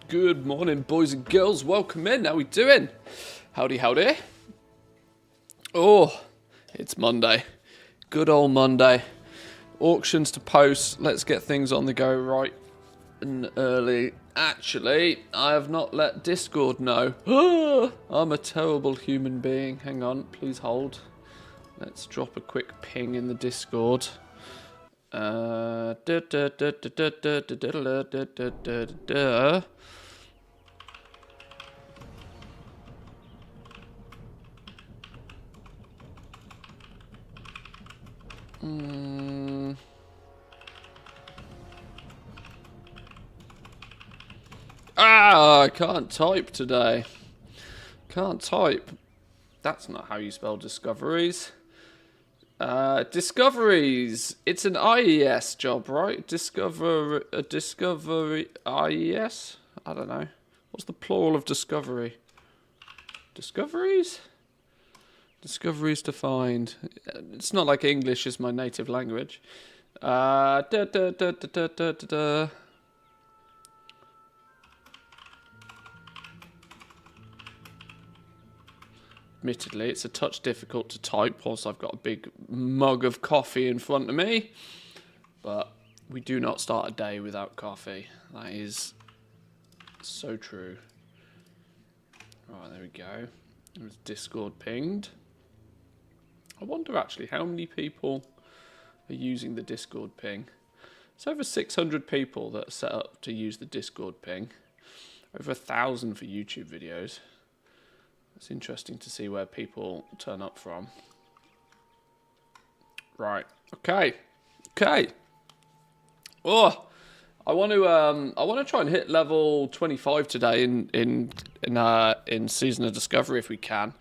Good morning, boys and girls. Welcome in. How we doing? Howdy, howdy. Oh, it's Monday. Good old Monday. Auctions to post. Let's get things on the go right and early. Actually, I have not let Discord know. I'm a terrible human being. Hang on, please hold. Let's drop a quick ping in the Discord. I can't type today. Can't type. That's not how you spell discoveries. Discoveries. It's an IES job, right? Discovery IES? I don't know. What's the plural of discovery? Discoveries? Discoveries to find. It's not like English is my native language. Admittedly, it's a touch difficult to type whilst I've got a big mug of coffee in front of me. But we do not start a day without coffee. That is so true. Right, there we go. There's Discord pinged. I wonder actually how many people are using the Discord ping. It's over 600 people that are set up to use the Discord ping. Over 1,000 for YouTube videos. It's interesting to see where people turn up from. Right. Okay. Oh, I want to try and hit level 25 today in Season of Discovery if we can.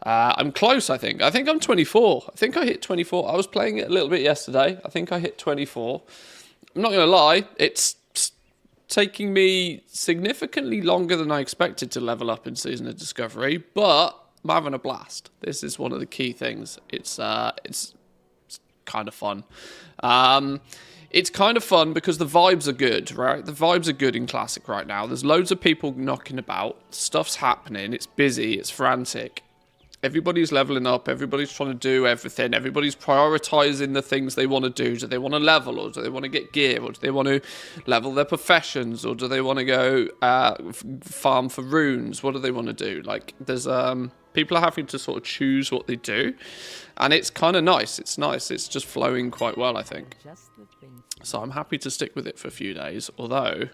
I'm close, I think. I think I'm 24. I think I hit 24. I was playing it a little bit yesterday. I think I hit 24. I'm not going to lie. It's taking me significantly longer than I expected to level up in Season of Discovery, but I'm having a blast. This is one of the key things. It's kind of fun. It's kind of fun because the vibes are good, right? The vibes are good in Classic right now. There's loads of people knocking about. Stuff's happening. It's busy. It's frantic. Everybody's leveling up. Everybody's trying to do everything. Everybody's prioritizing the things they want to do. Do they want to level, or do they want to get gear, or do they want to level their professions, or do they want to go farm for runes? What do they want to do? Like, there's people are having to sort of choose what they do, and it's kind of nice. It's nice. It's just flowing quite well, I think. So I'm happy to stick with it for a few days. Although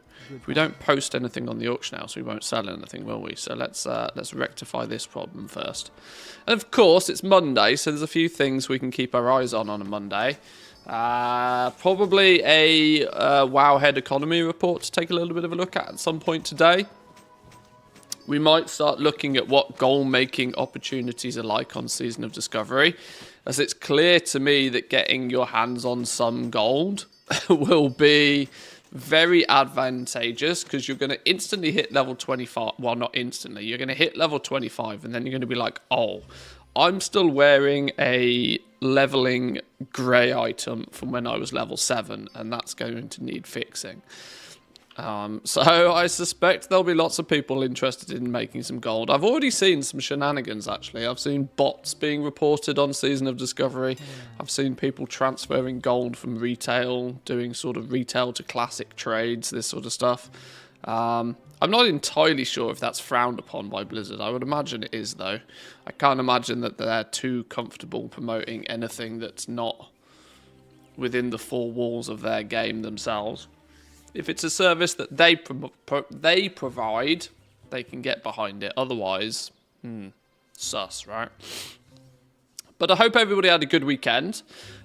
we don't post anything on the auction house, we won't sell anything, will we? So let's rectify this problem first. And of course, it's Monday, so there's a few things we can keep our eyes on a Monday. Probably a Wowhead economy report to take a little bit of a look at some point today. We might start looking at what goal-making opportunities are like on Season of Discovery, as it's clear to me that getting your hands on some gold will be very advantageous, because you're going to instantly hit level 25. Well, not instantly. You're going to hit level 25, and then you're going to be like, oh, I'm still wearing a leveling grey item from when I was level 7, and that's going to need fixing. So I suspect there'll be lots of people interested in making some gold. I've already seen some shenanigans, actually. I've seen bots being reported on Season of Discovery. I've seen people transferring gold from retail, doing sort of retail to classic trades, this sort of stuff. I'm not entirely sure if that's frowned upon by Blizzard. I would imagine it is, though. I can't imagine that they're too comfortable promoting anything that's not within the four walls of their game themselves. If it's a service that they provide, they can get behind it. Otherwise, sus, right? But I hope everybody had a good weekend.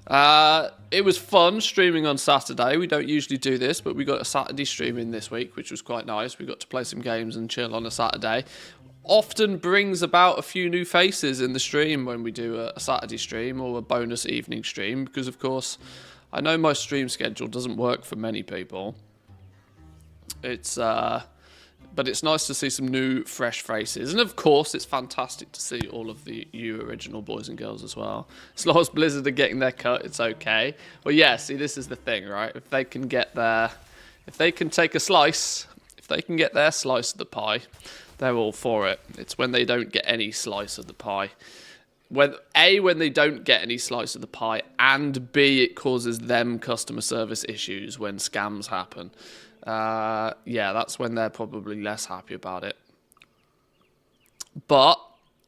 It was fun streaming on Saturday. We don't usually do this, but we got a Saturday stream in this week, which was quite nice. We got to play some games and chill on a Saturday. Often brings about a few new faces in the stream when we do a Saturday stream or a bonus evening stream, because, of course, I know my stream schedule doesn't work for many people. But it's nice to see some new, fresh faces. And of course, it's fantastic to see all of you original boys and girls as well. As long as Blizzard are getting their cut, it's okay. Well, yeah, see, this is the thing, right? If they can get their... If they can take a slice... If they can get their slice of the pie, they're all for it. It's when they don't get any slice of the pie. When they don't get any slice of the pie, and B, it causes them customer service issues when scams happen. Yeah, that's when they're probably less happy about it. But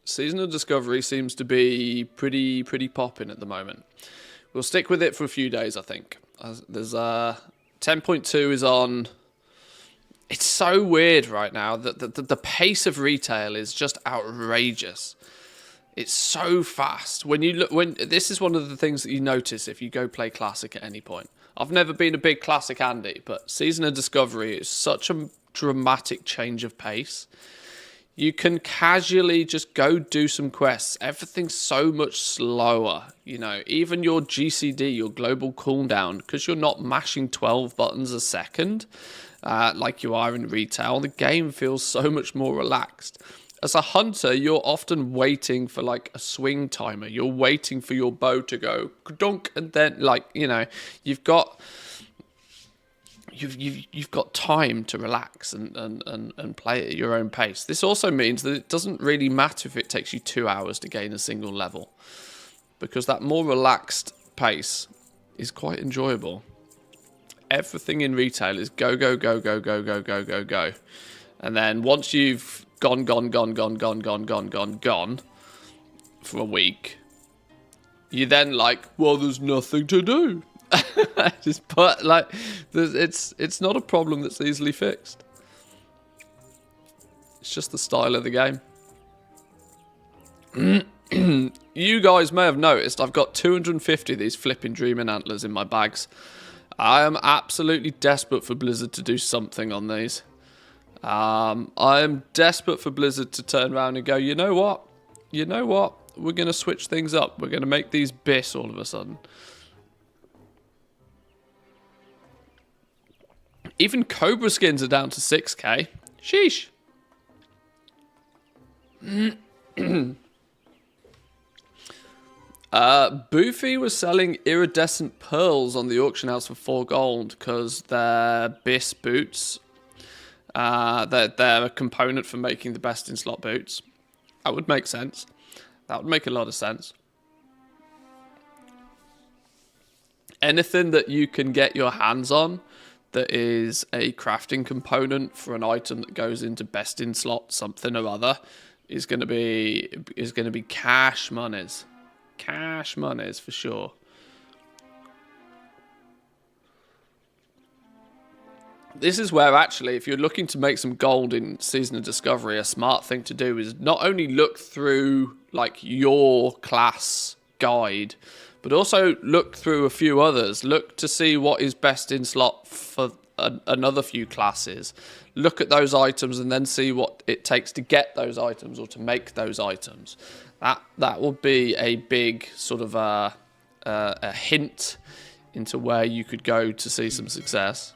Season of Discovery seems to be pretty popping at the moment. We'll stick with it for a few days, I think. There's 10.2 is on. It's so weird right now that the pace of retail is just outrageous. It's so fast. This is one of the things that you notice if you go play Classic at any point. I've never been a big Classic Andy, but Season of Discovery is such a dramatic change of pace. You can casually just go do some quests. Everything's so much slower. You know, even your GCD, your global cooldown, because you're not mashing 12 buttons a second like you are in retail, the game feels so much more relaxed. As a hunter, you're often waiting for like a swing timer. You're waiting for your bow to go dunk, and then you've got time to relax and play at your own pace. This also means that it doesn't really matter if it takes you 2 hours to gain a single level, because that more relaxed pace is quite enjoyable. Everything in retail is go, go, go, go, go, go, go, go, go. And then once you've gone for a week, you then like, well, there's nothing to do. It's not a problem that's easily fixed. It's just the style of the game. You guys may have noticed I've got 250 of these flipping Dreaming Antlers in my bags. I am absolutely desperate for Blizzard to do something on these. I am desperate for Blizzard to turn around and go, you know what? We're going to switch things up. We're going to make these BIS all of a sudden. Even Cobra skins are down to 6k. Sheesh. Boofy was selling iridescent pearls on the auction house for 4 gold because they're BIS boots. They're a component for making the best in slot boots. That would make sense. That would make a lot of sense. Anything that you can get your hands on that is a crafting component for an item that goes into best in slot something or other is going to be cash monies. Cash monies for sure. This is where actually, if you're looking to make some gold in Season of Discovery, a smart thing to do is not only look through like your class guide, but also look through a few others. Look to see what is best in slot for another few classes. Look at those items and then see what it takes to get those items or to make those items. That will be a big sort of a hint into where you could go to see some success.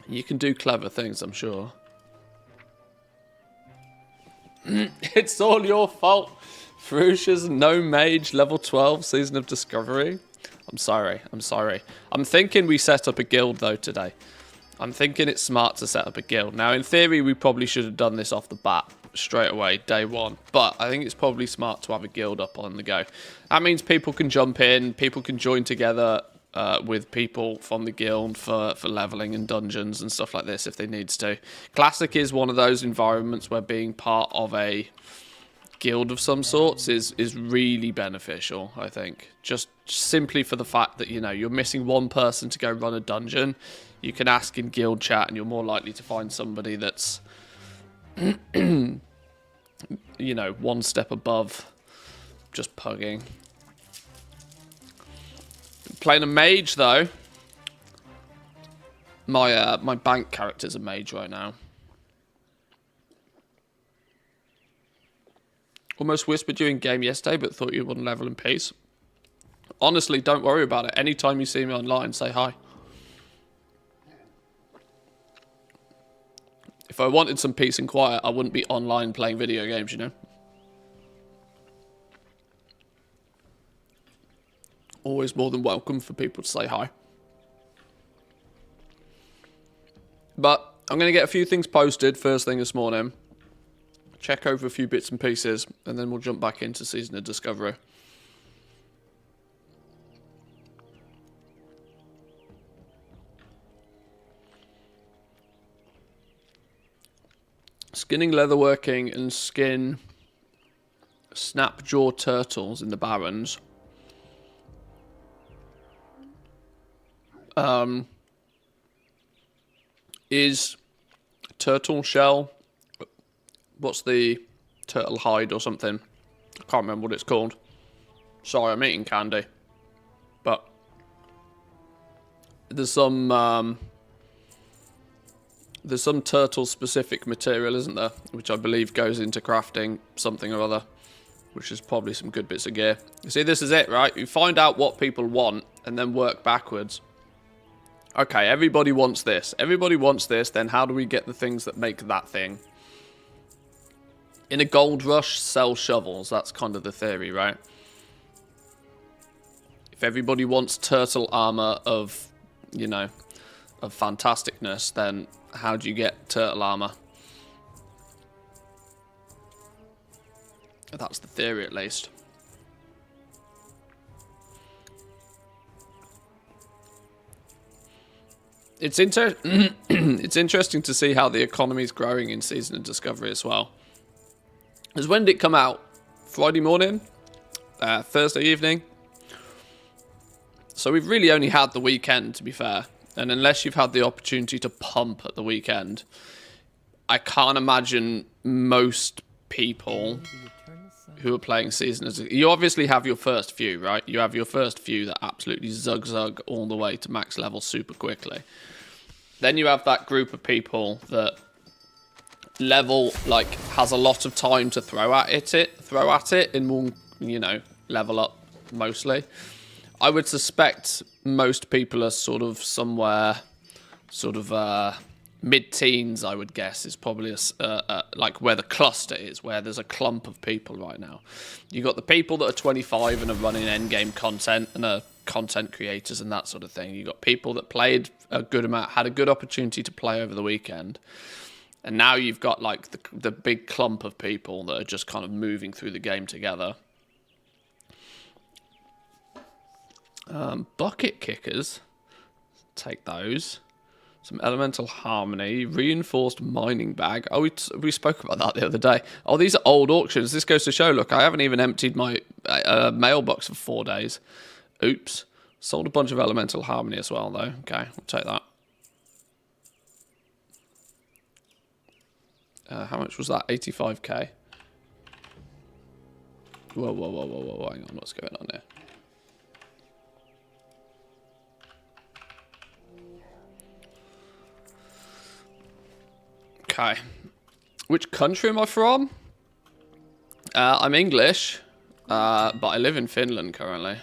You can do clever things, I'm sure. It's all your fault. Ferocious no mage level 12 Season of Discovery. I'm sorry. I'm thinking we set up a guild though today. I'm thinking it's smart to set up a guild. Now in theory we probably should have done this off the bat straight away, day one. But I think it's probably smart to have a guild up on the go. That means people can jump in, people can join together with people from the guild for leveling and dungeons and stuff like this if they needs to. Classic is one of those environments where being part of a guild of some sorts is really beneficial, I think. Just simply for the fact that, you're missing one person to go run a dungeon. You can ask in guild chat and you're more likely to find somebody that's one step above just pugging. Playing a mage though. My bank character's a mage right now. Almost whispered you in game yesterday, but thought you wouldn't level in peace. Honestly, don't worry about it. Anytime you see me online, say hi. If I wanted some peace and quiet, I wouldn't be online playing video games, Always more than welcome for people to say hi. But I'm going to get a few things posted first thing this morning. Check over a few bits and pieces, and then we'll jump back into Season of Discovery. Skinning leatherworking and skin snapjaw turtles in the Barrens. Is turtle shell, what's the turtle hide or something? I can't remember what it's called. Sorry, I'm eating candy. But there's some turtle specific material, isn't there? Which I believe goes into crafting something or other. Which is probably some good bits of gear. You see, this is it, right? You find out what people want and then work backwards. Okay, everybody wants this. Everybody wants this, then how do we get the things that make that thing? In a gold rush, sell shovels. That's kind of the theory, right? If everybody wants turtle armor of, you know, of fantasticness, then how do you get turtle armor? That's the theory, at least. It's it's interesting to see how the economy is growing in Season of Discovery as well. Because when did it come out? Friday morning? Thursday evening? So we've really only had the weekend, to be fair. And unless you've had the opportunity to pump at the weekend, I can't imagine most people who are playing Season of Discovery. You obviously have your first few, right? You have your first few that absolutely zug all the way to max level super quickly. Then you have that group of people that level, like, has a lot of time to throw at it and will, you know, level up mostly. I would suspect most people are sort of somewhere, mid-teens, I would guess, is probably like where the cluster is, where there's a clump of people right now. You got the people that are 25 and are running endgame content and are content creators and that sort of thing. You got people that played a good amount, had a good opportunity to play over the weekend, and now you've got like the big clump of people that are just kind of moving through the game together. Bucket kickers, take those. Some elemental harmony, reinforced mining bag. Oh, we spoke about that the other day. Oh, these are old auctions. This goes to show, look, I haven't even emptied my mailbox for 4 days. Oops. Sold a bunch of elemental harmony as well, though. Okay, we'll take that. How much was that? 85k. Whoa. Hang on, what's going on here? Okay. Which country am I from? I'm English, but I live in Finland currently.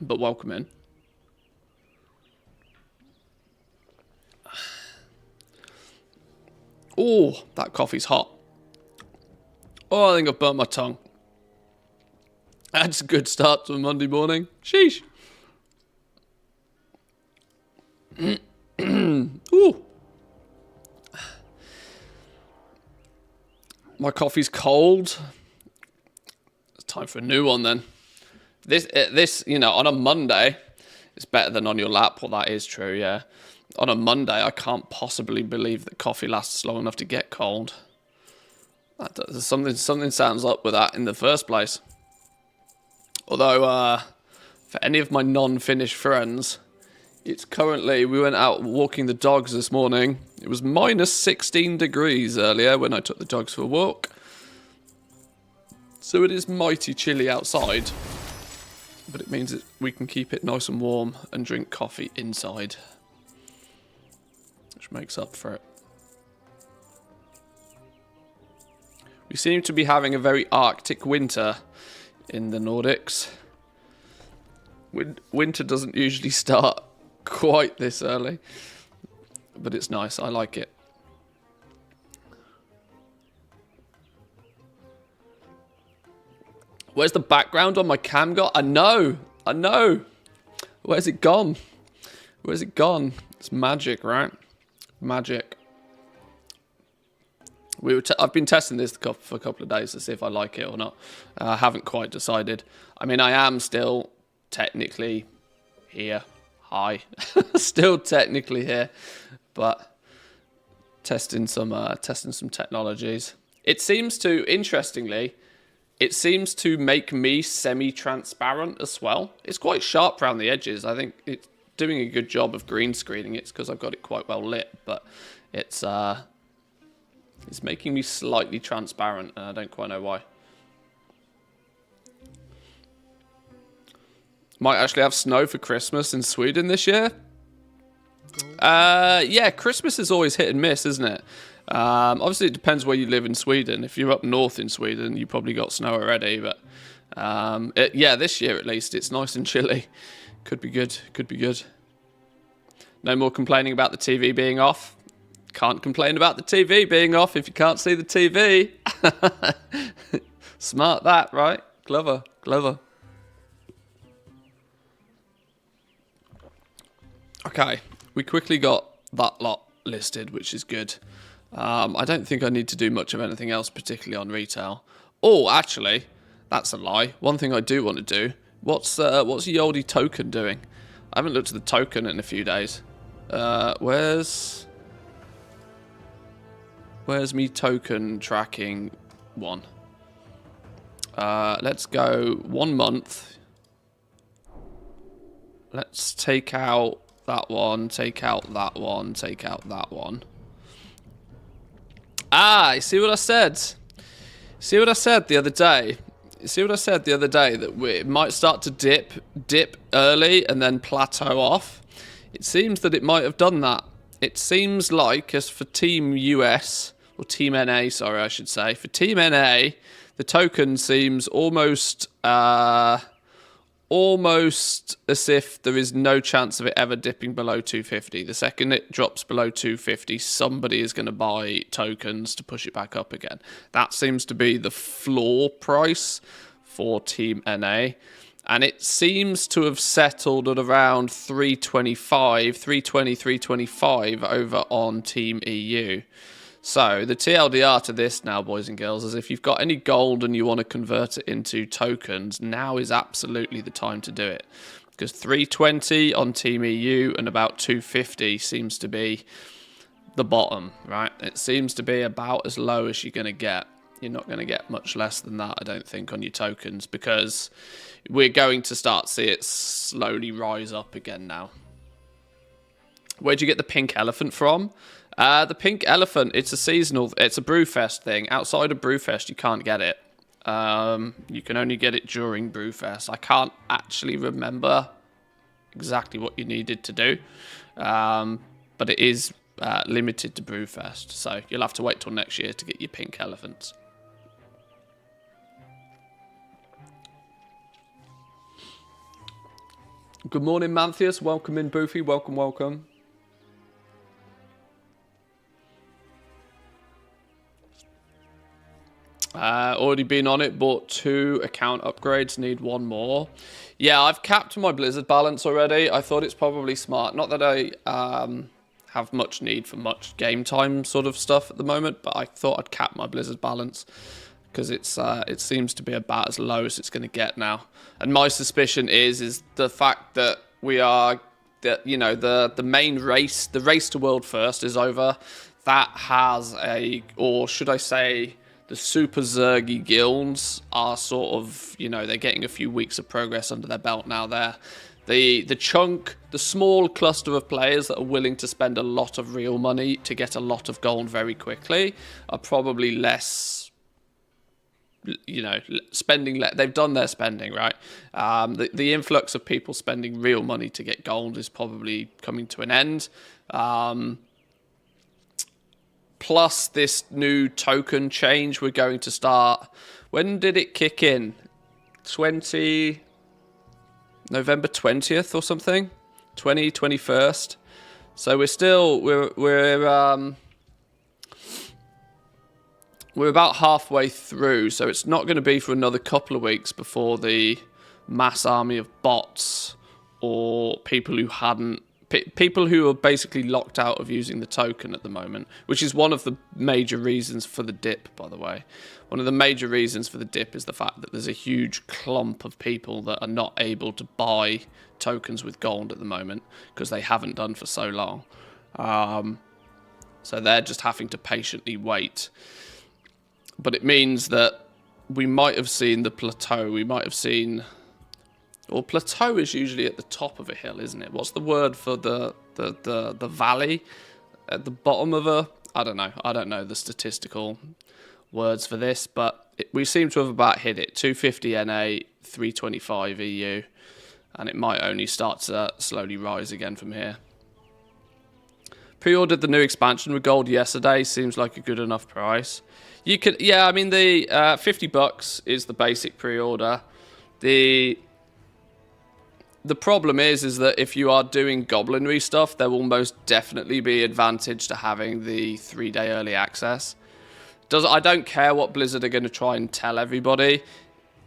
But welcome in. Oh, that coffee's hot. Oh, I think I've burnt my tongue. That's a good start to a Monday morning. Sheesh. Ooh. My coffee's cold. It's time for a new one then. This, you know, on a Monday, it's better than on your lap. Well, that is true, yeah. On a Monday, I can't possibly believe that coffee lasts long enough to get cold. Something sounds up with that in the first place. Although, for any of my non-Finnish friends, it's currently, we went out walking the dogs this morning. It was minus 16 degrees earlier when I took the dogs for a walk. So it is mighty chilly outside. But it means that we can keep it nice and warm and drink coffee inside. Which makes up for it. We seem to be having a very Arctic winter in the Nordics. Winter doesn't usually start quite this early. But it's nice, I like it. Where's the background on my cam got? I know. Where's it gone? Where's it gone? It's magic, right? Magic. I've been testing this for a couple of days to see if I like it or not. I haven't quite decided. I mean, I am still technically here. Hi. Still technically here. But testing some technologies. It seems to, interestingly, it seems to make me semi-transparent as well. It's quite sharp around the edges. I think it's doing a good job of green screening. It's because I've got it quite well lit, but it's making me slightly transparent, and I don't quite know why. Might actually have snow for Christmas in Sweden this year. Yeah, Christmas is always hit and miss, isn't it? Obviously, it depends where you live in Sweden. If you're up north in Sweden, you probably got snow already. But yeah, this year at least, it's nice and chilly. Could be good. Could be good. No more complaining about the TV being off. Can't complain about the TV being off if you can't see the TV. Smart that, right? Clever, clever. Okay, we quickly got that lot listed, which is good. I don't think I need to do much of anything else, particularly on retail. Oh, actually, that's a lie. One thing I do want to do. What's Yoldi token doing? I haven't looked at the token in a few days. Where's me token tracking one? Let's go 1 month. Let's take out that one, take out that one, take out that one. Ah, you see what I said? See what I said the other day? You see what I said the other day? That it might start to dip early and then plateau off. It seems that it might have done that. It seems like, as for Team US, or Team NA, sorry, I should say. For Team NA, the token seems almost as if there is no chance of it ever dipping below 250. The second it drops below 250, somebody is going to buy tokens to push it back up again. That seems to be the floor price for Team NA. And it seems to have settled at around 325, 320, 325 over on Team EU. So the TLDR to this now, boys and girls, is if you've got any gold and you want to convert it into tokens, now is absolutely the time to do it. Because 320 on Team EU and about 250 seems to be the bottom, right? It seems to be about as low as you're going to get. You're not going to get much less than that, I don't think, on your tokens, because we're going to start to see it slowly rise up again now. Where'd you get the pink elephant from? The pink elephant, it's a Brewfest thing. Outside of Brewfest, you can't get it. You can only get it during Brewfest. I can't actually remember exactly what you needed to do. But it is limited to Brewfest. So you'll have to wait till next year to get your pink elephants. Good morning, Manthieus. Welcome in, Boofy. Welcome, welcome. Already been on it, bought 2 account upgrades, need 1 more. Yeah, I've capped my Blizzard balance already. I thought it's probably smart. Not that I have much need for much game time sort of stuff at the moment, but I thought I'd cap my Blizzard balance because it seems to be about as low as it's going to get now. And my suspicion is the fact that we are, the main race, the race to world first is over. That has or should I say, the Super Zergy guilds are sort of, they're getting a few weeks of progress under their belt now there. The small cluster of players that are willing to spend a lot of real money to get a lot of gold very quickly are probably less, spending. They've done their spending, right? The influx of people spending real money to get gold is probably coming to an end. Plus this new token change we're going to start. When did it kick in? November 20th or something? 21st. So we're about halfway through, so it's not going to be for another couple of weeks before the mass army of bots or people who hadn't people who are basically locked out of using the token at the moment, which is one of the major reasons for the dip, by the way. One of the major reasons for the dip is the fact that there's a huge clump of people that are not able to buy tokens with gold at the moment because they haven't done for so long. So they're just having to patiently wait. But it means that we might have seen the plateau. We might have seen... Well, plateau is usually at the top of a hill, isn't it? What's the word for the valley at the bottom of a... I don't know. I don't know the statistical words for this, but we seem to have about hit it. 250 NA, 325 EU, and it might only start to slowly rise again from here. Pre-ordered the new expansion with gold yesterday. Seems like a good enough price. You could, yeah, I mean, the $50 is the basic pre-order. The problem is that if you are doing goblinry stuff, there will most definitely be advantage to having the 3-day early access. I don't care what Blizzard are going to try and tell everybody.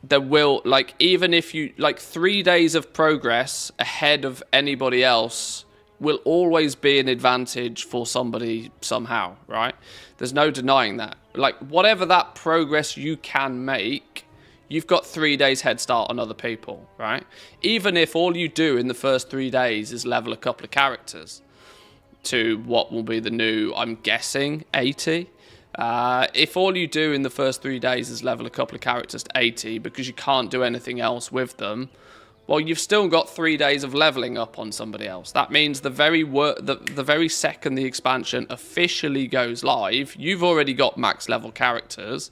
There will, like, even if you, like, 3 days of progress ahead of anybody else will always be an advantage for somebody somehow, right? There's no denying that. Like, whatever that progress you can make, you've got 3 days head start on other people, right? Even if all you do in the first 3 days is level a couple of characters to what will be the new, I'm guessing, 80. If all you do in the first 3 days is level a couple of characters to 80 because you can't do anything else with them, well, you've still got 3 days of leveling up on somebody else. That means the very second the expansion officially goes live, you've already got max level characters.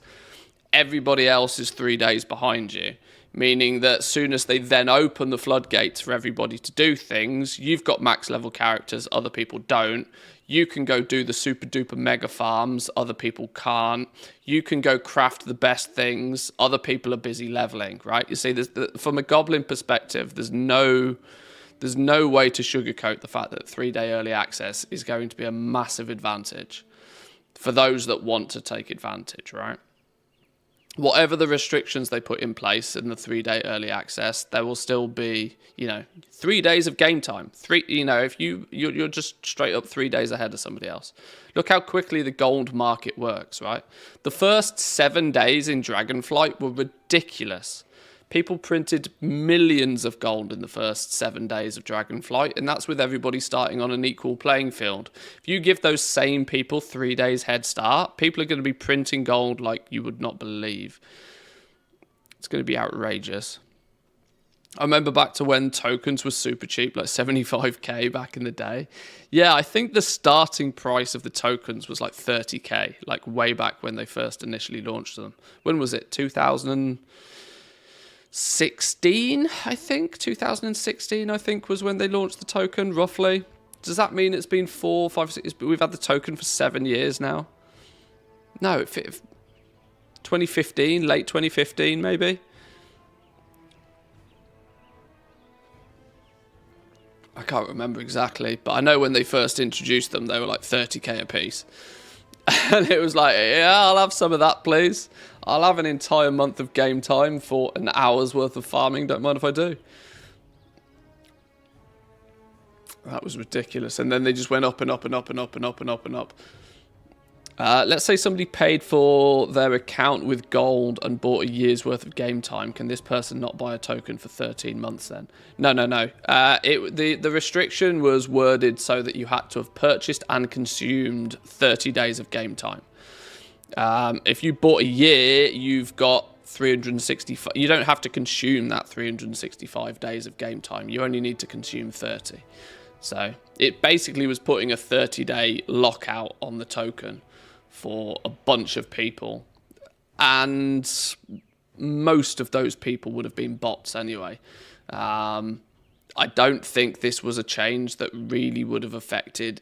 Everybody else is 3 days behind you, meaning that as soon as they then open the floodgates for everybody to do things, you've got max level characters, other people don't. You can go do the super duper mega farms, other people can't. You can go craft the best things, other people are busy leveling, right? You see, from a goblin perspective, there's no way to sugarcoat the fact that 3-day early access is going to be a massive advantage for those that want to take advantage, right? Whatever the restrictions they put in place in the 3-day early access, there will still be, 3 days of game time. If you're just straight up 3 days ahead of somebody else. Look how quickly the gold market works, right? The first 7 days in Dragonflight were ridiculous. People printed millions of gold in the first 7 days of Dragonflight, and that's with everybody starting on an equal playing field. If you give those same people 3 days head start, people are going to be printing gold like you would not believe. It's going to be outrageous. I remember back to when tokens were super cheap, like 75k back in the day. Yeah, I think the starting price of the tokens was like 30k, like way back when they first initially launched them. When was it? 2016, I think. 2016, I think, was when they launched the token, roughly. Does that mean it's been 4, 5, 6... We've had the token for 7 years now? No, 2015, late 2015, maybe? I can't remember exactly, but I know when they first introduced them, they were like 30k a piece. And it was like, yeah, I'll have some of that, please. I'll have an entire month of game time for an hour's worth of farming. Don't mind if I do. That was ridiculous. And then they just went up and up and up and up and up and up and up. Let's say somebody paid for their account with gold and bought a year's worth of game time. Can this person not buy a token for 13 months then? No. The restriction was worded so that you had to have purchased and consumed 30 days of game time. If you bought a year, you've got 365. You don't have to consume that 365 days of game time. You only need to consume 30. So it basically was putting a 30-day lockout on the token for a bunch of people. And most of those people would have been bots anyway. I don't think this was a change that really would have affected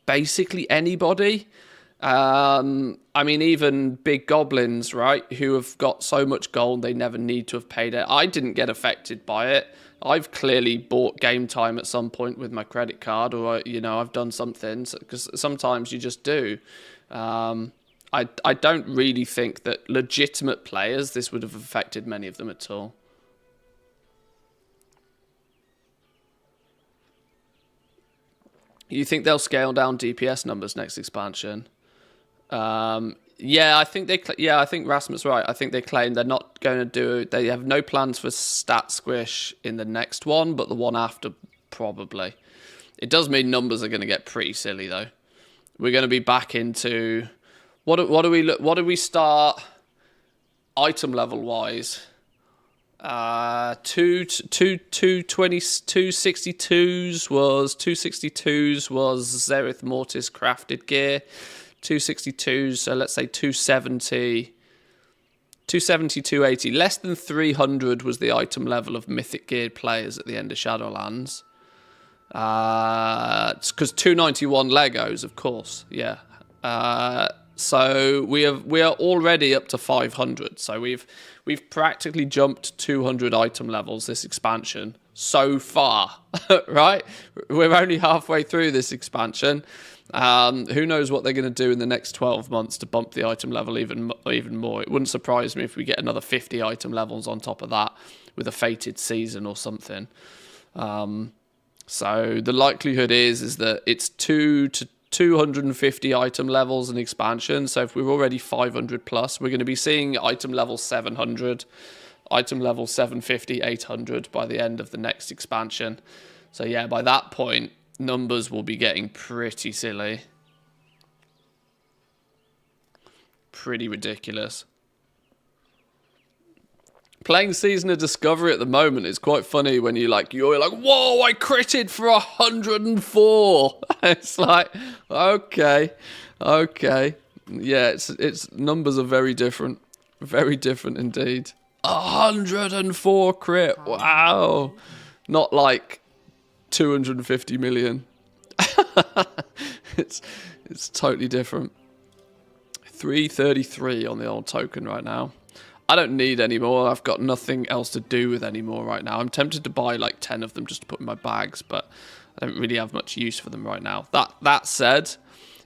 basically anybody. I mean, even big goblins, right, who have got so much gold they never need to have paid it. I didn't get affected by it. I've clearly bought game time at some point with my credit card, or, I've done something, because sometimes you just do. I don't really think that legitimate players, this would have affected many of them at all. You think they'll scale down DPS numbers next expansion? Yeah, I think I think Rasmus right. I think they claim they're not going to do. They have no plans for stat squish in the next one, but the one after probably. It does mean numbers are going to get pretty silly though. We're going to be back into what do we start item level wise? 262s was Zereth Mortis crafted gear. 262s, so let's say 270, 280. Less than 300 was the item level of mythic geared players at the end of Shadowlands. It's because 291 Legos, of course, yeah. So we are already up to 500. So we've practically jumped 200 item levels this expansion so far, right? We're only halfway through this expansion. Who knows what they're going to do in the next 12 months to bump the item level even more. It wouldn't surprise me if we get another 50 item levels on top of that with a fated season or something. So the likelihood is that it's 2 to 250 item levels in expansion. So if we're already 500 plus, we're going to be seeing item level 700, item level 750, 800 by the end of the next expansion. So yeah, by that point, numbers will be getting pretty silly. Pretty ridiculous. Playing Season of Discovery at the moment is quite funny when you're like, whoa, I critted for 104. It's like, okay. Yeah, it's numbers are very different. Very different indeed. 104 crit. Wow. Not like 250 million. It's totally different. 333 on the old token right now. I don't need any more. I've got nothing else to do with any more right now. I'm tempted to buy like 10 of them just to put in my bags, but I don't really have much use for them right now. That said,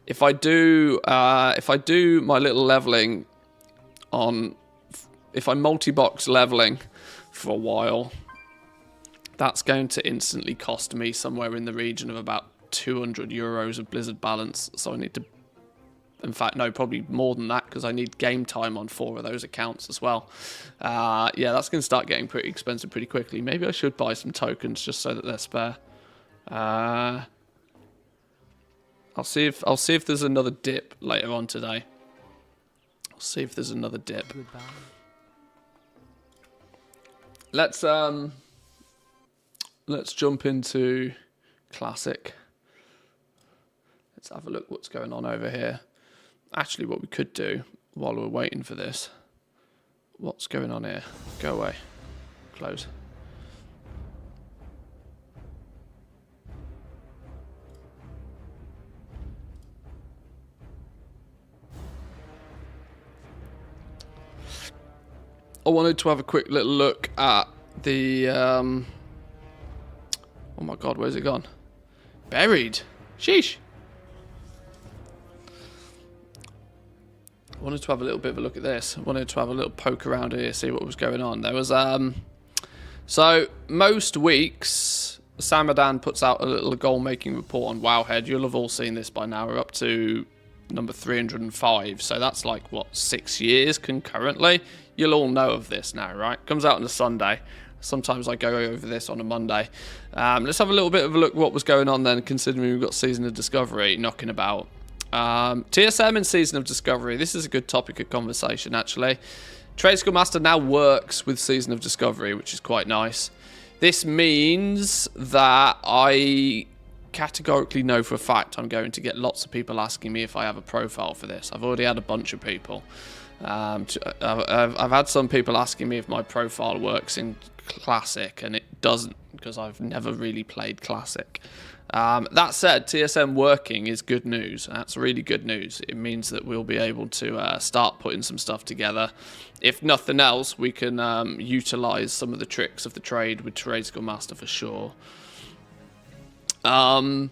if I do my little leveling on, if I multi-box leveling for a while, that's going to instantly cost me somewhere in the region of about 200 euros of Blizzard balance. So I need to, in fact, no, probably more than that because I need game time on 4 of those accounts as well. Yeah, that's going to start getting pretty expensive pretty quickly. Maybe I should buy some tokens just so that they're spare. I'll see if there's another dip later on today. I'll see if there's another dip. Goodbye. Let's jump into Classic. Let's have a look what's going on over here. Actually, what we could do while we're waiting for this, what's going on here? Go away. Close. I wanted to have a quick little look at the... oh my god, where's it gone? Buried. Sheesh. I wanted to have a little bit of a look at this. I wanted to have a little poke around here, see what was going on. There was... So, most weeks, Samadan puts out a little goal-making report on Wowhead. You'll have all seen this by now. We're up to number 305. So that's like, what, 6 years concurrently? You'll all know of this now, right? Comes out on a Sunday. Sometimes I go over this on a Monday. Let's have a little bit of a look at what was going on then, considering we've got Season of Discovery knocking about. TSM in Season of Discovery. This is a good topic of conversation, actually. Trade School Master now works with Season of Discovery, which is quite nice. This means that I categorically know for a fact I'm going to get lots of people asking me if I have a profile for this. I've already had a bunch of people. I've had some people asking me if my profile works in Classic, and it doesn't, because I've never really played Classic. That said, TSM working is good news. That's really good news. It means that we'll be able to start putting some stuff together. If nothing else, we can utilize some of the tricks of the trade with Trade School Master for sure. You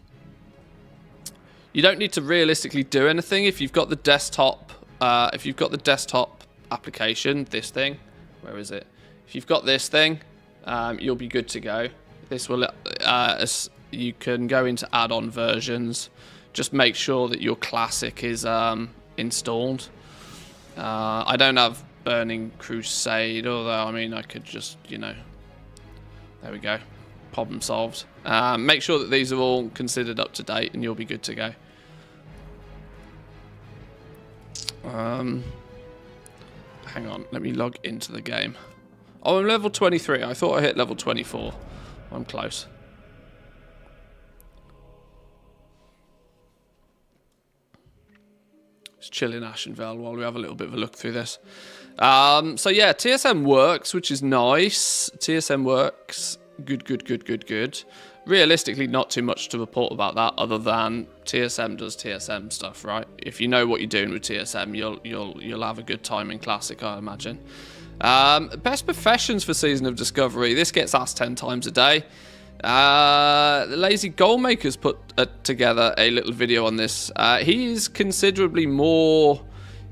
don't need to realistically do anything if you've got the desktop. If you've got the desktop application, this thing, where is it? If you've got this thing, you'll be good to go. This will you can go into add-on versions. Just make sure that your classic is installed. I don't have Burning Crusade, although I mean I could just, you know, there we go, problem solved. Make sure that these are all considered up to date and you'll be good to go. Hang on, let me log into the game. Oh, I'm level 23. I thought I hit level 24. I'm close. Just chill in Ashenvale while we have a little bit of a look through this. So yeah, TSM works, which is nice. TSM works. Good. Realistically, not too much to report about that, other than TSM does TSM stuff, right? If you know what you're doing with TSM, you'll have a good time in Classic, I imagine. Best professions for Season of Discovery. This gets asked 10 times a day. The Lazy Goldmaker's put together a little video on this. He is considerably more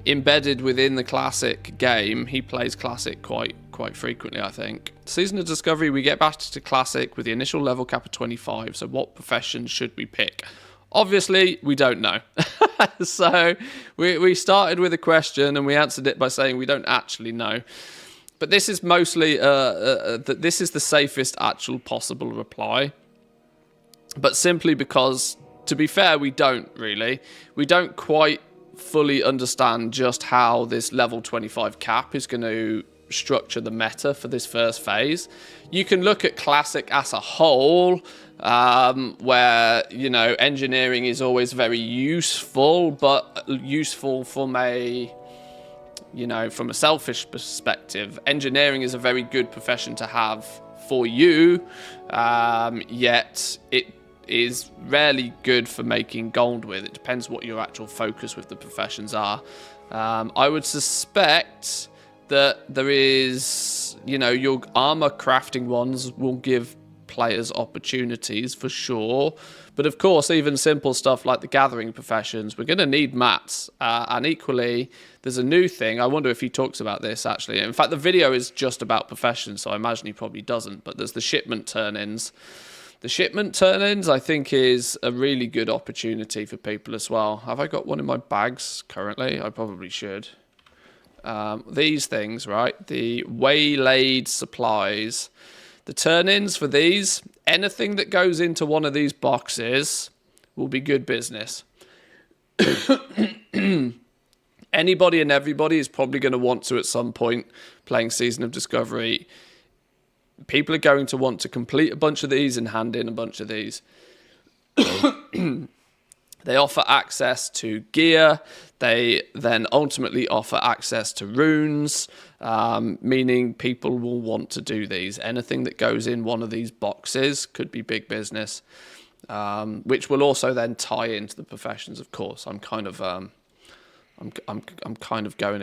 embedded within the Classic game. He plays Classic quite frequently, I think. Season of Discovery, we get back to Classic with the initial level cap of 25. So what profession should we pick? Obviously, we don't know. So we started with a question and we answered it by saying we don't actually know. But this is mostly this is the safest actual possible reply. But simply because, to be fair, we don't really. We don't quite fully understand just how this level 25 cap is going to structure the meta for this first phase. You can look at Classic as a whole, where, you know, engineering is always very useful, but useful from a, you know, from a selfish perspective. Engineering is a very good profession to have for you, yet it is rarely good for making gold with. It depends what your actual focus with the professions are. I would suspect that there is, you know, your armor crafting ones will give players opportunities for sure. But of course, even simple stuff like the gathering professions, we're going to need mats. And equally, there's a new thing. I wonder if he talks about this, actually. In fact, the video is just about professions, so I imagine he probably doesn't. But there's the shipment turn-ins. The shipment turn-ins, I think, is a really good opportunity for people as well. Have I got one in my bags currently? I probably should. These things, right? The waylaid supplies. The turn-ins for these, anything that goes into one of these boxes will be good business. Anybody and everybody is probably going to want to, at some point, playing Season of Discovery. People are going to want to complete a bunch of these and hand in a bunch of these. They offer access to gear. They then ultimately offer access to runes, meaning people will want to do these. Anything that goes in one of these boxes could be big business, which will also then tie into the professions. Of course, I'm kind of going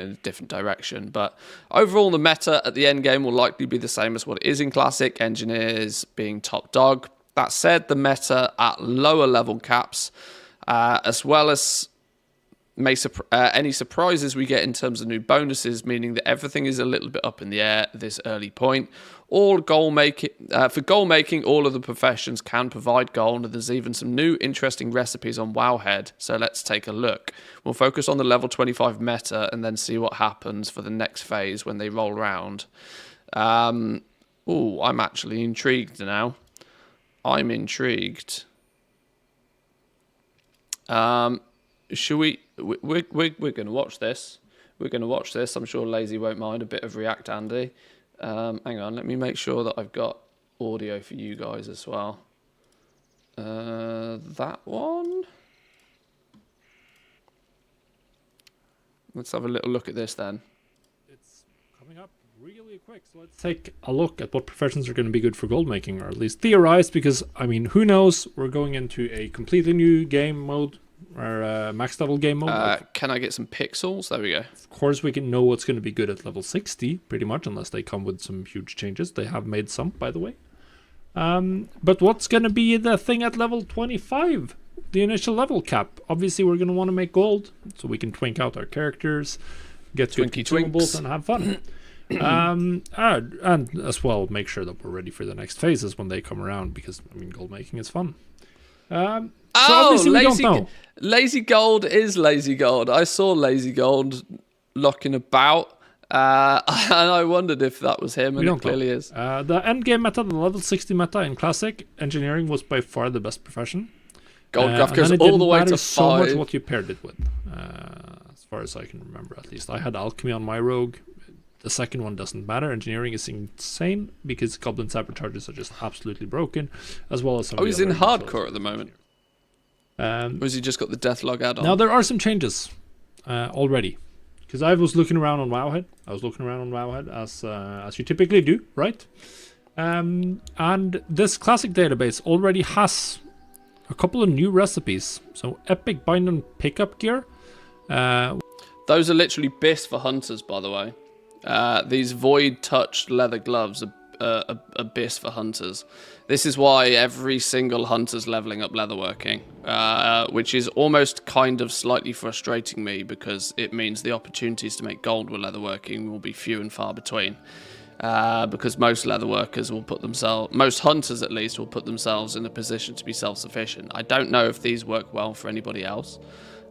in a different direction, but overall the meta at the end game will likely be the same as what it is in Classic, engineers being top dog. That said, the meta at lower level caps, as well as any surprises we get in terms of new bonuses, meaning that everything is a little bit up in the air at this early point. For goal making, all of the professions can provide gold, and there's even some new interesting recipes on Wowhead, so let's take a look. We'll focus on the level 25 meta and then see what happens for the next phase when they roll around. Oh, I'm actually intrigued now. I'm intrigued. Should we? We're going to watch this. We're going to watch this. I'm sure Lazy won't mind a bit of React Andy. Hang on, let me make sure that I've got audio for you guys as well. That one. Let's have a little look at this then. It's coming up really quick, so let's take a look at what professions are going to be good for gold making, or at least theorize, because, I mean, who knows? We're going into a completely new game mode, or max level game mode. Can I get some pixels? There we go. Of course, we can know what's going to be good at level 60, pretty much, unless they come with some huge changes. They have made some, by the way. But what's going to be the thing at level 25? The initial level cap. Obviously, we're going to want to make gold, so we can twink out our characters, get good consumables, and have fun. And as well, make sure that we're ready for the next phases when they come around, because I mean, gold making is fun. So obviously we don't know. Lazy gold is lazy gold. I saw lazy gold locking about, and I wondered if that was him, and it clearly is. The end game meta, the level 60 meta in classic engineering, was by far the best profession. Gold graph goes all the way to 5. So much what you paired it with, as far as I can remember. At least I had alchemy on my rogue. The second one doesn't matter. Engineering is insane because goblin sabotages are just absolutely broken, as well as some. He's in hardcore at the moment. Or has he just got the deathlog add-on? Now there are some changes already, because I was looking around on Wowhead. As you typically do, right? And this classic database already has a couple of new recipes. So epic bind and pickup gear. Those are literally bis for hunters, by the way. These void touched leather gloves are bis for hunters. This is why every single hunter's leveling up leatherworking, which is almost kind of slightly frustrating me, because it means the opportunities to make gold with leatherworking will be few and far between. Because most leatherworkers will most hunters at least, will put themselves in a position to be self-sufficient. I don't know if these work well for anybody else,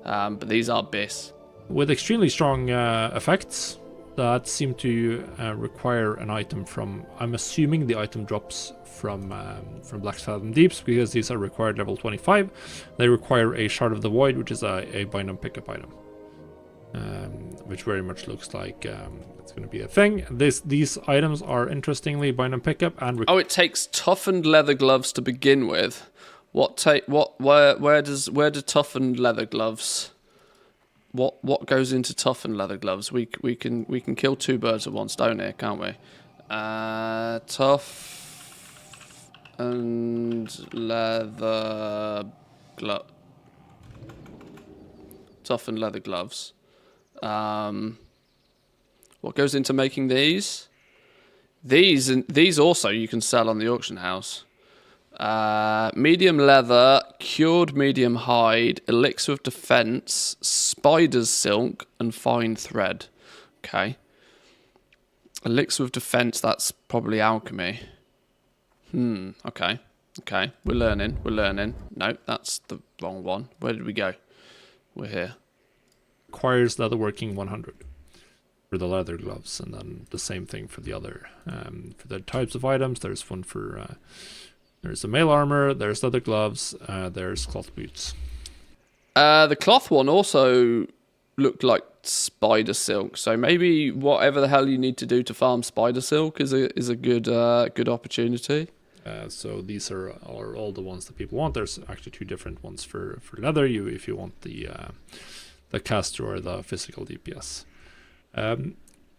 but these are bis. With extremely strong effects that seem to require an item from, I'm assuming the item drops from Black Fathom Deeps, because these are required level 25. They require a Shard of the Void, which is a bind and pickup item, which very much looks like it's going to be a thing. These items are interestingly bind and pickup and. It takes toughened leather gloves to begin with. Where do toughened leather gloves? What goes into toughened leather gloves? We can kill two birds with one stone here, can't we? Tough and leather toughened leather gloves. What goes into making these? These also you can sell on the auction house. Medium leather, cured medium hide, elixir of defense, spider's silk, and fine thread. Okay. Elixir of defense, that's probably alchemy. Okay. We're learning. No, that's the wrong one. Where did we go? We're here. Requires leatherworking 100 for the leather gloves, and then the same thing for the other for the types of items. There's one for there's the mail armor, there's leather gloves, there's cloth boots. The cloth one also looked like spider silk, so maybe whatever the hell you need to do to farm spider silk is a good opportunity. So these are all the ones that people want. There's actually two different ones for leather. If you want the caster or the physical DPS.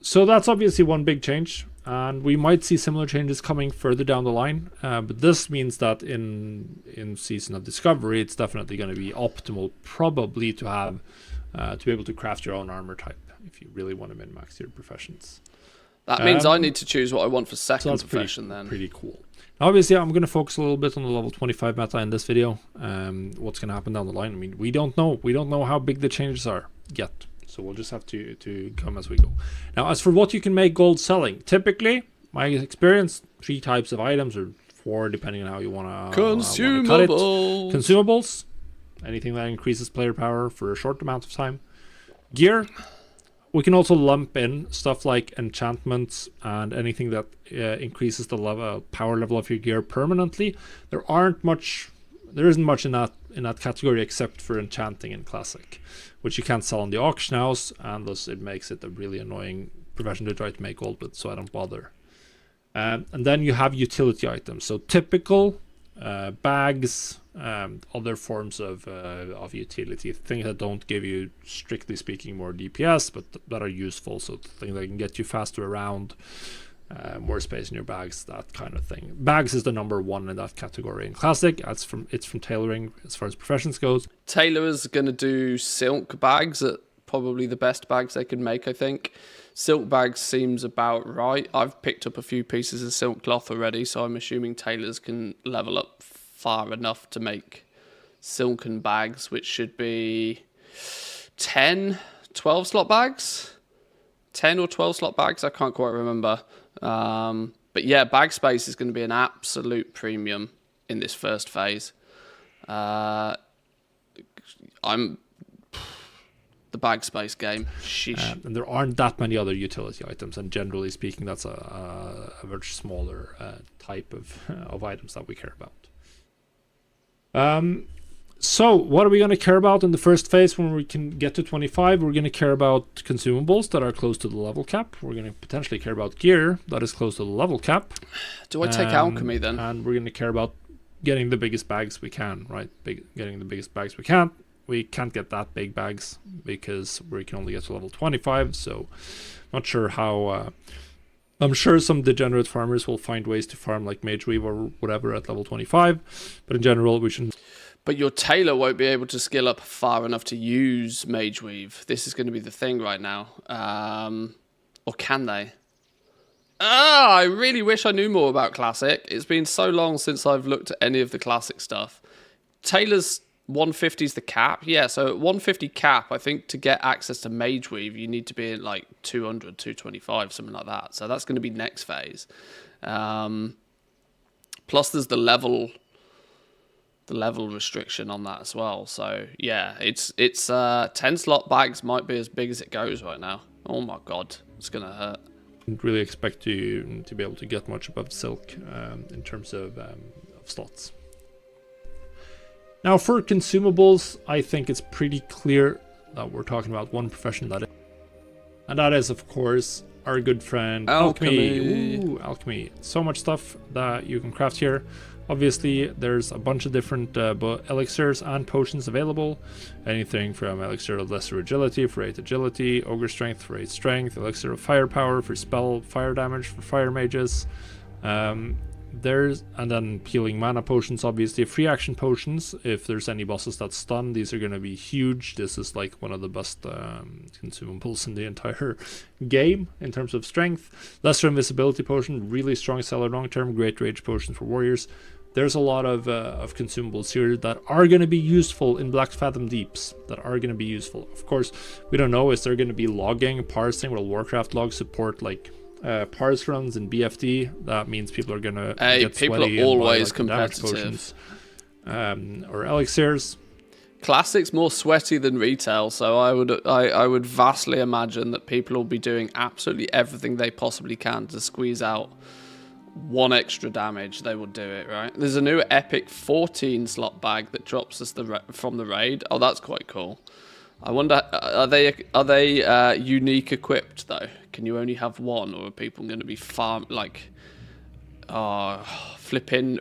So that's obviously one big change, and we might see similar changes coming further down the line. But this means that in Season of Discovery, it's definitely going to be optimal, probably to have to be able to craft your own armor type if you really want to min-max your professions. That means I need to choose what I want for second profession. Pretty cool. Obviously, I'm going to focus a little bit on the level 25 meta in this video. What's going to happen down the line? I mean, we don't know. We don't know how big the changes are yet. So we'll just have to come as we go. Now, as for what you can make gold selling, typically, my experience, 3 types of items, or 4, depending on how you want to cut it. Consumables, anything that increases player power for a short amount of time. Gear. We can also lump in stuff like enchantments and anything that increases the power level of your gear permanently. There isn't much in that category except for enchanting in classic, which you can't sell on the auction house, and thus it makes it a really annoying profession to try to make gold with, so I don't bother. And then you have utility items, so typical bags, other forms of utility, things that don't give you, strictly speaking, more DPS, but that are useful, so things that can get you faster around, more space in your bags, that kind of thing. Bags is the number 1 in that category in classic. It's from tailoring as far as professions goes. Tailor is going to do silk bags at probably the best bags they can make, I think. Silk bags seems about right. I've picked up a few pieces of silk cloth already, so I'm assuming tailors can level up far enough to make silken bags, which should be 10, 12 slot bags. 10 or 12 slot bags. I can't quite remember. But yeah, bag space is going to be an absolute premium in this first phase. I'm the bag space game. Sheesh. And there aren't that many other utility items, and generally speaking, that's a much smaller type of items that we care about. So what are we going to care about in the first phase when we can get to 25? We're going to care about consumables that are close to the level cap. We're going to potentially care about gear that is close to the level cap. Do I take alchemy then? And we're going to care about getting the biggest bags we can, right? Getting the biggest bags we can. We can't get that big bags because we can only get to level 25. So not sure how... I'm sure some degenerate farmers will find ways to farm like Mage Weave or whatever at level 25. But in general, we shouldn't... But your tailor won't be able to skill up far enough to use Mage Weave. This is going to be the thing right now. Or can they? I really wish I knew more about Classic. It's been so long since I've looked at any of the Classic stuff. Tailor's 150 is the cap. Yeah, so at 150 cap, I think to get access to Mage Weave, you need to be at like 200, 225, something like that. So that's going to be next phase. Plus there's the level restriction on that as well. So yeah, it's 10 slot bags might be as big as it goes right now. Oh my god, it's gonna hurt. Didn't really expect to be able to get much above silk in terms of slots. Now for consumables, I think it's pretty clear that we're talking about one profession and that is of course our good friend alchemy. Ooh, alchemy. So much stuff that you can craft here. Obviously, there's a bunch of different elixirs and potions available. Anything from elixir of lesser agility for 8 agility, ogre strength for 8 strength, elixir of firepower for spell fire damage for fire mages. And then healing mana potions, obviously free action potions. If there's any bosses that stun, these are going to be huge. This is like one of the best consumables in the entire game in terms of strength. Lesser invisibility potion, really strong seller long term. Great rage potion for warriors. There's a lot of consumables here that are going to be useful in Black Fathom Deeps, that are going to be useful. Of course, we don't know, is there going to be logging, parsing? Will Warcraft logs support like parse runs and BFD? That means people are going to get people sweaty are always and buy, like, competitive. Potions, or elixirs. Classic's more sweaty than retail, so I would vastly imagine that people will be doing absolutely everything they possibly can to squeeze out one extra damage. They will do it, right? There's a new epic 14 slot bag that drops us from the raid. Oh, that's quite cool. I wonder, are they unique equipped though? Can you only have one, or are people going to be flipping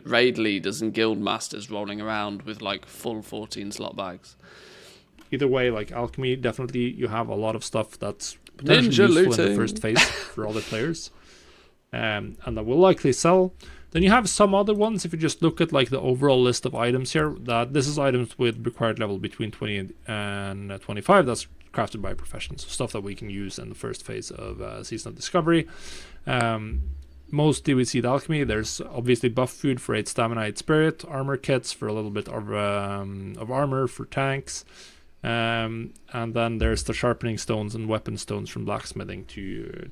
raid leaders and guild masters rolling around with like full 14 slot bags? Either way, like alchemy, definitely you have a lot of stuff that's potentially Ninja useful looting in the first phase for other players, and that will likely sell. Then you have some other ones. If you just look at like the overall list of items here, that this is items with required level between 20 and 25. That's crafted by professions, so stuff that we can use in the first phase of Season of Discovery. Mostly we see the alchemy. There's obviously buff food for 8 stamina, 8 spirit, armor kits for a little bit of armor for tanks, and then there's the sharpening stones and weapon stones from blacksmithing to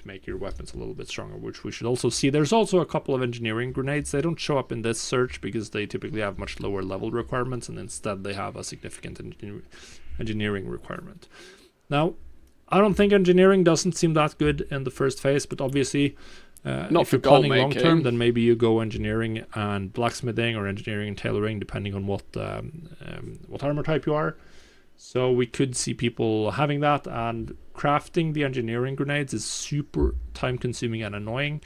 make your weapons a little bit stronger, which we should also see. There's also a couple of engineering grenades. They don't show up in this search because they typically have much lower level requirements, and instead they have a significant engineering requirement. Now, I don't think engineering doesn't seem that good in the first phase, but obviously Not if for you're planning Goldmaking. long term, then maybe you go engineering and blacksmithing, or engineering and tailoring, depending on what armor type you are. So we could see people having that, and crafting the engineering grenades is super time consuming and annoying.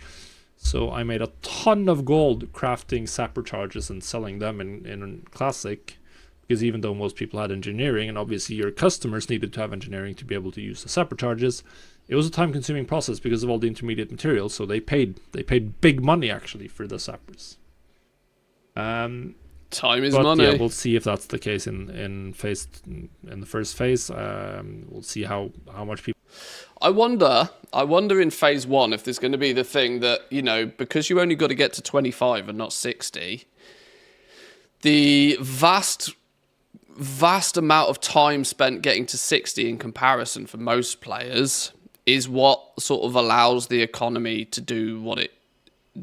So I made a ton of gold crafting sapper charges and selling them in Classic, because even though most people had engineering, and obviously your customers needed to have engineering to be able to use the sapper charges, it was a time consuming process because of all the intermediate materials. So they paid big money actually for the sappers. Time is but money. yeah, we'll see if that's the case in the first phase. We'll see how much people. I wonder in phase 1 if there's going to be the thing that, you know, because you only got to get to 25 and not 60, the vast amount of time spent getting to 60 in comparison for most players is what sort of allows the economy to do what it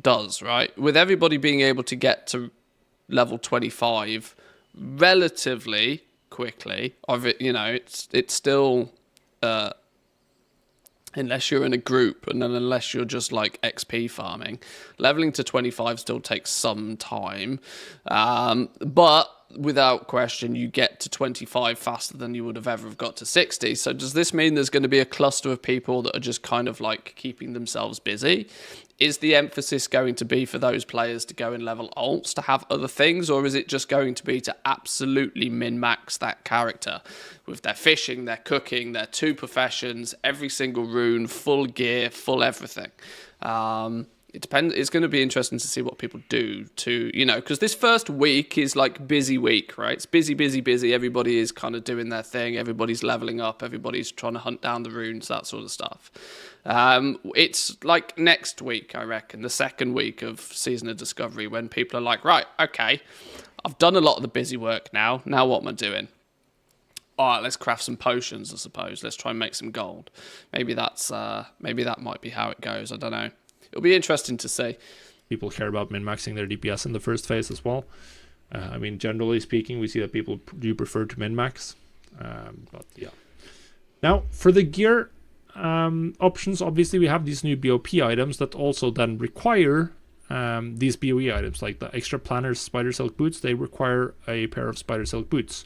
does, right? With everybody being able to get to level 25 relatively quickly, it's still unless you're in a group, and then unless you're just like XP farming, leveling to 25 still takes some time. But without question, you get to 25 faster than you would have ever got to 60. So does this mean there's going to be a cluster of people that are just kind of like keeping themselves busy? Is the emphasis going to be for those players to go and level alts to have other things, or is it just going to be to absolutely min-max that character with their fishing, their cooking, their 2 professions, every single rune, full gear, full everything? It depends. It's going to be interesting to see what people do to, because this first week is like busy week, right? It's busy, busy, busy. Everybody is kind of doing their thing. Everybody's leveling up. Everybody's trying to hunt down the runes, that sort of stuff. It's like next week, I reckon, the second week of Season of Discovery, when people are like, right, okay, I've done a lot of the busy work now. Now what am I doing? All right, let's craft some potions, I suppose. Let's try and make some gold. Maybe that might be how it goes. I don't know. It'll be interesting to see. People care about min-maxing their DPS in the first phase as well. Generally speaking, we see that people do prefer to min-max. But yeah. Now, for the gear options, obviously we have these new BOP items that also then require these BOE items, like the extra planners spider silk boots. They require a pair of spider silk boots.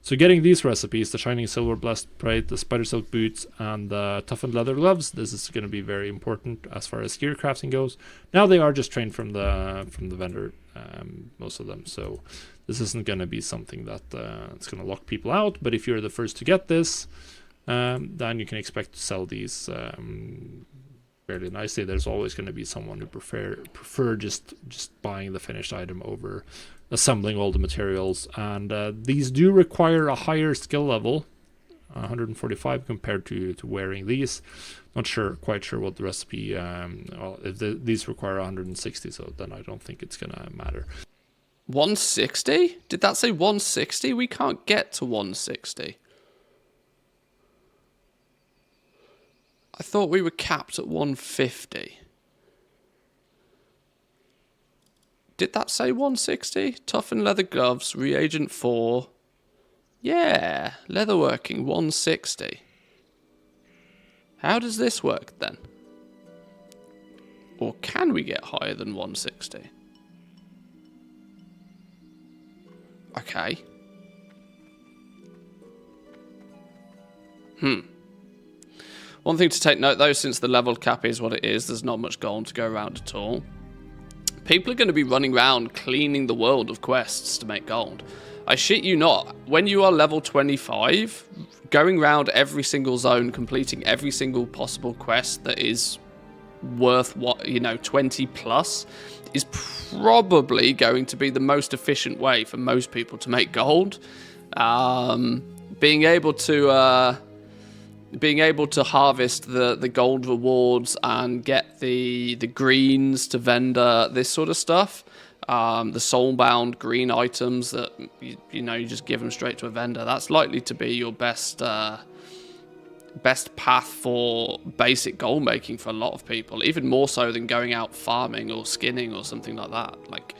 So getting these recipes, the shining silver breastplate, the spider silk boots, and the toughened leather gloves, this is going to be very important as far as gear crafting goes. Now they are just trained from the vendor, most of them. So this isn't going to be something that it's going to lock people out. But if you're the first to get this, then you can expect to sell these fairly nicely. There's always going to be someone who prefer just buying the finished item over assembling all the materials, and these do require a higher skill level, 145 compared to wearing these. Not quite sure what the recipe. These require 160, so then I don't think it's gonna matter. 160? Did that say 160? We can't get to 160. I thought we were capped at 150. Did that say 160? Toughened leather gloves, reagent 4. Yeah, leatherworking 160. How does this work then? Or can we get higher than 160? Okay. One thing to take note though, since the level cap is what it is, there's not much gold to go around at all. People are going to be running around cleaning the world of quests to make gold. I shit you not. When you are level 25, going around every single zone, completing every single possible quest that is worth 20 plus, is probably going to be the most efficient way for most people to make gold. Being able to harvest the gold rewards and get the greens to vendor, this sort of stuff, the soulbound green items that you just give them straight to a vendor, that's likely to be your best path for basic gold making for a lot of people, even more so than going out farming or skinning or something like that. Like,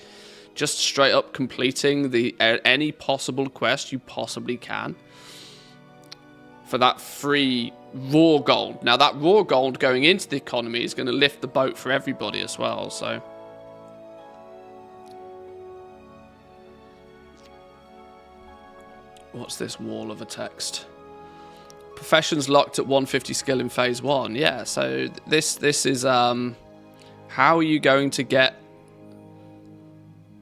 just straight up completing any possible quest you possibly can for that free raw gold. Now, that raw gold going into the economy is going to lift the boat for everybody as well, so. What's this wall of a text? Professions locked at 150 skill in phase 1. Yeah, so this is, how are you going to get,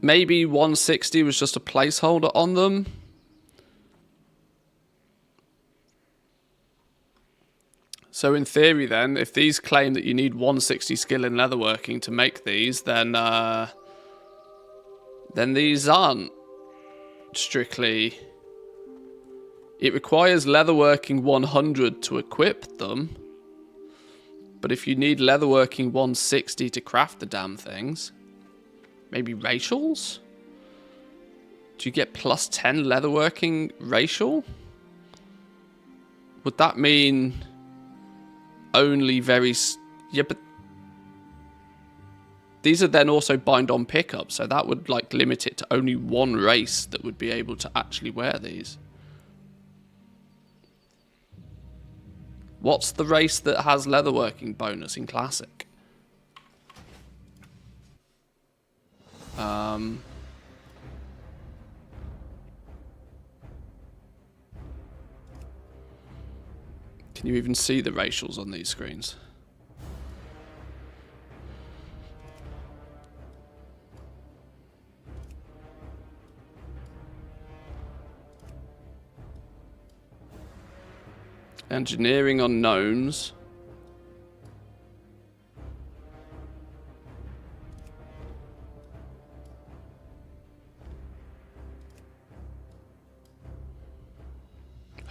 maybe 160 was just a placeholder on them? So in theory then, if these claim that you need 160 skill in leatherworking to make these, then these aren't strictly... It requires leatherworking 100 to equip them, but if you need leatherworking 160 to craft the damn things, maybe racials? Do you get plus 10 leatherworking racial? Would that mean... only yeah, but these are then also bind-on pickups, so that would like limit it to only one race that would be able to actually wear these. What's the race that has leatherworking bonus in Classic? Can you even see the racials on these screens? Engineering on gnomes.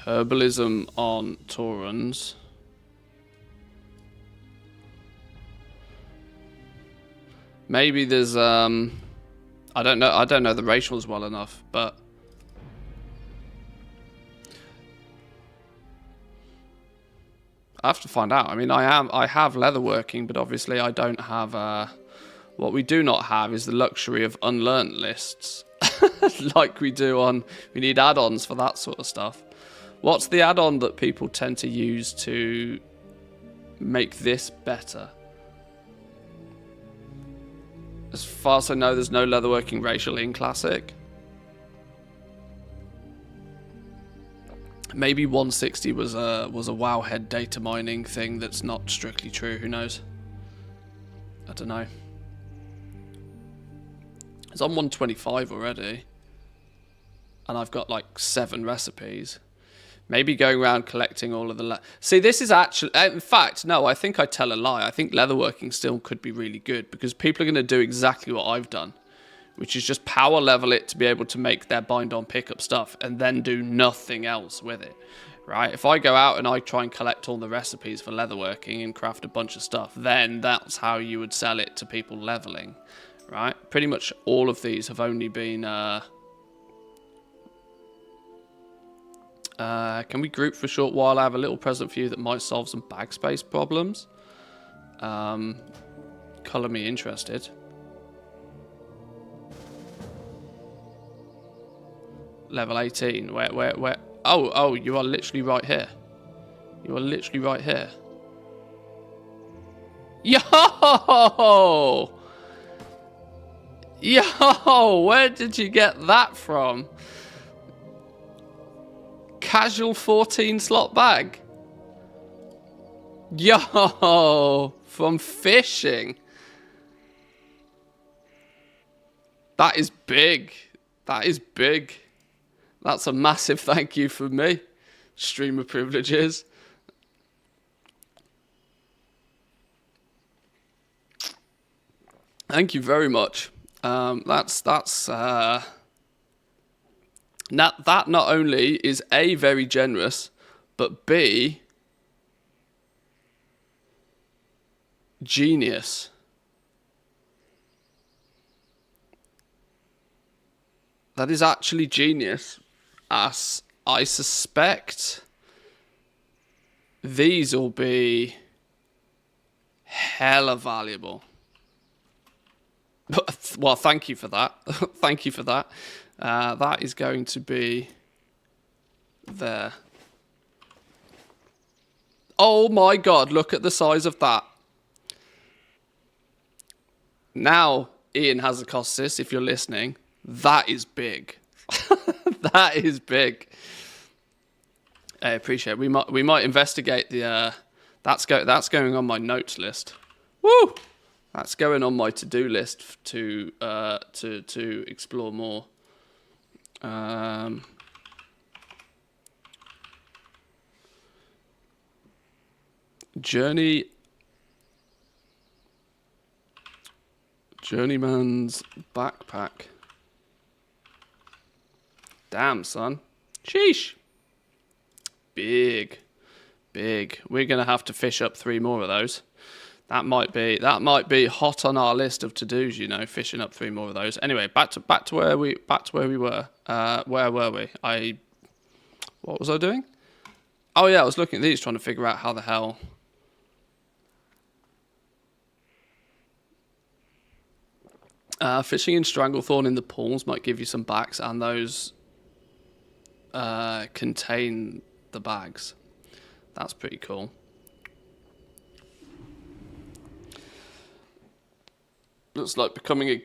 Herbalism on Taurans. Maybe there's I don't know the racials well enough, but I have to find out. I mean, I have leatherworking, but obviously I don't have what we do not have is the luxury of unlearned lists. Like we do on, we need add-ons for that sort of stuff. What's the add-on that people tend to use to make this better? As far as I know, there's no leatherworking racial in Classic. Maybe 160 was a Wowhead data mining thing that's not strictly true. Who knows? I don't know. It's on 125 already, and I've got like 7 recipes. Maybe going around collecting all of the... See, this is actually... In fact, no, I think I tell a lie. I think leatherworking still could be really good because people are going to do exactly what I've done, which is just power level it to be able to make their bind-on pickup stuff and then do nothing else with it, right? If I go out and I try and collect all the recipes for leatherworking and craft a bunch of stuff, then that's how you would sell it to people leveling, right? Pretty much all of these have only been... can we group for a short while? I have a little present for you that might solve some bag space problems. Colour me interested. Level 18. Where? Oh, you are literally right here. You are literally right here. Yo! Yo! Where did you get that from? Casual 14 slot bag. Yo! From fishing. That is big. That is big. That's a massive thank you from me. Streamer privileges. Thank you very much. That not only is A, very generous, but B, genius. That is actually genius. As I suspect these will be hella valuable. Well, thank you for that. Thank you for that. That is going to be there. Oh my god, look at the size of that. Now, Ian Hazakostis, if you're listening, that is big. That is big. I appreciate it. We might investigate the that's going on my notes list. Woo! That's going on my to-do list to explore more. Journeyman's backpack. Damn, son. Sheesh. Big. We're gonna have to fish up 3 more of those. That might be hot on our list of to-dos, you know, fishing up 3 more of those. Anyway, back to where we were. Where were we? What was I doing? Oh yeah, I was looking at these trying to figure out how the hell Fishing in Stranglethorn in the pools might give you some backs, and those contain the bags. That's pretty cool. Looks like becoming a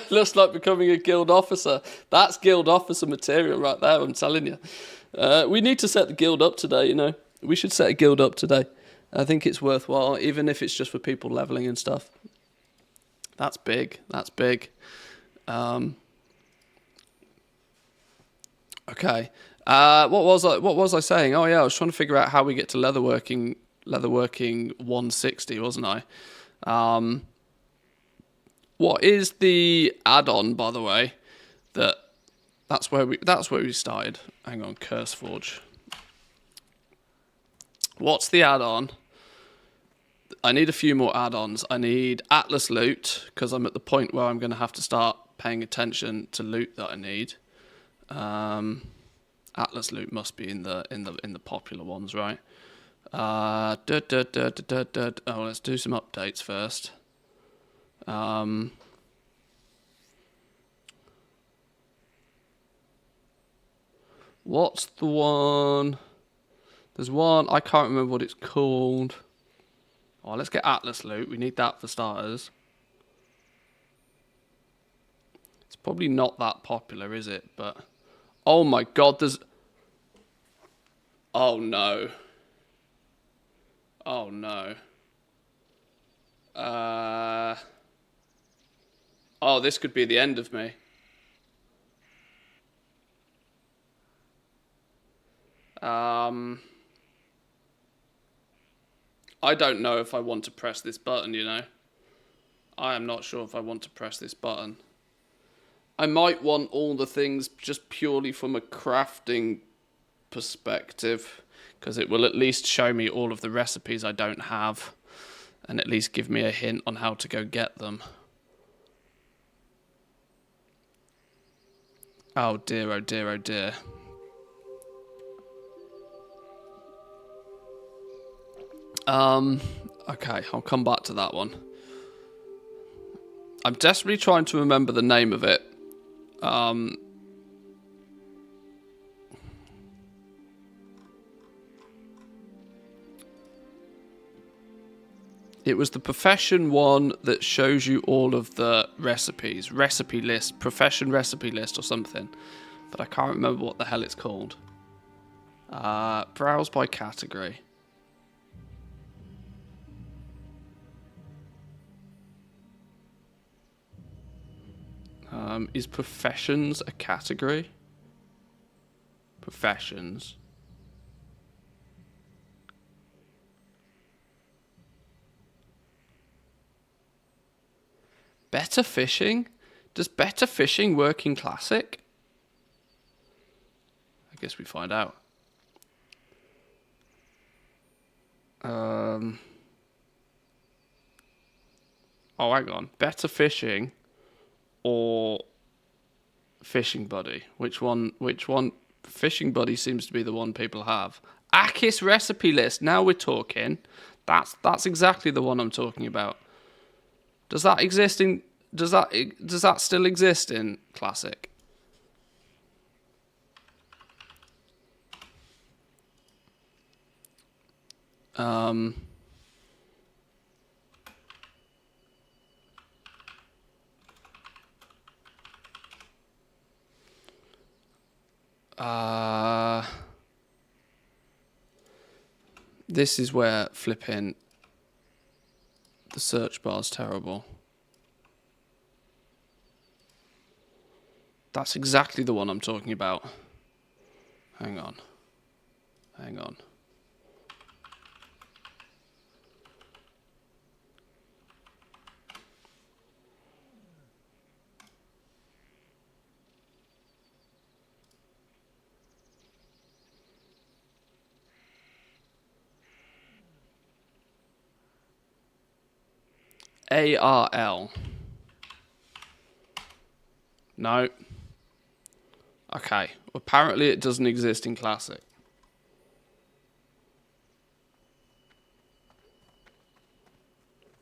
looks like becoming a guild officer. That's guild officer material right there. I'm telling you. We need to set the guild up today. You know, we should set a guild up today. I think it's worthwhile, even if it's just for people leveling and stuff. That's big. That's big. Okay. What was I saying? Oh yeah, I was trying to figure out how we get to leatherworking 160, wasn't I? What is the add-on, by the way? That's where we started. Hang on, Curseforge. What's the add-on? I need a few more add-ons. I need Atlas loot, because I'm at the point where I'm going to have to start paying attention to loot that I need. Atlas loot must be in the popular ones, right? Oh, let's do some updates first. What's the one? There's one, I can't remember what it's called. Oh, let's get Atlas loot. We need that for starters. It's probably not that popular, is it? But oh my god, there's... Oh no. Oh no. Oh, this could be the end of me. I don't know if I want to press this button, you know. I am not sure if I want to press this button. I might want all the things just purely from a crafting perspective, because it will at least show me all of the recipes I don't have, and at least give me a hint on how to go get them. Oh dear, oh dear, oh dear. Okay, I'll come back to that one. I'm desperately trying to remember the name of it. It was the profession one that shows you all of the recipes. Recipe list, profession recipe list or something. But I can't remember what the hell it's called. Browse by category. Is professions a category? Professions. Better fishing? Does better fishing work in Classic? I guess we find out. Oh, hang on. Better fishing or fishing buddy? Which one? Fishing buddy seems to be the one people have. Akis recipe list. Now we're talking. That's exactly the one I'm talking about. Does that exist in? Does that still exist in Classic? This is where flipping the search bar is terrible. That's exactly the one I'm talking about. Hang on. Hang on. ARL. No. Okay. Apparently it doesn't exist in Classic.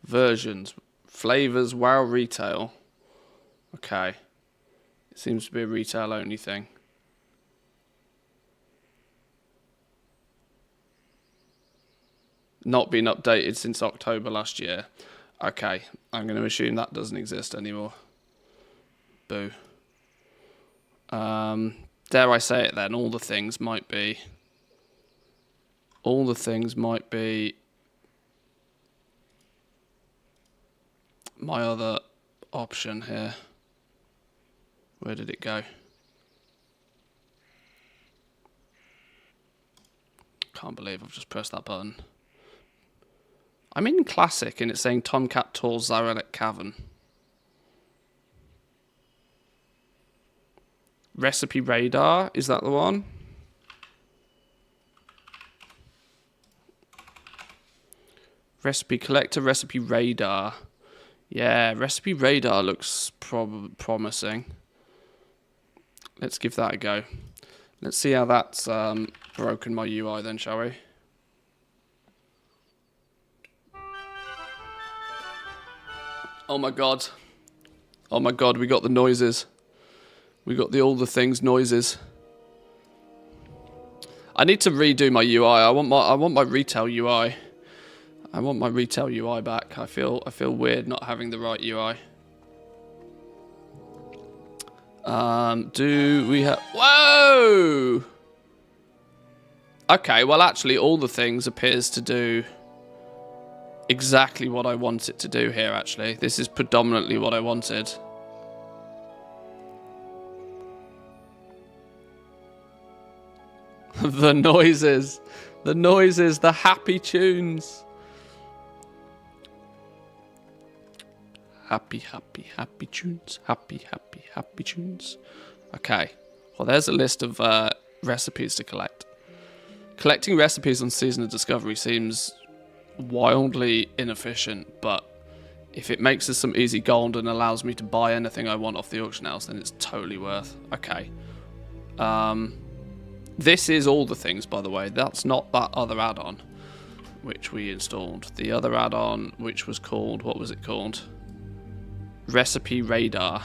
Versions. Flavors. WoW Retail. Okay. It seems to be a retail only thing. Not been updated since October last year. Okay, I'm going to assume that doesn't exist anymore. Boo. Dare I say it then, all the things might be my other option here. Where did it go? Can't believe I've just pressed that button. I'm in Classic and it's saying Tomcat Tall Zarelek Cavern. Recipe Radar, is that the one? Recipe Collector, Recipe Radar. Yeah, Recipe Radar looks promising. Let's give that a go. Let's see how that's broken my UI then, shall we? Oh my god. Oh my god, we got the noises. We got the all the things noises. I need to redo my UI. I want my retail UI. I want my retail UI back. I feel weird not having the right UI. Do we have... Whoa! Okay, well actually all the things appears to do exactly what I want it to do here actually. This is predominantly what I wanted. The noises, the happy tunes. Happy tunes, happy tunes. Okay, well there's a list of recipes to collect. Collecting recipes on Season of Discovery seems wildly inefficient, but if it makes us some easy gold and allows me to buy anything I want off the auction house, then it's totally worth. Okay. This is all the things, by the way. That's not that other add-on which we installed. The other add-on, which was called... What was it called? Recipe Radar.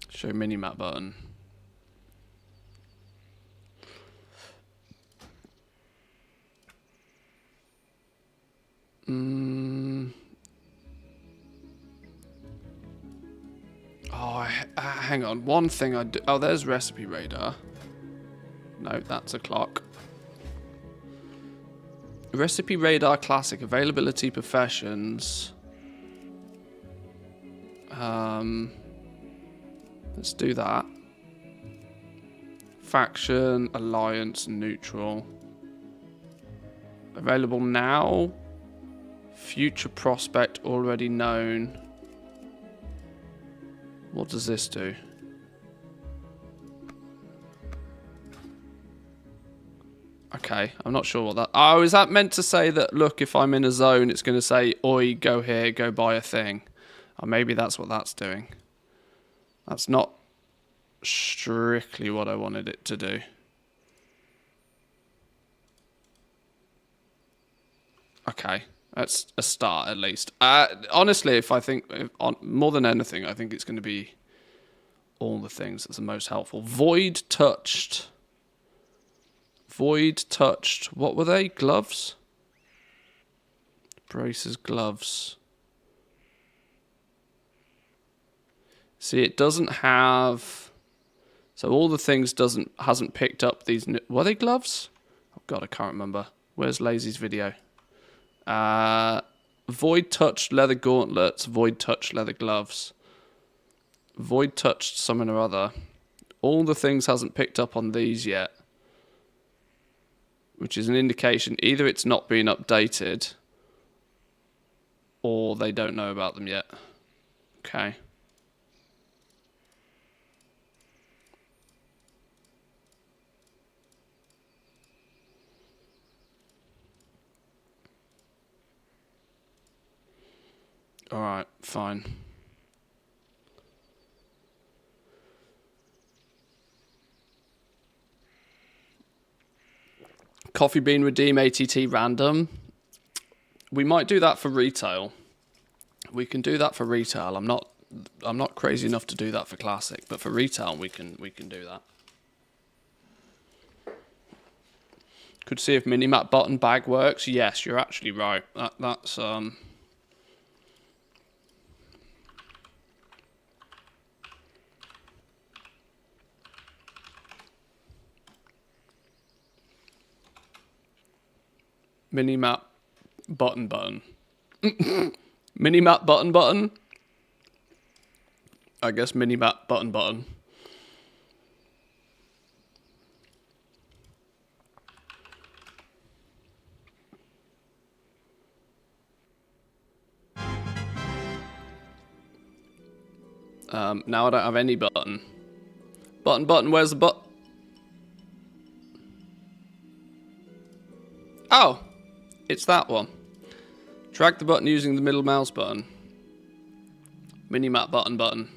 Show minimap button. Oh, hang on. One thing I do... Oh, there's Recipe Radar. No, that's a clock. Recipe Radar Classic. Availability Professions. Let's do that. Faction, Alliance, Neutral. Available now. Future Prospect already known. What does this do? Okay, I'm not sure what that... Oh, is that meant to say that, look, if I'm in a zone, it's going to say, oi, go here, go buy a thing. Or maybe that's what that's doing. That's not strictly what I wanted it to do. Okay, that's a start at least. Honestly, more than anything, I think it's going to be all the things that's the most helpful. Void touched. What were they? Gloves? Braces, gloves. See, it doesn't have... So all the things hasn't picked up these... Were they gloves? Oh god, I can't remember. Where's Lazy's video? Void touched leather gauntlets, void touched leather gloves, void touched something or other. All the things hasn't picked up on these yet, which is an indication either it's not been updated or they don't know about them yet. Okay. Alright, fine. Coffee Bean Redeem ATT Random. We might do that for retail. We can do that for retail. I'm not crazy enough to do that for classic, but for retail we can do that. Could see if minimap button bag works. Yes, you're actually right. That's minimap button. Minimap button. I guess minimap button. Now I don't have any button. Button, where's the button? Oh, it's that one. Drag the button using the middle mouse button. Minimap button.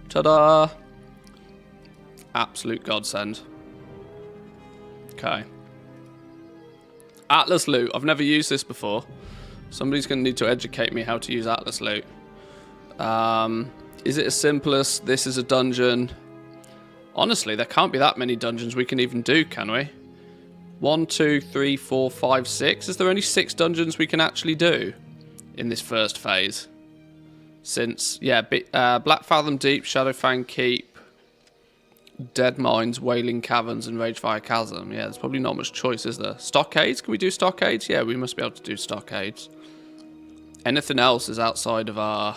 Ta-da! Absolute godsend. Okay. Atlas loot. I've never used this before. Somebody's going to need to educate me how to use Atlas loot. Is it as simple as this is a dungeon? Honestly, there can't be that many dungeons we can even do, can we? 1, 2, 3, 4, 5, 6. Is there only 6 dungeons we can actually do in this first phase? Since, yeah, Black Fathom Deep, Shadowfang Keep, Dead Mines, Wailing Caverns, and Ragefire Chasm. Yeah, there's probably not much choice, is there? Stockades? Can we do stockades? Yeah, we must be able to do stockades. Anything else is outside of our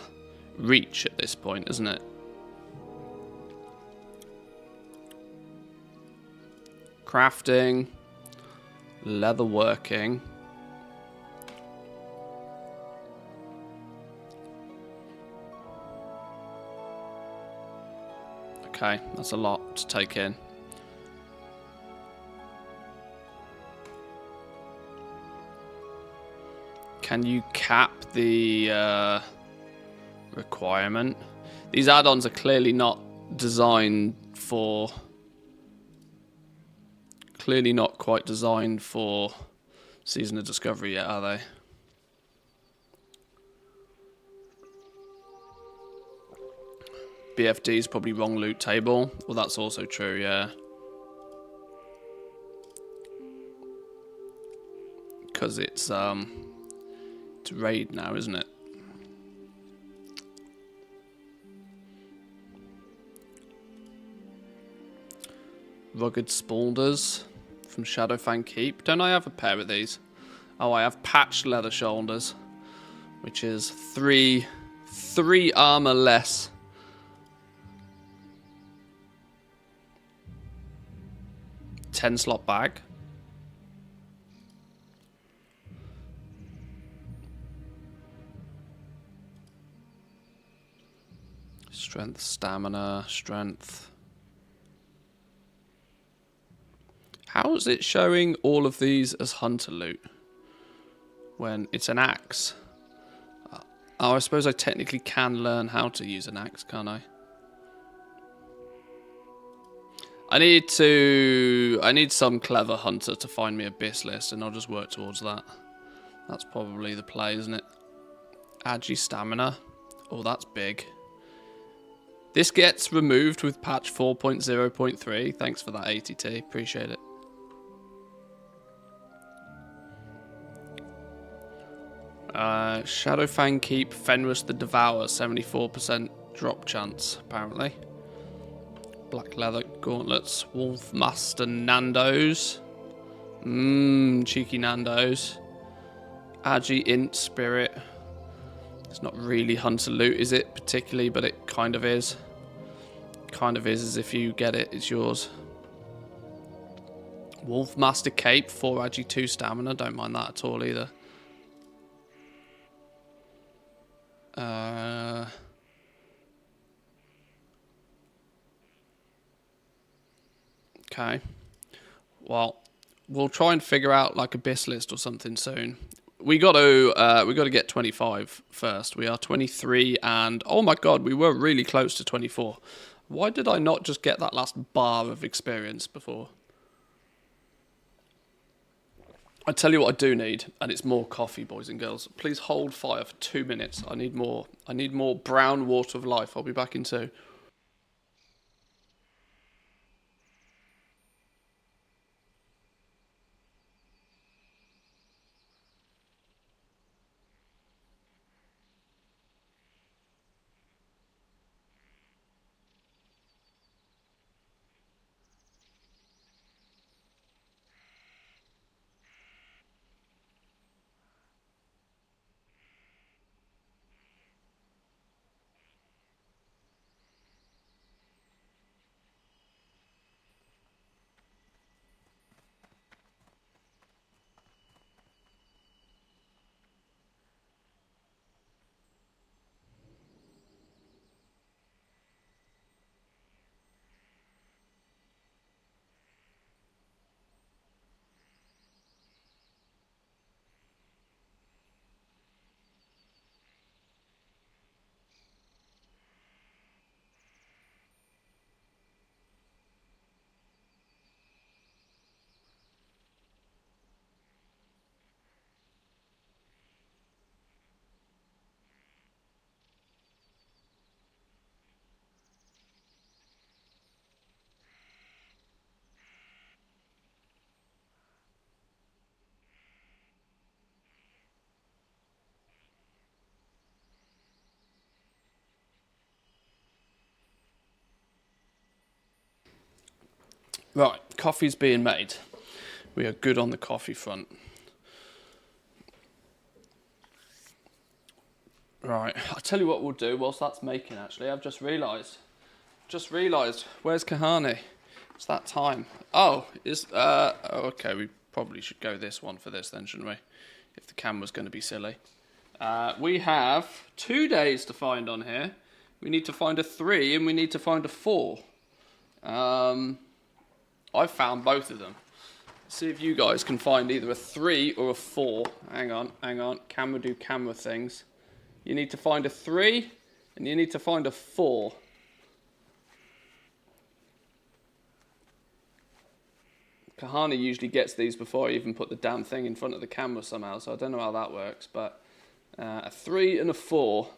reach at this point, isn't it? Crafting. Leatherworking. Okay, that's a lot to take in. Can you cap the requirement? These add-ons are clearly not designed for... Clearly not quite designed for Season of Discovery yet, are they? BFD is probably wrong loot table. Well, that's also true, yeah. Because it's raid now, isn't it? Rugged Spaulders from Shadowfang Keep. Don't I have a pair of these? Oh, I have patched leather shoulders, which is three armor less. $10-slot bag. Strength, stamina, strength. How is it showing all of these as hunter loot when it's an axe? Oh, I suppose I technically can learn how to use an axe, can't I? I need some clever hunter to find me Abyss list, and I'll just work towards that. That's probably the play, isn't it? Agi stamina. Oh, that's big. This gets removed with patch 4.0.3. Thanks for that, ATT. Appreciate it. Shadowfang Keep, Fenris the Devourer, 74% drop chance, apparently. Black leather gauntlets, Wolf Master Nando's. Cheeky Nando's. Agi Int Spirit. It's not really hunter loot, is it? Particularly, but it kind of is. Kind of is, as if you get it, it's yours. Wolf Master Cape, 4 Agi 2 stamina. Don't mind that at all either. Okay. Well, we'll try and figure out like Abyss list or something soon. We got to get 25 first. We are 23 and oh my god, we were really close to 24. Why did I not just get that last bar of experience before? I tell you what I do need, and it's more coffee, boys and girls. Please hold fire for 2 minutes. I need more. I need more brown water of life. I'll be back in 2. Right, coffee's being made. We are good on the coffee front. Right, I'll tell you what we'll do whilst that's making, actually. I've just realised. Where's Kahani? It's that time. Oh, okay, we probably should go this one for this then, shouldn't we? If the camera's going to be silly. We have 2 days to find on here. We need to find a 3 and we need to find a 4. I've found both of them. See if you guys can find either a 3 or a 4. Hang on. Camera do camera things. You need to find a 3 and you need to find a 4. Kahani usually gets these before I even put the damn thing in front of the camera somehow, so I don't know how that works, but a 3 and a 4.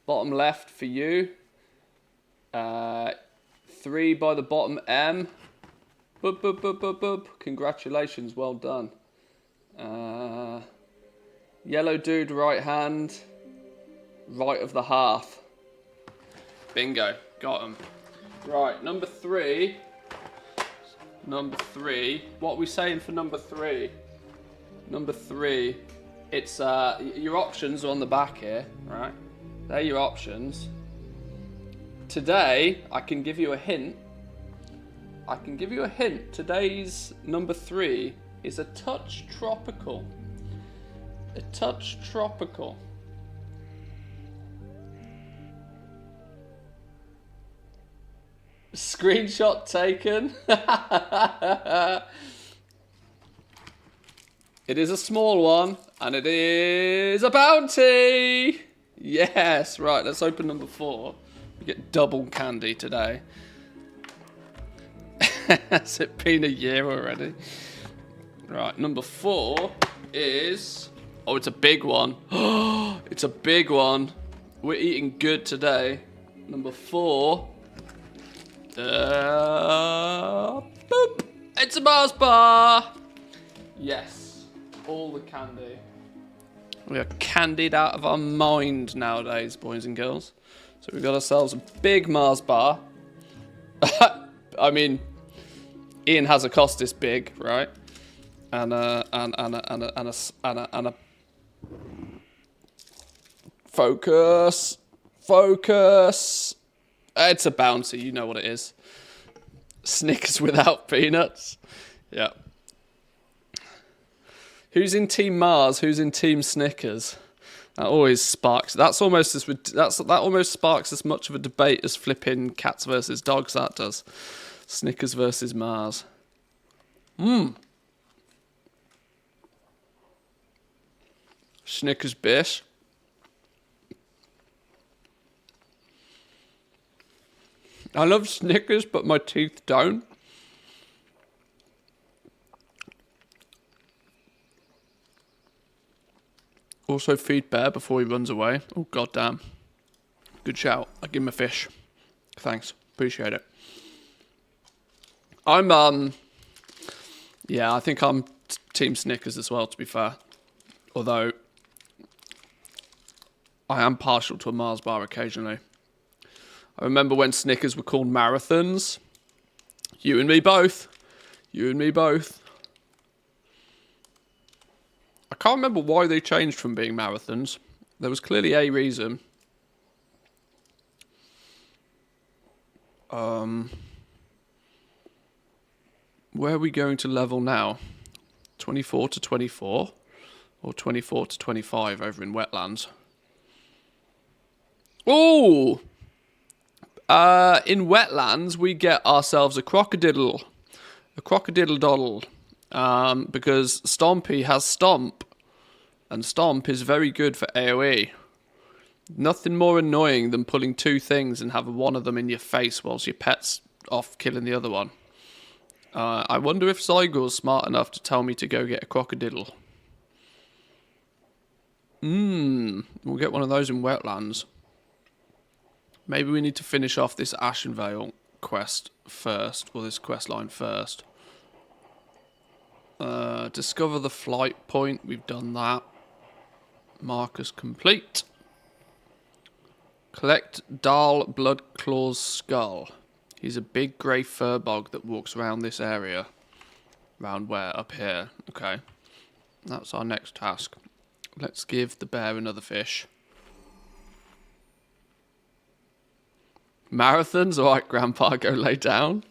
Bottom left for you. 3 by the bottom M. Boop, boop, boop, boop, boop. Congratulations, well done. Yellow dude, right hand. Right of the half. Bingo, got him. Right, number 3. What are we saying for number 3? Number 3. It's, your options are on the back here, right? They're your options. Today, I can give you a hint. Today's number 3 is a touch tropical. Screenshot taken. It is a small one, and it is a bounty. Yes, right, let's open number 4. We get double candy today. Has it been a year already? Right, number 4 is... Oh, it's a big one. It's a big one. We're eating good today. Number 4. Boop. It's a Mars bar. Yes, all the candy. We are candied out of our mind nowadays, boys and girls. So we've got ourselves a big Mars bar. I mean, Ian has a cost this big, right? And a focus. It's a bounty, you know what it is. Snickers without peanuts. Yeah. Who's in Team Mars? Who's in Team Snickers? That always sparks. That almost sparks as much of a debate as flipping cats versus dogs. That does. Snickers versus Mars. Snickers bish. I love Snickers, but my teeth don't. Also feed Bear before he runs away. Oh, goddamn. Good shout. I'll give him a fish. Thanks. Appreciate it. Yeah, I think I'm Team Snickers as well, to be fair. Although, I am partial to a Mars bar occasionally. I remember when Snickers were called marathons. You and me both. You and me both. I can't remember why they changed from being marathons. There was clearly a reason. Where are we going to level now? 24 to 24? Or 24 to 25 over in wetlands? Oh! In wetlands, we get ourselves a crocodile. A crocodile doddle. Because Stompy has Stomp. And Stomp is very good for AoE. Nothing more annoying than pulling two things and having one of them in your face whilst your pet's off killing the other one. I wonder if Zygor's smart enough to tell me to go get a crocodile. We'll get one of those in wetlands. Maybe we need to finish off this Ashenvale quest first, or this quest line first. Discover the flight point, we've done that. Marcus complete. Collect Darl Bloodclaw's skull. He's a big grey furbog that walks around this area. Round where? Up here. Okay. That's our next task. Let's give the bear another fish. Marathons? Alright, Grandpa, go lay down.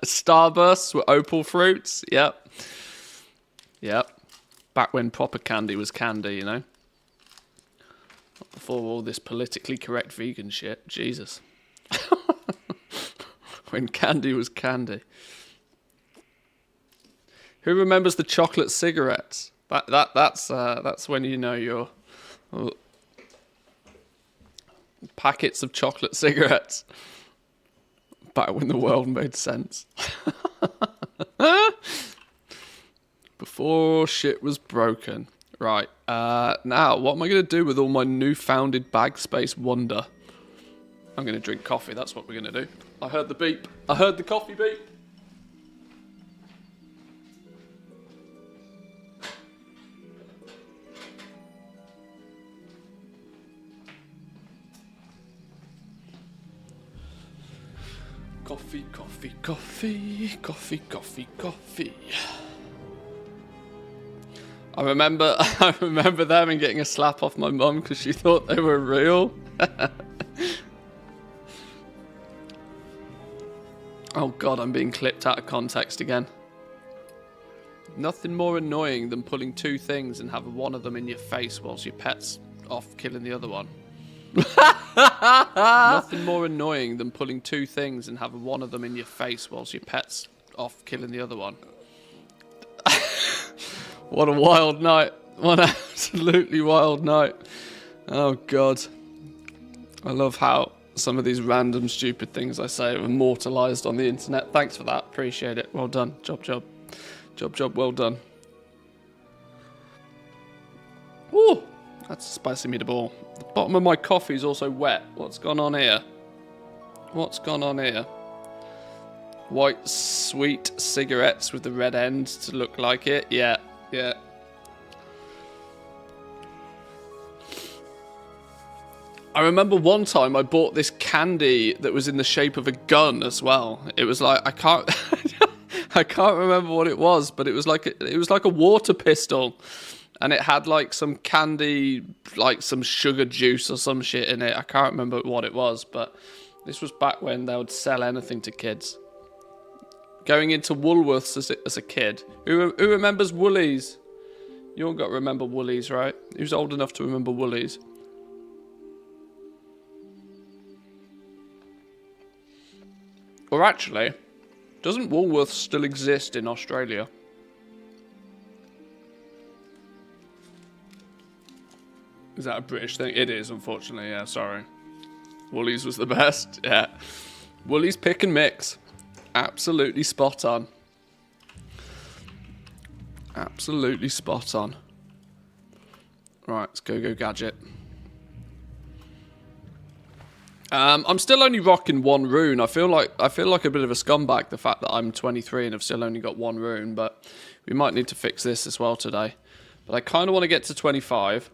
Starbursts with opal fruits? Yep. Yep. Back when proper candy was candy, you know? Before all this politically correct vegan shit. Jesus. When candy was candy. Who remembers the chocolate cigarettes? That's when you know you're... packets of chocolate cigarettes. Back when the world made sense. Before shit was broken. Right, now, what am I going to do with all my new-founded bag space wonder? I'm going to drink coffee, that's what we're going to do. I heard the beep. I heard the coffee beep. Coffee, coffee, coffee, coffee, coffee, coffee. I remember them and getting a slap off my mum because she thought they were real. Oh god, I'm being clipped out of context again. Nothing more annoying than pulling two things and having one of them in your face whilst your pet's off killing the other one. Nothing more annoying than pulling two things and having one of them in your face whilst your pet's off killing the other one. What a wild night. What an absolutely wild night. Oh god. I love how some of these random stupid things I say are immortalised on the internet. Thanks for that. Appreciate it. Well done. Job, job. Job, job, well done. Woo! That's a spicy meatball. The bottom of my coffee is also wet. What's gone on here? What's gone on here? White, sweet cigarettes with the red end to look like it. Yeah, yeah. I remember one time I bought this candy that was in the shape of a gun as well. It was like, I can't remember what it was, but it was like a water pistol. And it had like some candy, like some sugar juice or some shit in it. I can't remember what it was, but this was back when they would sell anything to kids. Going into Woolworths as a kid. Who remembers Woolies? You all got to remember Woolies, right? Who's old enough to remember Woolies? Or actually, doesn't Woolworths still exist in Australia? Is that a British thing? It is, unfortunately, yeah, sorry. Woolies was the best, yeah. Woolies pick and mix. Absolutely spot on. Absolutely spot on. Right, let's go gadget. I'm still only rocking 1 rune. I feel like a bit of a scumbag, the fact that I'm 23 and I've still only got 1 rune, but we might need to fix this as well today. But I kind of want to get to 25.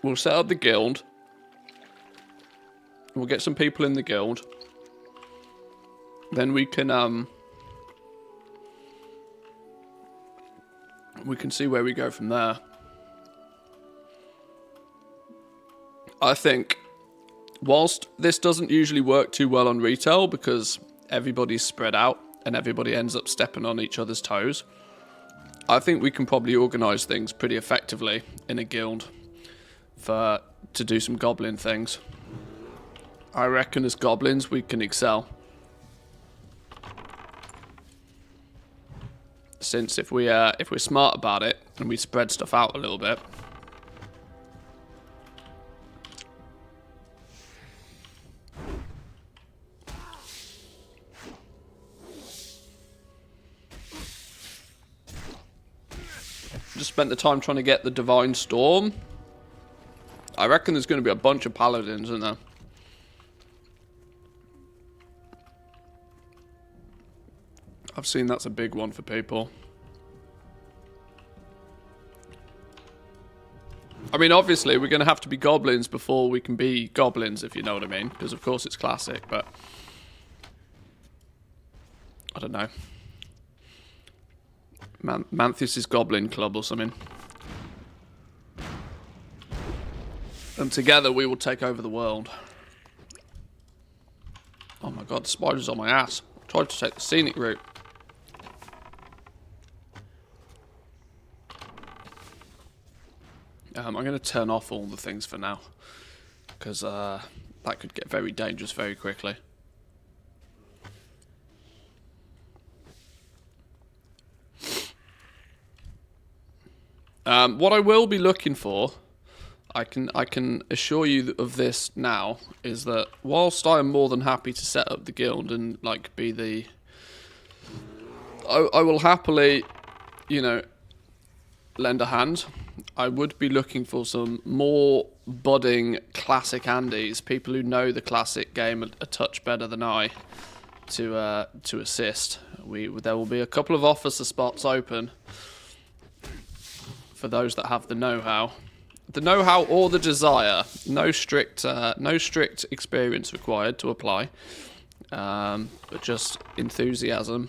We'll set up the guild. We'll get some people in the guild. Then we can see where we go from there. I think, whilst this doesn't usually work too well on retail because everybody's spread out and everybody ends up stepping on each other's toes, I think we can probably organise things pretty effectively in a guild to do some goblin things. I reckon as goblins we can excel. Since if we're smart about it and we spread stuff out a little bit, just spent the time trying to get the Divine Storm. I reckon there's going to be a bunch of paladins in there. I've seen that's a big one for people. I mean, obviously, we're going to have to be goblins before we can be goblins, if you know what I mean. Because, of course, it's classic, but... I don't know. Manthieus' Goblin Club or something. And together we will take over the world. Oh my god, the spider's on my ass. I tried to take the scenic route. I'm going to turn off all the things for now. Because that could get very dangerous very quickly. What I will be looking for, I can assure you of this now, is that whilst I am more than happy to set up the guild and like be the, I will happily, you know, lend a hand. I would be looking for some more budding classic Andes, people who know the classic game a touch better than I, to assist. There will be a couple of officer spots open. For those that have the know-how. The know-how or the desire. No strict experience required to apply. But just enthusiasm.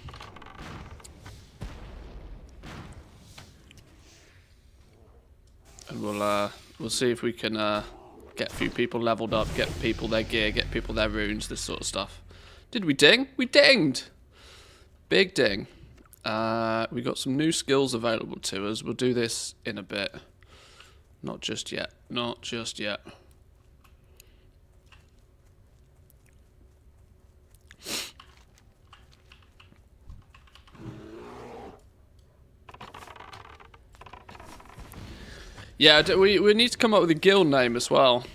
And we'll see if we can get a few people leveled up, get people their gear, get people their runes, this sort of stuff. Did we ding? We dinged! Big ding. We got some new skills available to us. We'll do this in a bit. Not just yet. Not just yet. Yeah, we need to come up with a guild name as well.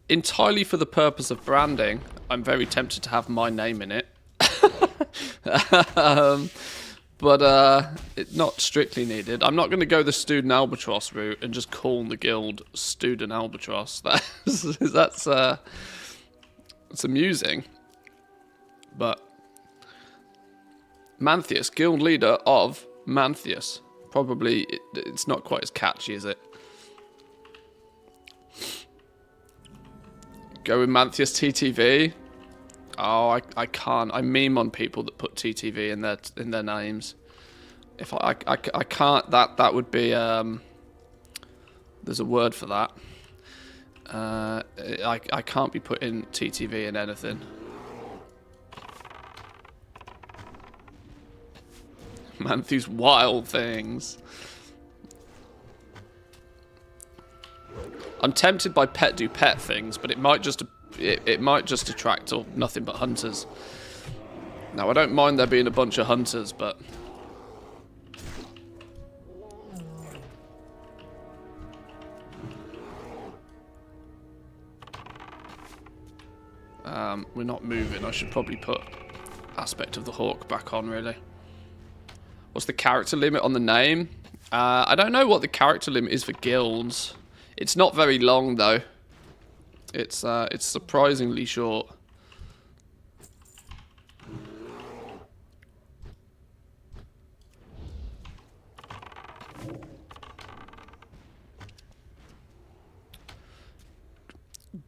Entirely for the purpose of branding, I'm very tempted to have my name in it. But it's not strictly needed. I'm not going to go the Student Albatross route and just call the guild Student Albatross. That's amusing. But Manthieus, guild leader of Manthieus. Probably it's not quite as catchy, is it? Go with Manthieus TTV. Oh, I can't. I meme on people that put TTV in their names. If I can't. That would be there's a word for that. I can't be putting TTV in anything. Manthieus wild things. I'm tempted by pet do pet things, but it might just attract or nothing but hunters. Now I don't mind there being a bunch of hunters, but we're not moving. I should probably put aspect of the hawk back on, really. What's the character limit on the name? I don't know what the character limit is for guilds. It's not very long though. It's surprisingly short.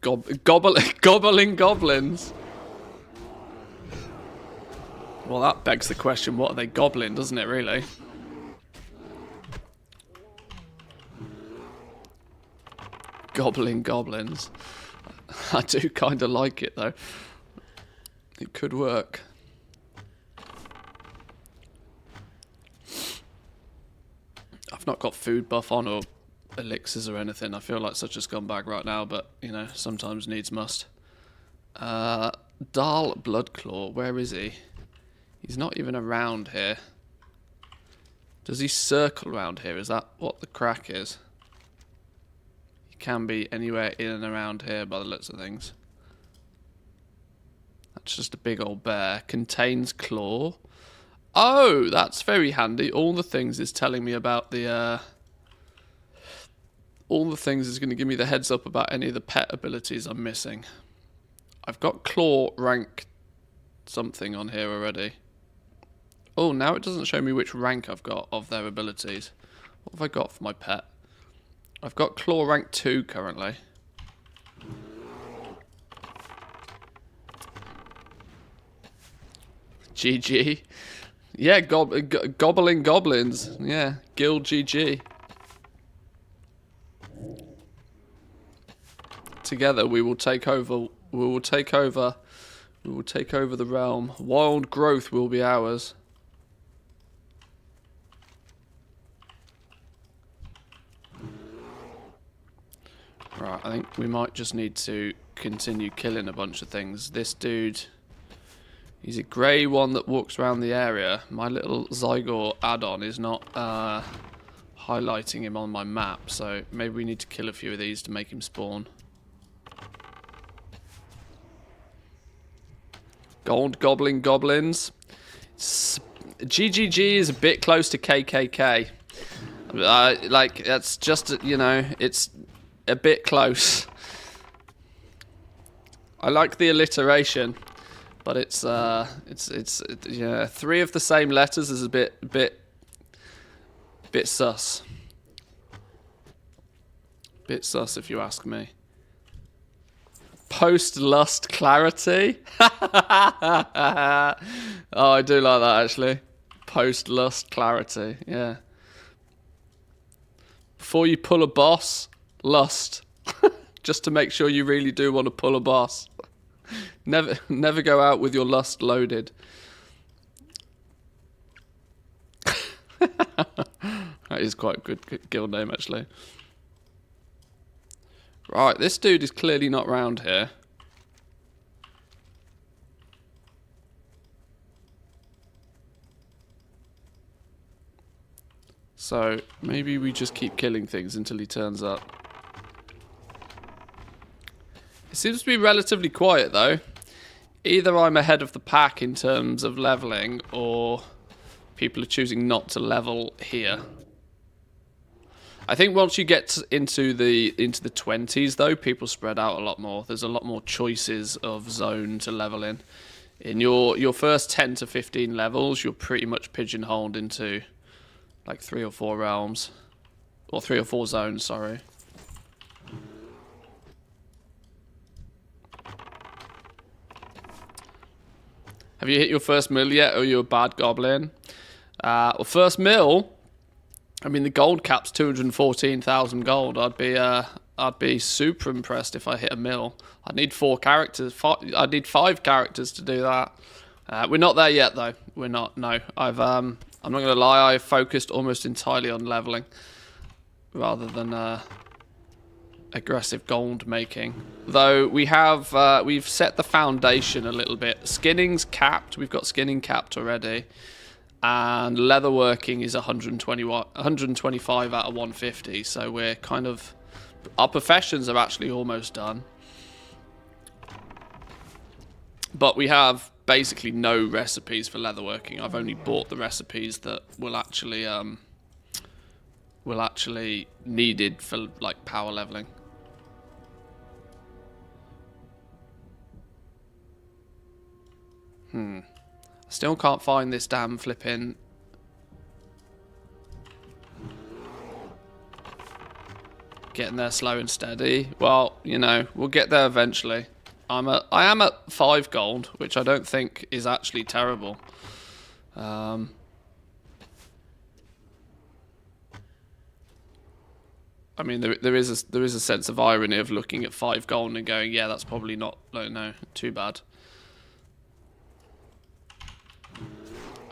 Gobbling goblins. Well, that begs the question, what are they gobbling, doesn't it, really? Gobbling goblins. I do kind of like it, though. It could work. I've not got food buff on or elixirs or anything. I feel like such a scumbag right now, but, you know, sometimes needs must. Dal Bloodclaw, where is he? He's not even around here. Does he circle around here? Is that what the crack is? He can be anywhere in and around here by the looks of things. That's just a big old bear. Contains claw. Oh, that's very handy. All the things is telling me about the... all the things is going to give me the heads up about any of the pet abilities I'm missing. I've got claw rank something on here already. Oh, now it doesn't show me which rank I've got of their abilities. What have I got for my pet? I've got claw rank 2 currently. GG. Yeah, gobbling goblins. Yeah, guild GG. Together we will take over. We will take over. We will take over the realm. Wild growth will be ours. Right, I think we might just need to continue killing a bunch of things. This dude, he's a grey one that walks around the area. My little Zygor add-on is not highlighting him on my map, so maybe we need to kill a few of these to make him spawn. Gold gobbling goblins. GGG is a bit close to KKK. Like, that's just, you know, it's a bit close. I like the alliteration, but it's yeah, 3 of the same letters is a bit sus. Bit sus if you ask me. Post-lust clarity. Oh, I do like that actually. Post-lust clarity, yeah. Before you pull a boss, lust. Just to make sure you really do want to pull a boss. Never go out with your lust loaded. That is quite a good guild name actually. Right, this dude is clearly not round here. So, maybe we just keep killing things until he turns up. It seems to be relatively quiet though. Either I'm ahead of the pack in terms of leveling, or people are choosing not to level here. I think once you get into the 20s though, people spread out a lot more. There's a lot more choices of zone to level in. In your first 10 to 15 levels, you're pretty much pigeonholed into like 3 or 4 realms. Or 3 or 4 zones, sorry. Have you hit your first mill yet, or are you a bad goblin? Well, first mill, I mean the gold cap's 214,000 gold. I'd be super impressed if I hit a mill. I'd need 4 characters. I'd need 5 characters to do that. We're not there yet though. We're not. No, I'm not gonna lie. I've focused almost entirely on leveling rather than aggressive gold making. Though we have we've set the foundation a little bit. Skinning's capped. We've got skinning capped already, and leatherworking is 125 out of 150. So we're kind of, our professions are actually almost done. But we have basically no recipes for leatherworking. I've only bought the recipes that will actually needed for like power leveling. Still can't find this damn flipping. Getting there slow and steady. Well, you know, we'll get there eventually. I am at 5 gold, which I don't think is actually terrible. I mean, there is a sense of irony of looking at 5 gold and going, yeah, that's probably not no too bad.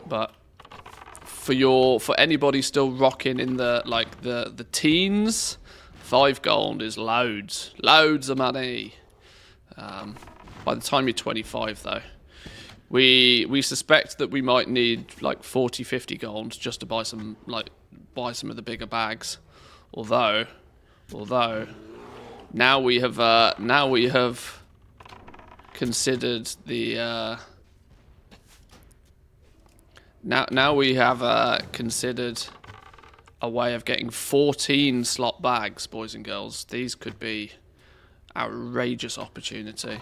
But for anybody still rocking in the teens, 5 gold is loads of money. By the time you're 25, though, we suspect that we might need like 40-50 gold just to buy some of the bigger bags. Although now we have considered the now we have considered a way of getting 14 slot bags, boys and girls. These could be outrageous opportunity.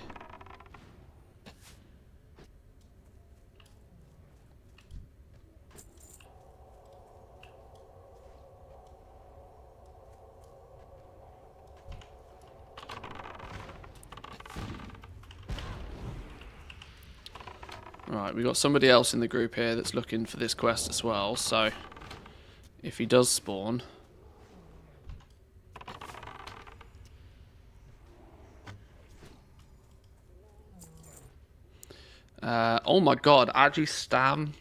Right, we got somebody else in the group here that's looking for this quest as well, so if he does spawn, oh my god, Agi Stam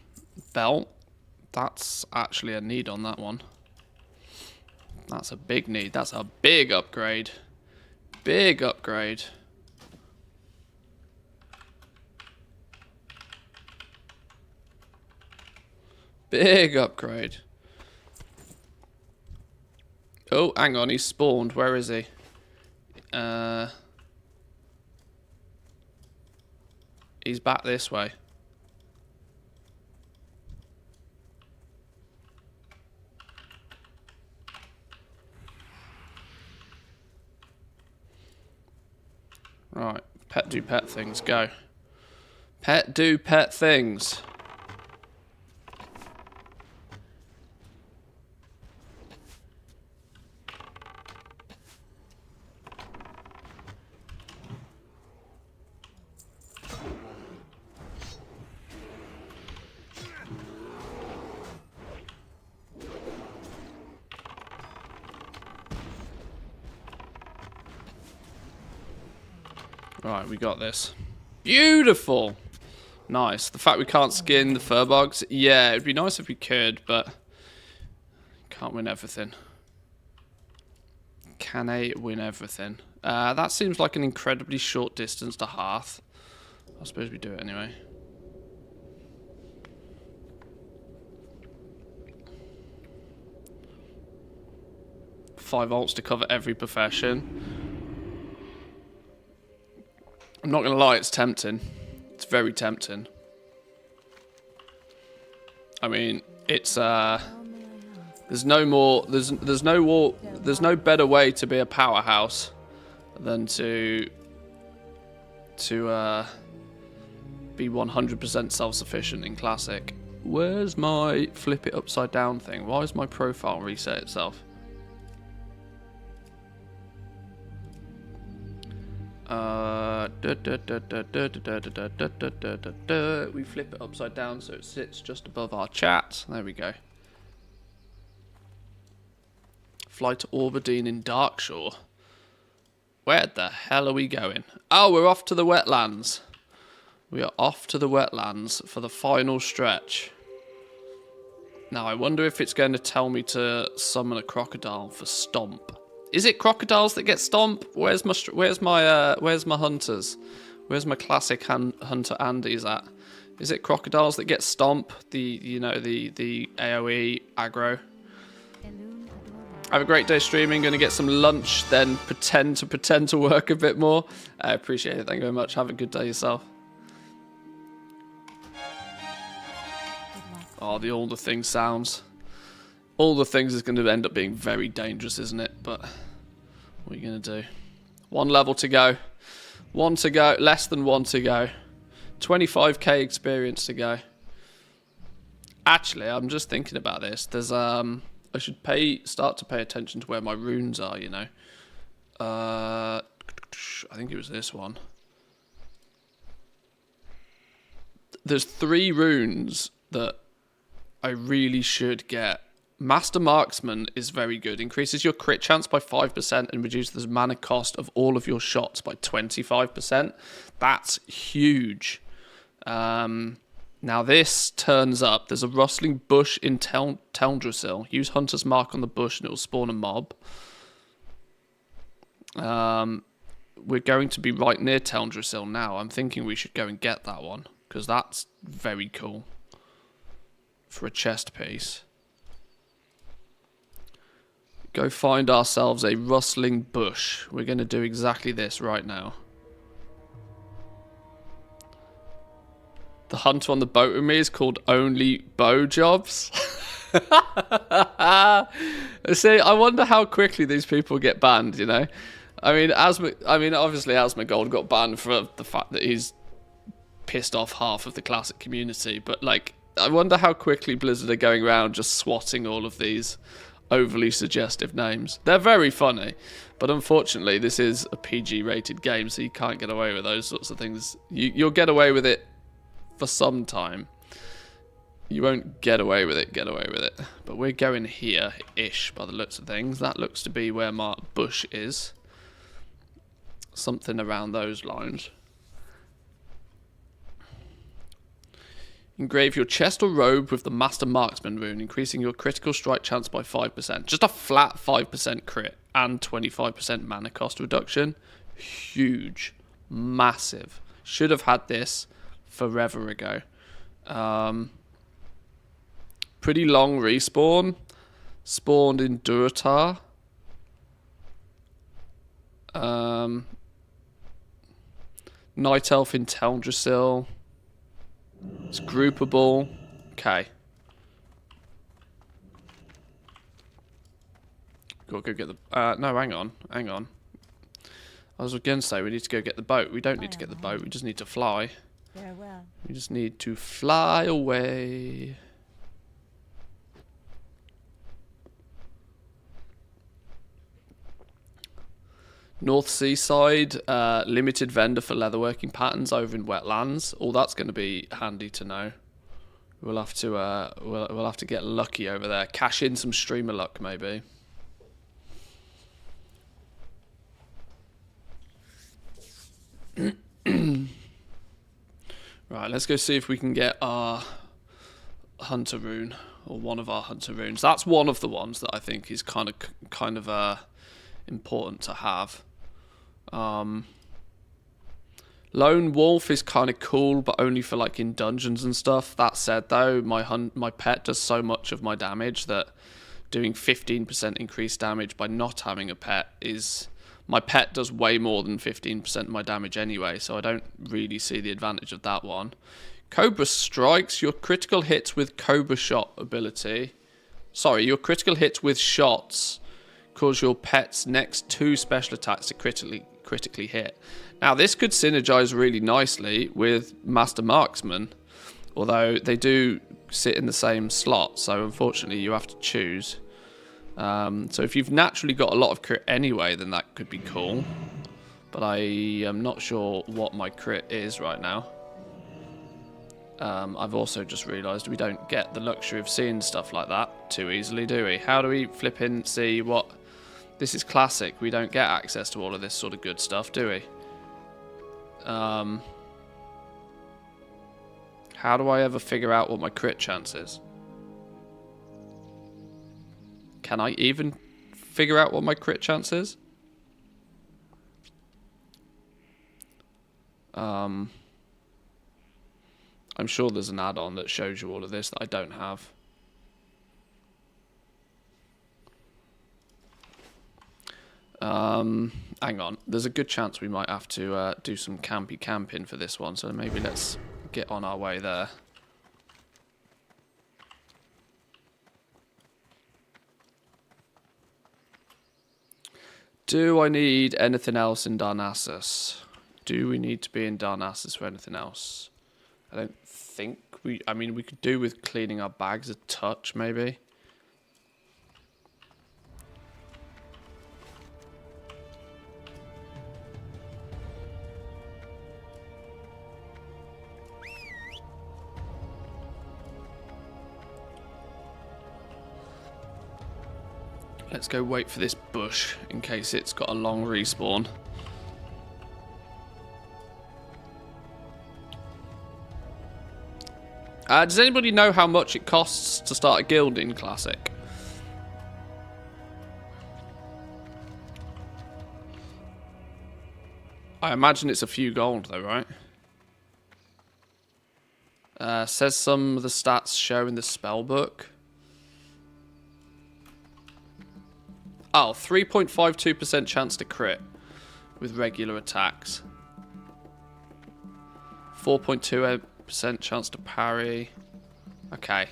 belt. That's actually a need on that one. That's a big need. That's a big upgrade. Big upgrade. Big upgrade. Oh, hang on, he's spawned. Where is he? He's back this way. Right, pet do pet things, go. Pet do pet things. Right, we got this. Beautiful! Nice. The fact we can't skin the fur bugs. Yeah, it'd be nice if we could, but can't win everything. Can I win everything? That seems like an incredibly short distance to Hearth. I suppose we do it anyway. Five ults to cover every profession. I'm not gonna lie, it's tempting. It's very tempting. I mean, it's there's no better way to be a powerhouse than to be 100% self-sufficient in Classic. Where's my flip it upside down thing? Why is my profile reset itself? We flip it upside down so it sits just above our chat. There we go. Fly to Orberdeen in Darkshore. Where the hell are we going? Oh, we're off to the wetlands. We are off to the wetlands for the final stretch. Now, I wonder if it's going to tell me to summon a crocodile for Stomp. Is it crocodiles that get Stomp? Where's my hunters? Where's my classic hunter Andy's at? Is it crocodiles that get Stomp? The AoE aggro. Have a great day streaming. Going to get some lunch, then pretend to work a bit more. I appreciate it. Thank you very much. Have a good day yourself. Oh, all the things sounds. All the things is going to end up being very dangerous, isn't it? But what are you going to do? 1 level to go. 1 to go. Less than 1 to go. 25k experience to go. Actually, I'm just thinking about this. There's I should start to pay attention to where my runes are, you know. I think it was this one. There's 3 runes that I really should get. Master Marksman is very good. Increases your crit chance by 5% and reduces the mana cost of all of your shots by 25%. That's huge. Now this turns up. There's a rustling bush in Teldrassil. Use Hunter's Mark on the bush and it will spawn a mob. We're going to be right near Teldrassil now. I'm thinking we should go and get that one, because that's very cool for a chest piece. Go find ourselves a rustling bush. We're going to do exactly this right now. The hunter on the boat with me is called Only Bow Jobs. See, I wonder how quickly these people get banned, you know? Obviously Asmongold got banned for the fact that he's pissed off half of the classic community, but like, I wonder how quickly Blizzard are going around just swatting all of these overly suggestive names. They're very funny, but unfortunately this is a PG rated game, so you can't get away with those sorts of things. You'll get away with it for some time. You won't get away with it, but we're going here-ish by the looks of things. That looks to be where my bush is. Something around those lines. Engrave your chest or robe with the Master Marksman rune, increasing your critical strike chance by 5%. Just a flat 5% crit and 25% mana cost reduction. Huge. Massive. Should have had this forever ago. Pretty long respawn. Spawned in Durotar. Night Elf in Teldrassil. It's groupable. Okay. Go get the... no, hang on. I was going to say we need to go get the boat. We don't need to get the boat. We just need to fly. Farewell. We just need to fly away. North Seaside, limited vendor for leatherworking patterns over in wetlands. All that's going to be handy to know. We'll have to we'll have to get lucky over there. Cash in some streamer luck, maybe. Right, let's go see if we can get our hunter rune, or one of our hunter runes. That's one of the ones that I think is kind of important to have. Lone Wolf is kind of cool, but only for like in dungeons and stuff. That said, though, my pet does so much of my damage that doing 15% increased damage by not having a pet is... My pet does way more than 15% of my damage anyway, so I don't really see the advantage of that one. Cobra Strikes, your critical hits with Cobra Shot ability. Sorry, your critical hits with shots cause your pet's next 2 special attacks to critically hit. Now, this could synergize really nicely with Master Marksman, although they do sit in the same slot, so unfortunately you have to choose. So if you've naturally got a lot of crit anyway, then that could be cool. But I am not sure what my crit is right now. I've also just realised we don't get the luxury of seeing stuff like that too easily, do we? How do we flip in see what... This is classic. We don't get access to all of this sort of good stuff, do we? How do I ever figure out what my crit chance is? Can I even figure out what my crit chance is? I'm sure there's an add-on that shows you all of this that I don't have. Hang on. There's a good chance we might have to do some camping for this one, so maybe let's get on our way there. Do I need anything else in Darnassus? Do we need to be in Darnassus for anything else? I don't think we... I mean, we could do with cleaning our bags a touch, maybe. Let's go wait for this bush in case it's got a long respawn. Does anybody know how much it costs to start a guild in Classic? I imagine it's a few gold though, right? Says some of the stats show in the spell book. Oh, 3.52% chance to crit with regular attacks. 4.28% chance to parry. Okay.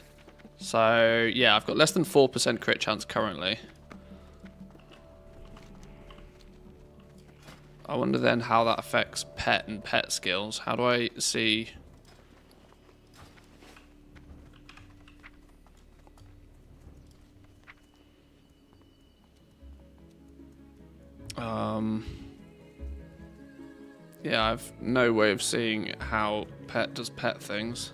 So, yeah, I've got less than 4% crit chance currently. I wonder then how that affects pet and pet skills. How do I see... Yeah, I've no way of seeing how pet does pet things.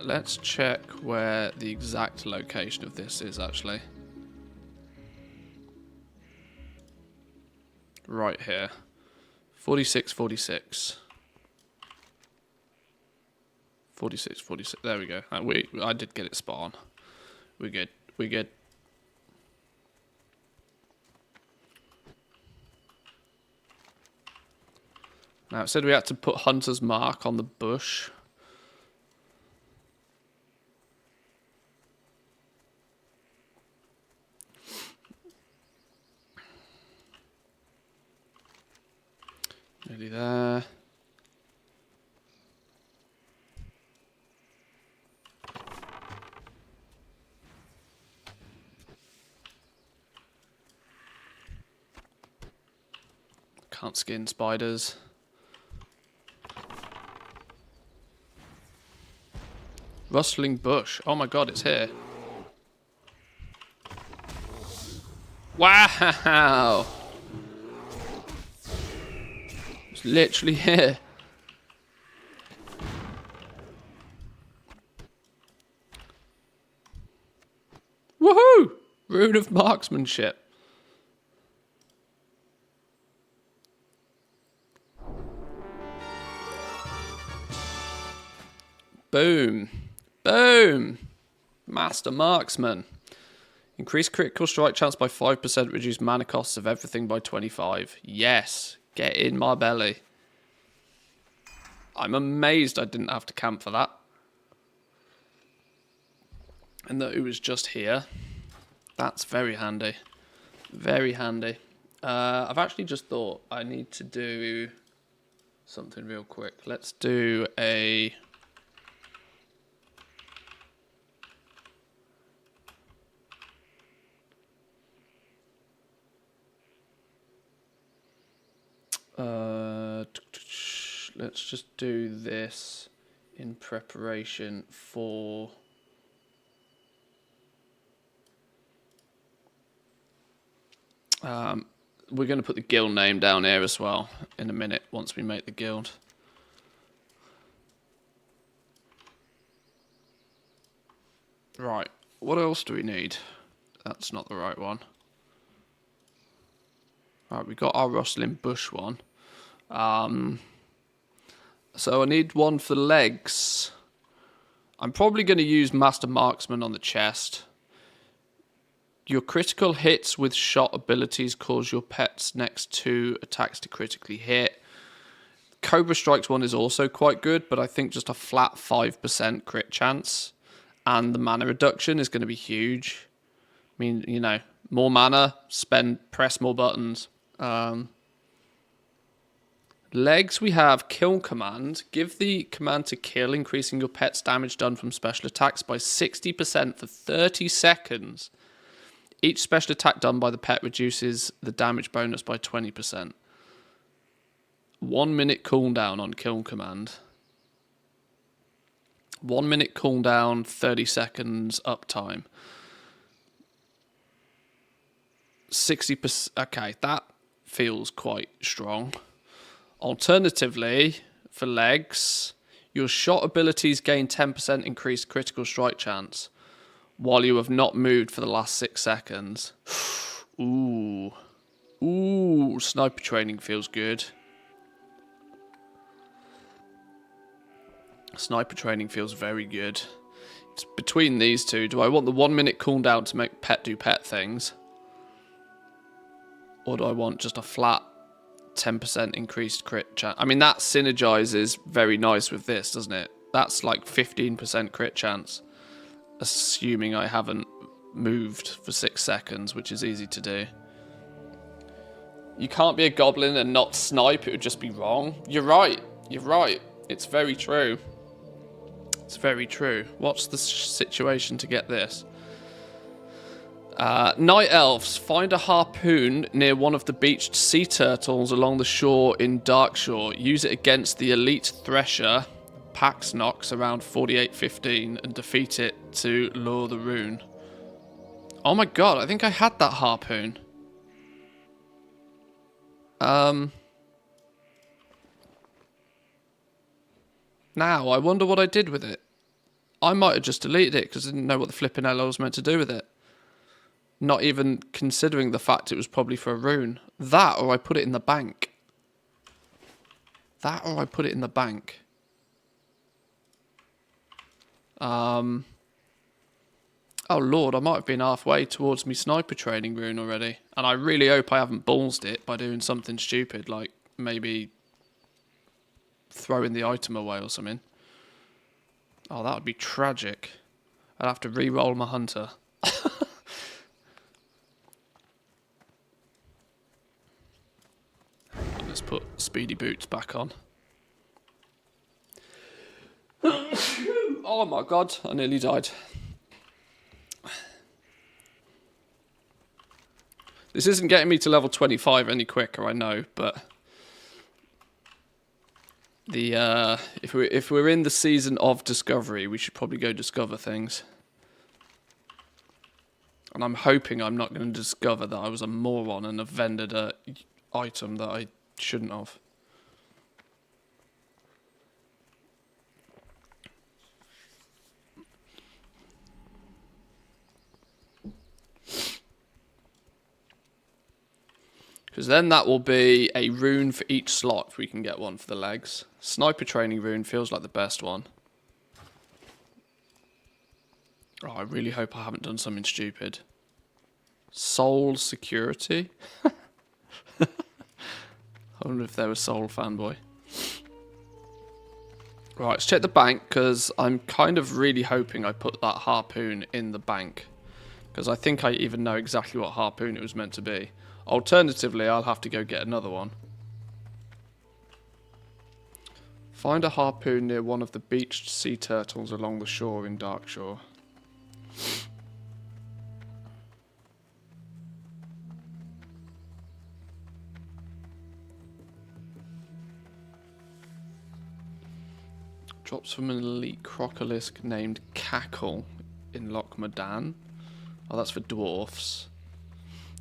Let's check where the exact location of this is, actually. Right here. 46, 46. 46, 46. There we go. I did get it spot on. We're good. We're good. Now, it said we had to put Hunter's Mark on the bush. Nearly there. Can't skin spiders. Rustling bush. Oh my god, it's here. Wow! It's literally here. Woohoo! Rune of marksmanship. Boom. Boom. Master Marksman. Increase critical strike chance by 5%, reduce mana costs of everything by 25. Yes. Get in my belly. I'm amazed I didn't have to camp for that. And that it was just here. That's very handy. Very handy. I've actually just thought I need to do something real quick. Let's do a... let's just do this in preparation for we're going to put the guild name down here as well in a minute once we make the guild. Right, what else do we need? That's not the right one. Right, we got our rustling bush one. So I need one for the legs. I'm probably going to use Master Marksman on the chest. Your critical hits with shot abilities cause your pet's next 2 attacks to critically hit. Cobra Strike's one is also quite good, but I think just a flat 5% crit chance and the mana reduction is going to be huge. I mean, you know, more mana, press more buttons. Legs, we have kill command. Give the command to kill, increasing your pet's damage done from special attacks by 60% for 30 seconds. Each special attack done by the pet reduces the damage bonus by 20%. 1 minute cooldown on kill command. 1 minute cooldown, 30 seconds uptime. 60%. Okay, that feels quite strong. Alternatively, for legs, your shot abilities gain 10% increased critical strike chance while you have not moved for the last 6 seconds. Ooh. Ooh, sniper training feels good. Sniper training feels very good. It's between these two. Do I want the 1 minute cooldown to make pet do pet things? Or do I want just a flat 10% increased crit chance? I mean, that synergizes very nice with this, doesn't it? That's like 15% crit chance. Assuming I haven't moved for 6 seconds, which is easy to do. You can't be a goblin and not snipe. It would just be wrong. You're right. You're right. It's very true. It's very true. What's the situation to get this? Night elves, find a harpoon near one of the beached sea turtles along the shore in Darkshore. Use it against the elite thresher, Paxnox, around 4815, and defeat it to lure the rune. Oh my god, I think I had that harpoon. Now, I wonder what I did with it. I might have just deleted it because I didn't know what the flipping hell I was meant to do with it. Not even considering the fact it was probably for a rune. That, or I put it in the bank. That, or I put it in the bank. Oh lord, I might have been halfway towards me sniper training rune already. And I really hope I haven't ballsed it by doing something stupid, like maybe throwing the item away or something. Oh, that would be tragic. I'd have to re-roll my hunter. Let's put speedy boots back on. Oh my god, I nearly died. This isn't getting me to level 25 any quicker, I know, but the if we're in the season of discovery, we should probably go discover things. And I'm hoping I'm not going to discover that I was a moron and have vended a item that I shouldn't have. Because then that will be a rune for each slot if we can get one for the legs. Sniper training rune feels like the best one. Oh, I really hope I haven't done something stupid. Soul security? I wonder if they were Soul fanboy. Right, let's check the bank, because I'm kind of really hoping I put that harpoon in the bank. Because I think I even know exactly what harpoon it was meant to be. Alternatively, I'll have to go get another one. Find a harpoon near one of the beached sea turtles along the shore in Darkshore. Drops from an elite crocolisk named Cackle in Loch Modan. Oh, that's for dwarfs.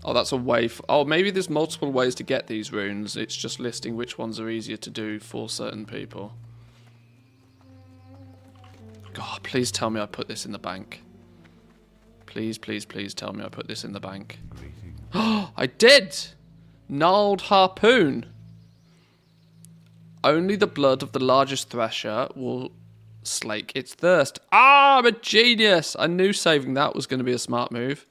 Oh, that's a way for... Oh, maybe there's multiple ways to get these runes. It's just listing which ones are easier to do for certain people. God, please tell me I put this in the bank. Please, please, please tell me I put this in the bank. Oh, I did! Gnarled harpoon. Only the blood of the largest thresher will slake its thirst. Ah, I'm a genius! I knew saving that was going to be a smart move.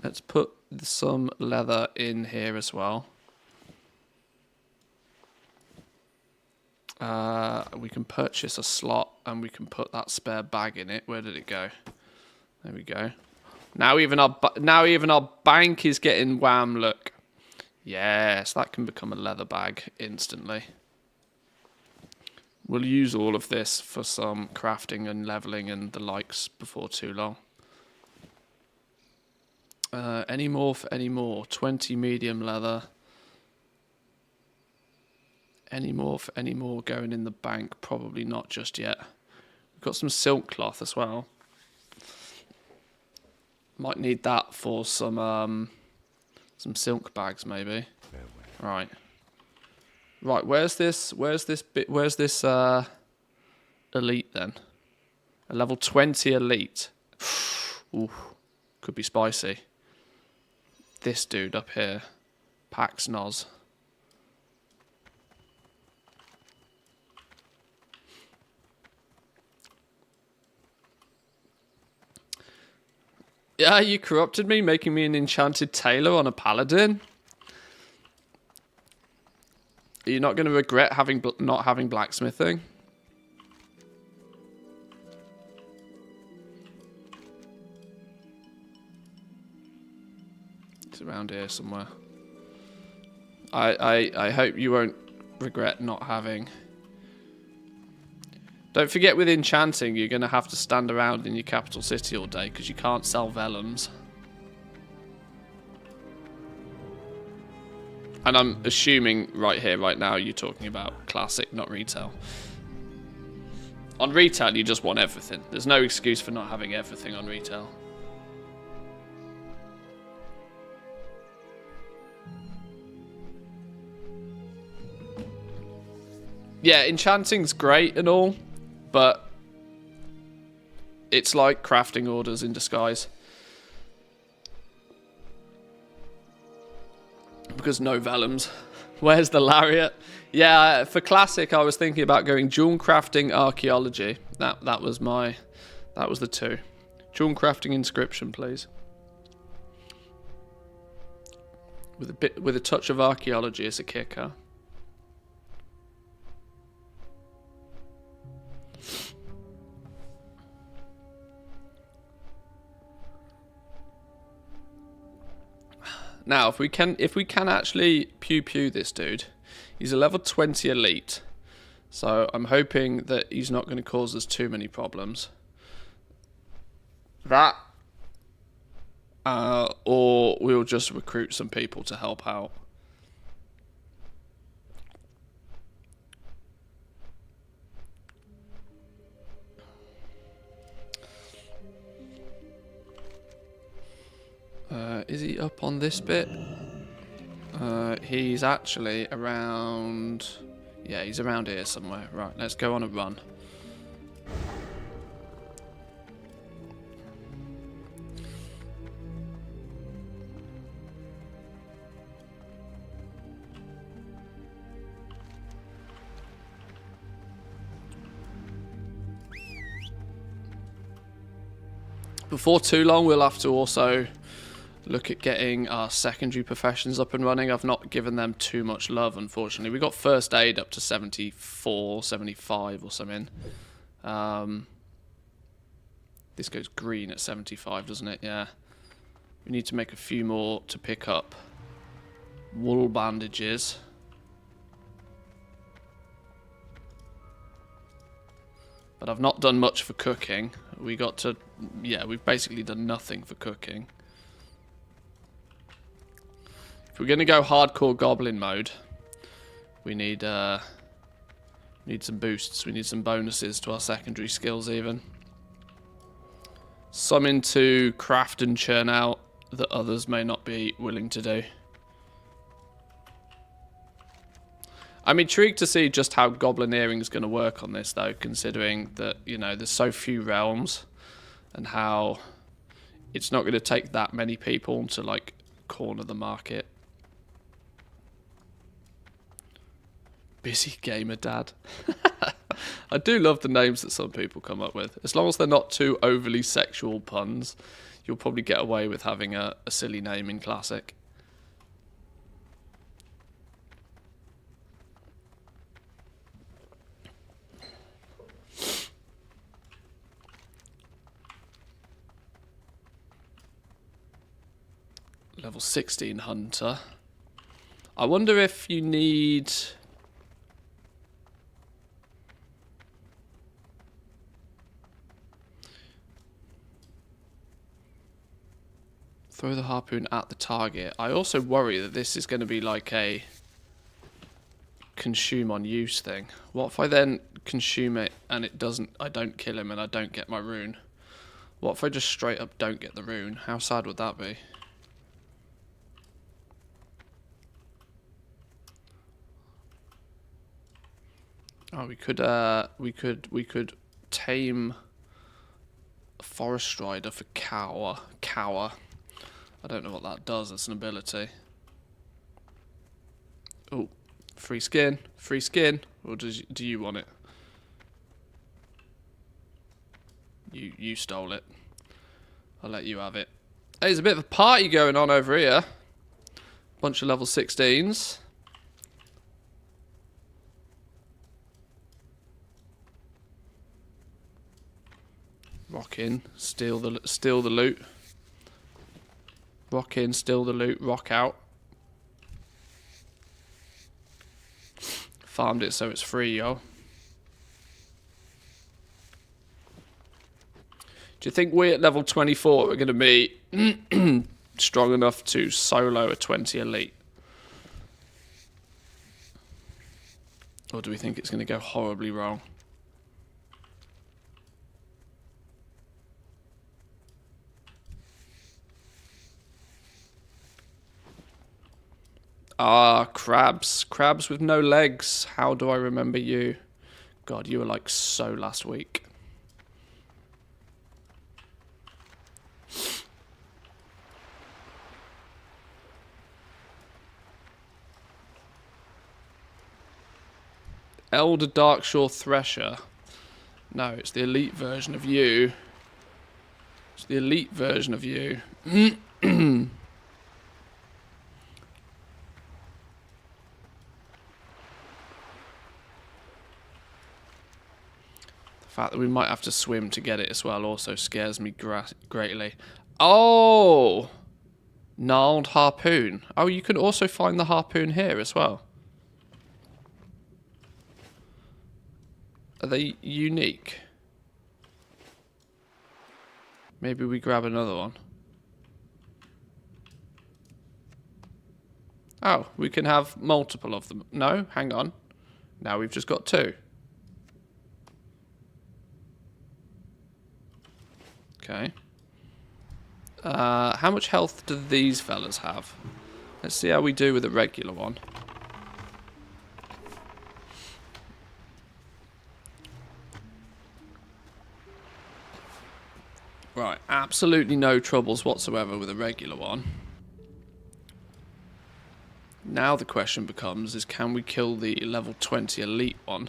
Let's put some leather in here as well. We can purchase a slot and we can put that spare bag in it. Where did it go? There we go. Now even our bank is getting wham. Look, yes, that can become a leather bag instantly. We'll use all of this for some crafting and leveling and the likes before too long. Any more for any more? 20 medium leather. Any more for any more going in the bank? Probably not just yet. We've got some silk cloth as well. Might need that for some silk bags maybe. Right. Right, where's this elite then? A level 20 elite. Ooh, could be spicy. This dude up here. Pax Noz. Yeah, you corrupted me, making me an enchanted tailor on a paladin. Are you not going to regret not having blacksmithing? It's around here somewhere. I hope you won't regret not having. Don't forget with enchanting, you're going to have to stand around in your capital city all day because you can't sell vellums. And I'm assuming right here, right now, you're talking about classic, not retail. On retail, you just want everything. There's no excuse for not having everything on retail. Yeah, enchanting's great and all, but it's like crafting orders in disguise. Because no vellums. Where's the lariat? Yeah, for classic, I was thinking about going jewel crafting, archaeology. That was the two. Jewel crafting, inscription, please. With a touch of archaeology as a kicker. Now, if we can actually pew this dude, he's a level 20 elite. So I'm hoping that he's not going to cause us too many problems. That, or we'll just recruit some people to help out. Is he up on this bit? He's actually around... Yeah, he's around here somewhere. Right, let's go on a run. Before too long, we'll have to also look at getting our secondary professions up and running. I've not given them too much love, unfortunately. We got first aid up to 74, 75 or something. This goes green at 75, doesn't it? Yeah. We need to make a few more to pick up wool bandages. But I've not done much for cooking. We've basically done nothing for cooking. If we're going to go hardcore goblin mode, we need some boosts. We need some bonuses to our secondary skills even. Something to craft and churn out that others may not be willing to do. I'm intrigued to see just how goblineering is going to work on this, though, considering that, you know, there's so few realms and how it's not going to take that many people to, like, corner the market. Busy gamer dad. I do love the names that some people come up with. As long as they're not too overly sexual puns, you'll probably get away with having a silly name in Classic. Level 16 hunter. I wonder if you need... Throw the harpoon at the target. I also worry that this is going to be like a consume on use thing. What if I then consume it and it doesn't... I don't kill him and I don't get my rune? What if I just straight up don't get the rune? How sad would that be? Oh, we could tame a forest strider for cower. I don't know what that does. It's an ability. Oh, free skin, or do you want it? You stole it. I'll let you have it. Hey, there's a bit of a party going on over here. Bunch of level 16s. Rock in, steal the loot. Rock in, steal the loot, rock out. Farmed it so it's free, yo. Do you think we at level 24 are going to be strong enough to solo a 20 elite? Or do we think it's going to go horribly wrong? Ah, crabs. Crabs with no legs. How do I remember you? God, you were like so last week. Elder Darkshore Thresher. No, it's the elite version of you. It's the elite version of you. The fact that we might have to swim to get it as well also scares me greatly. Oh! Gnarled harpoon. Oh, you can also find the harpoon here as well. Are they unique? Maybe we grab another one. Oh, we can have multiple of them. No, hang on. Now we've just got two. Okay. How much health do these fellas have? Let's see how we do with a regular one. Right, absolutely no troubles whatsoever with a regular one. Now the question becomes is can we kill the level 20 elite one?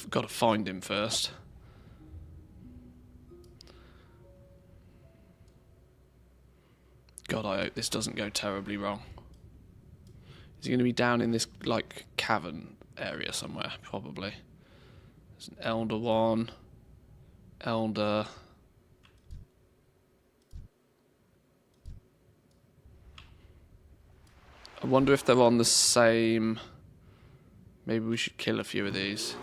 Got to find him first. God, I hope this doesn't go terribly wrong. Is he going to be down in this, like, cavern area somewhere? Probably. There's an elder one. Elder. I wonder if they're on the same... Maybe we should kill a few of these.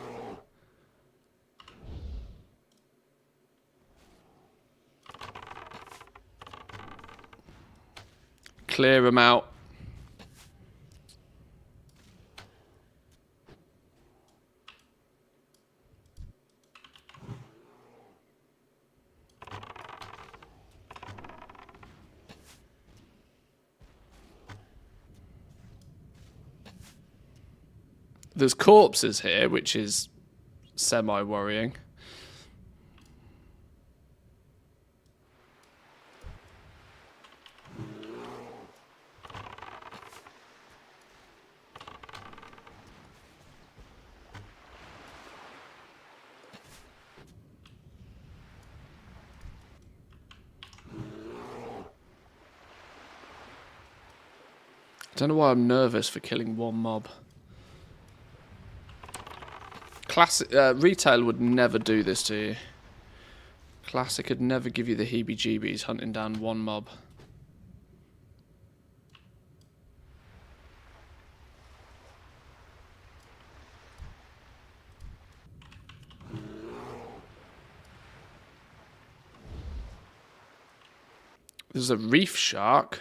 Clear them out. There's corpses here, which is semi-worrying. I don't know why I'm nervous for killing one mob. Classic retail would never do this to you. Classic would never give you the heebie-jeebies hunting down one mob. There's a reef shark.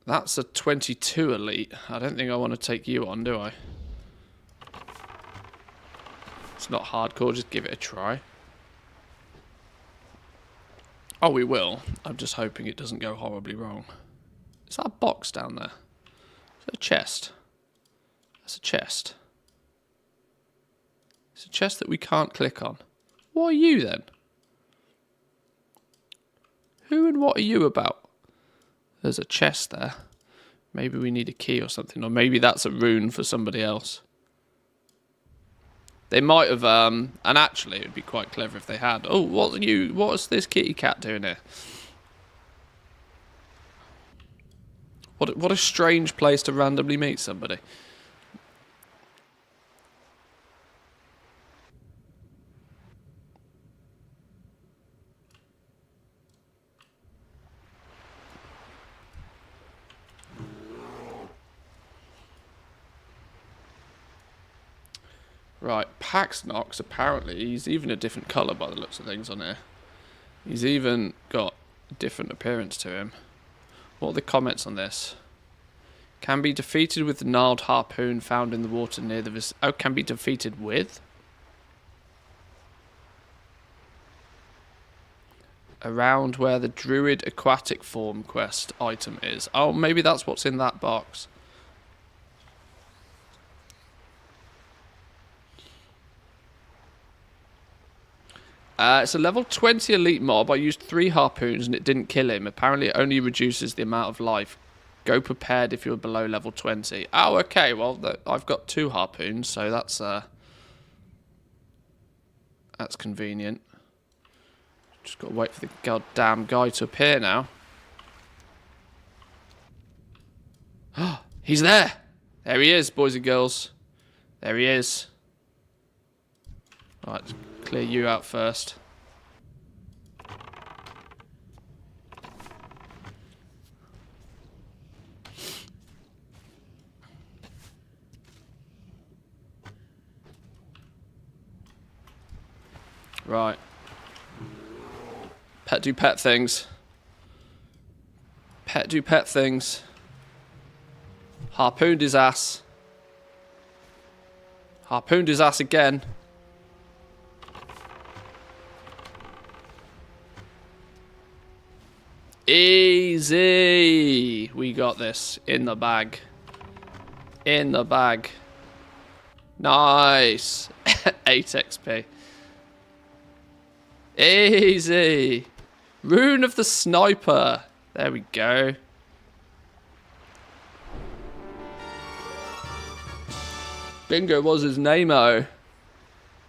That's a 22 elite. I don't think I want to take you on, do I? It's not hardcore, just give it a try. Oh, we will. I'm just hoping it doesn't go horribly wrong. Is that a box down there? Is that a chest? That's a chest. It's a chest that we can't click on. What are you then? Who and what are you about? There's a chest there. Maybe we need a key or something. Or maybe that's a rune for somebody else. They might have, and actually it would be quite clever if they had. Oh, what's this kitty cat doing here? What a strange place to randomly meet somebody. Right, Pax Nox, apparently, he's even a different colour by the looks of things on here. He's even got a different appearance to him. What are the comments on this? Can be defeated with the gnarled harpoon found in the water near the... Oh, can be defeated with? Around where the Druid Aquatic Form quest item is. Oh, maybe that's what's in that box. It's a level 20 elite mob. I used 3 harpoons and it didn't kill him. Apparently it only reduces the amount of life. Go prepared if you're below level 20. Oh, okay. Well, I've got 2 harpoons, so that's convenient. Just got to wait for the goddamn guy to appear now. He's there. There he is, boys and girls. There he is. Right. Clear you out first. Right. Pet do pet things. Pet do pet things. Harpooned his ass. Harpooned his ass again. Easy. We got this. In the bag. In the bag. Nice. 8 XP. Easy. Rune of the Sniper. There we go. Bingo was his name-o.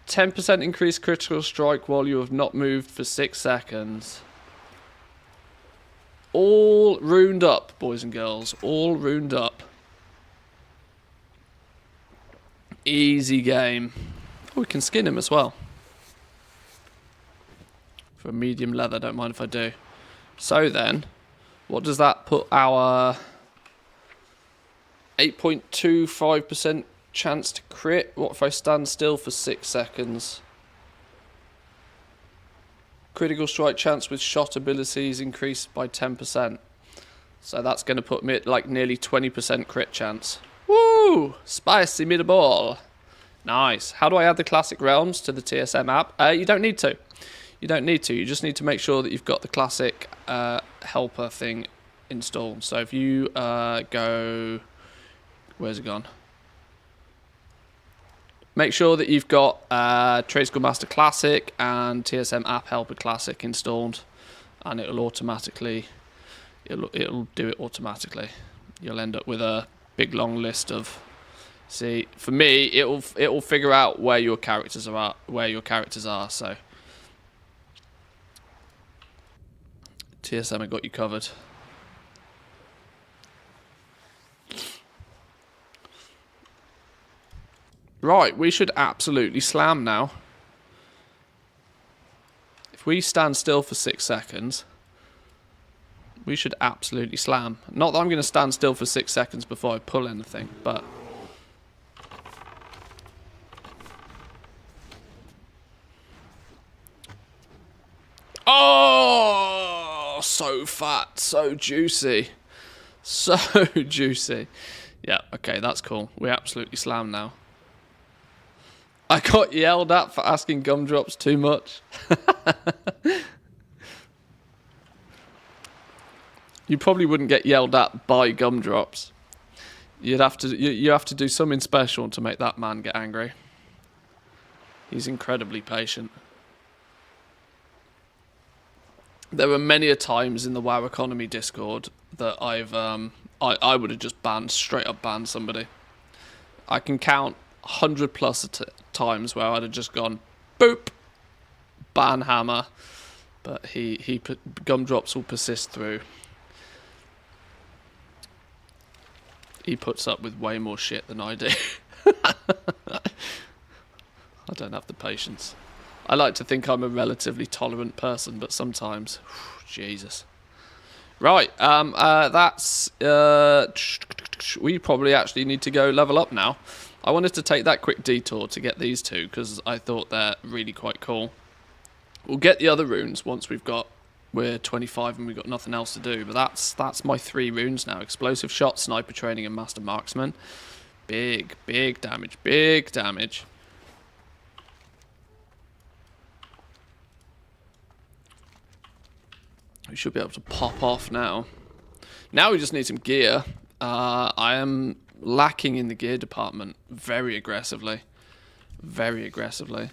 10% increased critical strike while you have not moved for 6 seconds. All runed up, boys and girls. All runed up. Easy game. Oh, we can skin him as well. For medium leather, don't mind if I do. So then, what does that put our 8.25% chance to crit? What if I stand still for 6 seconds? Critical strike chance with shot abilities increased by 10%. So that's going to put me at like nearly 20% crit chance. Woo! Spicy meatball. Nice. How do I add the classic realms to the TSM app? You don't need to. You don't need to. You just need to make sure that you've got the classic helper thing installed. So if you go... Where's it gone? Make sure that you've got Trade School Master Classic and TSM App Helper Classic installed, and it'll automatically, it'll do it automatically. You'll end up with a big long list of. See, for me, it'll figure out where your characters are, So TSM have got you covered. Right, we should absolutely slam now. If we stand still for 6 seconds, we should absolutely slam. Not that I'm going to stand still for 6 seconds before I pull anything, but... Oh, so fat, so juicy. So juicy. Yeah, okay, that's cool. We absolutely slam now. I got yelled at for asking gumdrops too much. You probably wouldn't get yelled at by gumdrops. You have to do something special to make that man get angry. He's incredibly patient. There were many a times in the WoW Economy Discord that I would have just straight up banned somebody. I can count 100 plus times where I'd have just gone, boop, ban hammer. But gumdrops will persist through. He puts up with way more shit than I do. I don't have the patience. I like to think I'm a relatively tolerant person, but sometimes, Jesus. Right, that's... we probably actually need to go level up now. I wanted to take that quick detour to get these two, because I thought they're really quite cool. We'll get the other runes once we're 25 and we've got nothing else to do, but that's my 3 runes now. Explosive Shot, Sniper Training, and Master Marksman. Big damage, big damage. We should be able to pop off now. Now we just need some gear. I am lacking in the gear department very aggressively. Very aggressively.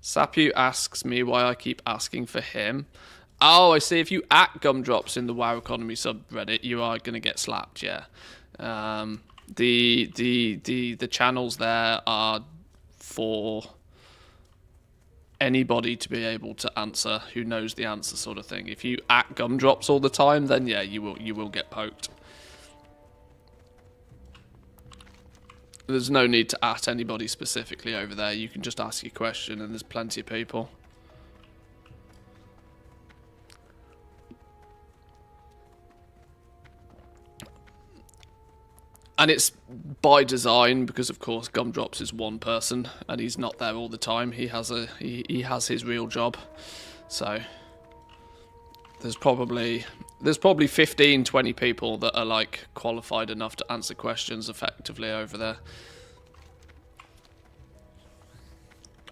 Sapu asks me why I keep asking for him. Oh, I see. If you at gumdrops in the WoW Economy subreddit, you are going to get slapped, yeah. The channels there are for anybody to be able to answer who knows the answer, sort of thing. If you at gumdrops all the time, then yeah, you will get poked. There's no need to at anybody specifically over there. You can just ask your question, and there's plenty of people. And it's by design, because of course Gumdrops is one person and he's not there all the time. He has his real job. So there's probably 15, 20 people that are like qualified enough to answer questions effectively over there.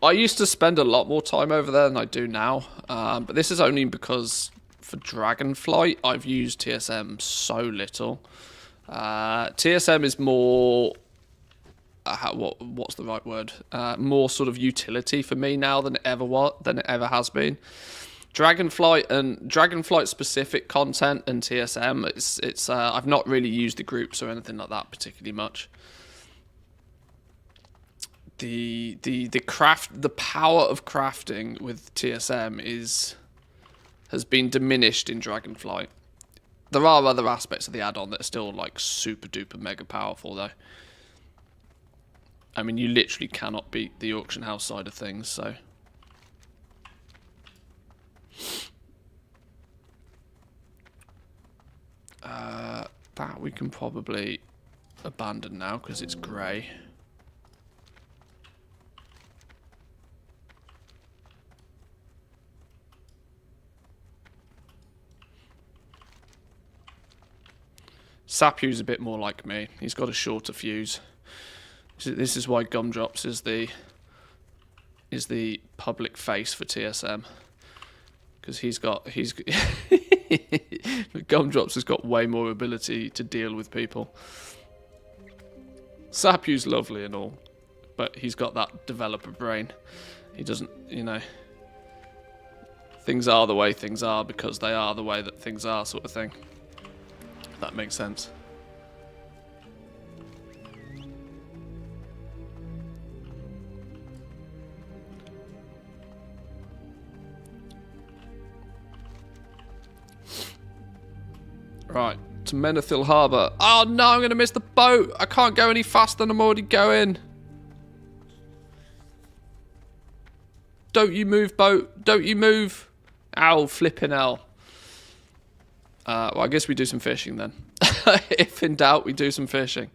I used to spend a lot more time over there than I do now, but this is only because for Dragonflight I've used TSM so little. TSM is more what's the right word? More sort of utility for me now than it ever has been. Dragonflight specific content and TSM, it's I've not really used the groups or anything like that particularly much. The power of crafting with TSM has been diminished in Dragonflight. There are other aspects of the add-on that are still like super duper mega powerful though. I mean, you literally cannot beat the auction house side of things, so. That we can probably abandon now because it's grey. Sapu's a bit more like me. He's got a shorter fuse. This is why Gumdrops is the public face for TSM, because Gumdrops has got way more ability to deal with people. Sapu's lovely and all, but he's got that developer brain. He doesn't, things are the way things are because they are the way that things are, sort of thing. If that makes sense. Right, to Manthieus Harbour. Oh no, I'm going to miss the boat. I can't go any faster than I'm already going. Don't you move, boat. Don't you move. Ow, flipping hell. Well, I guess we do some fishing then. If in doubt, we do some fishing.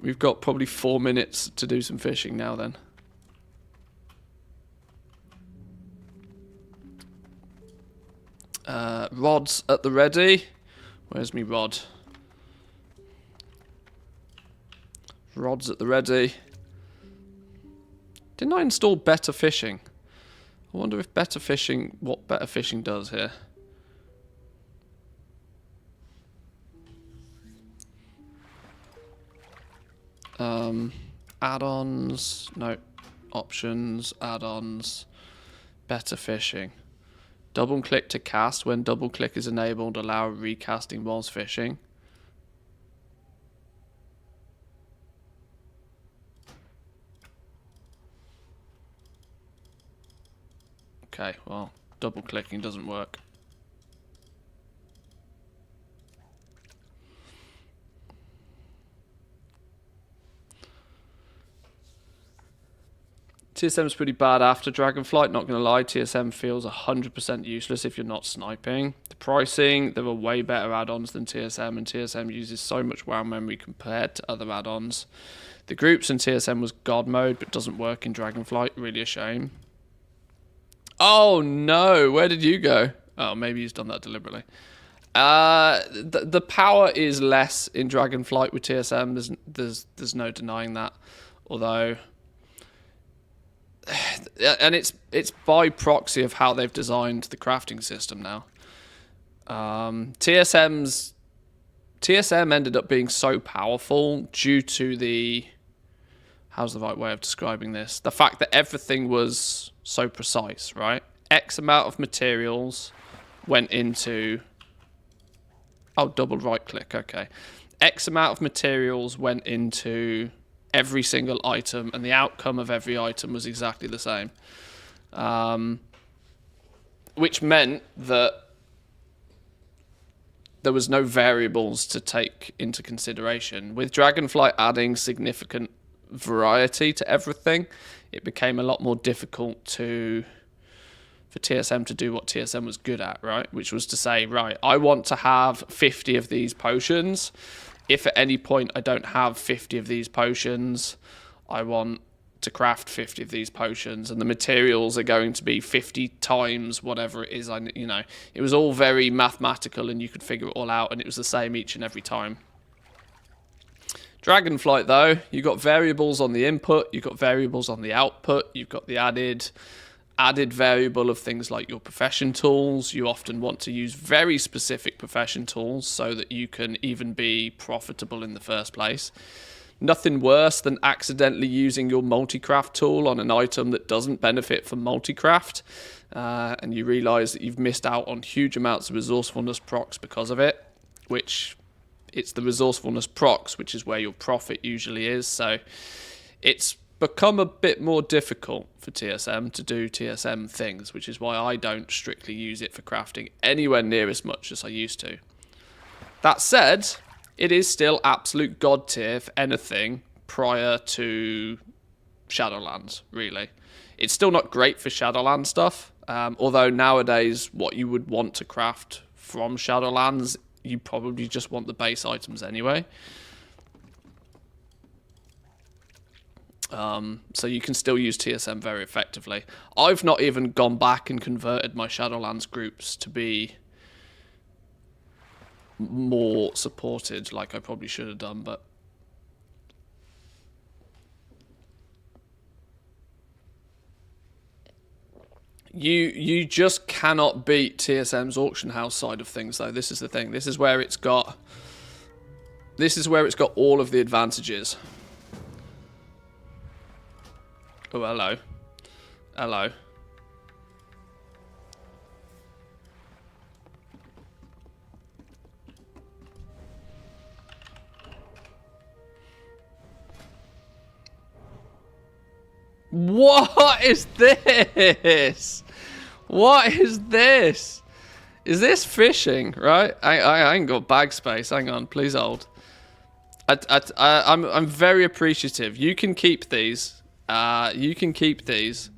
We've got probably 4 minutes to do some fishing now then. Rods at the ready. Where's me rod? Rods at the ready. Didn't I install better fishing? I wonder if better fishing, what better fishing does here. Add-ons, no, options, add-ons, better fishing. Double click to cast. When double click is enabled, allow recasting whilst fishing. Okay, well, double clicking doesn't work. TSM is pretty bad after Dragonflight, not going to lie. TSM feels 100% useless if you're not sniping. The pricing, there are way better add-ons than TSM, and TSM uses so much WoW memory compared to other add-ons. The groups in TSM was God mode, but doesn't work in Dragonflight. Really a shame. Oh no, where did you go? Oh, maybe he's done that deliberately. The power is less in Dragonflight with TSM. There's no denying that. Although... and it's by proxy of how they've designed the crafting system now. TSM ended up being so powerful due to the... how's the right way of describing this? The fact that everything was so precise, right? X amount of materials went into... oh, double right click, okay. X amount of materials went into... every single item, and the outcome of every item was exactly the same. Which meant that there was no variables to take into consideration. With Dragonflight adding significant variety to everything, it became a lot more difficult for TSM to do what TSM was good at, right? Which was to say, right, I want to have 50 of these potions. If at any point I don't have 50 of these potions, I want to craft 50 of these potions, and the materials are going to be 50 times whatever it is. It was all very mathematical, and you could figure it all out, and it was the same each and every time. Dragonflight, though, you've got variables on the input, you've got variables on the output, you've got the added variable of things like your profession tools. You often want to use very specific profession tools so that you can even be profitable in the first place. Nothing worse than accidentally using your multi-craft tool on an item that doesn't benefit from multi-craft, and you realize that you've missed out on huge amounts of resourcefulness procs because of it, which it's the resourcefulness procs which is where your profit usually is. So it's become a bit more difficult for TSM to do TSM things, which is why I don't strictly use it for crafting anywhere near as much as I used to. That said, it is still absolute god tier for anything prior to Shadowlands, really. It's still not great for Shadowlands stuff, although nowadays what you would want to craft from Shadowlands, you probably just want the base items anyway. So you can still use TSM very effectively. I've not even gone back and converted my Shadowlands groups to be more supported like I probably should have done, but you just cannot beat TSM's auction house side of things, though. This is the thing. This is where it's got all of the advantages. Oh, hello. Hello. What is this? What is this? Is this fishing? Right? I ain't got bag space. Hang on, please hold. I'm very appreciative. You can keep these. You can keep these.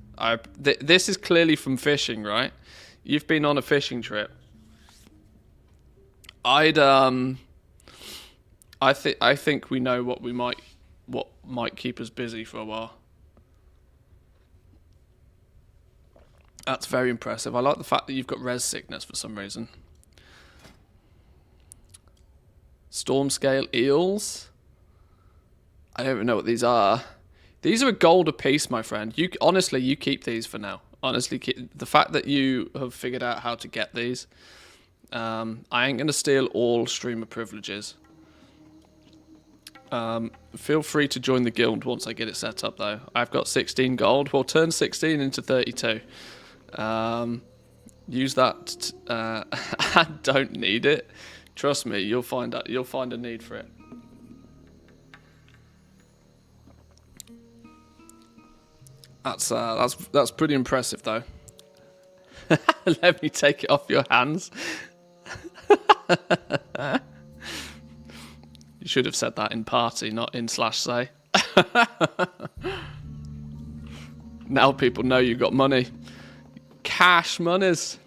This is clearly from fishing, right? You've been on a fishing trip. I think we know what might keep us busy for a while. That's very impressive. I like the fact that you've got res sickness for some reason. Storm scale eels. I don't even know what these are. These are a gold a piece, my friend. Honestly, you keep these for now. Honestly, the fact that you have figured out how to get these. I ain't gonna steal all streamer privileges. Feel free to join the guild once I get it set up, though. I've got 16 gold. We'll turn 16 into 32. Use that. I don't need it. Trust me, you'll find a need for it. That's pretty impressive, though. Let me take it off your hands. You should have said that in party, not in /say. Now people know you got money. Cash monies.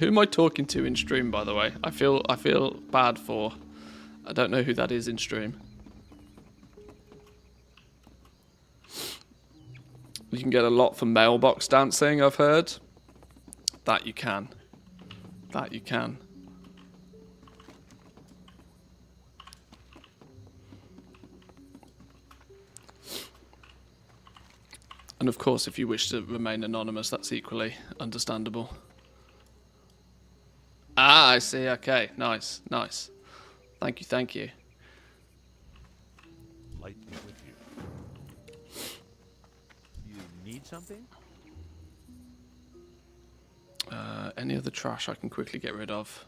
Who am I talking to in stream, by the way? I feel bad for. I don't know who that is in stream. You can get a lot for mailbox dancing, I've heard. That you can. That you can. And of course, if you wish to remain anonymous, that's equally understandable. Ah, I see. Okay, nice, nice. Thank you, thank you. Light me with you. You need something? Any other trash I can quickly get rid of.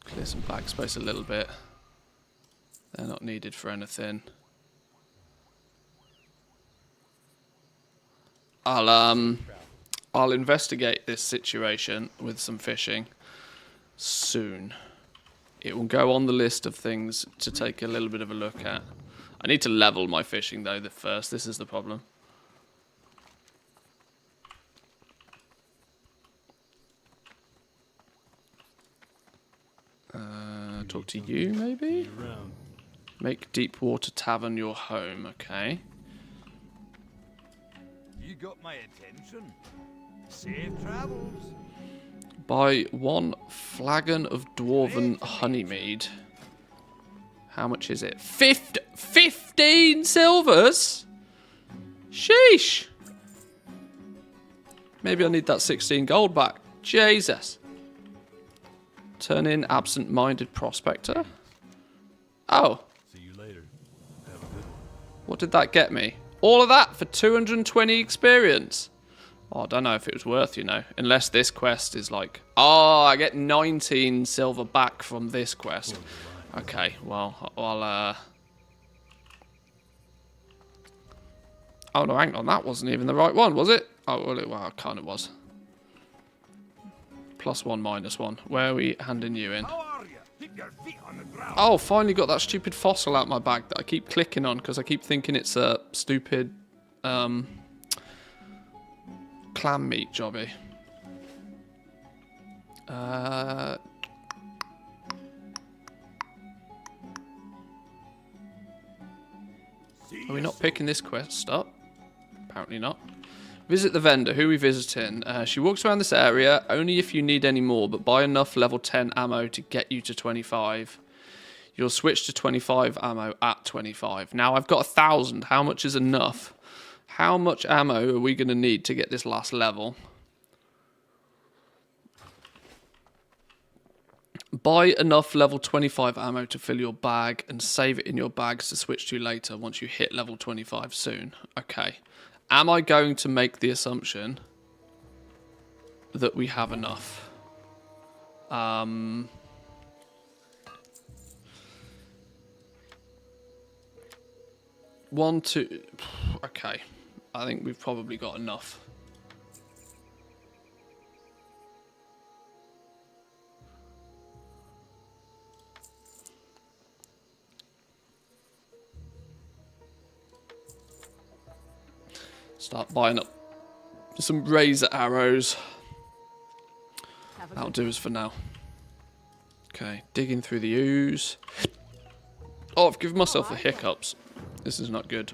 Clear some bag space a little bit. They're not needed for anything. I'll investigate this situation with some fishing soon. It will go on the list of things to take a little bit of a look at. I need to level my fishing though first. This is the problem. Talk to you maybe? Make deep water tavern your home, okay. You got my attention. Safe travels. Buy 1 flagon of dwarven honeymead. How much is it? 15 silvers? Sheesh. Maybe I need that 16 gold back. Jesus. Turn in absent-minded prospector. Oh. See you later. Have a good one. What did that get me? All of that for 220 experience. Oh, I don't know if it was worth, you know. Unless this quest is like... Oh, I get 19 silver back from this quest. Okay, well, I'll... Oh, no, hang on. That wasn't even the right one, was it? Oh, well, it kind of was. +1, -1. Where are we handing you in? How are you? Keep your feet on the ground. Oh, finally got that stupid fossil out my bag that I keep clicking on because I keep thinking it's a stupid clam meat jobby. Are we not picking this quest up? Apparently not. Visit the vendor. Who are we visiting? She walks around this area only if you need any more, but buy enough level 10 ammo to get you to 25. You'll switch to 25 ammo at 25. Now I've got 1,000. How much is enough? How much ammo are we going to need to get this last level? Buy enough level 25 ammo to fill your bag and save it in your bags to switch to later once you hit level 25 soon. Okay. Am I going to make the assumption that we have enough? 1, 2... Okay. I think we've probably got enough. Start buying up some razor arrows. That'll do us for now. Okay, digging through the ooze. Oh, I've given myself the hiccups. This is not good.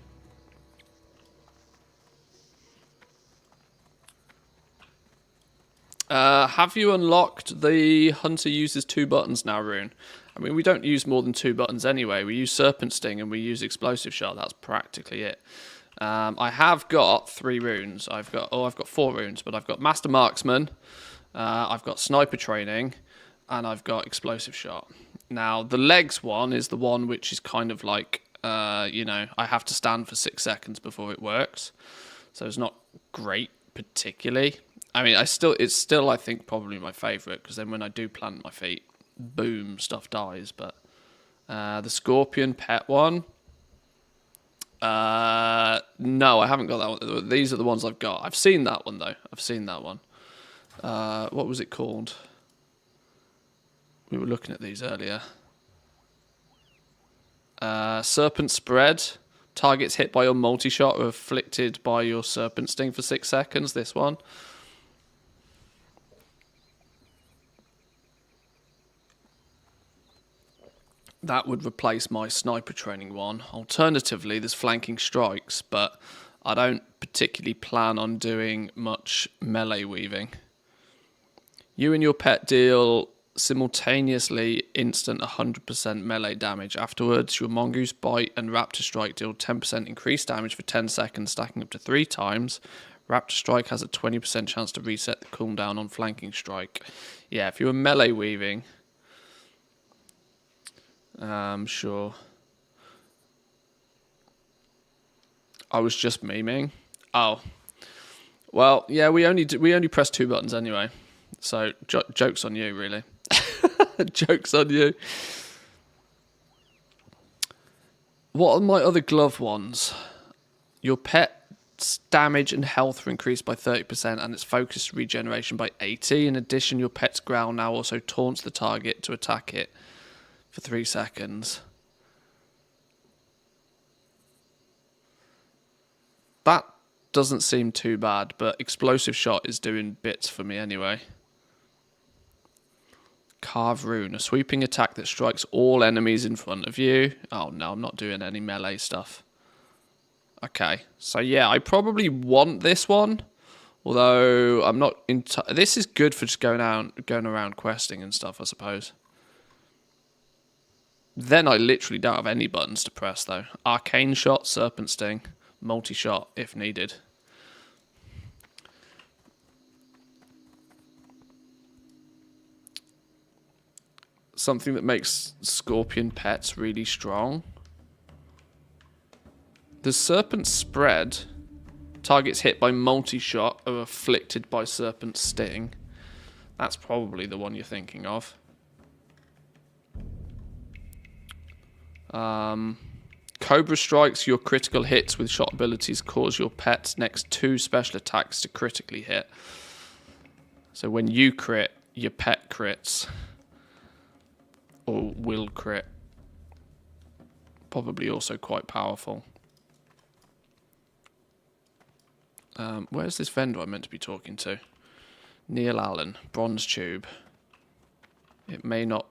Have you unlocked the hunter uses 2 buttons now rune? I mean, we don't use more than 2 buttons anyway. We use Serpent Sting and we use Explosive Shot. That's practically it. I have got 3 runes. I've got 4 runes, but I've got Master Marksman, I've got Sniper Training, and I've got Explosive Shot. Now, the legs one is the one which is kind of like, you know, I have to stand for 6 seconds before it works. So it's not great particularly. I mean, it's still I think probably my favourite, because then when I do plant my feet, boom, stuff dies. But the Scorpion pet one, no, I haven't got that one. These are the ones I've got. I've seen that one though. I've seen that one. What was it called? We were looking at these earlier. Serpent Spread. Targets hit by your multi-shot are afflicted by your Serpent Sting for 6 seconds. This one. That would replace my Sniper Training one. Alternatively, there's Flanking Strikes, but I don't particularly plan on doing much melee weaving. You and your pet deal simultaneously instant 100% melee damage. Afterwards, your Mongoose Bite and Raptor Strike deal 10% increased damage for 10 seconds, stacking up to 3 times. Raptor Strike has a 20% chance to reset the cooldown on Flanking Strike. Yeah, if you were melee weaving, sure. I was just memeing. Oh, well, yeah. We only press 2 buttons anyway. So joke's on you, really. Joke's on you. What are my other glove ones? Your pet's damage and health are increased by 30%, and its focus regeneration by 80. In addition, your pet's growl now also taunts the target to attack it for 3 seconds. That doesn't seem too bad, but Explosive Shot is doing bits for me anyway. Carve Rune, a sweeping attack that strikes all enemies in front of you. Oh no, I'm not doing any melee stuff. Okay, so yeah, I probably want this one, although I'm not this is good for just going around questing and stuff, I suppose. Then I literally don't have any buttons to press though. Arcane Shot, Serpent Sting, multi-shot if needed. Something that makes Scorpion pets really strong. The Serpent Spread. Targets hit by multi-shot are afflicted by Serpent Sting. That's probably the one you're thinking of. Cobra Strikes, your critical hits with shot abilities cause your pet's next 2 special attacks to critically hit. So when you crit, your pet crits. Or will crit. Probably also quite powerful. Where's this vendor I'm meant to be talking to? Neil Allen, Bronze Tube. It may not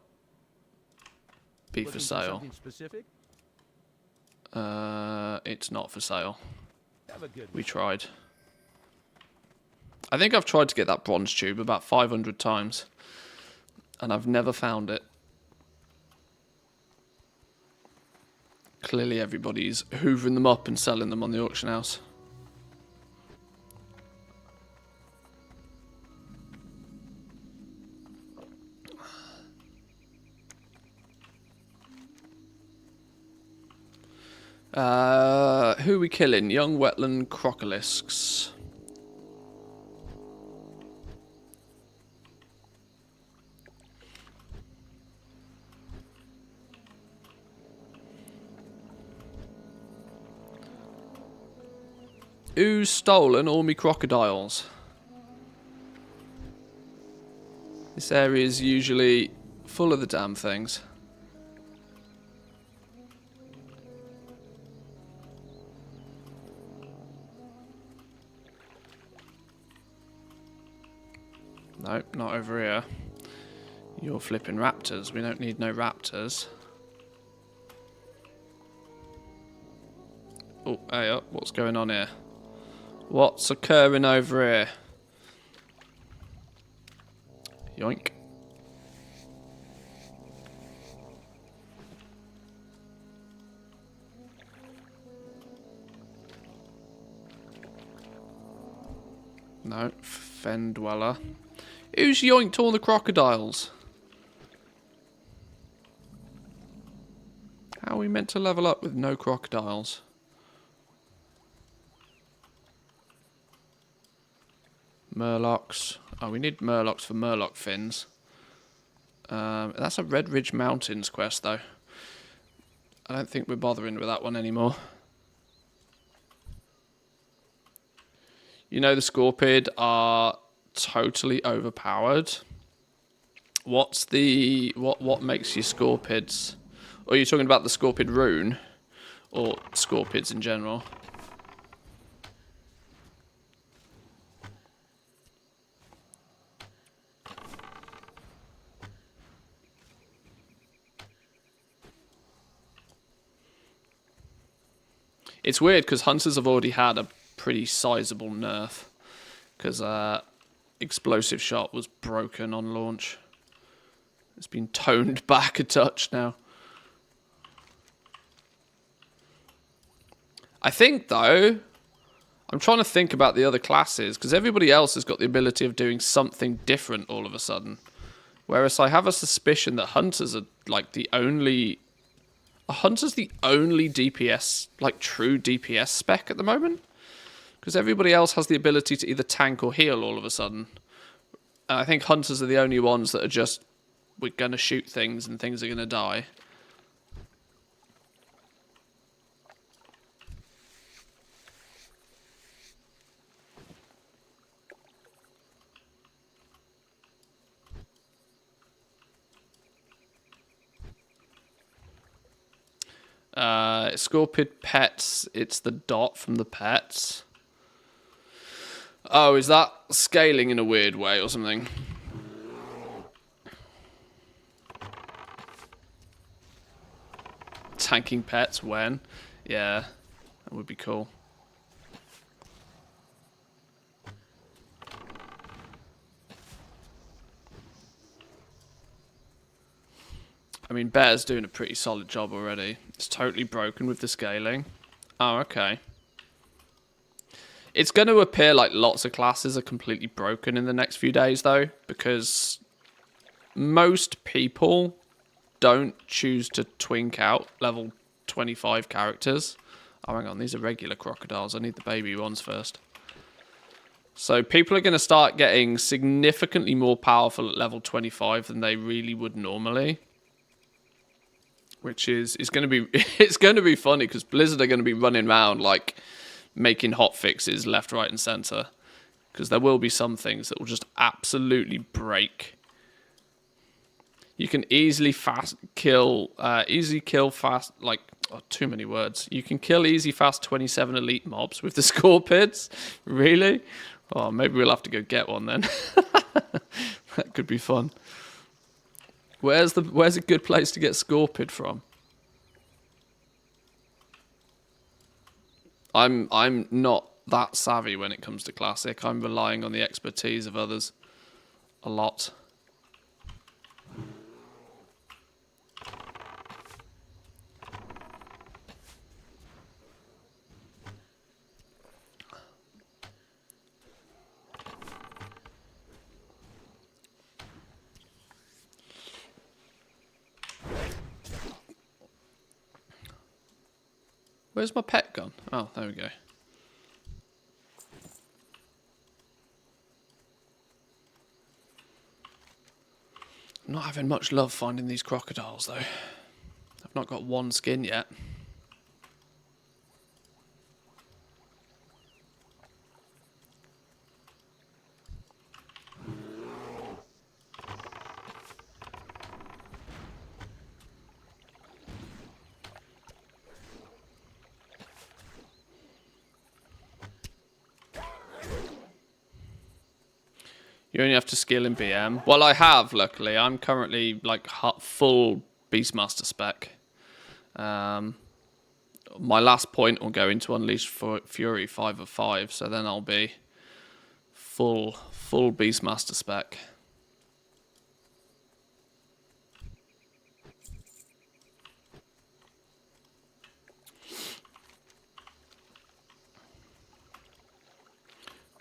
be for sale. It's not for sale. We tried. I think I've tried to get that Bronze Tube about 500 times. And I've never found it. Clearly everybody's hoovering them up and selling them on the auction house. Who are we killing? Young wetland crocolisks. Who's stolen all me crocodiles? This area is usually full of the damn things. Nope, not over here. You're flipping raptors. We don't need no raptors. Oh, hey up. What's going on here? What's occurring over here? Yoink. No, fen dweller. Who's yoinked all the crocodiles? How are we meant to level up with no crocodiles? Murlocs. Oh, we need Murlocs for Murloc fins. That's a Red Ridge Mountains quest, though. I don't think we're bothering with that one anymore. You know the Scorpid are totally overpowered. What's the... What makes you Scorpids? Or are you talking about the Scorpid rune? Or Scorpids in general? It's weird because Hunters have already had a pretty sizable nerf. Because Explosive Shot was broken on launch. It's been toned back a touch now. I think, though, I'm trying to think about the other classes. Because everybody else has got the ability of doing something different all of a sudden. Whereas I have a suspicion that Hunters are like the only... Hunter's the only DPS, like true DPS spec at the moment. Because everybody else has the ability to either tank or heal all of a sudden. And I think Hunters are the only ones that are just, we're going to shoot things and things are going to die. Scorpid pets, it's the dot from the pets. Oh, is that scaling in a weird way or something? Tanking pets when? Yeah, that would be cool. I mean, Bear's doing a pretty solid job already. It's totally broken with the scaling. Oh, okay. It's going to appear like lots of classes are completely broken in the next few days, though, because most people don't choose to twink out level 25 characters. Oh, hang on, these are regular crocodiles. I need the baby ones first. So people are going to start getting significantly more powerful at level 25 than they really would normally. Which is going to be it's going to be funny because Blizzard are going to be running around like making hot fixes left, right, and center. Because there will be some things that will just absolutely break. You can easily kill fast, like, oh, too many words. You can kill easy fast 27 elite mobs with the Scorpids. Really? Oh, maybe we'll have to go get one then. That could be fun. Where's a good place to get Scorpid from? I'm not that savvy when it comes to Classic. I'm relying on the expertise of others a lot. Where's my pet gone? Oh, there we go. I'm not having much love finding these crocodiles, though. I've not got one skin yet. You only have to skill in BM. Well, I have, luckily. I'm currently, like, full Beastmaster spec. My last point will go into Unleashed Fury 5 of 5, so then I'll be full Beastmaster spec.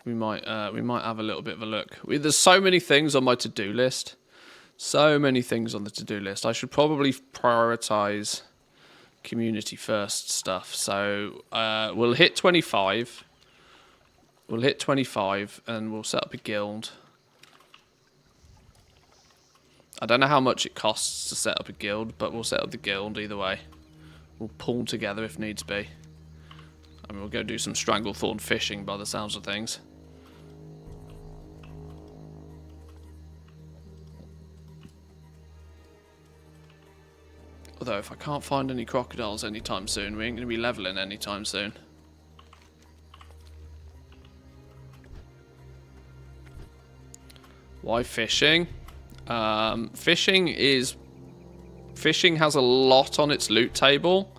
We might have a little bit of a look. There's so many things on my to-do list. So many things on the to-do list. I should probably prioritize community first stuff. So we'll hit 25. We'll hit 25 and we'll set up a guild. I don't know how much it costs to set up a guild, but we'll set up the guild either way. We'll pull together if needs be. And we'll go do some Stranglethorn fishing by the sounds of things. Although if I can't find any crocodiles anytime soon, we ain't going to be leveling anytime soon. Why fishing? Fishing has a lot on its loot table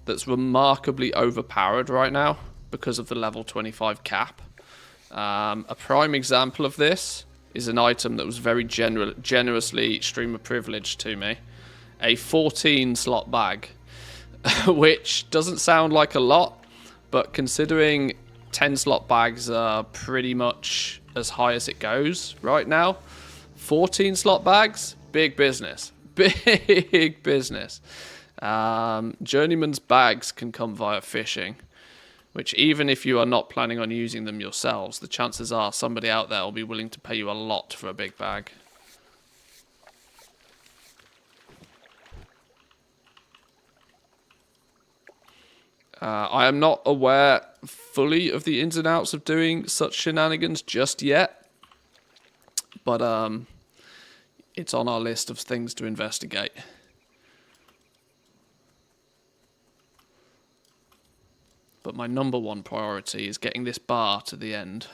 that's remarkably overpowered right now because of the level 25 cap. A prime example of this is an item that was very generously streamer privileged to me. A 14 slot bag, which doesn't sound like a lot, but considering 10 slot bags are pretty much as high as it goes right now, 14 slot bags, big business. Big business. Journeyman's bags can come via fishing, which even if you are not planning on using them yourselves, the chances are somebody out there will be willing to pay you a lot for a big bag. I am not aware fully of the ins and outs of doing such shenanigans just yet, but it's on our list of things to investigate. But my number one priority is getting this bar to the end.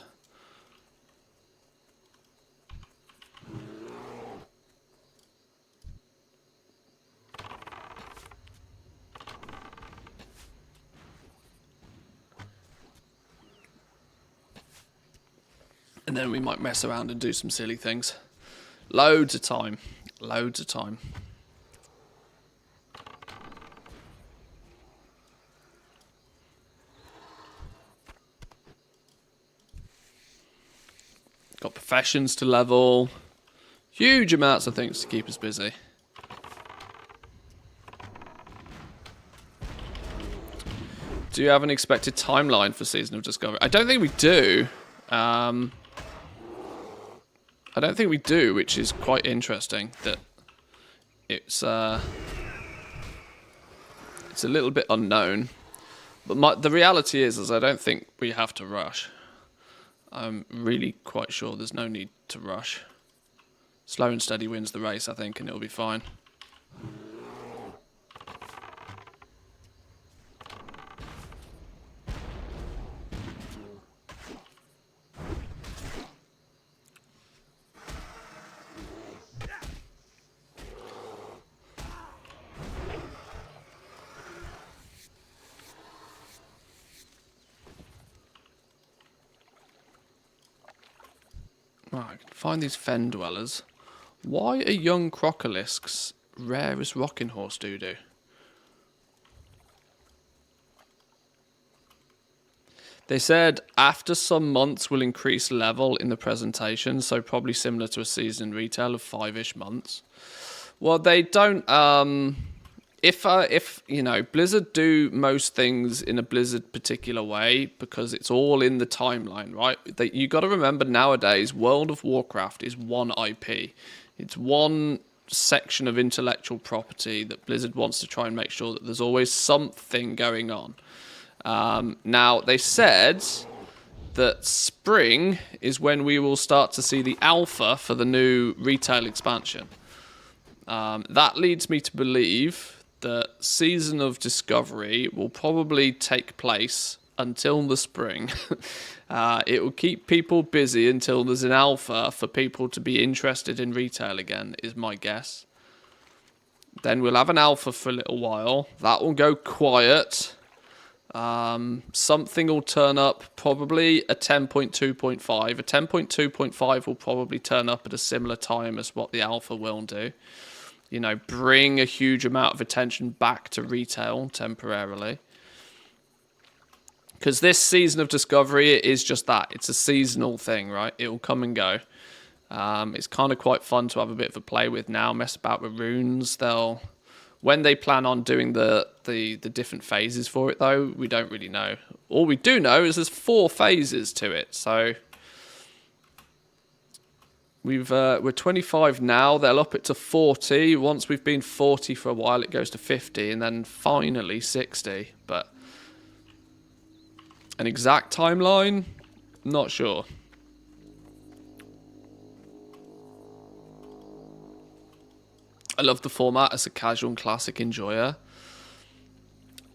And then we might mess around and do some silly things. Loads of time. Loads of time. Got professions to level. Huge amounts of things to keep us busy. Do you have an expected timeline for Season of Discovery? I don't think we do. I don't think we do, which is quite interesting. That it's a little bit unknown. But the reality is I don't think we have to rush. I'm really quite sure there's no need to rush. Slow and steady wins the race, I think, and it'll be fine. Right, I can find these fen dwellers. Why are young crocolisk's rare as rocking horse doo-doo? They said after some months will increase level in the presentation, so probably similar to a season retail of 5-ish months. Well, they don't. If you know, Blizzard do most things in a Blizzard particular way because it's all in the timeline, right? You got to remember nowadays, World of Warcraft is one IP. It's one section of intellectual property that Blizzard wants to try and make sure that there's always something going on. Now, they said that spring is when we will start to see the alpha for the new retail expansion. That leads me to believe that Season of Discovery will probably take place until the spring. It will keep people busy until there's an alpha for people to be interested in retail again, is my guess. Then we'll have an alpha for a little while. That will go quiet. Something will turn up, probably a 10.2.5. A 10.2.5 will probably turn up at a similar time as what the alpha will do. You know, bring a huge amount of attention back to retail temporarily. Because this season of Discovery is just that. It's a seasonal thing, right? It will come and go. It's kind of quite fun to have a bit of a play with now, mess about with runes. When they plan on doing the different phases for it, though, we don't really know. All we do know is there's 4 phases to it. So we're 25 now. They'll up it to 40. Once we've been 40 for a while, it goes to 50, and then finally 60. But an exact timeline, not sure. I love the format as a casual and classic enjoyer.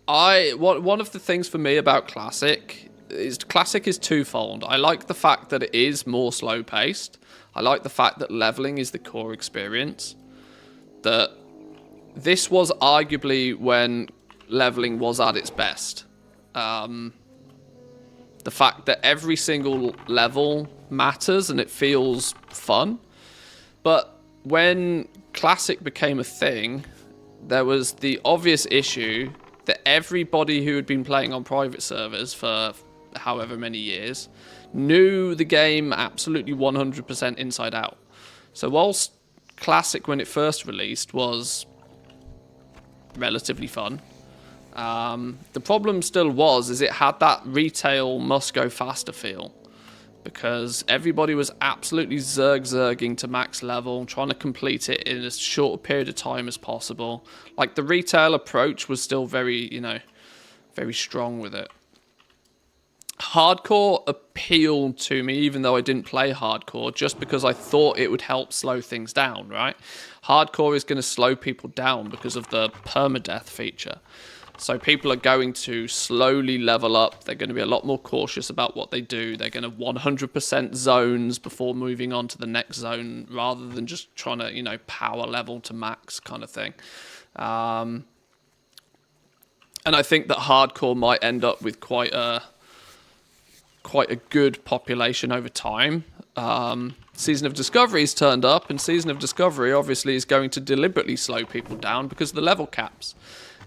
One of the things for me about classic is twofold. I like the fact that it is more slow paced. I like the fact that leveling is the core experience. That this was arguably when leveling was at its best. The fact that every single level matters and it feels fun. But when Classic became a thing, there was the obvious issue that everybody who had been playing on private servers for however many years knew the game absolutely 100% inside out. So whilst Classic, when it first released, was relatively fun, the problem still is it had that retail must go faster feel. Because everybody was absolutely zerging to max level, trying to complete it in as short a period of time as possible. Like, the retail approach was still very strong with it. Hardcore appealed to me, even though I didn't play hardcore, just because I thought it would help slow things down, right? Hardcore is going to slow people down because of the permadeath feature. So people are going to slowly level up. They're going to be a lot more cautious about what they do. They're going to 100% zones before moving on to the next zone, rather than just trying to, power level to max kind of thing. And I think that hardcore might end up with quite a good population over time. Season of Discovery's turned up, and Season of Discovery obviously is going to deliberately slow people down because of the level caps.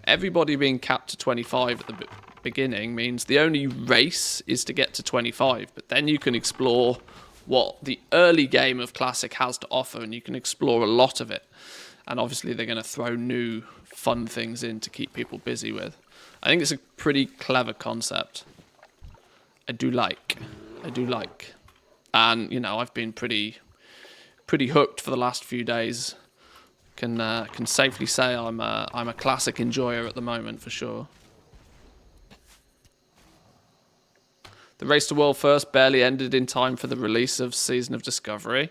Everybody being capped to 25 at the beginning means the only race is to get to 25, but then you can explore what the early game of Classic has to offer, and you can explore a lot of it. And obviously they're going to throw new fun things in to keep people busy with. I think it's a pretty clever concept. I do like. And, I've been pretty hooked for the last few days. Can safely say I'm a Classic enjoyer at the moment, for sure. The race to world first barely ended in time for the release of Season of Discovery.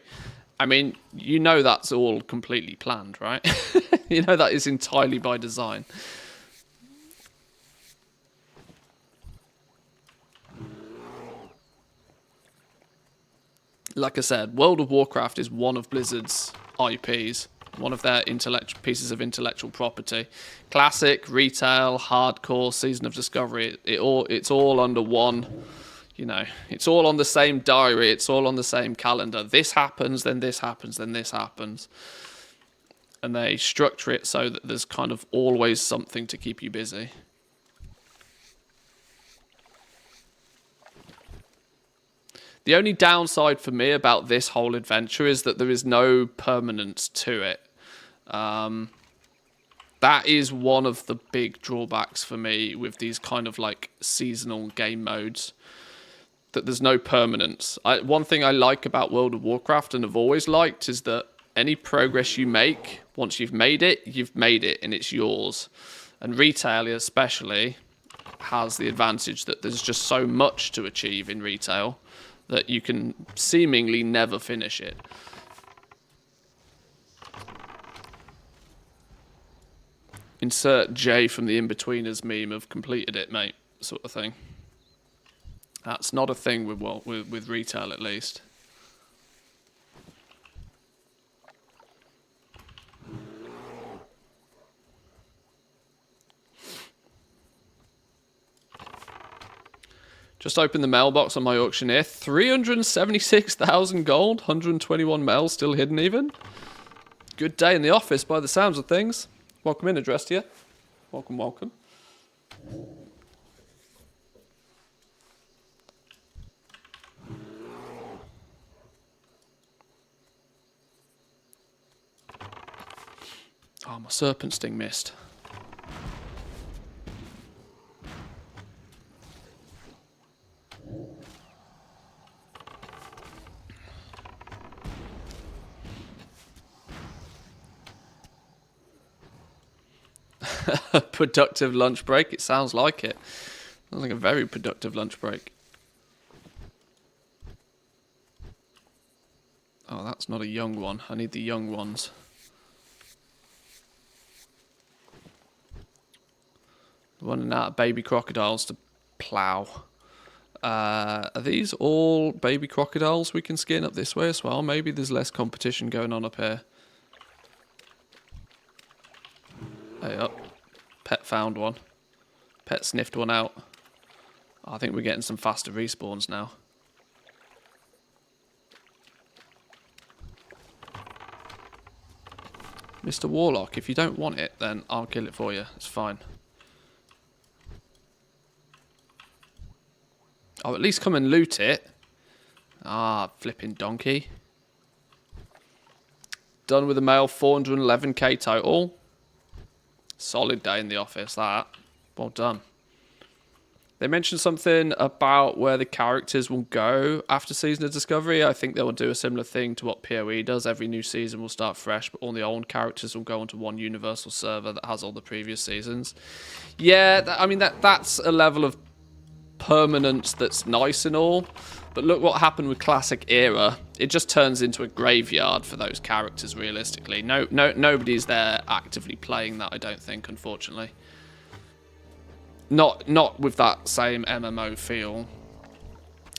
I mean, that's all completely planned, right? That is entirely by design. Like I said, World of Warcraft is one of Blizzard's IPs. One of their pieces of intellectual property. Classic, retail, hardcore, Season of Discovery, it's all under one, it's all on the same diary, it's all on the same calendar. This happens, then this happens, then this happens. And they structure it so that there's kind of always something to keep you busy. The only downside for me about this whole adventure is that there is no permanence to it. That is one of the big drawbacks for me with these kind of like seasonal game modes, that there's no permanence. One thing I like about World of Warcraft, and have always liked, is that any progress you make, once you've made it and it's yours. And retail especially has the advantage that there's just so much to achieve in retail that you can seemingly never finish it. Insert J from the In-Betweeners meme of completed it, mate, sort of thing. That's not a thing with retail, at least. Just opened the mailbox on my auctioneer. 376,000 gold, 121 mail still hidden even. Good day in the office by the sounds of things. Welcome in, addressed to you. Welcome, welcome. Oh, my serpent sting missed. Productive lunch break. It sounds like it. Sounds like a very productive lunch break. Oh, that's not a young one. I need the young ones. Running out of baby crocodiles to plough. Are these all baby crocodiles we can skin up this way as well? Maybe there's less competition going on up here. Hey up. Pet found one. Pet sniffed one out. I think we're getting some faster respawns now. Mr. Warlock, if you don't want it, then I'll kill it for you. It's fine. Oh, at least come and loot it. Ah, flipping donkey. Done with the mail, 411k total. Solid day in the office, that. Well done. They mentioned something about where the characters will go after Season of Discovery. I think they will do a similar thing to what PoE does. Every new season will start fresh, but all the old characters will go onto one universal server that has all the previous seasons. Yeah, I mean, that's a level of permanence that's nice and all. But look what happened with Classic Era. It just turns into a graveyard for those characters, realistically. Nobody's there actively playing that, I don't think, unfortunately. Not with that same MMO feel.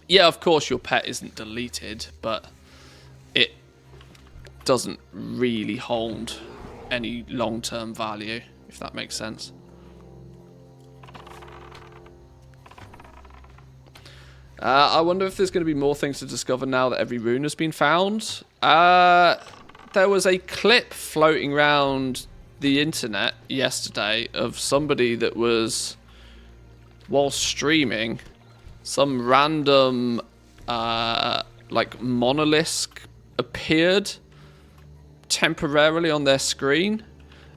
Yeah, of course your pet isn't deleted, but it doesn't really hold any long-term value, if that makes sense. I wonder if there's going to be more things to discover now that every rune has been found. There was a clip floating around the internet yesterday of somebody that was, while streaming, some random like monolith appeared temporarily on their screen,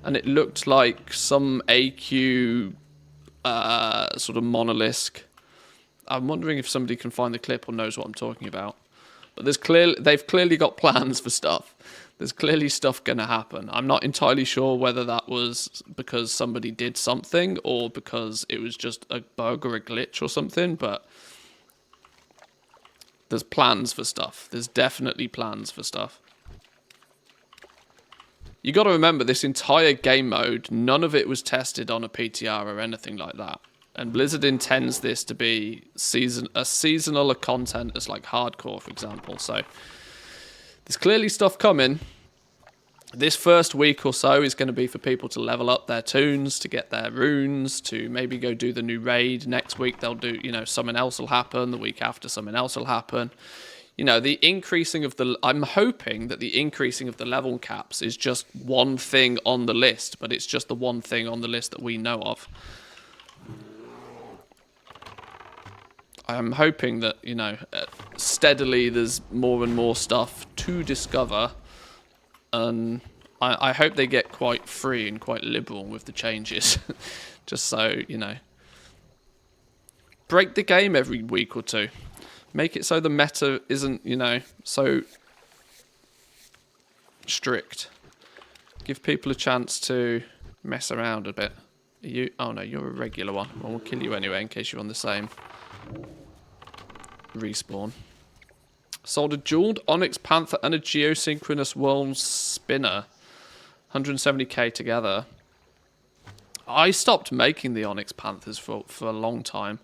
and it looked like some AQ sort of monolith. I'm wondering if somebody can find the clip or knows what I'm talking about. But they've clearly got plans for stuff. There's clearly stuff going to happen. I'm not entirely sure whether that was because somebody did something or because it was just a bug or a glitch or something, but there's plans for stuff. There's definitely plans for stuff. You got to remember, this entire game mode, none of it was tested on a PTR or anything like that. And Blizzard intends this to be a seasonal content as like hardcore, for example. So there's clearly stuff coming. This first week or so is going to be for people to level up their toons, to get their runes, to maybe go do the new raid. Next week they'll do, something else will happen. The week after, something else will happen. The increasing of I'm hoping that the increasing of the level caps is just one thing on the list, but it's just the one thing on the list that we know of. I'm hoping that, steadily there's more and more stuff to discover. And I hope they get quite free and quite liberal with the changes. Just so, break the game every week or two. Make it so the meta isn't, so strict. Give people a chance to mess around a bit. Oh no, you're a regular one. Well, we'll kill you anyway in case you're on the same respawn. Sold a jeweled Onyx Panther and a geosynchronous world spinner. 170k together. I stopped making the Onyx Panthers for a long time.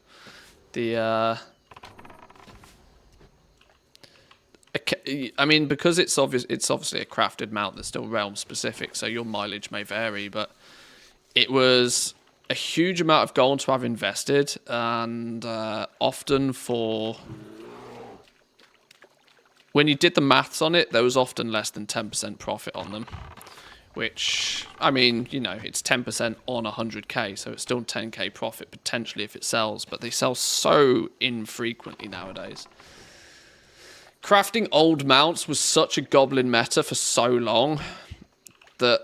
The I mean, because it's obviously a crafted mount that's still realm specific, so your mileage may vary, but it was a huge amount of gold to have invested, and often when you did the maths on it, there was often less than 10% profit on them. Which, I mean, you know, it's 10% on 100k, so it's still 10k profit potentially if it sells, but they sell so infrequently nowadays. Crafting old mounts was such a goblin meta for so long that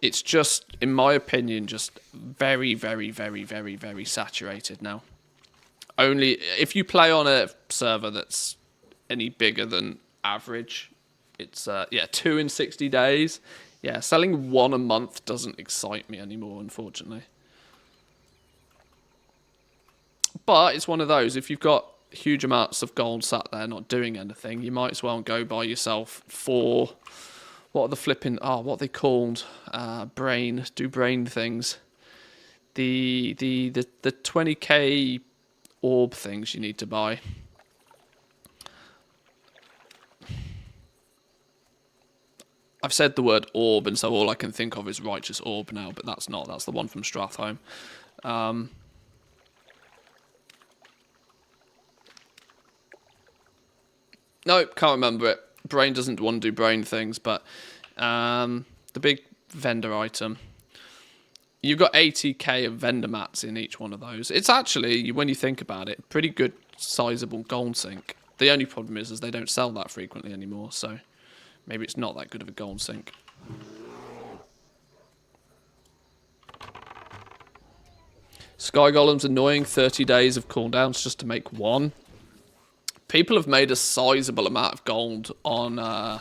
it's just, in my opinion, just very, very, very, very, very saturated now. Only if you play on a server that's any bigger than average, it's 2 in 60 days. Yeah, selling 1 a month doesn't excite me anymore, unfortunately. But it's one of those, if you've got huge amounts of gold sat there not doing anything, you might as well go buy yourself 4... What are the flipping... Oh, what are they called? Brain things. The 20k orb things you need to buy. I've said the word orb, and so all I can think of is Righteous Orb now, but that's not. That's the one from Strathholm. Nope, can't remember it. Brain doesn't want to do brain things, but the big vendor item. You've got 80k of vendor mats in each one of those. It's actually, when you think about it, pretty good, sizable gold sink. The only problem is they don't sell that frequently anymore, so... Maybe it's not that good of a gold sink. Sky Golem's annoying. 30 days of cooldowns just to make one. People have made a sizable amount of gold on... and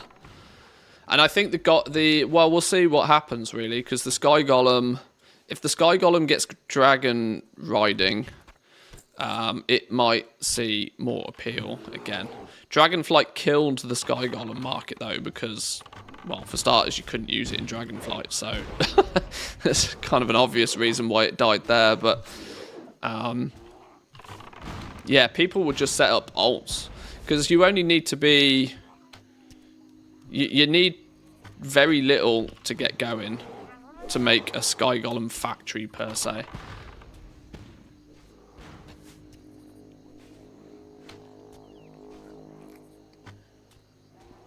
I think well, we'll see what happens, really. Because the Sky Golem... If the Sky Golem gets dragon riding... it might see more appeal again. Dragonflight killed the Sky Golem market, though, because, well, for starters, you couldn't use it in Dragonflight, so that's kind of an obvious reason why it died there, but, yeah, people would just set up alts, because you only need to be, you need very little to get going to make a Sky Golem factory, per se.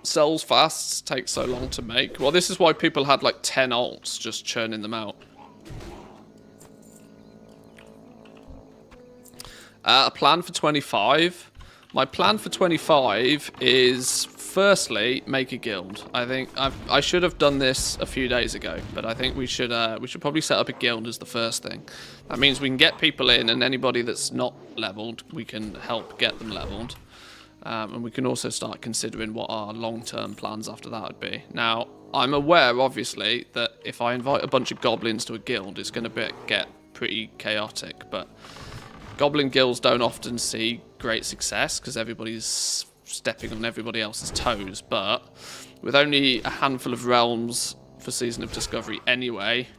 Sells fast, takes so long to make. Well, this is why people had like 10 alts just churning them out. A plan for 25. My plan for 25 is, firstly, make a guild. I think I should have done this a few days ago, but I think we should probably set up a guild as the first thing. That means we can get people in, and anybody that's not leveled, we can help get them leveled. And we can also start considering what our long-term plans after that would be. Now, I'm aware, obviously, that if I invite a bunch of goblins to a guild, it's going to get pretty chaotic. But goblin guilds don't often see great success because everybody's stepping on everybody else's toes. But with only a handful of realms for Season of Discovery anyway,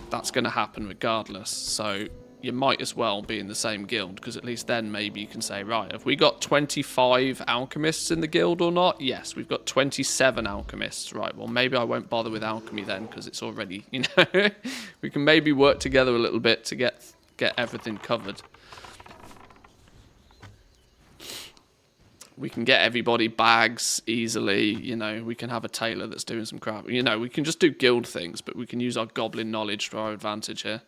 that's going to happen regardless. So... you might as well be in the same guild, because at least then maybe you can say, right, have we got 25 alchemists in the guild or not? Yes, we've got 27 alchemists. Right, well, maybe I won't bother with alchemy then, because it's already, you know, we can maybe work together a little bit to get everything covered. We can get everybody bags easily, you know, we can have a tailor that's doing some crap. You know, we can just do guild things, but we can use our goblin knowledge to our advantage here.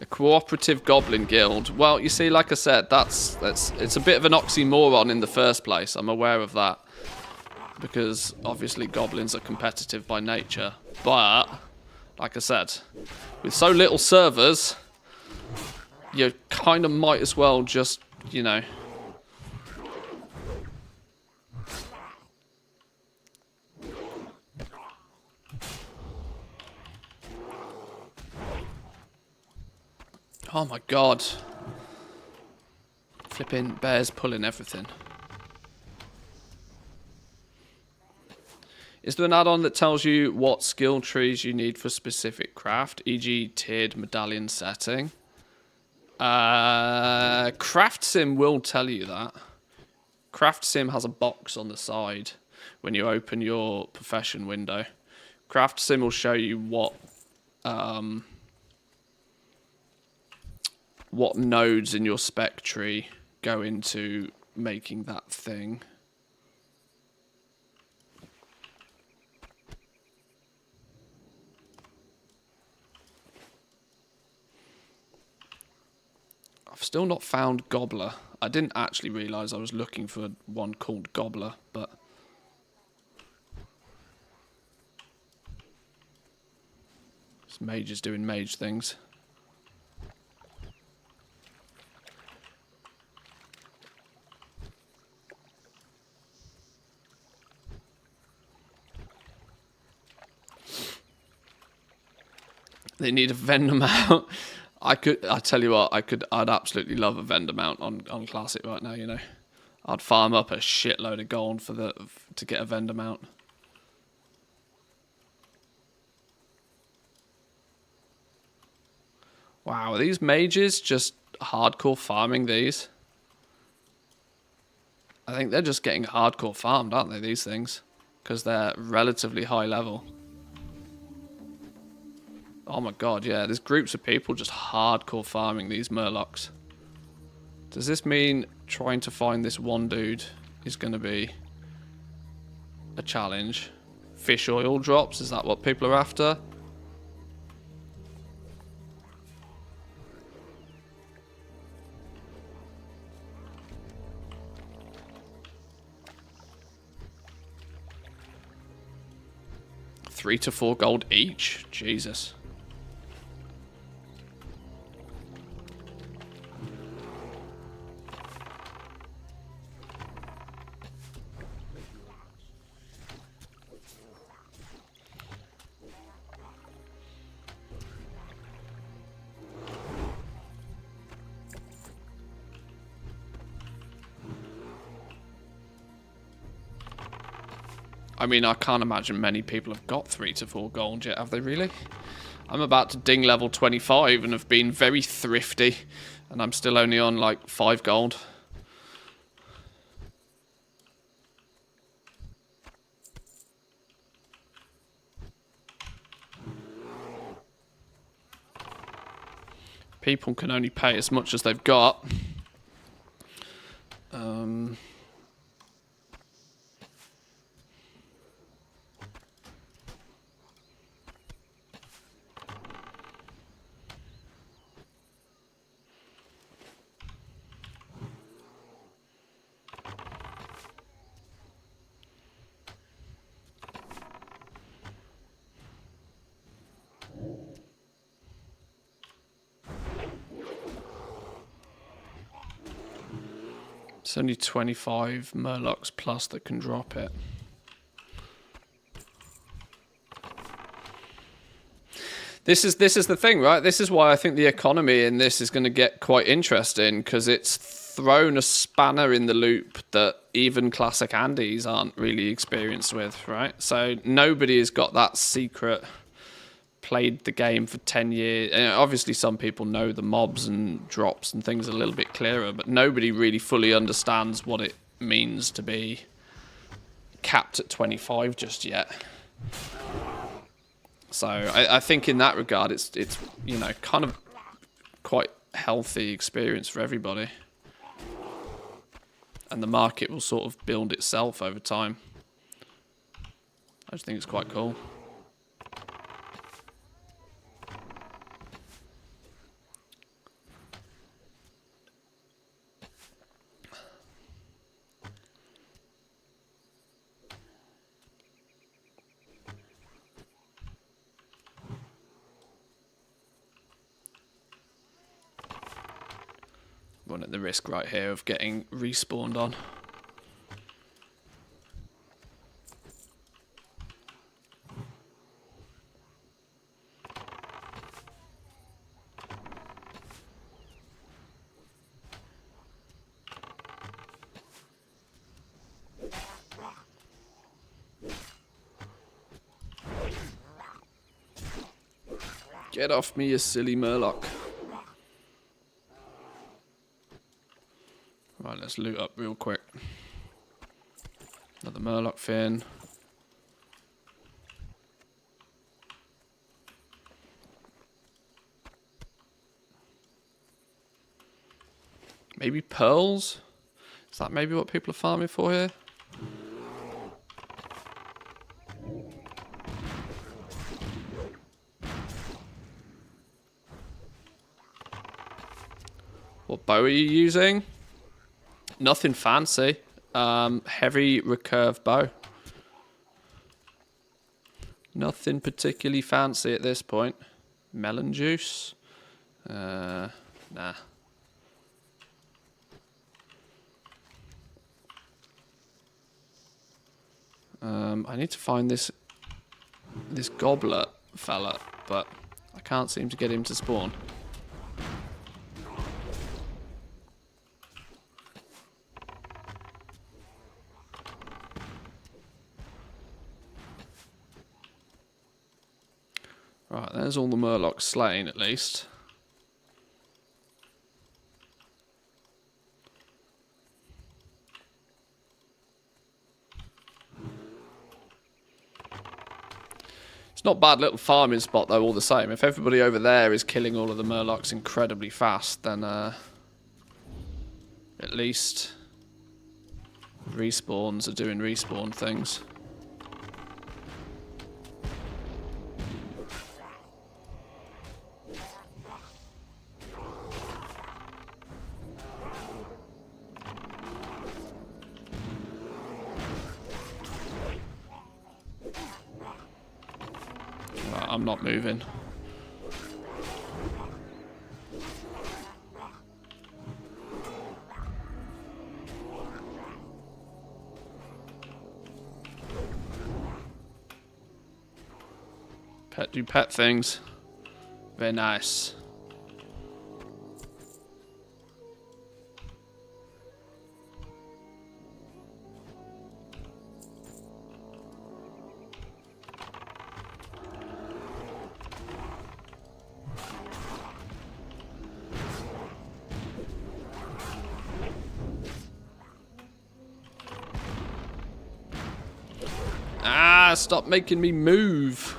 A cooperative goblin guild. Well, you see, like I said, it's a bit of an oxymoron in the first place. I'm aware of that. Because, obviously, goblins are competitive by nature. But, like I said, with so little servers, you kind of might as well just, you know... Oh my god. Flipping bears pulling everything. Is there an add-on that tells you what skill trees you need for specific craft, e.g. tiered medallion setting? Craft Sim will tell you that. Craft Sim has a box on the side when you open your profession window. Craft Sim will show you what nodes in your spec tree go into making that thing. I've still not found Gobbler. I didn't actually realise I was looking for one called Gobbler, but... this mage is doing mage things. They need a vendor mount. I tell you what, I'd absolutely love a vendor mount on Classic right now, you know. I'd farm up a shitload of gold to get a vendor mount. Wow, are these mages just hardcore farming these? I think they're just getting hardcore farmed, aren't they, these things? Because they're relatively high level. Oh my god, yeah, there's groups of people just hardcore farming these murlocs. Does this mean trying to find this one dude is going to be a challenge? Fish oil drops, is that what people are after? $3 to 4 gold each? Jesus. I mean, I can't imagine many people have got 3 to 4 gold yet, have they really? I'm about to ding level 25 and have been very thrifty, and I'm still only on like 5 gold. People can only pay as much as they've got. 'It's only 25 murlocs plus that can drop it. This is the thing, right? This is why I think the economy in this is going to get quite interesting, because it's thrown a spanner in the loop that even classic Andes aren't really experienced with, right? So nobody has got that secret, played the game for 10 years. And obviously some people know the mobs and drops and things a little bit clearer, but nobody really fully understands what it means to be capped at 25 just yet. So I think in that regard, it's you know, kind of quite healthy experience for everybody. And the market will sort of build itself over time. I just think it's quite cool. Running the risk right here of getting respawned on. Get off me, you silly murloc. let's loot up real quick. Another Murloc fin. Maybe pearls? Is that maybe what people are farming for here? What bow are you using? Nothing fancy. Heavy recurve bow. Nothing particularly fancy at this point. Melon juice? Nah. I need to find this gobbler fella, but I can't seem to get him to spawn. Right, there's all the Murlocs slain at least. It's not a bad little farming spot though, all the same. If everybody over there is killing all of the Murlocs incredibly fast, then at least respawns are doing respawn things. I'm not moving. Do pet things. Very nice. Ah, stop making me move.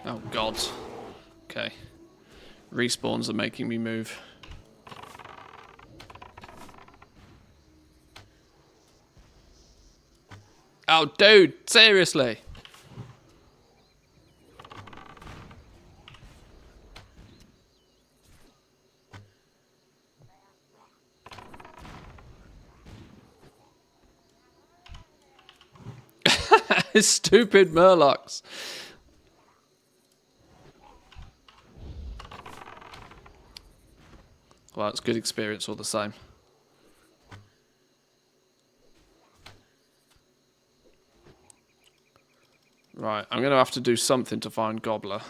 Oh, God. Okay. Respawns are making me move. Oh, dude, seriously. Stupid Murlocs. Well, it's good experience all the same. Right, I'm going to have to do something to find Gobbler.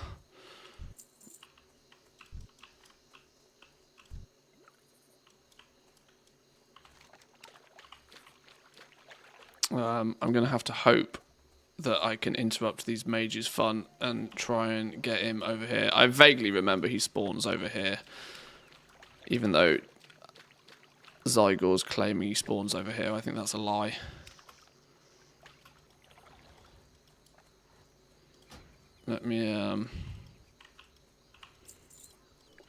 I'm going to have to hope that I can interrupt these mages' fun and try and get him over here. I vaguely remember he spawns over here. Even though Zygor's claiming he spawns over here, I think that's a lie. Let me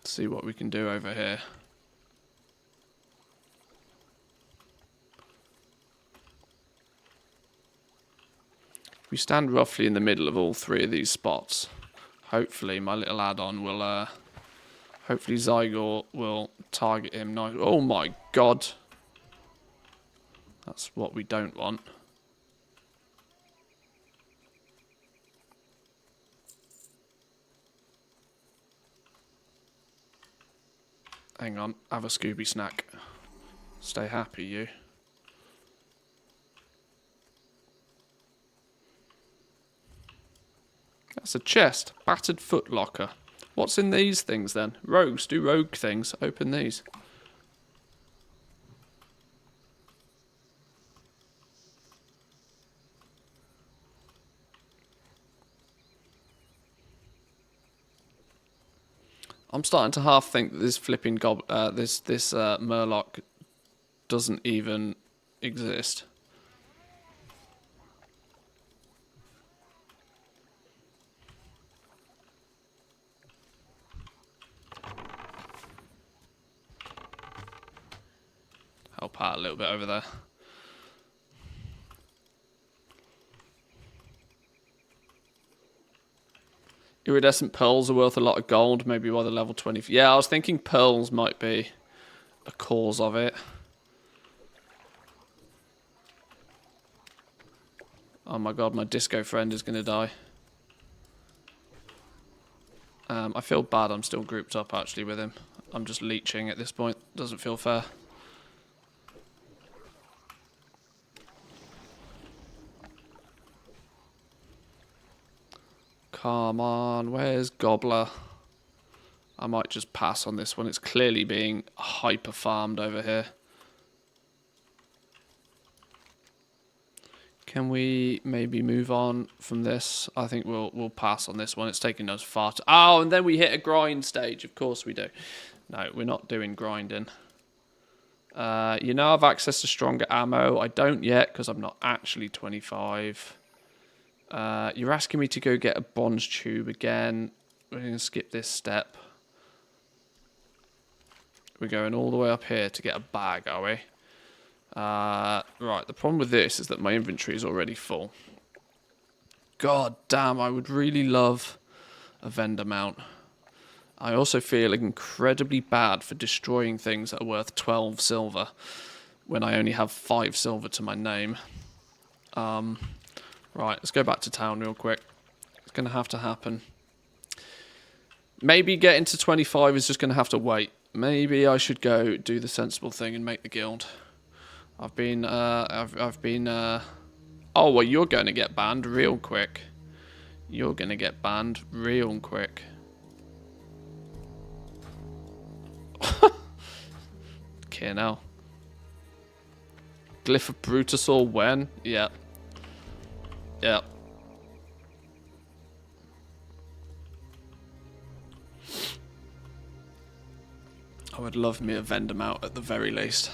see what we can do over here. We stand roughly in the middle of all three of these spots. Hopefully my little add-on will hopefully Zygor will target him. No, oh my God. That's what we don't want. Hang on, have a Scooby snack. Stay happy, you. That's a chest. Battered footlocker. What's in these things then? Rogues do rogue things. Open these. I'm starting to half think that this flipping this Murloc doesn't even exist. Help out a little bit over there. Iridescent pearls are worth a lot of gold, maybe by the level 20. Yeah, I was thinking pearls might be a cause of it. Oh my god, my disco friend is going to die. I feel bad I'm still grouped up actually with him. I'm just leeching at this point. Doesn't feel fair. Come on, where's Gobbler? I might just pass on this one. It's clearly being hyper farmed over here. Can we maybe move on from this? I think we'll pass on this one. It's taking us far too... Oh, and then we hit a grind stage. Of course we do. No, we're not doing grinding. You now have access to stronger ammo. I don't yet because I'm not actually 25. You're asking me to go get a bronze tube again. We're going to skip this step. We're going all the way up here to get a bag, are we? Right, the problem with this is that my inventory is already full. God damn, I would really love a vendor mount. I also feel incredibly bad for destroying things that are worth 12 silver when I only have 5 silver to my name. Right, let's go back to town real quick. It's going to have to happen. Maybe getting to 25 is just going to have to wait. Maybe I should go do the sensible thing and make the guild. I've been, oh, well, you're going to get banned real quick. You're going to get banned real quick. Okay, now. Glyph of Brutusaur when? Yep. Yep. I would love me a vendor mount at the very least.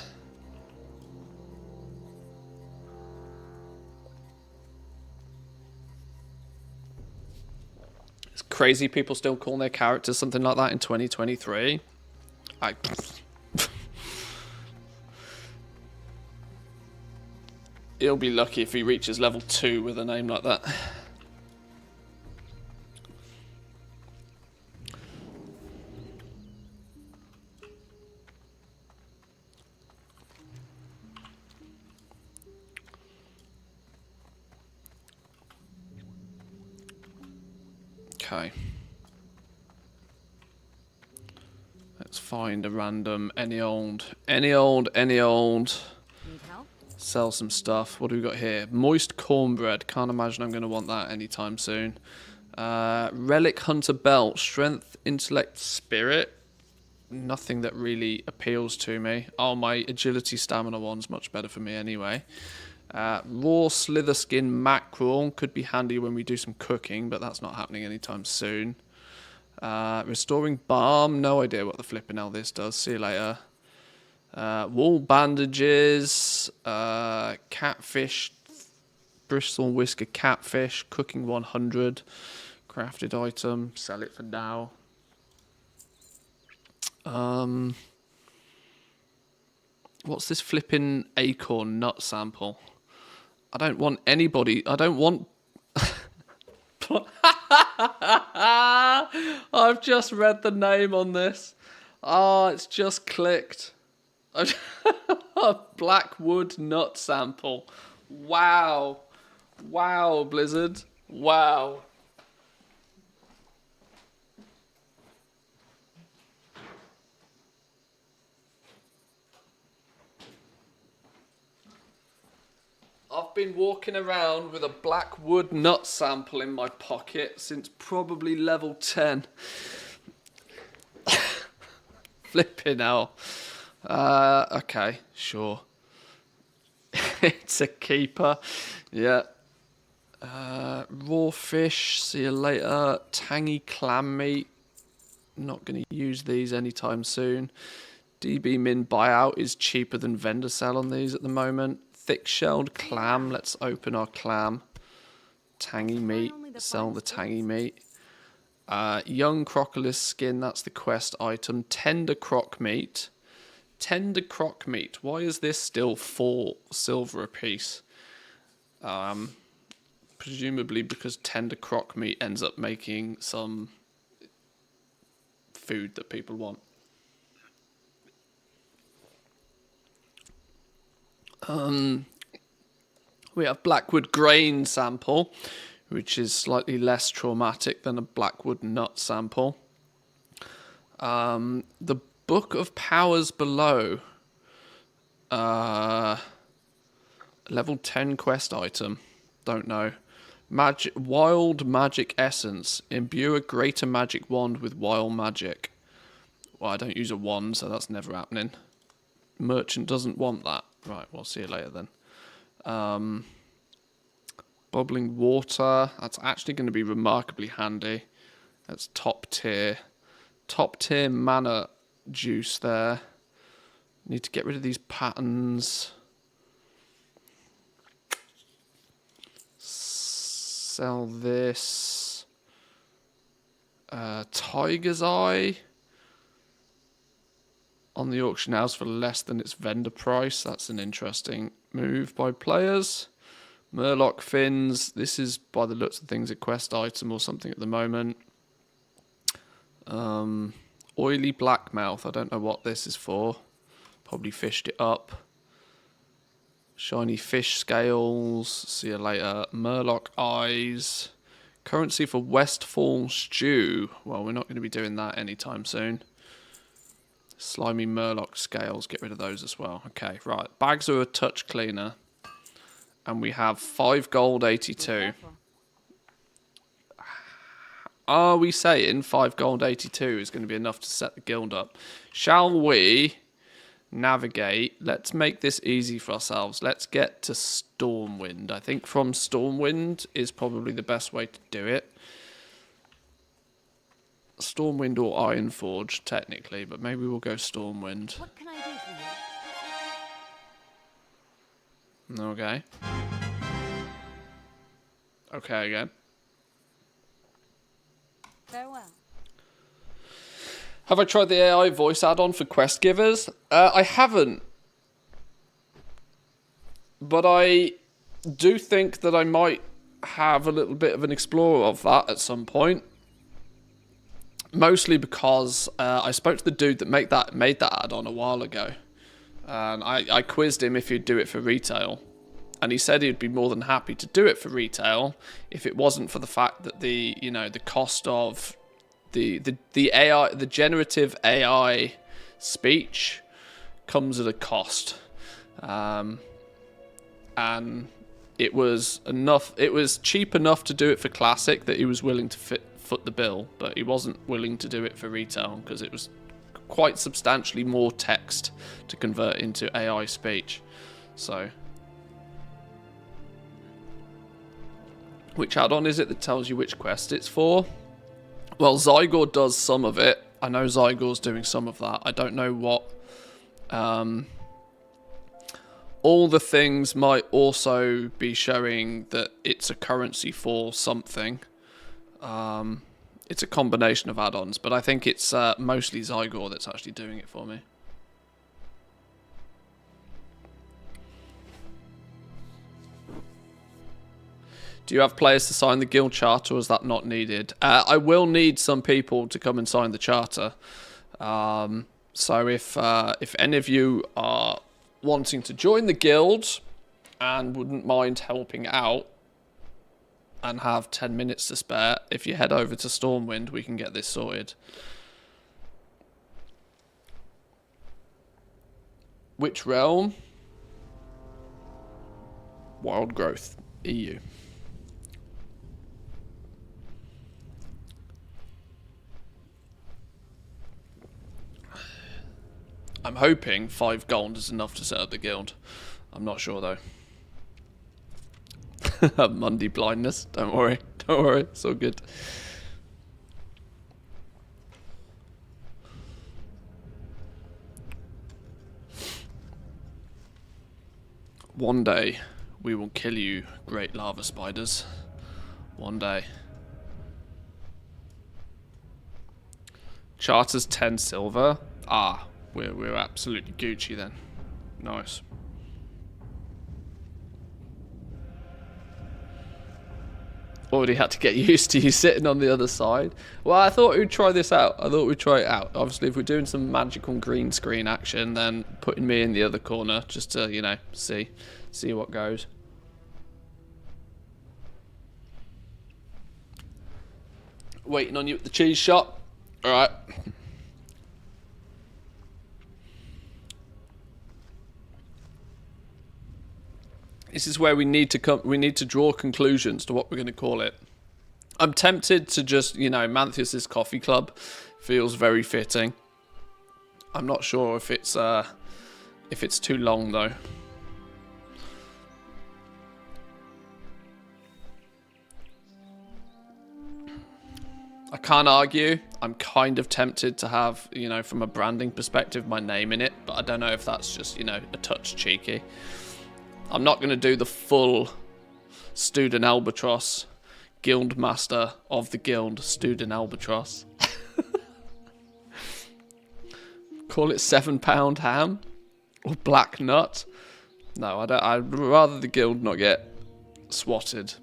It's crazy people still calling their characters something like that in 2023. He'll be lucky if he reaches level 2 with a name like that. Okay. Let's find a random, any old. Sell some stuff. What do we got here? Moist cornbread. Can't imagine I'm going to want that anytime soon. Relic Hunter Belt. Strength, Intellect, Spirit. Nothing that really appeals to me. Oh, my Agility Stamina one's much better for me anyway. Raw Slither Skin Mackerel. Could be handy when we do some cooking, but that's not happening anytime soon. Restoring Balm. No idea what the flipping hell this does. See you later. Wool bandages, catfish, bristle whisker catfish, cooking 100, crafted item, sell it for now. What's this flipping acorn nut sample? I don't want anybody, I don't want... I've just read the name on this. Oh, it's just clicked. A blackwood nut sample. Wow. Wow, Blizzard. Wow. I've been walking around with a blackwood nut sample in my pocket since probably level 10. Flipping hell. Okay, sure. It's a keeper. Yeah. Raw fish. See you later. Tangy clam meat. Not going to use these anytime soon. DB min buyout is cheaper than vendor sell on these at the moment. Thick-shelled clam. Let's open our clam. Tangy meat. Sell the tangy meat. Young crocodile skin. That's the quest item. Tender croc meat. Tender croc meat. Why is this still 4 silver a piece? Presumably because tender croc meat ends up making some food that people want. We have Blackwood grain sample, which is slightly less traumatic than a Blackwood nut sample. The Book of Powers Below. Level 10 quest item. Don't know. Wild magic essence. Imbue a greater magic wand with wild magic. Well, I don't use a wand, so that's never happening. Merchant doesn't want that. Right, we'll see you later then. Bubbling water. That's actually going to be remarkably handy. That's top tier. Top tier mana juice there. Need to get rid of these patterns. Sell this. Tiger's Eye. On the auction house for less than its vendor price. That's an interesting move by players. Murloc fins. This is, by the looks of things, a quest item or something at the moment. Oily blackmouth. I don't know what this is for. Probably fished it up. Shiny fish scales. See you later. Murloc eyes. Currency for Westfall stew. Well, we're not going to be doing that anytime soon. Slimy Murloc scales. Get rid of those as well. Okay, right. Bags are a touch cleaner. And we have 5 gold 82. Are we saying 5 gold 82 is going to be enough to set the guild up? Shall we navigate? Let's make this easy for ourselves. Let's get to Stormwind. I think from Stormwind is probably the best way to do it. Stormwind or Ironforge, technically, but maybe we'll go Stormwind. What can I do for you? Okay. Okay again. Farewell. Have I tried the AI voice add-on for quest givers? I haven't. But I do think that I might have a little bit of an explorer of that at some point. Mostly because I spoke to the dude that made that add-on a while ago. And I quizzed him if he'd do it for retail. And he said he'd be more than happy to do it for retail if it wasn't for the fact that the cost of the AI, the generative AI speech comes at a cost. And it was cheap enough to do it for classic that he was willing to foot the bill, but he wasn't willing to do it for retail because it was quite substantially more text to convert into AI speech. So, which add-on is it that tells you which quest it's for? Well, Zygor does some of it. I know Zygor's doing some of that. I don't know what. All the things might also be showing that it's a currency for something. It's a combination of add-ons, but I think it's mostly Zygor that's actually doing it for me. Do you have players to sign the guild charter, or is that not needed? I will need some people to come and sign the charter. So if any of you are wanting to join the guild and wouldn't mind helping out and have 10 minutes to spare, if you head over to Stormwind, we can get this sorted. Which realm? Wild Growth, EU. I'm hoping 5 gold is enough to set up the guild. I'm not sure though. Monday blindness. Don't worry. Don't worry. It's all good. One day, we will kill you, great lava spiders. One day. Charter's 10 silver. Ah, we're absolutely Gucci then. Nice. Already had to get used to you sitting on the other side. Well, I thought we'd try this out. I thought we'd try it out. Obviously, if we're doing some magical green screen action, then putting me in the other corner just to, you know, see what goes. Waiting on you at the cheese shop. All right. This is where we need to come. We need to draw conclusions to what we're going to call it. I'm tempted to just, you know, Manthieus' Coffee Club feels very fitting. I'm not sure if it's too long though. I can't argue. I'm kind of tempted to have, you know, from a branding perspective, my name in it, but I don't know if that's just, you know, a touch cheeky. I'm not going to do the full Student Albatross, Guild Master of the Guild, Student Albatross. Call it £7 ham or black nut. No, I don't. I'd rather the guild not get swatted.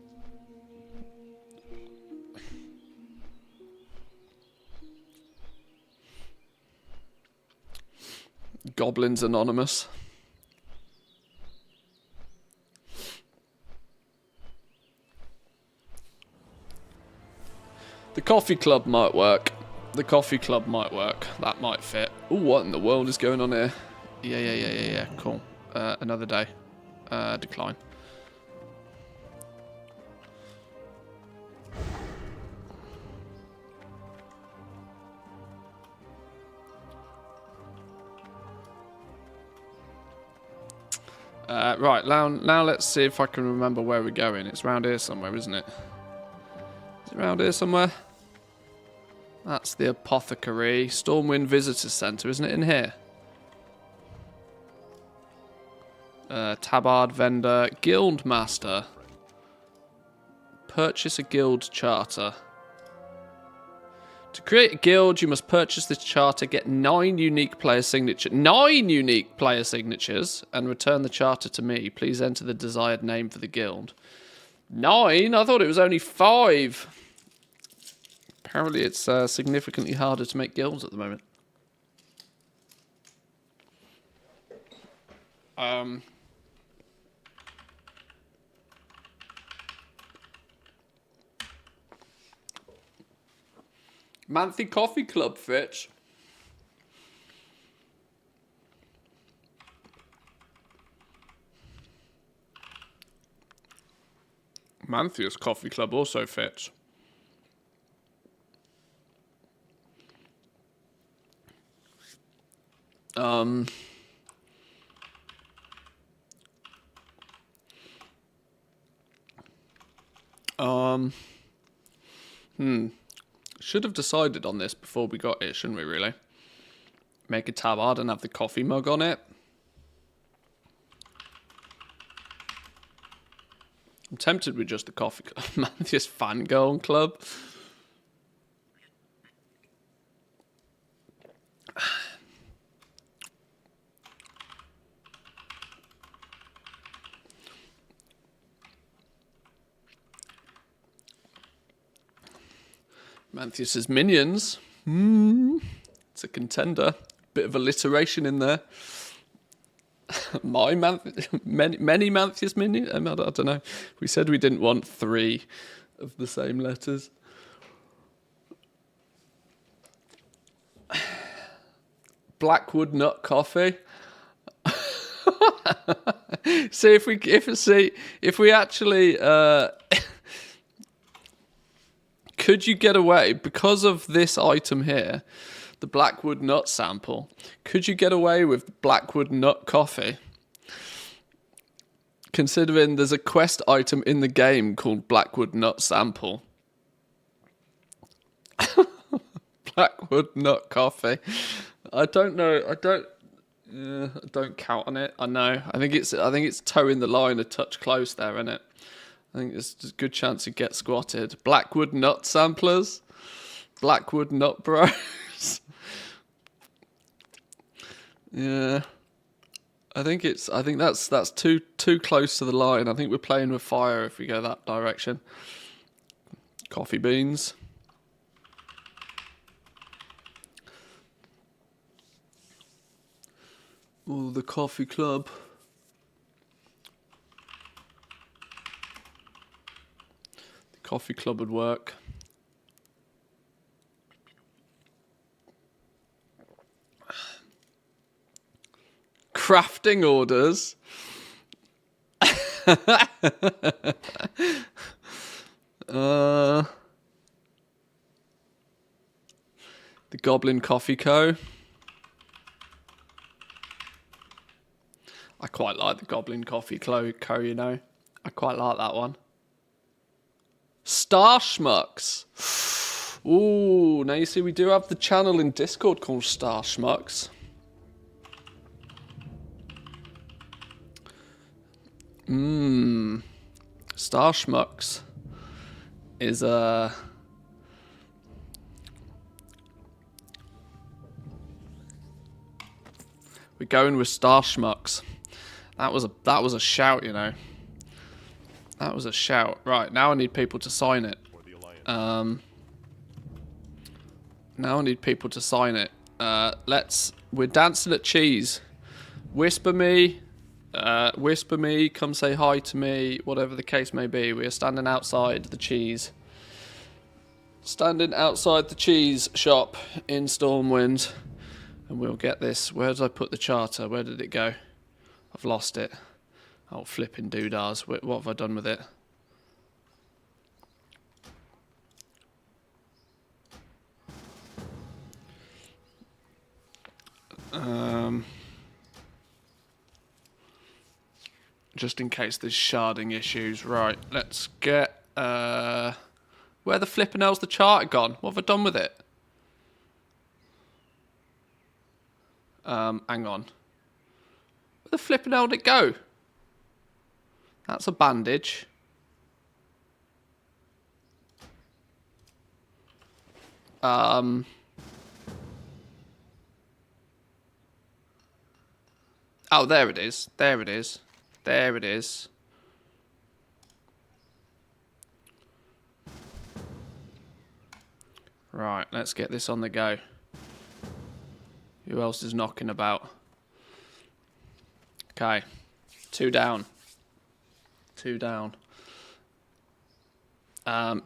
Goblins Anonymous. The coffee club might work. The coffee club might work. That might fit. Ooh, what in the world is going on here? Yeah. Cool. Another day. Decline. Right, now let's see if I can remember where we're going. It's around here somewhere, isn't it? Is it around here somewhere? That's the apothecary. Stormwind Visitor Centre, isn't it in here? Tabard Vendor. Guild Master. Purchase a guild charter. To create a guild, you must purchase this charter, get 9 unique player signatures, and return the charter to me. Please enter the desired name for the guild. 9? I thought it was only 5. Apparently it's significantly harder to make guilds at the moment. Manthieus Coffee Club fits. Manthieus Coffee Club also fits. Should have decided on this before we got it, shouldn't we, really? Make a tabard and have the coffee mug on it. I'm tempted with just the coffee club. Manthieus Fangirl Club. Manthieus' Minions. It's a contender. Bit of alliteration in there. Many Manthieus Minions? I don't know. We said we didn't want 3 of the same letters. Blackwood Nut Coffee. See if we actually could you get away because of this item here, the Blackwood Nut sample? Could you get away with Blackwood Nut Coffee? Considering there's a quest item in the game called Blackwood Nut Sample. Blackwood Nut Coffee. I don't know. Don't count on it. I know. I think it's towing the line a touch close there, isn't it? I think there's a good chance you get squatted. Blackwood nut samplers. Blackwood nut bros. Yeah. I think that's too close to the line. I think we're playing with fire if we go that direction. Coffee beans. Oh, the coffee club. The coffee club would work. Crafting orders. The Goblin Coffee Co. I quite like the Goblin Coffee Co, you know. I quite like that one. Star Schmucks. Ooh, now you see we do have the channel in Discord called Star Schmucks. Star Schmucks is we're going with Star Schmucks. That was a shout, you know. That was a shout. Right, now I need people to sign it. Now I need people to sign it. We're dancing at cheese. Whisper me, come say hi to me, whatever the case may be. We are standing outside the cheese. Standing outside the cheese shop in Stormwind. And we'll get this. Where did I put the charter? Where did it go? I've lost it. Oh, flipping doodahs. What have I done with it? Just in case there's sharding issues. Right, let's get... where the flipping hell's the charter gone? What have I done with it? Hang on. Where the flipping hell did it go? That's a bandage. Oh, there it is. There it is. There it is. Right, let's get this on the go. Who else is knocking about? Okay. 2 down. 2 down.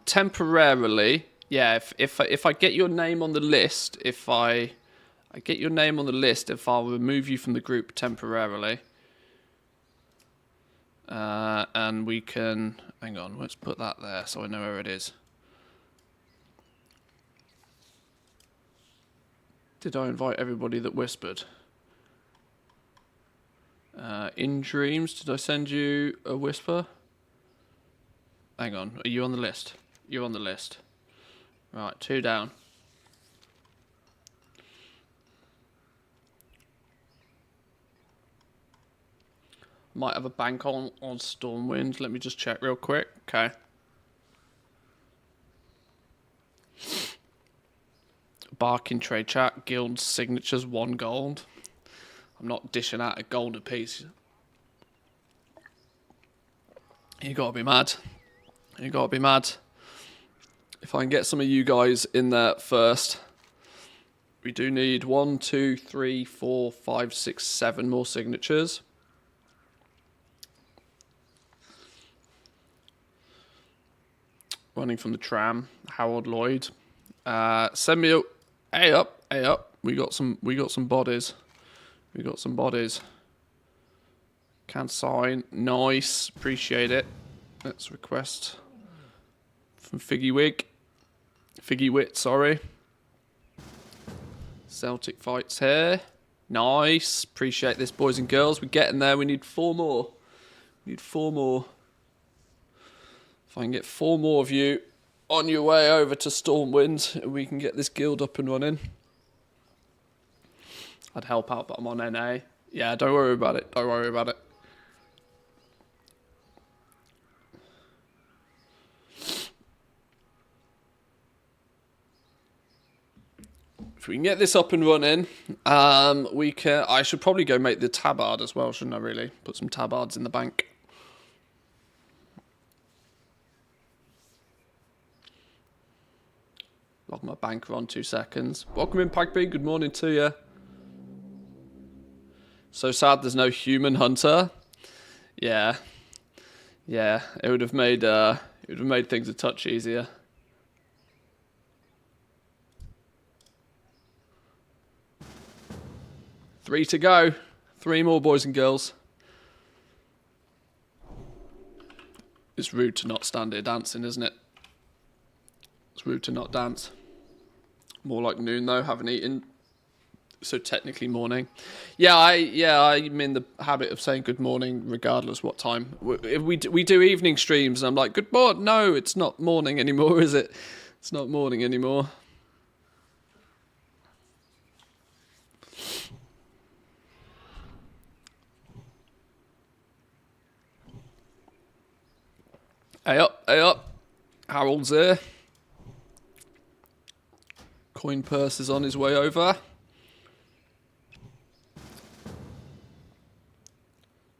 Temporarily, yeah, if I get your name on the list, if I get your name on the list, if I'll remove you from the group temporarily. And we can... Hang on, let's put that there so I know where it is. Did I invite everybody that whispered? In dreams, did I send you a whisper? Hang on, are you on the list? You're on the list. Right, 2 down. Might have a bank on Stormwind. Let me just check real quick. Okay. Barking trade chat. Guild signatures 1 gold. I'm not dishing out a gold apiece. You gotta be mad. You gotta be mad. If I can get some of you guys in there first. We do need 1, 2, 3, 4, 5, 6, 7 more signatures. Running from the tram. Howard Lloyd. Send me a... Hey up. We got some bodies. We got some bodies. Can sign. Nice. Appreciate it. Let's request from Figgy Wit, sorry. Celtic fights here. Nice. Appreciate this, boys and girls. We're getting there. We need 4 more. We need 4 more. If I can get 4 more of you on your way over to Stormwind, we can get this guild up and running. I'd help out, but I'm on NA. Yeah, don't worry about it. Don't worry about it. If we can get this up and running, we can. I should probably go make the tabard as well, shouldn't I? Really, put some tabards in the bank. Log my banker on 2 seconds. Welcome in, Pagby. Good morning to you. So sad there's no human hunter. Yeah, it would have made things a touch easier. Three to go. 3 more, boys and girls. It's rude to not stand here dancing, isn't it? It's rude to not dance. More like noon though, haven't eaten. So technically morning. Yeah, I'm in the habit of saying good morning regardless what time. We do evening streams and I'm like, good morning. No, it's not morning anymore, is it? It's not morning anymore. Hey up. Harold's here. Coin purse is on his way over.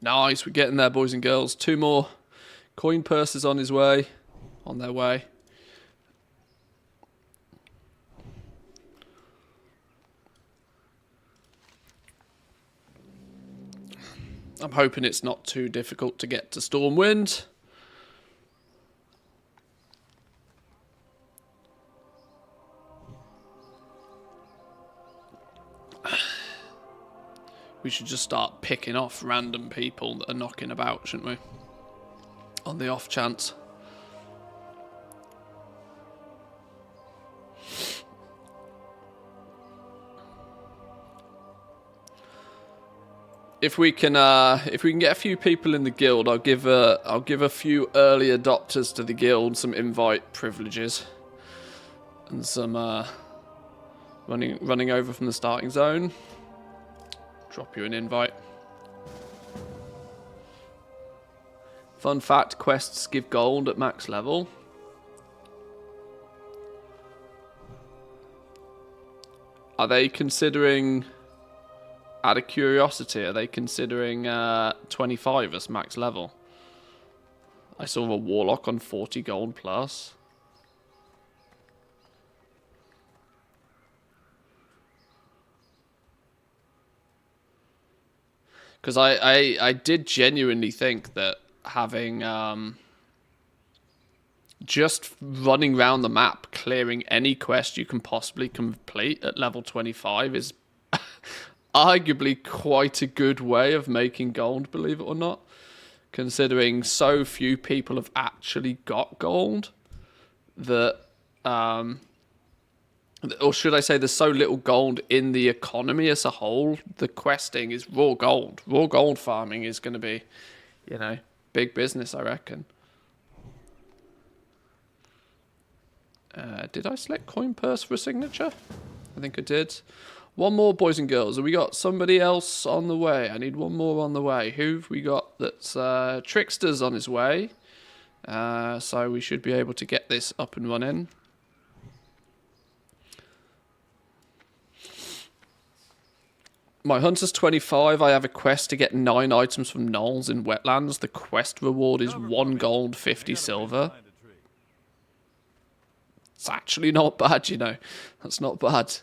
Nice, we're getting there, boys and girls. 2 more. Coin purse is on his way. On their way. I'm hoping it's not too difficult to get to Stormwind. We should just start picking off random people that are knocking about, shouldn't we? On the off chance. If we can get a few people in the guild, I'll give a few early adopters to the guild some invite privileges and some running over from the starting zone. Drop you an invite. Fun fact, quests give gold at max level. Are they considering, out of curiosity, are they considering 25 as max level? I saw a warlock on 40 gold plus. Because I did genuinely think that having just running around the map, clearing any quest you can possibly complete at level 25 is arguably quite a good way of making gold, believe it or not. Considering so few people have actually got gold that... or should I say there's so little gold in the economy as a whole, the questing is raw gold. Raw gold farming is going to be, big business, I reckon. Did I select coin purse for a signature? I think I did. 1 more, boys and girls. Have we got somebody else on the way? I need 1 more on the way. Who've we got? That's Trickster's on his way. So we should be able to get this up and running. My hunter's 25. I have a quest to get 9 items from gnolls in wetlands. The quest reward is 1 gold, 50 silver. It's actually not bad, That's not bad.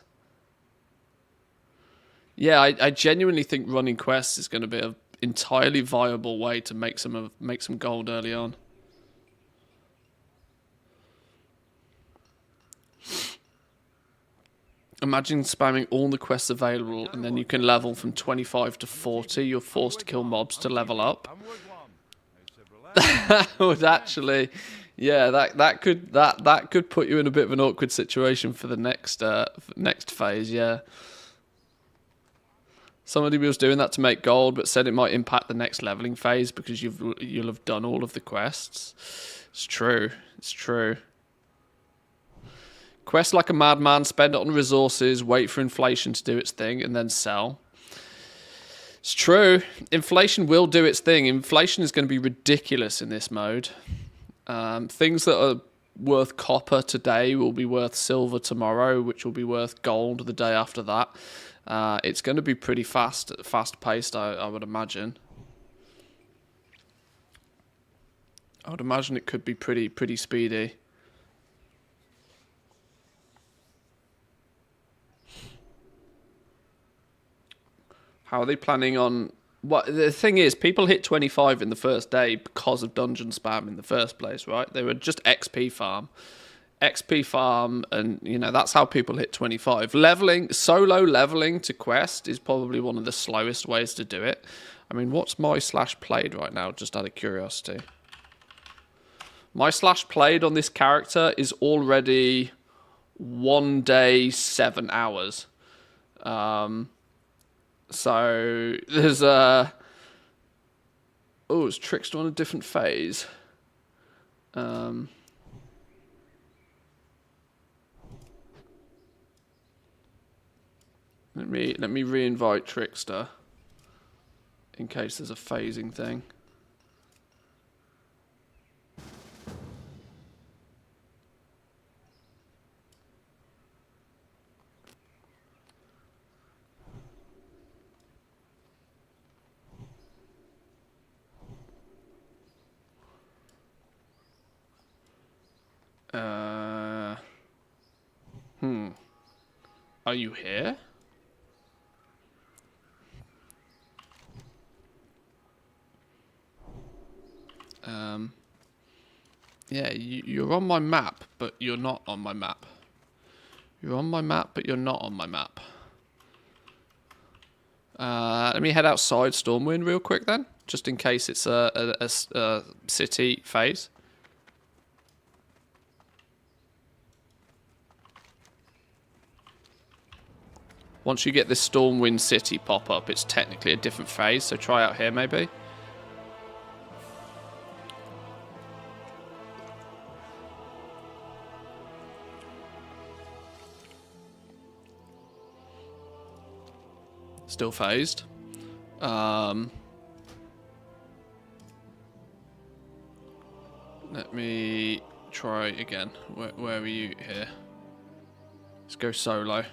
Yeah, I genuinely think running quests is going to be an entirely viable way to make some gold early on. Imagine spamming all the quests available and then you can level from 25 to 40. You're forced to kill mobs to level up. That would actually, yeah, that could put you in a bit of an awkward situation for the next phase, yeah. Somebody was doing that to make gold but said it might impact the next leveling phase because you'll have done all of the quests. It's true. It's true. Quest like a madman, spend it on resources, wait for inflation to do its thing, and then sell. It's true. Inflation will do its thing. Inflation is going to be ridiculous in this mode. Things that are worth copper today will be worth silver tomorrow, which will be worth gold the day after that. It's going to be pretty fast-paced, I would imagine. I would imagine it could be pretty speedy. How are they planning on... What the thing is, people hit 25 in the first day because of dungeon spam in the first place, right? They were just XP farm, and you know that's how people hit 25. Solo leveling to quest is probably one of the slowest ways to do it. I mean, what's my /played right now? Just out of curiosity, my /played on this character is already 1 day 7 hours. So there's it's Trickster on a different phase. Let me re-invite Trickster in case there's a phasing thing. Are you here? Yeah, you're on my map, but you're not on my map. You're on my map, but you're not on my map. Let me head outside Stormwind real quick then, just in case it's a city phase. Once you get this Stormwind City pop up, it's technically a different phase, so try out here maybe. Still phased. Let me try again. Where are you here? Let's go solo.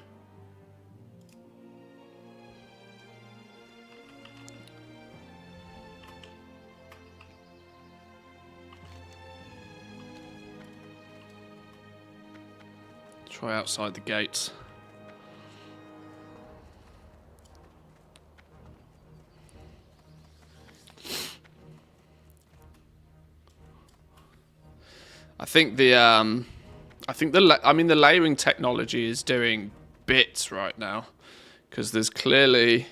Try outside the gates. I think the layering technology is doing bits right now, because there's clearly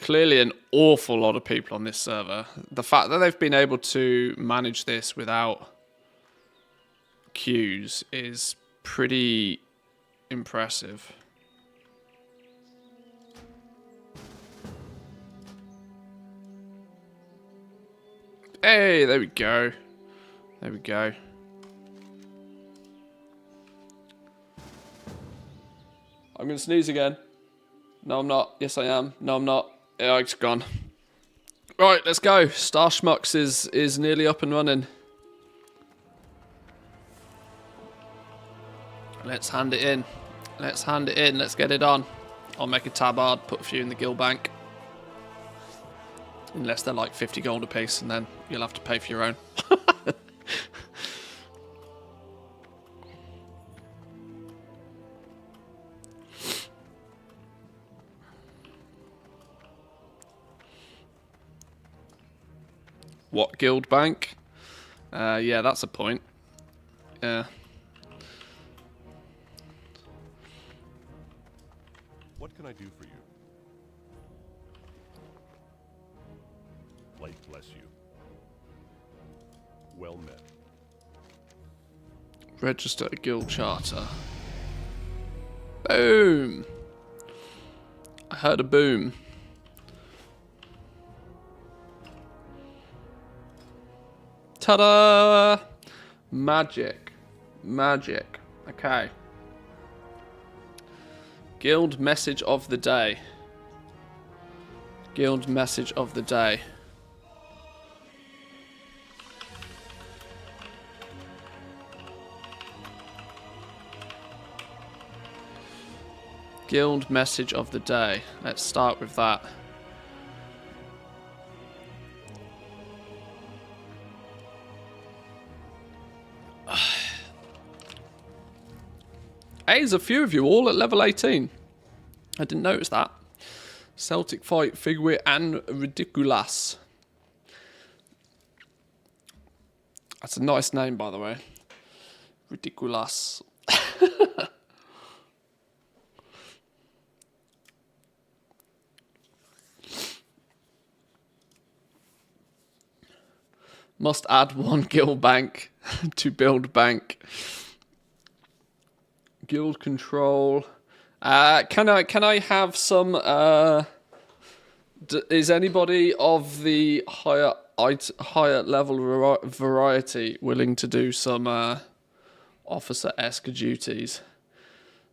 an awful lot of people on this server. The fact that they've been able to manage this without queues is pretty impressive. Hey, there we go. There we go. I'm gonna sneeze again. No, I'm not. Yes, I am. No, I'm not. Yeah, it's gone. Right, let's go. Star Schmucks is nearly up and running. Let's hand it in. Let's hand it in. Let's get it on. I'll make a tabard, put a few in the guild bank. Unless they're like 50 gold a piece, and then you'll have to pay for your own. What guild bank? Yeah, that's a point. Yeah. What can I do for you? Light bless you. Well met. Register a guild charter. Boom! I heard a boom. Ta-da! Magic. Magic. Okay. Guild message of the day. Guild message of the day. Guild message of the day. Let's start with that. Hey, there's a few of you all at level 18. I didn't notice that. Celtic Fight, Figwit, and Ridiculous. That's a nice name, by the way. Ridiculous. Must add 1 guild bank to build bank. Guild control. Can I have some? Is anybody of the higher level variety willing to do some officer-esque duties,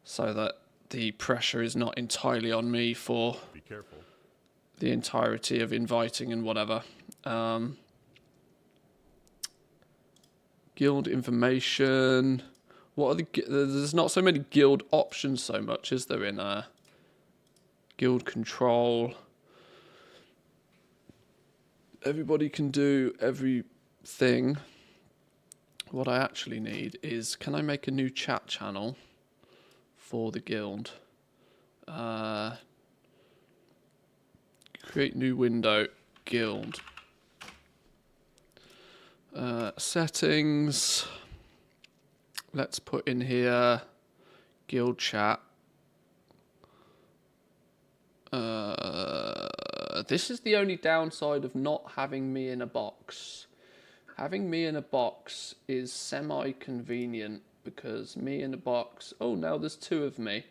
so that the pressure is not entirely on me for Be careful. the entirety of inviting and whatever. Guild information. What are the? There's not so many guild options so much, is there, in guild control? Everybody can do everything. What I actually need is, can I make a new chat channel for the guild? Create new window, guild. Settings. Let's put in here guild chat. This is the only downside of not having me in a box. Having me in a box is semi-convenient, because me in a box... Oh, now there's 2 of me.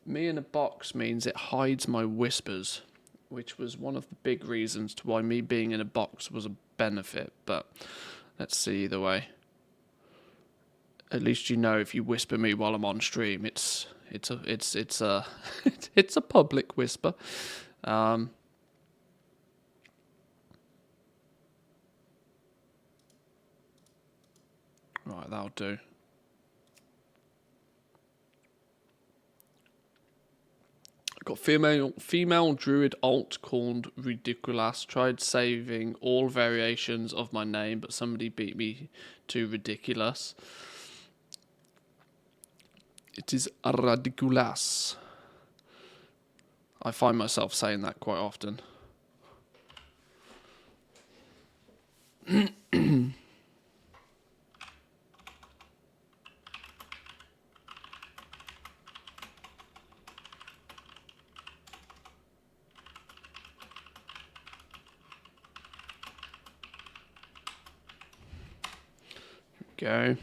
Me in a box means it hides my whispers, which was one of the big reasons to why me being in a box was a benefit. But let's see either way. At least you know if you whisper me while I'm on stream, it's a it's a public whisper. Right, that'll do. I've got female druid alt called Ridiculous. Tried saving all variations of my name, but somebody beat me to Ridiculous. It is ridiculous. I find myself saying that quite often. Go.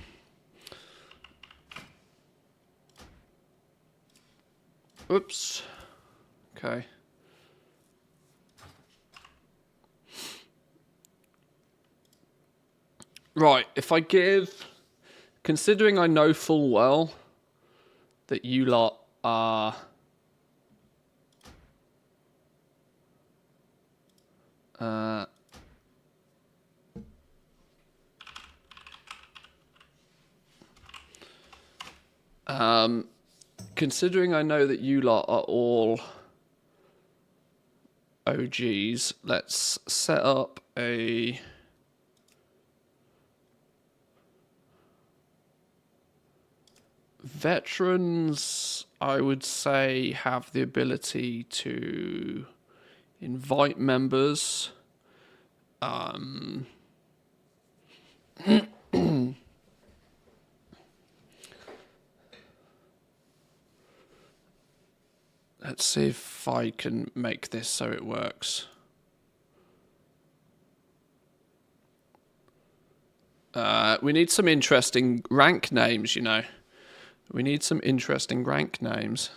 Oops. Okay. Right, if I give... Considering I know full well that you lot are... considering I know that you lot are all OGs, let's set up a... Veterans, I would say, have the ability to invite members. Let's see if I can make this so it works. We need some interesting rank names, you know. We need some interesting rank names.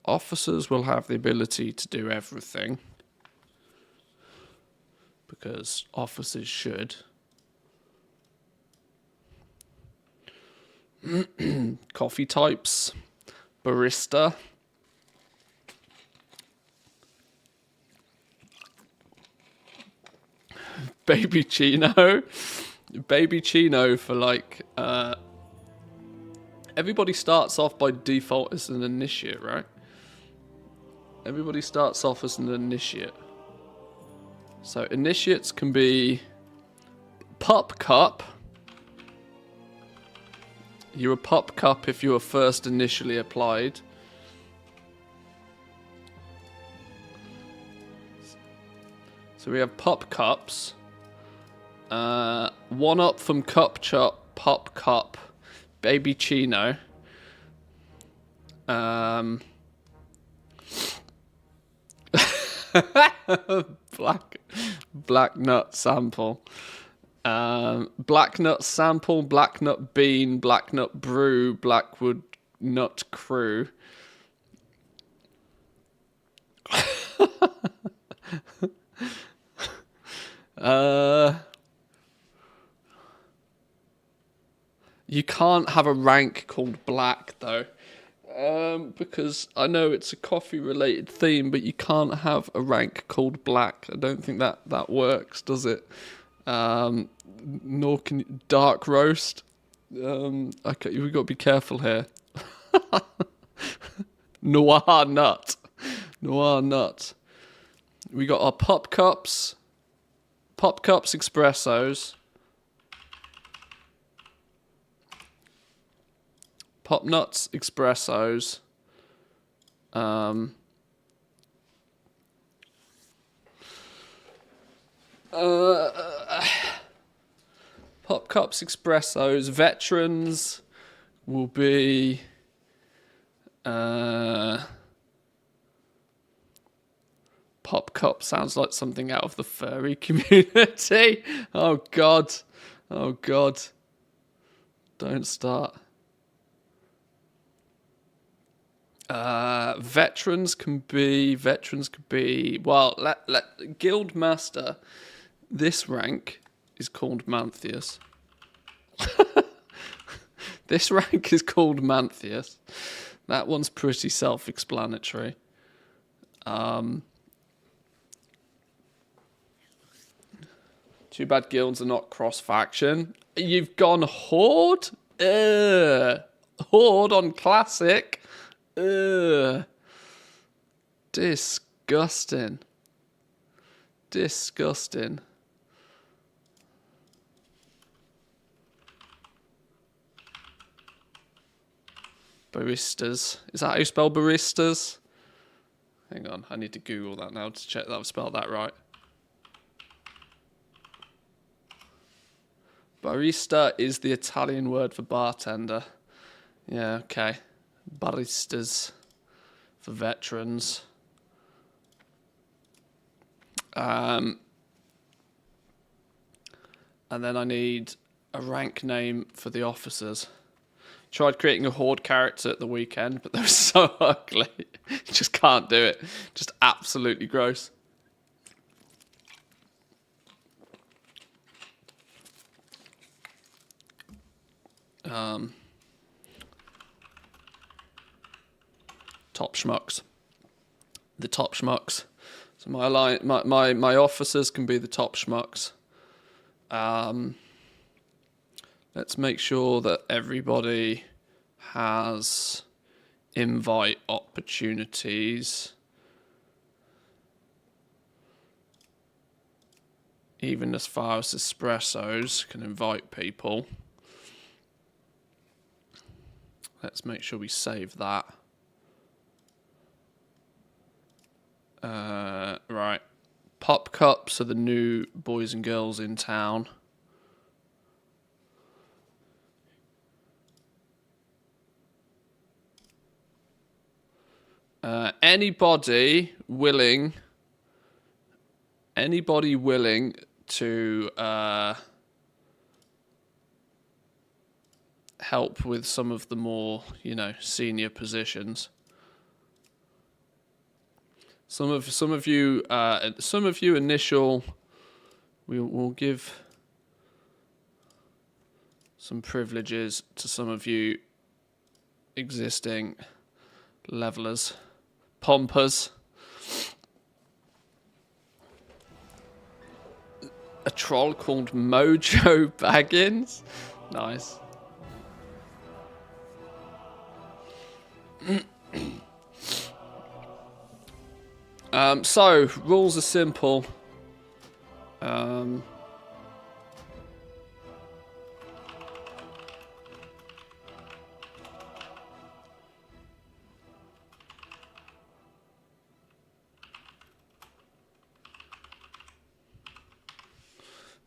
Officers will have the ability to do everything, because officers should. Coffee types. Barista. Baby Chino. Baby Chino for like... everybody starts off by default as an initiate, right? Everybody starts off as an initiate. So initiates can be Pup Cup. You're a Pup Cup if you were first initially applied. So we have Pup Cups. One up from Cup Chop, Pup Cup, Baby Chino. Black nut sample. Black nut sample, black nut bean, black nut brew, blackwood nut crew. You can't have a rank called black though. Because I know it's a coffee related theme, but you can't have a rank called black. I don't think that works, does it? Nor can you, dark roast. Okay, we've got to be careful here. Noir nut. We got our Pop Cups espressos. Pop Nuts espressos. Pop Cups espressos. Veterans will be Pop Cup sounds like something out of the furry community. Oh god. Don't start. Veterans can be well, let Guildmaster. This rank is called Manthieus. This rank is called Manthieus. That one's pretty self-explanatory. Too bad guilds are not cross-faction. You've gone Horde? Horde on Classic? Disgusting. Baristas. Is that how you spell baristas? Hang on, I need to Google that now to check that I've spelled that right. Barista is the Italian word for bartender. Yeah, okay. Baristas for veterans. And then I need a rank name for the officers. Tried creating a Horde character at the weekend, but they were so ugly. You just can't do it. Just absolutely gross. Top schmucks. The top schmucks. So my officers can be the top schmucks. Let's make sure that everybody has invite opportunities. Even as far as espressos can invite people. Let's make sure we save that. Right. Pop Cups are the new boys and girls in town. Anybody willing to help with some of the more, senior positions. Some of you initial, we'll give some privileges to some of you existing levelers. Pompers. A troll called Mojo Baggins. Nice. So, rules are simple.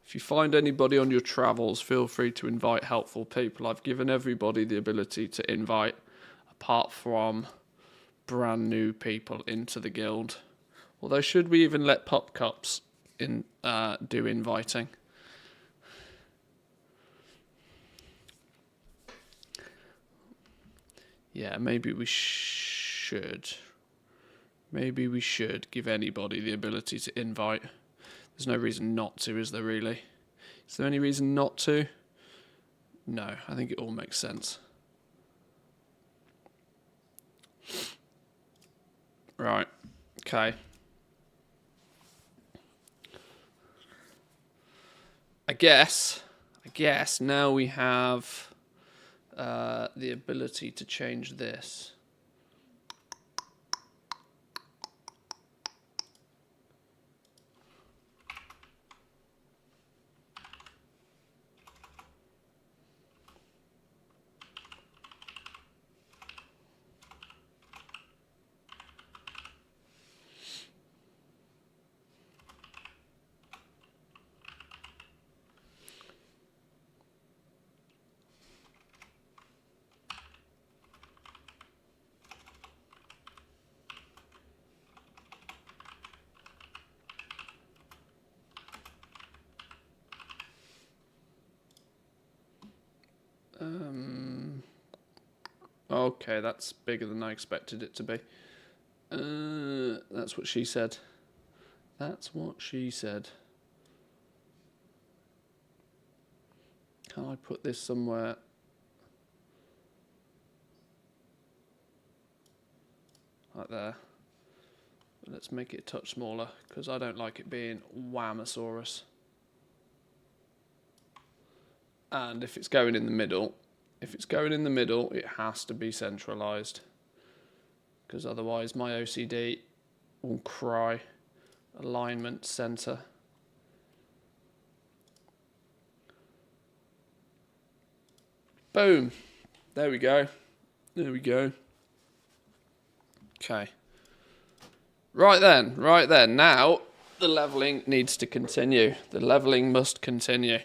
If you find anybody on your travels, feel free to invite helpful people. I've given everybody the ability to invite, apart from brand new people into the guild. Although, should we even let Pup Cups in do inviting? Yeah, maybe we should. Maybe we should give anybody the ability to invite. There's no reason not to, is there really? Is there any reason not to? No, I think it all makes sense. Right, okay. I guess now we have the ability to change this. Okay, that's bigger than I expected it to be. That's what she said. That's what she said. Can I put this somewhere? Like there. Let's make it a touch smaller, because I don't like it being Whammosaurus. And if it's going in the middle, it has to be centralized. Because otherwise my OCD will cry. Alignment center. Boom. There we go. There we go. Okay. Right then. Now the leveling needs to continue. The leveling must continue.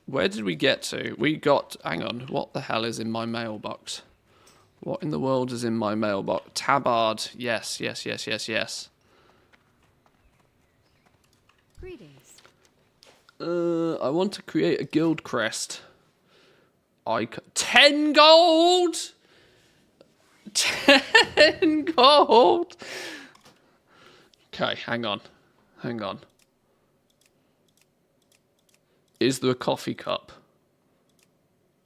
Where did we get to? We got... Hang on. What the hell is in my mailbox? What in the world is in my mailbox? Tabard. Yes. Greetings. I want to create a guild crest. 10 gold! 10 gold! Okay, hang on. Is there a coffee cup?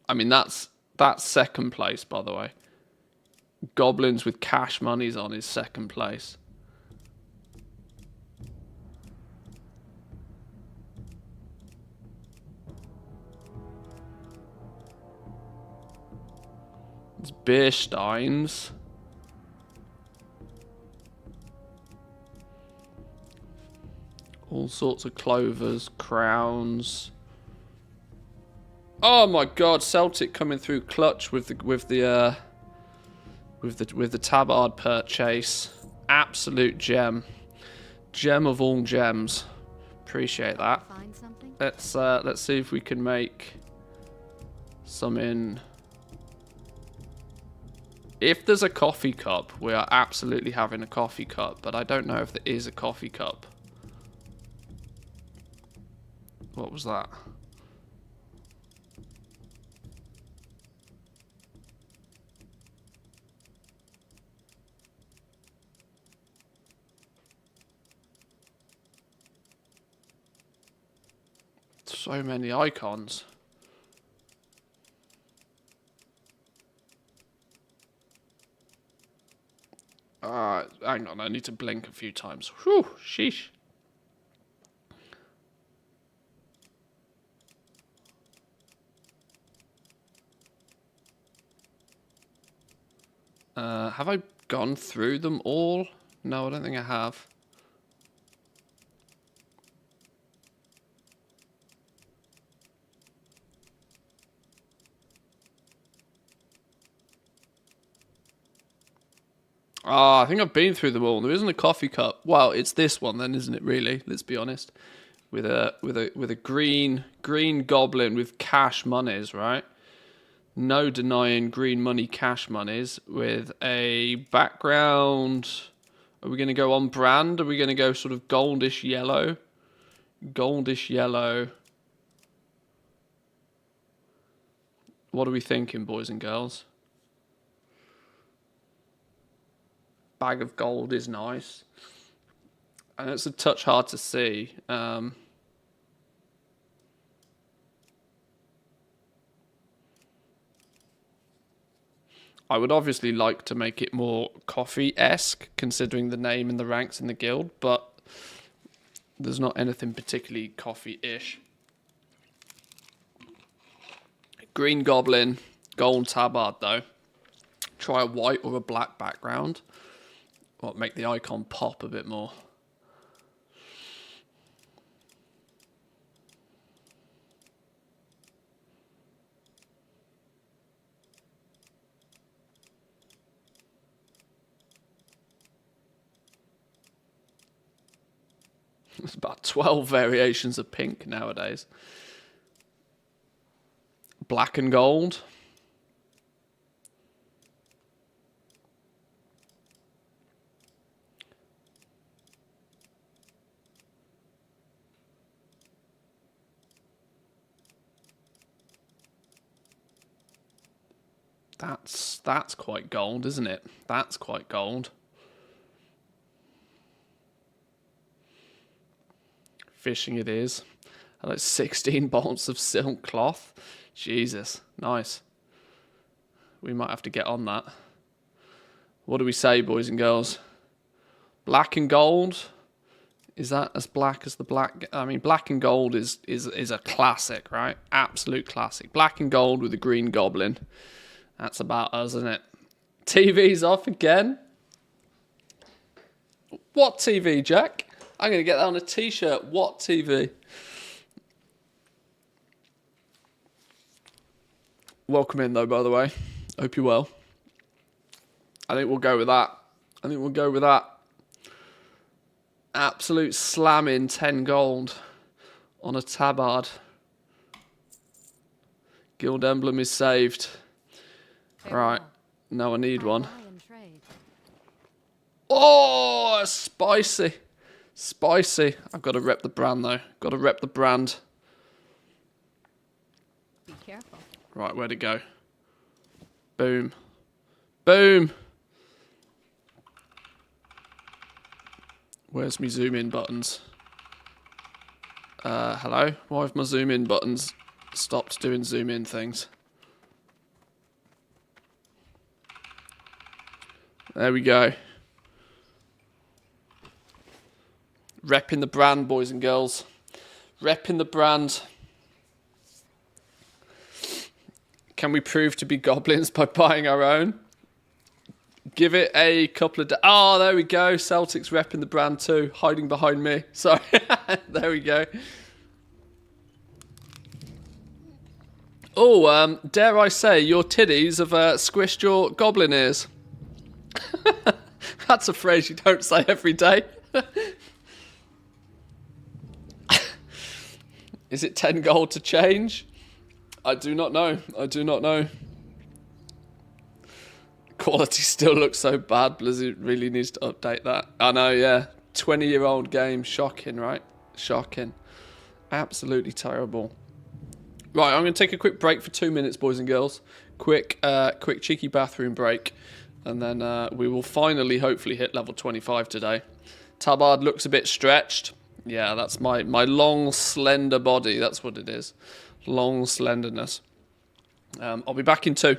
I mean, that's second place, by the way. Goblins with cash monies on is second place. It's beer steins. All sorts of clovers, crowns. Oh my God! Celtic coming through clutch with the tabard purchase. Absolute gem. Gem of all gems. Appreciate that. Find something? Let's see if we can make some in. If there's a coffee cup, we are absolutely having a coffee cup, but I don't know if there is a coffee cup. What was that? So many icons. Hang on, I need to blink a few times. Whew, sheesh. Have I gone through them all? No, I don't think I have. I think I've been through them all. There isn't a coffee cup. Well, it's this one then, isn't it? Really? Let's be honest. With a green goblin with cash monies, right? No denying green money, cash monies with a background. Are we going to go on brand? Are we going to go sort of goldish yellow? Goldish yellow. What are we thinking, boys and girls? Bag of gold is nice. And it's a touch hard to see. I would obviously like to make it more coffee-esque, considering the name and the ranks in the guild, but there's not anything particularly coffee-ish. Green Goblin, gold tabard though. Try a white or a black background. What, make the icon pop a bit more. There's about 12 variations of pink nowadays. Black and gold. That's quite gold, isn't it? That's quite gold. Fishing it is. I like 16 bolts of silk cloth. Jesus, nice. We might have to get on that. What do we say, boys and girls? Black and gold? Is that as black as the black? I mean, black and gold is a classic, right? Absolute classic. Black and gold with a green goblin. That's about us, isn't it? TV's off again. What TV, Jack? I'm going to get that on a t-shirt. What TV? Welcome in, though, by the way. Hope you're well. I think we'll go with that. Absolute slamming 10 gold on a tabard. Guild emblem is saved. Right. Now I need one. Oh, spicy. Spicy. I've got to rep the brand, though. Got to rep the brand. Be careful. Right, where'd it go? Boom. Boom. Where's my zoom in buttons? Hello? Why have my zoom in buttons stopped doing zoom in things? There we go. Repping the brand, boys and girls. Repping the brand. Can we prove to be goblins by buying our own? Give it a couple of... Oh, there we go. Celtics repping the brand too. Hiding behind me. Sorry. There we go. Oh, dare I say, your titties have squished your goblin ears. That's a phrase you don't say every day. Is it 10 gold to change? I do not know. I do not know. Quality still looks so bad. Blizzard really needs to update that. I know, yeah. 20-year-old game. Shocking, right? Shocking. Absolutely terrible. Right, I'm going to take a quick break for 2 minutes, boys and girls. Quick cheeky bathroom break. And then we will finally, hopefully, hit level 25 today. Tabard looks a bit stretched. Yeah, that's my long, slender body. That's what it is. Long slenderness. I'll be back in 2.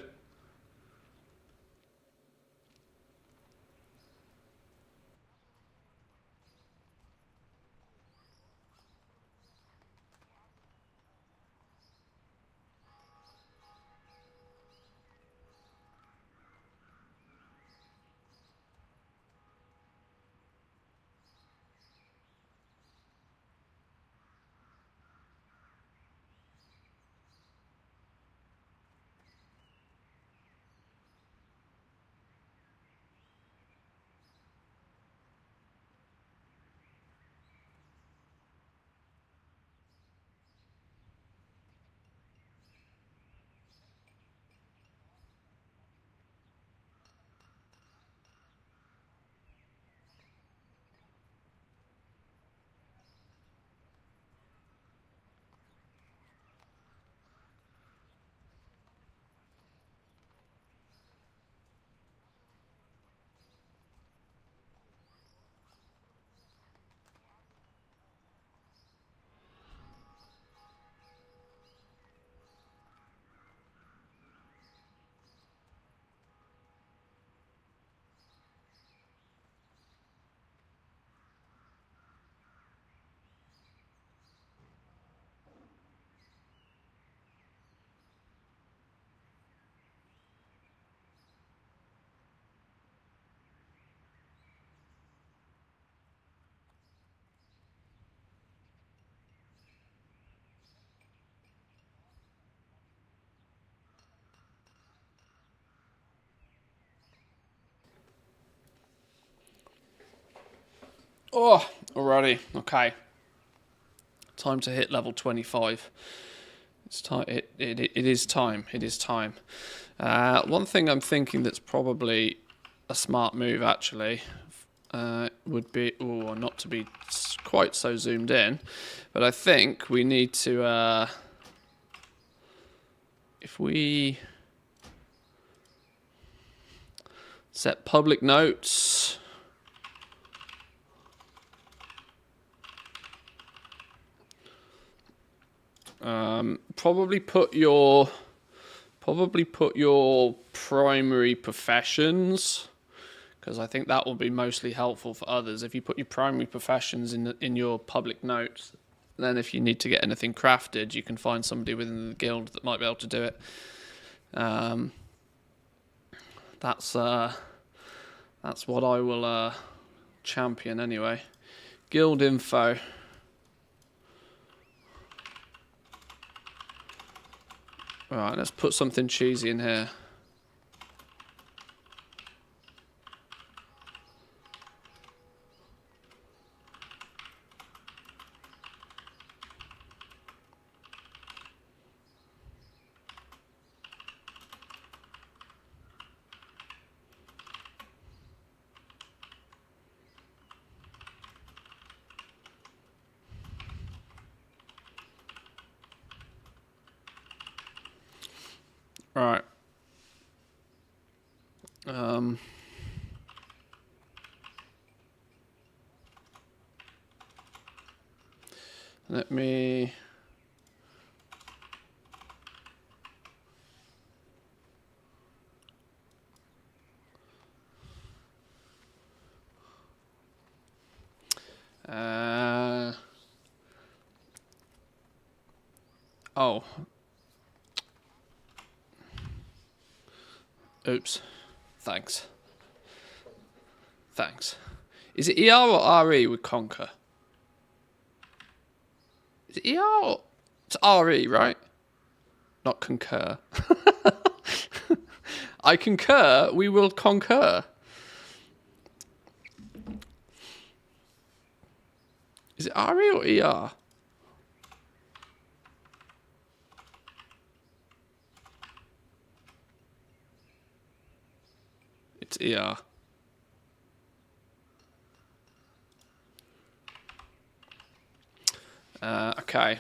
Oh, alrighty. Okay. Time to hit level 25. It's time. It is time. It is time. One thing I'm thinking that's probably a smart move, actually, would be, not to be quite so zoomed in, but I think we need to, if we set public notes. Probably put your primary professions, because I think that will be mostly helpful for others. If you put your primary professions in your public notes, then if you need to get anything crafted, you can find somebody within the guild that might be able to do it. That's what I will champion anyway. Guild info. Alright, let's put something cheesy in here. Alright. Let me... oh. Oops. Thanks. Thanks. Is it ER or RE with conquer? Is it ER or... It's RE, right? Not concur. I concur, we will concur. Is it RE or ER? It's ER. Okay.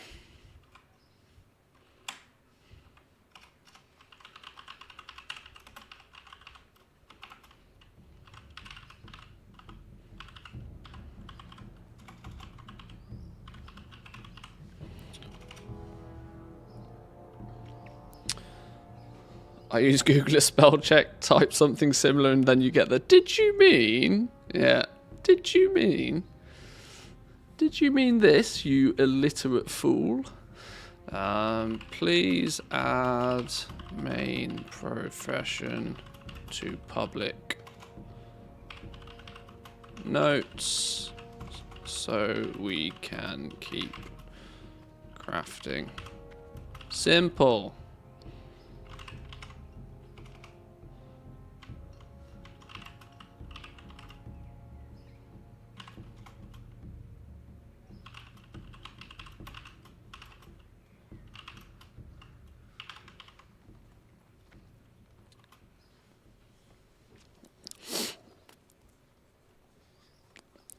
I use Google a spell check, type something similar, and then you get the "Did you mean?" Yeah. Did you mean? Did you mean this, you illiterate fool? Please add main profession to public notes so we can keep crafting. Simple.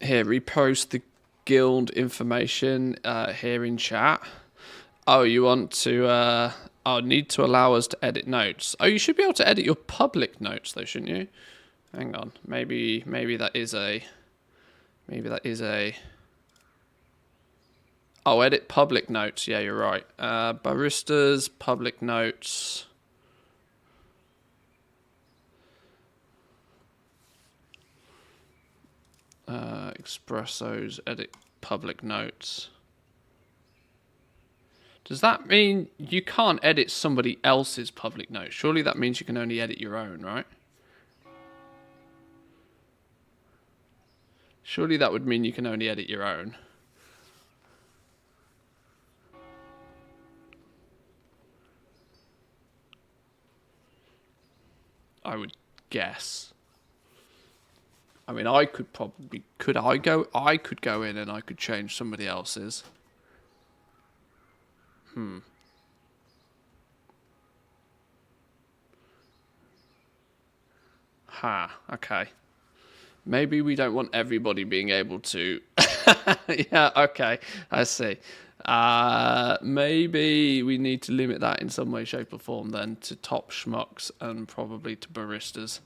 Here, repost the guild information here in chat. Oh, you want to... need to allow us to edit notes. Oh, you should be able to edit your public notes, though, shouldn't you? Hang on. Maybe that is a... Maybe that is a... Oh, edit public notes. Yeah, you're right. Baristas, public notes... Espressos, edit public notes. Does that mean you can't edit somebody else's public notes? Surely that means you can only edit your own, right? Surely that would mean you can only edit your own. I would guess. I mean, I could probably... Could I go... I could go in and I could change somebody else's. Okay. Maybe we don't want everybody being able to... Yeah, okay. I see. Maybe we need to limit that in some way, shape or form then to top schmucks and probably to baristas.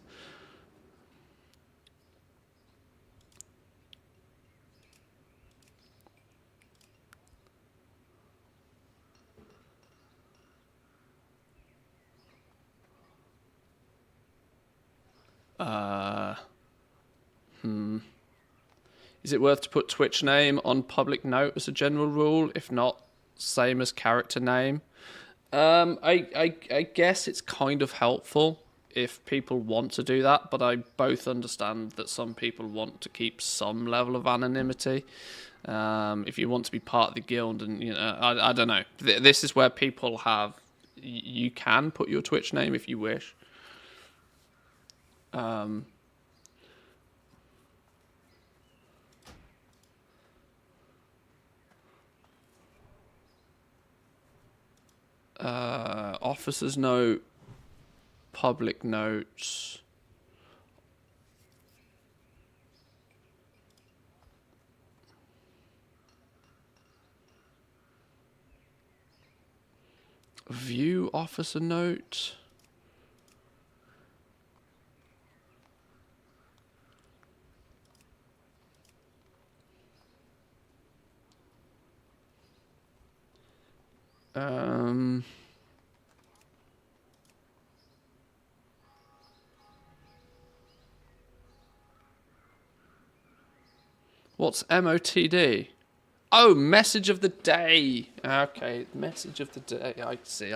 Is it worth to put Twitch name on public note as a general rule? If not, same as character name. I guess it's kind of helpful if people want to do that, but I both understand that some people want to keep some level of anonymity. If you want to be part of the guild, and I don't know. This is where people have. You can put your Twitch name if you wish. Officers note, public notes. View officer note. What's MOTD? Oh, message of the day. Okay, message of the day. I see.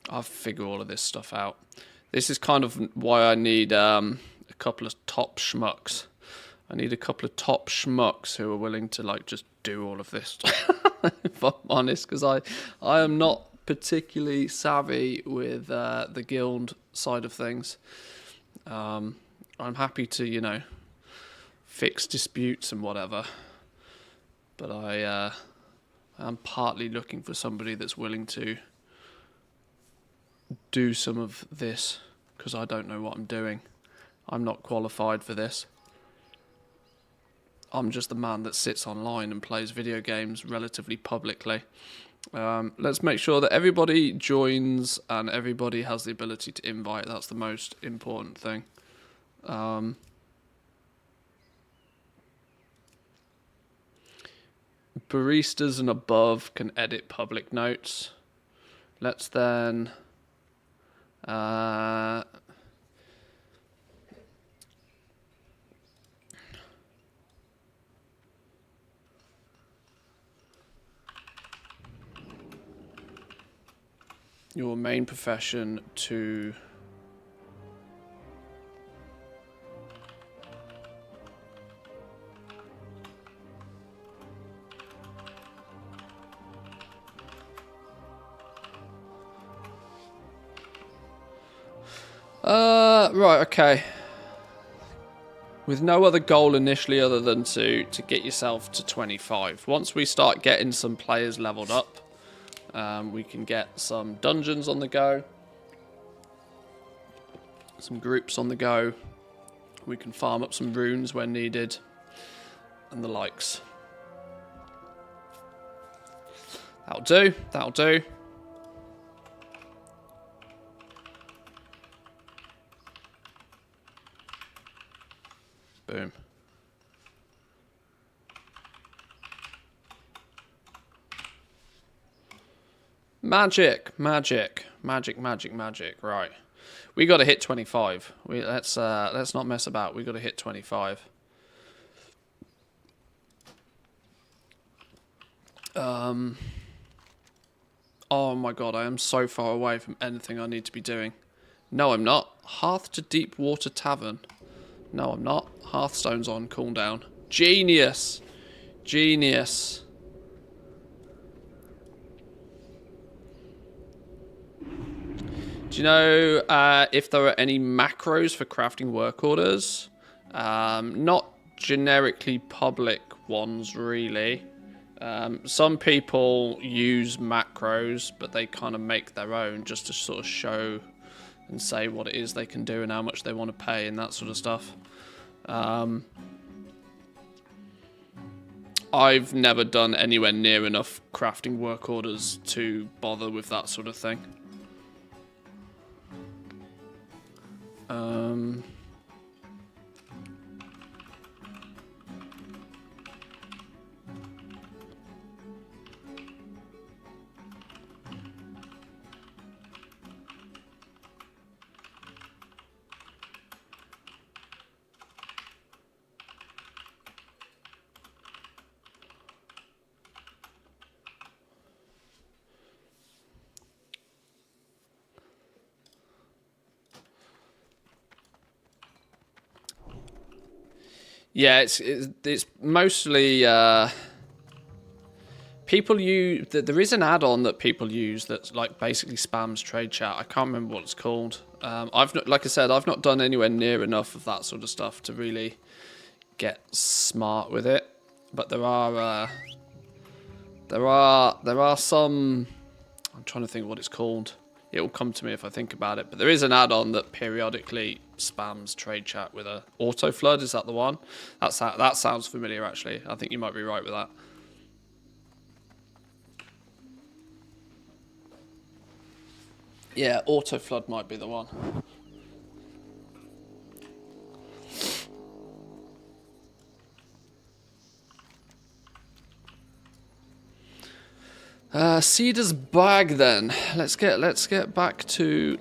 I'll figure all of this stuff out. This is kind of why I need a couple of top schmucks. I need a couple of top schmucks who are willing to like just do all of this. If I'm honest, because I am not particularly savvy with the guild side of things. I'm happy to fix disputes and whatever, but I am partly looking for somebody that's willing to do some of this, because I don't know what I'm doing. I'm not qualified for this. I'm just the man that sits online and plays video games relatively publicly. Let's make sure that everybody joins and everybody has the ability to invite. That's the most important thing. Baristas and above can edit public notes. Let's then... your main profession to right, okay. With no other goal initially other than to get yourself to 25. Once we start getting some players leveled up, we can get some dungeons on the go, some groups on the go. We can farm up some runes when needed, and the likes. That'll do. That'll do. Boom. Magic. Right, we got to hit 25. Let's not mess about. We got to hit 25. Oh my god, I am so far away from anything I need to be doing. No, I'm not. Hearth to Deepwater Tavern. No, I'm not. Hearthstone's on cooldown. Genius. Do you know if there are any macros for crafting work orders? Not generically public ones, really. Some people use macros, but they kind of make their own just to sort of show and say what it is they can do and how much they want to pay and that sort of stuff. I've never done anywhere near enough crafting work orders to bother with that sort of thing. Yeah, it's mostly people use. There is an add-on that people use that's like basically spams trade chat. I can't remember what it's called. Like I said, I've not done anywhere near enough of that sort of stuff to really get smart with it. But there are some. I'm trying to think what it's called. It will come to me if I think about it. But there is an add-on that periodically spams trade chat with a auto flood. Is that the one? That sounds familiar, actually. I think you might be right with that. Yeah, auto flood might be the one. Cedar's bag then. Let's get back to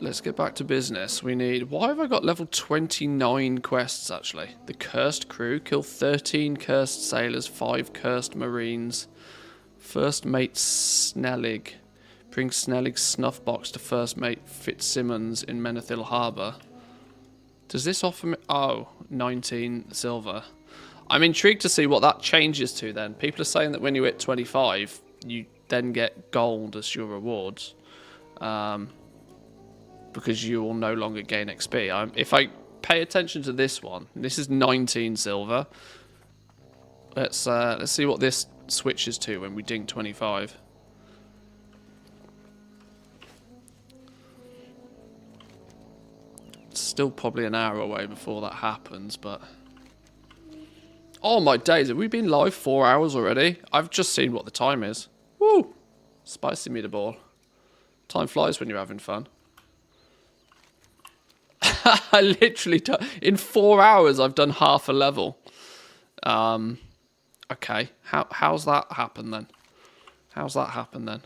business. We need. Why have I got level 29 quests actually? The cursed crew, kill 13 cursed sailors, 5 cursed marines. First mate Snellig. Bring Snellig's snuff box to first mate Fitzsimmons in Manthieus Harbour. Does this offer me 19 silver. I'm intrigued to see what that changes to then. People are saying that when you hit 25, you then get gold as your rewards, because you will no longer gain XP. If I pay attention to this one, this is 19 silver. Let's see what this switches to when we ding 25. It's still probably an hour away before that happens, but oh my days, have we been live 4 hours already? I've just seen what the time is. Woo! Spicy meatball. Time flies when you're having fun. I literally, in 4 hours, I've done half a level. Okay, how's that happen then? How's that happen then?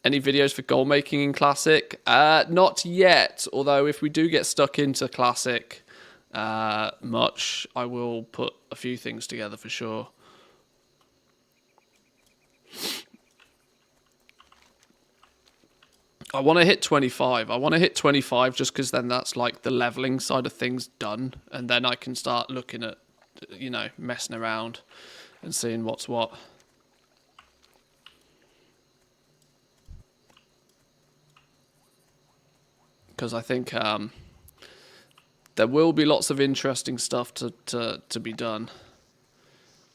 Any videos for gold making in Classic? Not yet, although if we do get stuck into Classic much, I will put a few things together for sure. I want to hit 25. I want to hit 25 just because then that's like the leveling side of things done. And then I can start looking at, you know, messing around and seeing what's what. Because I think there will be lots of interesting stuff to be done.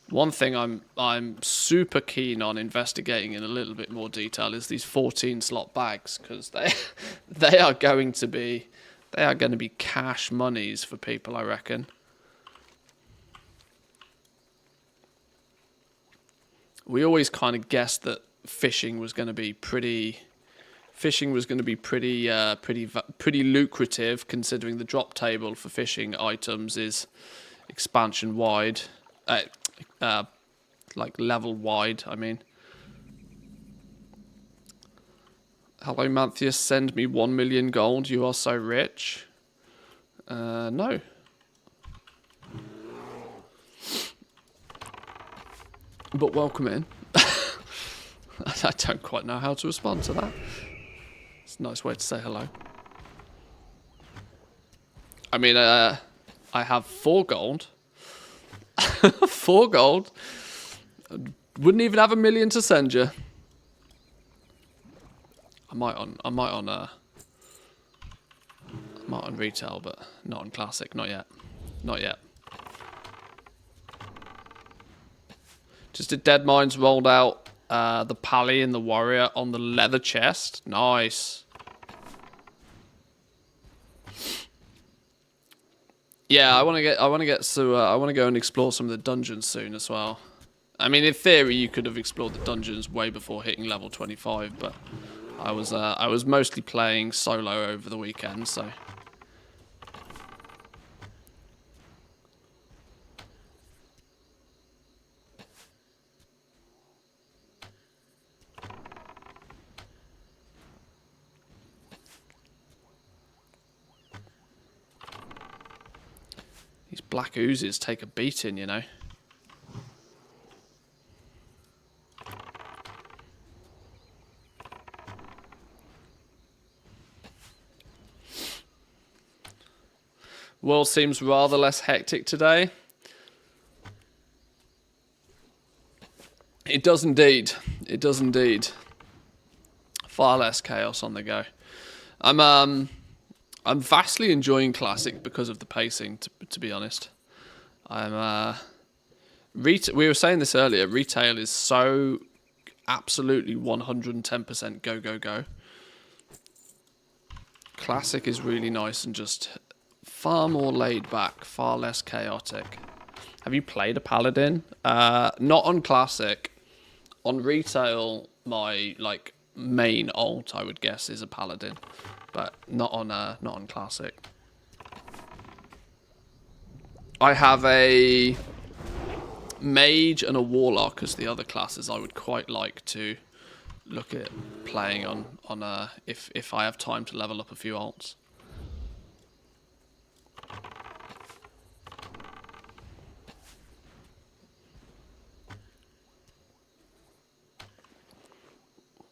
One thing I'm super keen on investigating in a little bit more detail is these 14 slot bags, because they are going to be cash monies for people, I reckon. We always kind of guessed that fishing was going to be pretty lucrative, considering the drop table for fishing items is expansion wide. Like level wide, I mean. Hello, Manthieus, send me 1 million gold. You are so rich. No. But welcome in. I don't quite know how to respond to that. It's a nice way to say hello. I mean, I have 4 gold. 4 gold. Wouldn't even have 1 million to send you. I might on Might on retail, but not on classic. Not yet. Not yet. Just did Dead Mines rolled out the Pally and the Warrior on the leather chest. Nice. Yeah, I want to go and explore some of the dungeons soon as well. I mean, in theory, you could have explored the dungeons way before hitting level 25, but I was mostly playing solo over the weekend, so. These black oozes take a beating, you know. World seems rather less hectic today. It does indeed. It does indeed. Far less chaos on the go. I'm vastly enjoying Classic because of the pacing, to be honest. We were saying this earlier, retail is so absolutely 110% go, go, go. Classic is really nice and just far more laid back, far less chaotic. Have you played a Paladin? Not on Classic. On retail, my main alt, I would guess, is a Paladin, but not on Classic. I have a Mage and a Warlock as the other classes I would quite like to look at playing on if I have time to level up a few alts.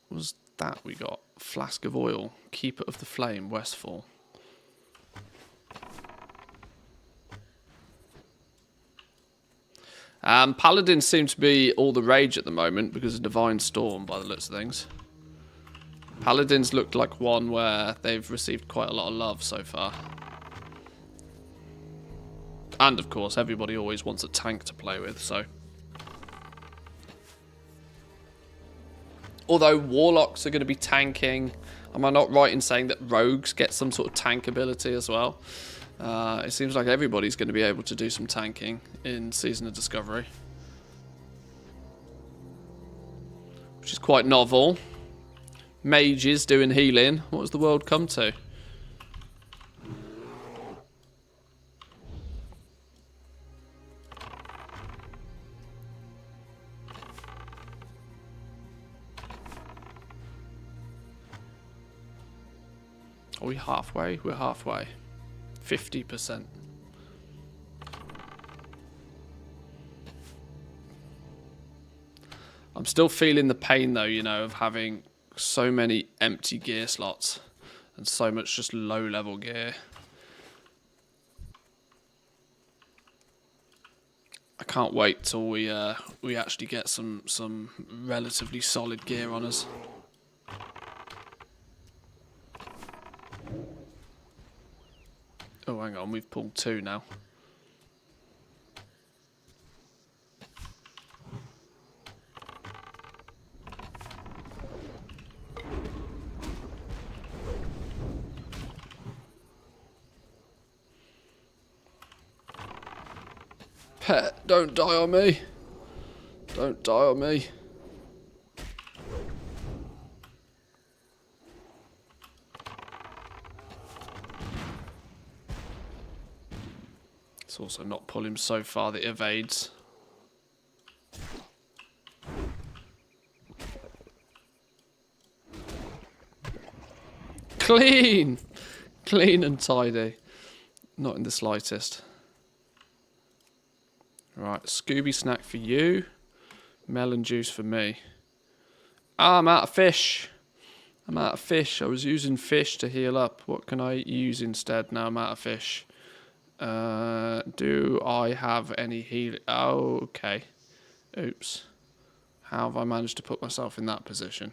What was that we got? Flask of Oil, Keeper of the Flame, Westfall. Paladins seem to be all the rage at the moment because of Divine Storm, by the looks of things. Paladins looked like one where they've received quite a lot of love so far. And of course, everybody always wants a tank to play with, so. Although Warlocks are going to be tanking, am I not right in saying that Rogues get some sort of tank ability as well? It seems like everybody's going to be able to do some tanking in Season of Discovery. Which is quite novel. Mages doing healing. What has the world come to? Are we halfway? We're halfway. 50%. I'm still feeling the pain though, you know, of having so many empty gear slots and so much just low level gear. I can't wait till we actually get some relatively solid gear on us. Oh, hang on, we've pulled 2 now. Pet, don't die on me. Don't die on me. Let's also not pull him so far that he evades. Clean! Clean and tidy. Not in the slightest. Right, Scooby snack for you. Melon juice for me. Ah, I'm out of fish. I'm out of fish. I was using fish to heal up. What can I use instead? Now I'm out of fish. Do I have any heal? Oh, okay. Oops. How have I managed to put myself in that position?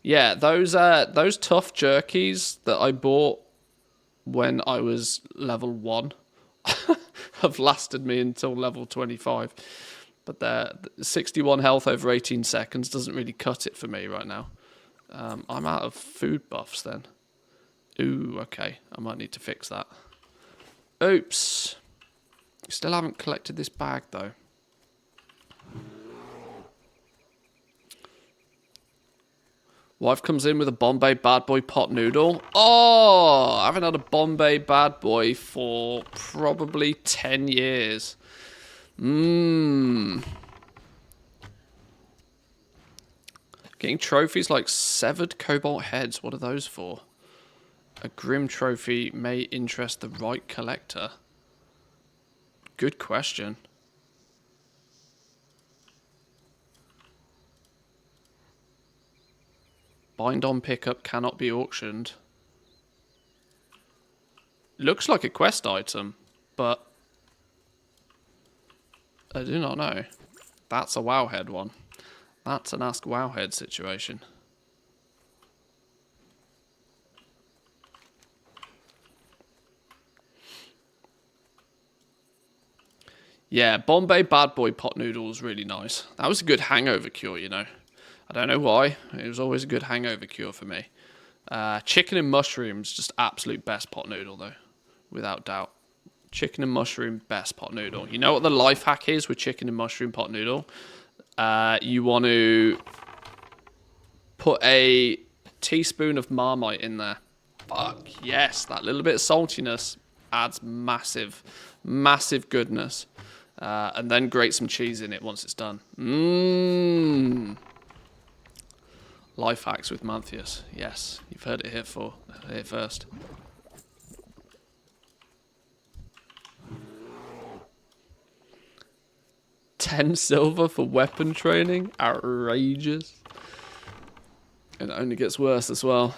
Yeah, those tough jerkies that I bought when I was level 1 have lasted me until level 25. But the 61 health over 18 seconds doesn't really cut it for me right now. I'm out of food buffs then. Ooh, okay. I might need to fix that. Oops. Still haven't collected this bag though. Wife comes in with a Bombay Bad Boy pot noodle. Oh, I haven't had a Bombay Bad Boy for probably 10 years. Getting trophies like severed cobalt heads. What are those for? A grim trophy may interest the right collector. Good question. Bind on pickup cannot be auctioned. Looks like a quest item, but I do not know. That's a Wowhead one. That's an Ask Wowhead situation. Yeah, Bombay Bad Boy pot noodle was really nice. That was a good hangover cure, you know. I don't know why. It was always a good hangover cure for me. Chicken and mushrooms, just absolute best pot noodle though. Without doubt. Chicken and mushroom, best pot noodle. You know what the life hack is with chicken and mushroom pot noodle? You want to put a teaspoon of Marmite in there. Fuck, yes. That little bit of saltiness adds massive, massive goodness. And then grate some cheese in it once it's done. Life hacks with Manthieus. Yes, you've heard it here first. $10 silver for weapon training? Outrageous. And it only gets worse as well.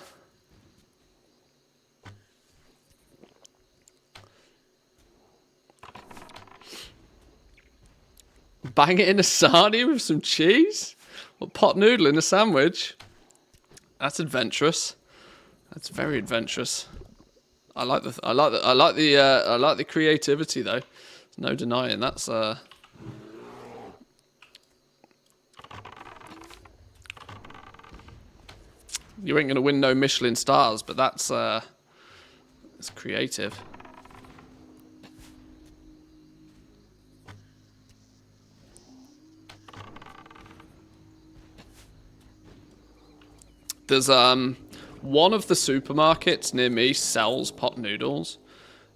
Bang it in a sarnie with some cheese? What, pot noodle in a sandwich? That's adventurous. That's very adventurous. I like the creativity though. There's no denying that's you ain't gonna win no Michelin stars, but that's it's creative. There's one of the supermarkets near me sells pot noodles,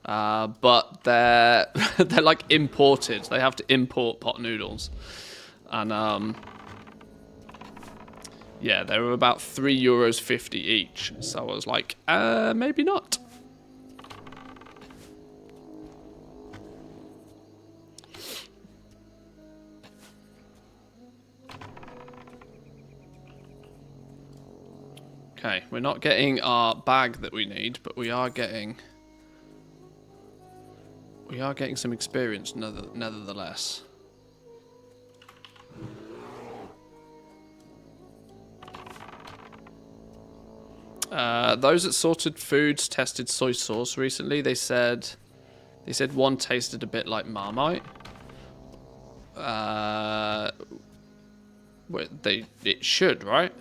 but they're they're like imported. They have to import pot noodles, and yeah, they were about €3.50 each. So I was like, maybe not. Okay, we're not getting our bag that we need, but we are getting some experience nevertheless. Those at Sorted Foods tested soy sauce recently. They said one tasted a bit like Marmite. It should, right?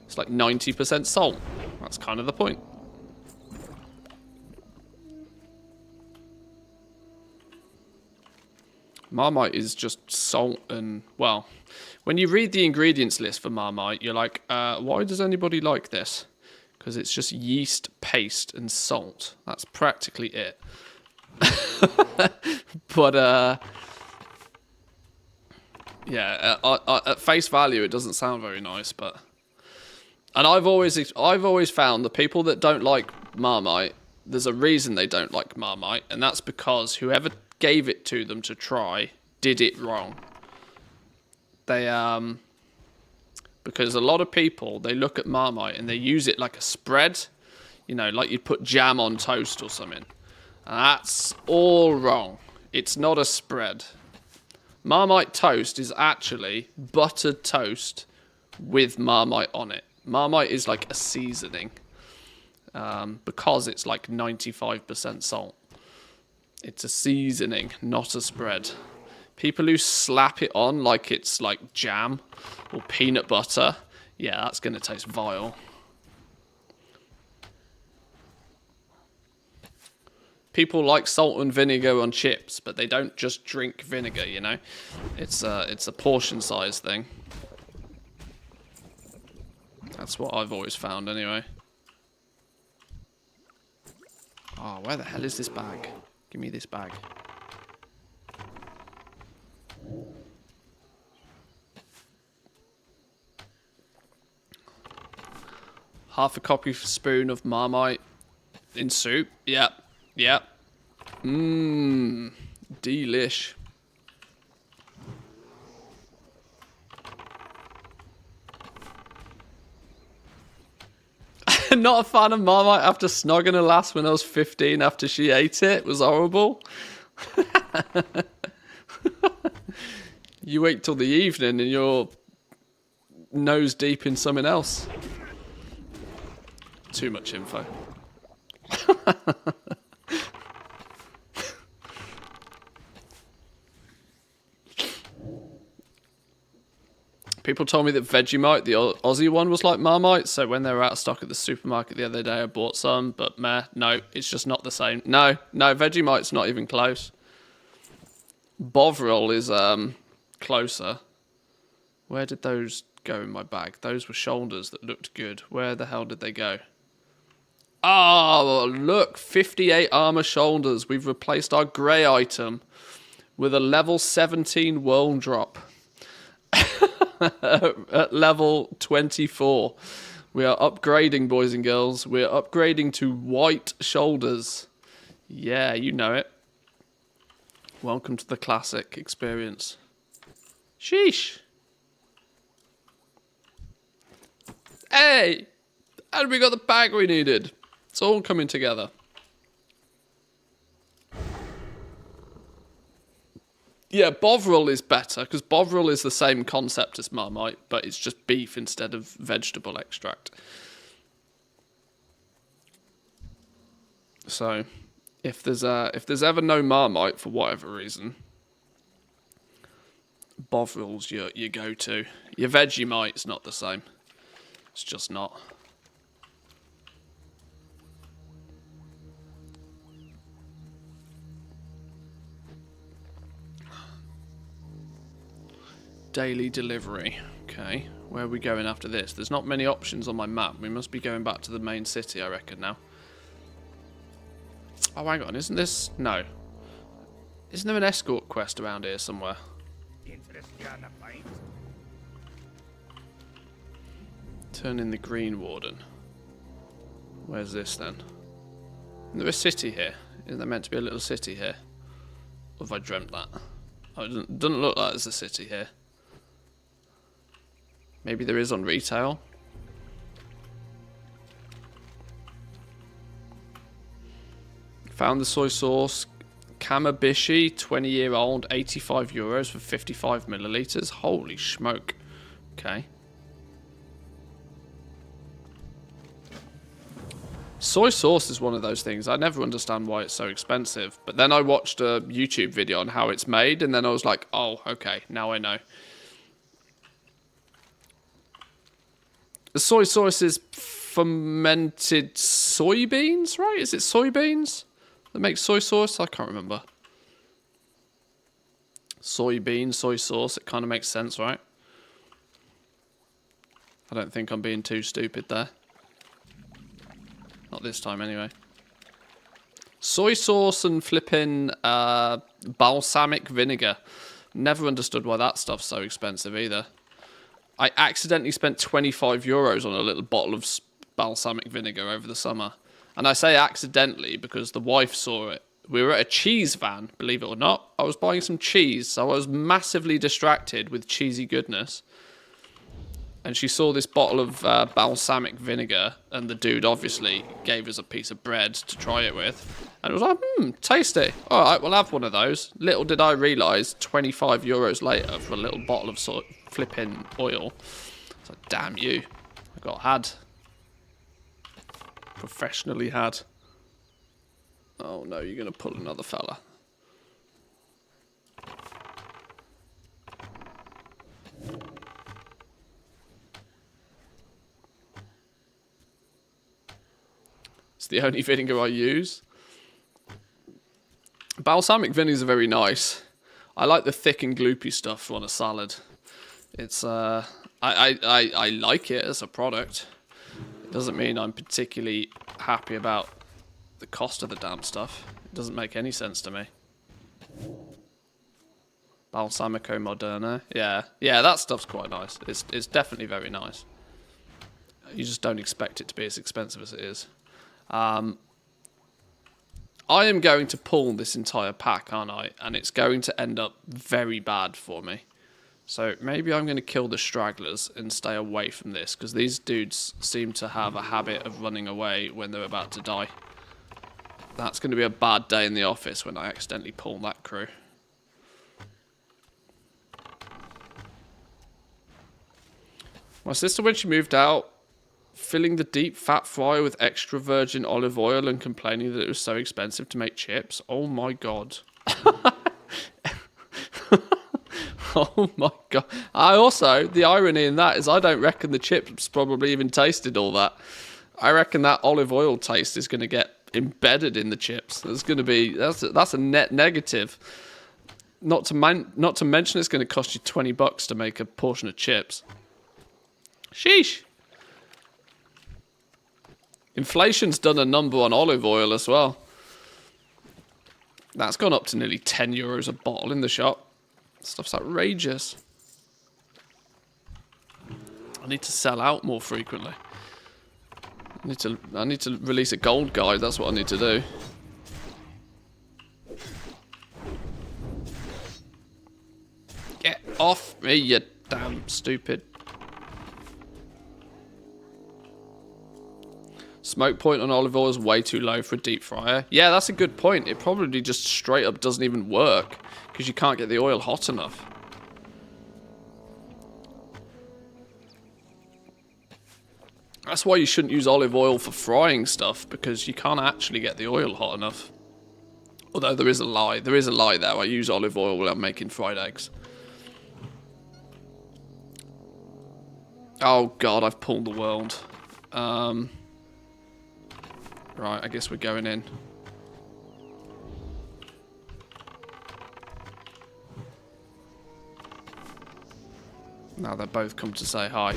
It's like 90% salt. That's kind of the point. Marmite is just salt and, well, when you read the ingredients list for Marmite, you're like, why does anybody like this? Because it's just yeast, paste, and salt. That's practically it. But, yeah, at face value, it doesn't sound very nice, but... And I've always found the people that don't like Marmite, there's a reason they don't like Marmite, and that's because whoever gave it to them to try did it wrong. They because a lot of people, they look at Marmite and they use it like a spread, you know, like you'd put jam on toast or something. And that's all wrong. It's not a spread. Marmite toast is actually buttered toast with Marmite on it. Marmite is like a seasoning. because it's like 95% salt. It's a seasoning, not a spread. People who slap it on like it's like jam or peanut butter, yeah, that's going to taste vile. People like salt and vinegar on chips, but they don't just drink vinegar, you know? It's a portion size thing. That's what I've always found anyway. Oh, where the hell is this bag? Give me this bag. Half a coffee spoon of Marmite in soup. Yep. Yep. Mmm. Delish. Not a fan of Marmite after snogging her last when I was 15 after she ate it. It was horrible. You wait till the evening and you're nose deep in something else. Too much info. People told me that Vegemite, the Aussie one, was like Marmite, so when they were out of stock at the supermarket the other day, I bought some, but meh, no, it's just not the same. No, Vegemite's not even close. Bovril is closer. Where did those go in my bag? Those were shoulders that looked good. Where the hell did they go? Oh, look, 58 armor shoulders. We've replaced our grey item with a level 17 worm drop. At level 24. We are upgrading, boys and girls. We are upgrading to white shoulders. Yeah, you know it. Welcome to the classic experience. Sheesh. Hey! And we got the bag we needed. It's all coming together. Yeah, Bovril is better, because Bovril is the same concept as Marmite, but it's just beef instead of vegetable extract. So, if there's ever no Marmite for whatever reason, Bovril's your go-to. Your Vegemite's not the same. It's just not. Daily delivery. Okay, where are we going after this? There's not many options on my map. We must be going back to the main city, I reckon, now. Oh, hang on, isn't this... No. Isn't there an escort quest around here somewhere? Turn in the Green Warden. Where's this, then? Isn't there a city here? Isn't there meant to be a little city here? Or have I dreamt that? Oh, it doesn't look like there's a city here. Maybe there is on retail. Found the soy sauce. Kamabishi, 20-year-old, 85 euros for 55 milliliters. Holy smoke. Okay. Soy sauce is one of those things. I never understand why it's so expensive. But then I watched a YouTube video on how it's made, and then I was like, oh, okay, now I know. The soy sauce is fermented soybeans, right? Is it soybeans that make soy sauce? I can't remember. Soybean, soy sauce, it kind of makes sense, right? I don't think I'm being too stupid there. Not this time, anyway. Soy sauce and flipping balsamic vinegar. Never understood why that stuff's so expensive either. I accidentally spent 25 euros on a little bottle of balsamic vinegar over the summer. And I say accidentally because the wife saw it. We were at a cheese van, believe it or not. I was buying some cheese, so I was massively distracted with cheesy goodness. And she saw this bottle of balsamic vinegar, and the dude obviously gave us a piece of bread to try it with. And it was like, tasty. All right, we'll have one of those. Little did I realise, 25 euros later for a little bottle of flipping oil. It's like, damn you. I got had. professionally had. Oh no, you're going to pull another fella. It's the only vinegar I use. Balsamic vinegars are very nice. I like the thick and gloopy stuff on a salad. It's I like it as a product. It doesn't mean I'm particularly happy about the cost of the damn stuff. It doesn't make any sense to me. Balsamico Moderna. Yeah, that stuff's quite nice. It's definitely very nice. You just don't expect it to be as expensive as it is. I am going to pull this entire pack, aren't I? And it's going to end up very bad for me. So maybe I'm going to kill the stragglers and stay away from this, because these dudes seem to have a habit of running away when they're about to die. That's going to be a bad day in the office when I accidentally pull that crew. My sister, when she moved out, filling the deep fat fryer with extra virgin olive oil and complaining that it was so expensive to make chips. Oh my god. Oh my god. The irony in that is I don't reckon the chips probably even tasted all that. I reckon that olive oil taste is going to get embedded in the chips. That's going to be, that's a net negative. Not to mention it's going to cost you $20 to make a portion of chips. Sheesh. Inflation's done a number on olive oil as well. That's gone up to nearly €10 a bottle in the shop. Stuff's outrageous. I need to sell out more frequently. I need to release a gold guide. That's what I need to do. Get off me, you damn stupid. Smoke point on olive oil is way too low for a deep fryer. Yeah, that's a good point. It probably just straight up doesn't even work because you can't get the oil hot enough. That's why you shouldn't use olive oil for frying stuff, because you can't actually get the oil hot enough. Although there is a lie. There is a lie there. I use olive oil when I'm making fried eggs. Oh god, I've pulled the world. Right, I guess we're going in. Now they've both come to say hi.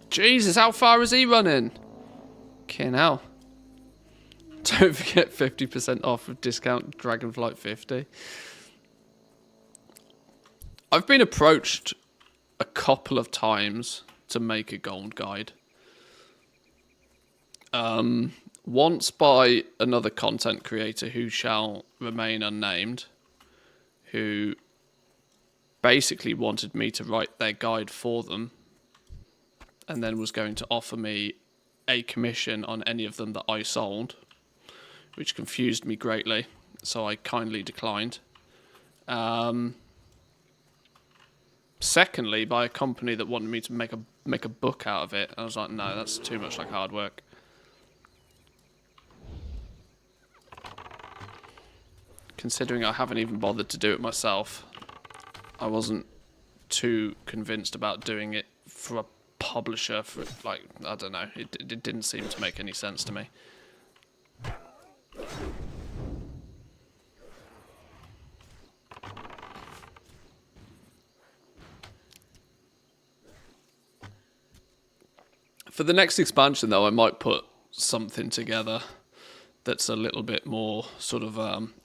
Jesus, how far is he running? Fucking hell. Don't forget 50% off with discount Dragonflight 50. I've been approached a couple of times to make a gold guide. Once by another content creator who shall remain unnamed, who basically wanted me to write their guide for them, and then was going to offer me a commission on any of them that I sold, which confused me greatly, so I kindly declined. Secondly, by a company that wanted me to make a book out of it. I was like, no, that's too much like hard work. Considering I haven't even bothered to do it myself, I wasn't too convinced about doing it for a publisher. For like, I don't know, it didn't seem to make any sense to me. For the next expansion, though, I might put something together that's a little bit more sort of...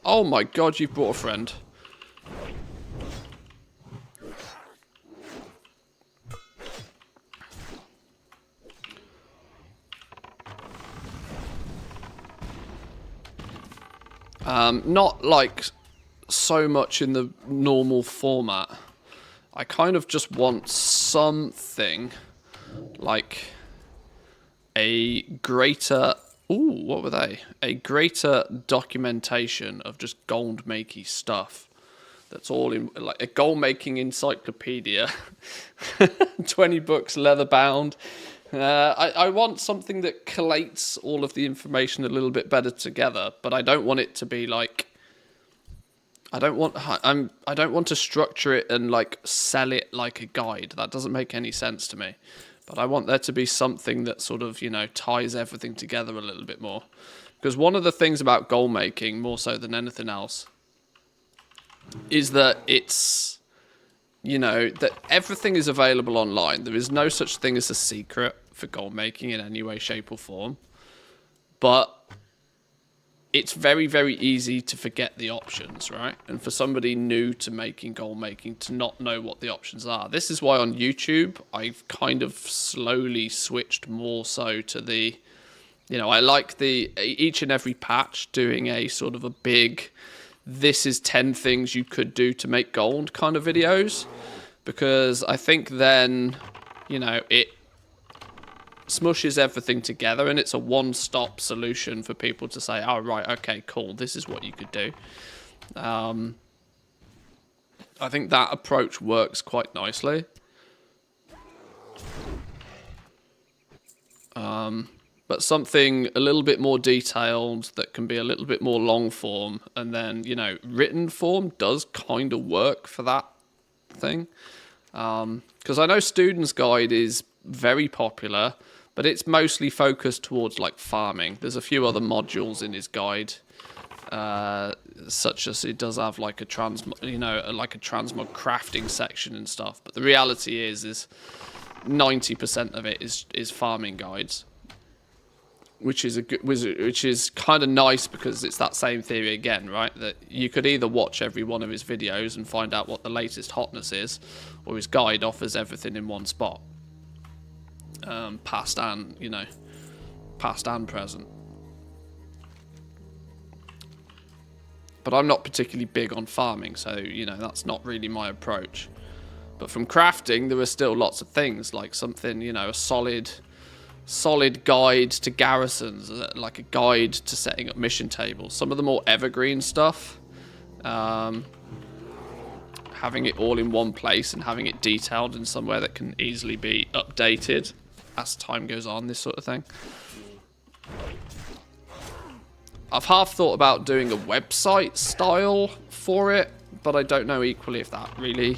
Oh my god, you've brought a friend. Not like so much in the normal format. I kind of just want something like a greater Ooh, what were they? A greater documentation of just gold making stuff. That's all in like a gold making encyclopedia. 20 books, leather bound. I want something that collates all of the information a little bit better together, but I don't want it to be like. I don't want to structure it and like sell it like a guide. That doesn't make any sense to me. But I want there to be something that sort of, ties everything together a little bit more. Because one of the things about gold making, more so than anything else, is that it's, that everything is available online. There is no such thing as a secret for gold making in any way, shape or form. But it's very, very easy to forget the options, right? And for somebody new to making gold making to not know what the options are. This is why on YouTube, I've kind of slowly switched more so to the, I like the each and every patch doing a sort of a big, this is 10 things you could do to make gold kind of videos. Because I think then, it smushes everything together and it's a one-stop solution for people to say, oh, right, okay, cool, this is what you could do. I think that approach works quite nicely. But something a little bit more detailed that can be a little bit more long form, and then, written form does kind of work for that thing. Because I know Student's Guide is very popular, but it's mostly focused towards like farming. There's a few other modules in his guide, such as it does have like a transmog crafting section and stuff. But the reality is 90% of it is farming guides, which is kind of nice because it's that same theory again, right? That you could either watch every one of his videos and find out what the latest hotness is, or his guide offers everything in one spot. Past and present. But I'm not particularly big on farming, so that's not really my approach. But from crafting, there are still lots of things like something, a solid guide to garrisons, like a guide to setting up mission tables. Some of the more evergreen stuff, having it all in one place and having it detailed in somewhere that can easily be updated as time goes on, this sort of thing. I've half thought about doing a website style for it, but I don't know equally if that really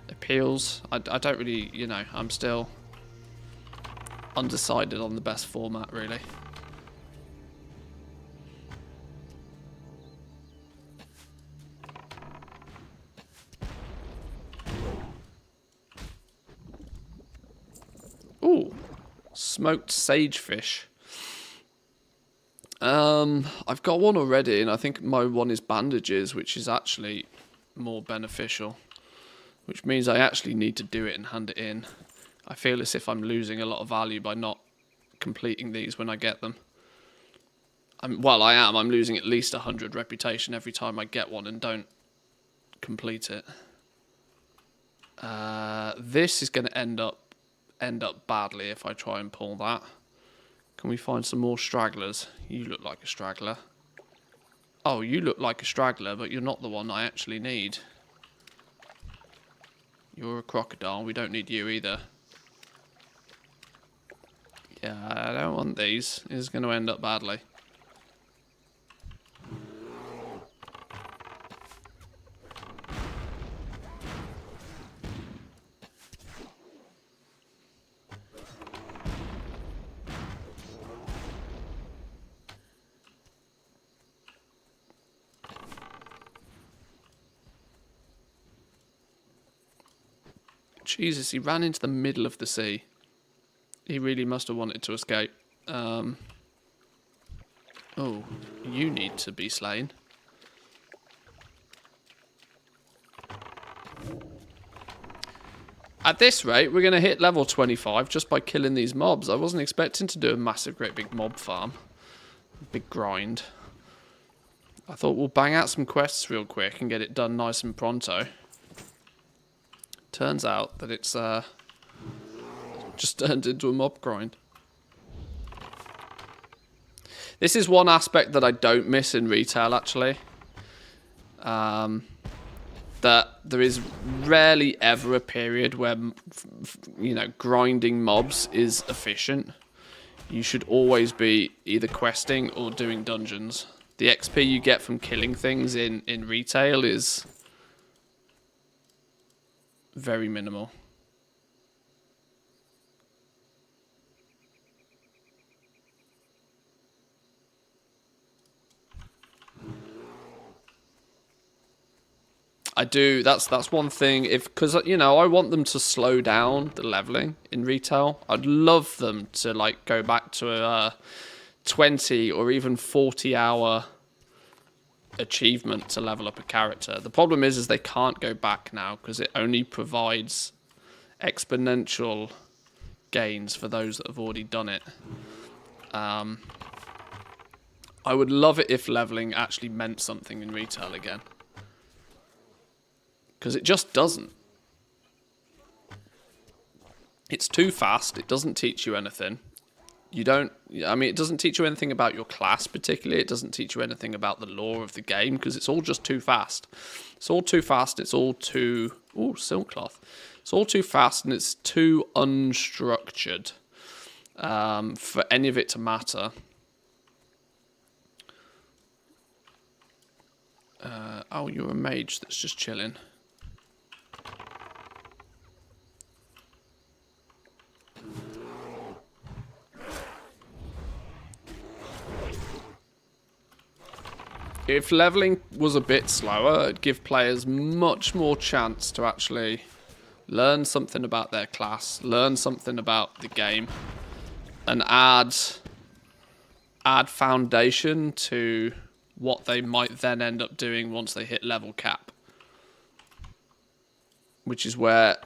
appeals. I don't really, I'm still undecided on the best format, really. Ooh, smoked sagefish. I've got one already, and I think my one is bandages, which is actually more beneficial. Which means I actually need to do it and hand it in. I feel as if I'm losing a lot of value by not completing these when I get them. I am. I'm losing at least 100 reputation every time I get one and don't complete it. This is going to end up badly if I try and pull that. Can we find some more stragglers? You look like a straggler. Oh, you look like a straggler, but you're not the one I actually need. You're a crocodile. We don't need you either. Yeah, I don't want these. This is going to end up badly. Jesus, he ran into the middle of the sea. He really must have wanted to escape. Oh, you need to be slain. At this rate, we're going to hit level 25 just by killing these mobs. I wasn't expecting to do a massive, great big mob farm. Big grind. I thought we'll bang out some quests real quick and get it done nice and pronto. Turns out that it's just turned into a mob grind. This is one aspect that I don't miss in retail, actually. That there is rarely ever a period where, you know, grinding mobs is efficient. You should always be either questing or doing dungeons. The XP you get from killing things in retail is very minimal. I do. That's one thing. Because you know, I want them to slow down the leveling in retail. I'd love them to like go back to a 20 or even 40-hour achievement to level up a character. The problem is they can't go back now because it only provides exponential gains for those that have already done it. I would love it if leveling actually meant something in retail again. Because it just doesn't. It's too fast. It doesn't teach you anything. You don't... I mean, it doesn't teach you anything about your class particularly. It doesn't teach you anything about the lore of the game because it's all just too fast. It's all too fast. It's all too... Ooh, silk cloth. It's all too fast and it's too unstructured for any of it to matter. Oh, you're a mage that's just chilling. If leveling was a bit slower, it'd give players much more chance to actually learn something about their class, learn something about the game, and add foundation to what they might then end up doing once they hit level cap. Which is where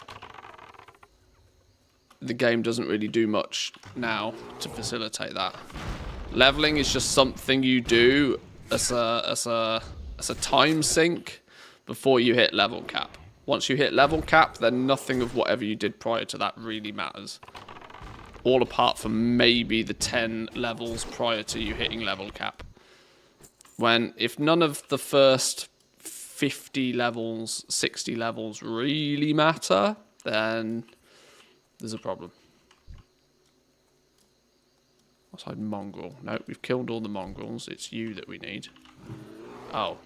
the game doesn't really do much now to facilitate that. Leveling is just something you do as a time sink before you hit level cap. Once you hit level cap, then nothing of whatever you did prior to that really matters. All apart from maybe the 10 levels prior to you hitting level cap. If none of the first 50 levels, 60 levels really matter, then there's a problem. Outside mongrel. No, we've killed all the mongrels. It's you that we need. Oh.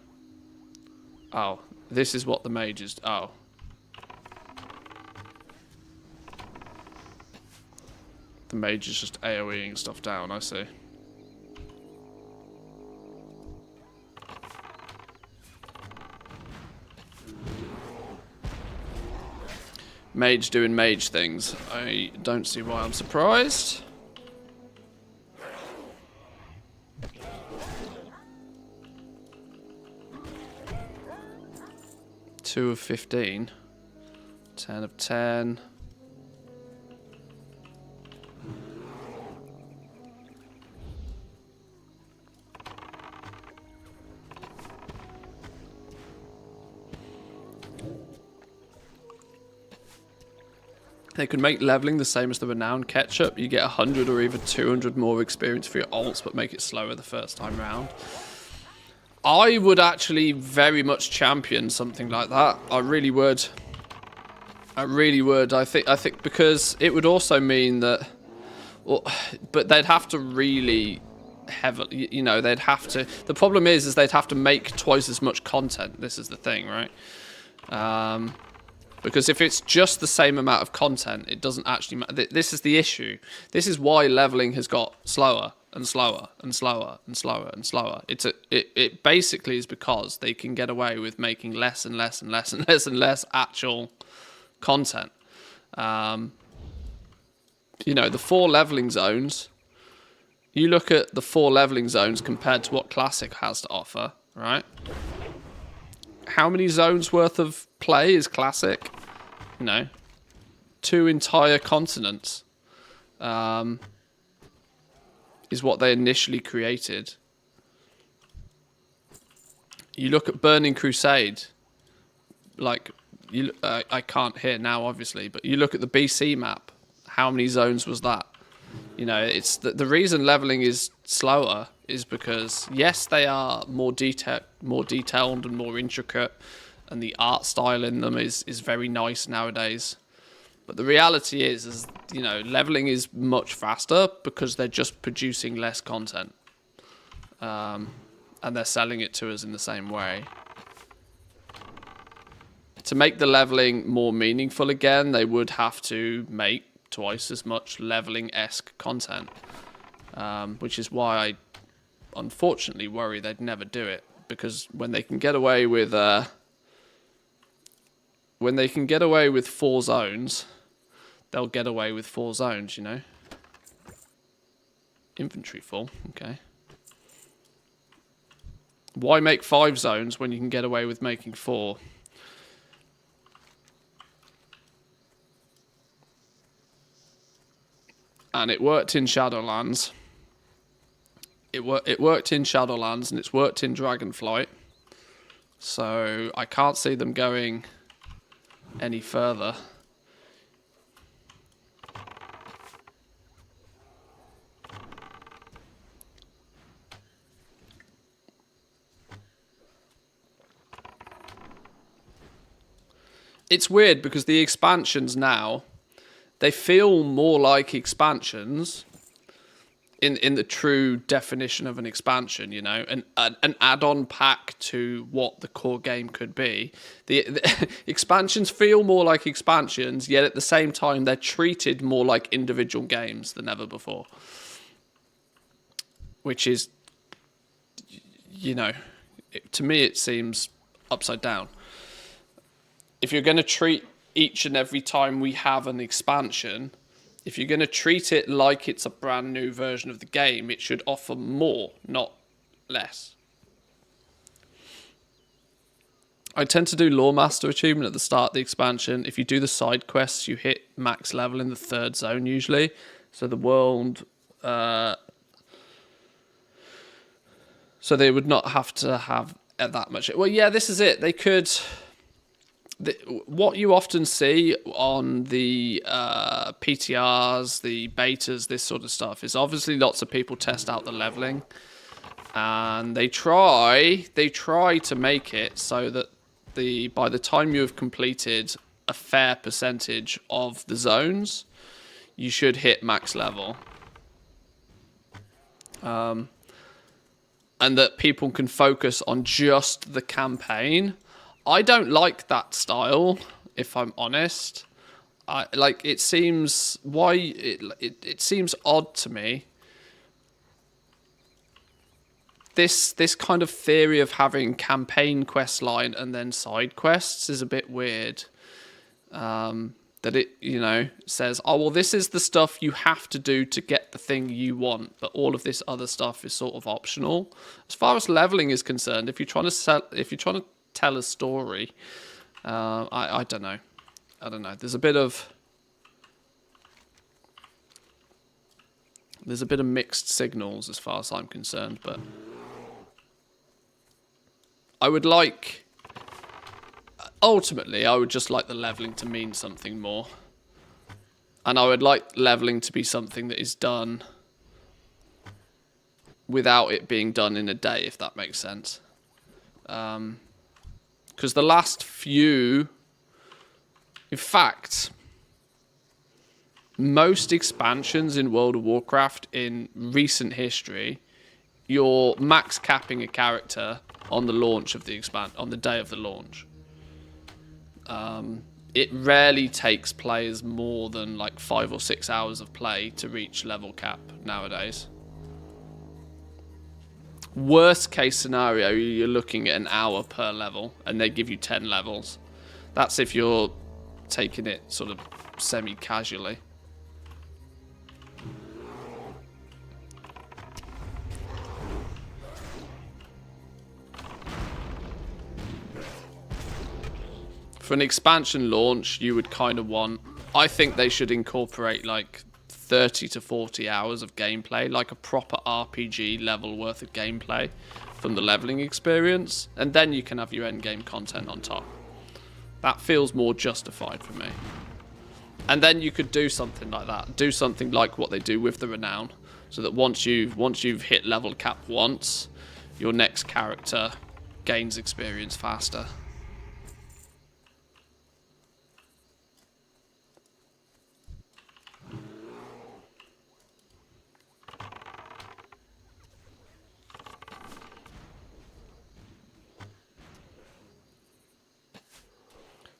Oh. This is what the mage is... Oh. The mage is just AoEing stuff down, I see. Mage doing mage things. I don't see why I'm surprised. Two of 15. 10 of 10. They could make leveling the same as the renowned ketchup. You get 100 or even 200 more experience for your ults, but make it slower the first time round. I would actually very much champion something like that. I really would. I really would. I think because it would also mean that, well, but they'd have to really heavily, you know, they'd have to. The problem is they'd have to make twice as much content. This is the thing, right? Because if it's just the same amount of content, it doesn't actually matter. This is the issue. This is why leveling has got slower and slower and slower and slower and slower. It basically is because they can get away with making less and less and less and less and less actual content. You know, the 4 leveling zones. You look at the 4 leveling zones compared to what Classic has to offer, right? How many zones worth of play is Classic? You know, 2 entire continents is what they initially created. You look at Burning Crusade, like, I can't hear now, obviously, but you look at the BC map, how many zones was that? You know, it's the reason leveling is slower is because, yes, they are more detailed and more intricate, and the art style in them is very nice nowadays. But the reality is, you know, leveling is much faster because they're just producing less content. And they're selling it to us in the same way. To make the leveling more meaningful again, they would have to make twice as much leveling-esque content. Which is why I unfortunately worry they'd never do it. Because when they can get away with 4 zones, they'll get away with 4 zones, you know. Inventory full, okay. Why make 5 zones when you can get away with making 4? And it worked in Shadowlands. It worked in Shadowlands and it's worked in Dragonflight. So I can't see them going any further. It's weird because the expansions now, they feel more like expansions in the true definition of an expansion, you know, an add-on pack to what the core game could be. The expansions feel more like expansions, yet at the same time they're treated more like individual games than ever before. Which is, you know, to me it seems upside down. If you're going to treat each and every time we have an expansion, if you're going to treat it like it's a brand new version of the game, it should offer more, not less. I tend to do Lore Master achievement at the start of the expansion. If you do the side quests, you hit max level in the 3rd zone usually. So the world... so they would not have to have that much... Well, yeah, this is it. They could... What you often see on the PTRs, the betas, this sort of stuff, is obviously lots of people test out the leveling, and they try to make it so that by the time you have completed a fair percentage of the zones, you should hit max level, and that people can focus on just the campaign. I don't like that style, if I'm honest. It seems it seems odd to me. This kind of theory of having campaign quest line and then side quests is a bit weird. That it, you know, says, oh well, this is the stuff you have to do to get the thing you want, but all of this other stuff is sort of optional. As far as leveling is concerned, if you're trying to tell a story, I don't know. There's a bit of mixed signals as far as I'm concerned, but I would like, ultimately, I would just like the leveling to mean something more, and I would like leveling to be something that is done without it being done in a day, if that makes sense. Because the last few... In fact, most expansions in World of Warcraft in recent history, you're max capping a character on the launch of the on the day of the launch. It rarely takes players more than like 5 or 6 hours of play to reach level cap nowadays. Worst case scenario, you're looking at an hour per level, and they give you 10 levels. That's if you're taking it sort of semi-casually. For an expansion launch, you would kind of want... I think they should incorporate like 30 to 40 hours of gameplay, like a proper RPG level worth of gameplay from the leveling experience, and then you can have your endgame content on top. That feels more justified for me. And then you could do something like that. Do something like what they do with the Renown. so that once you've hit level cap once, your next character gains experience faster.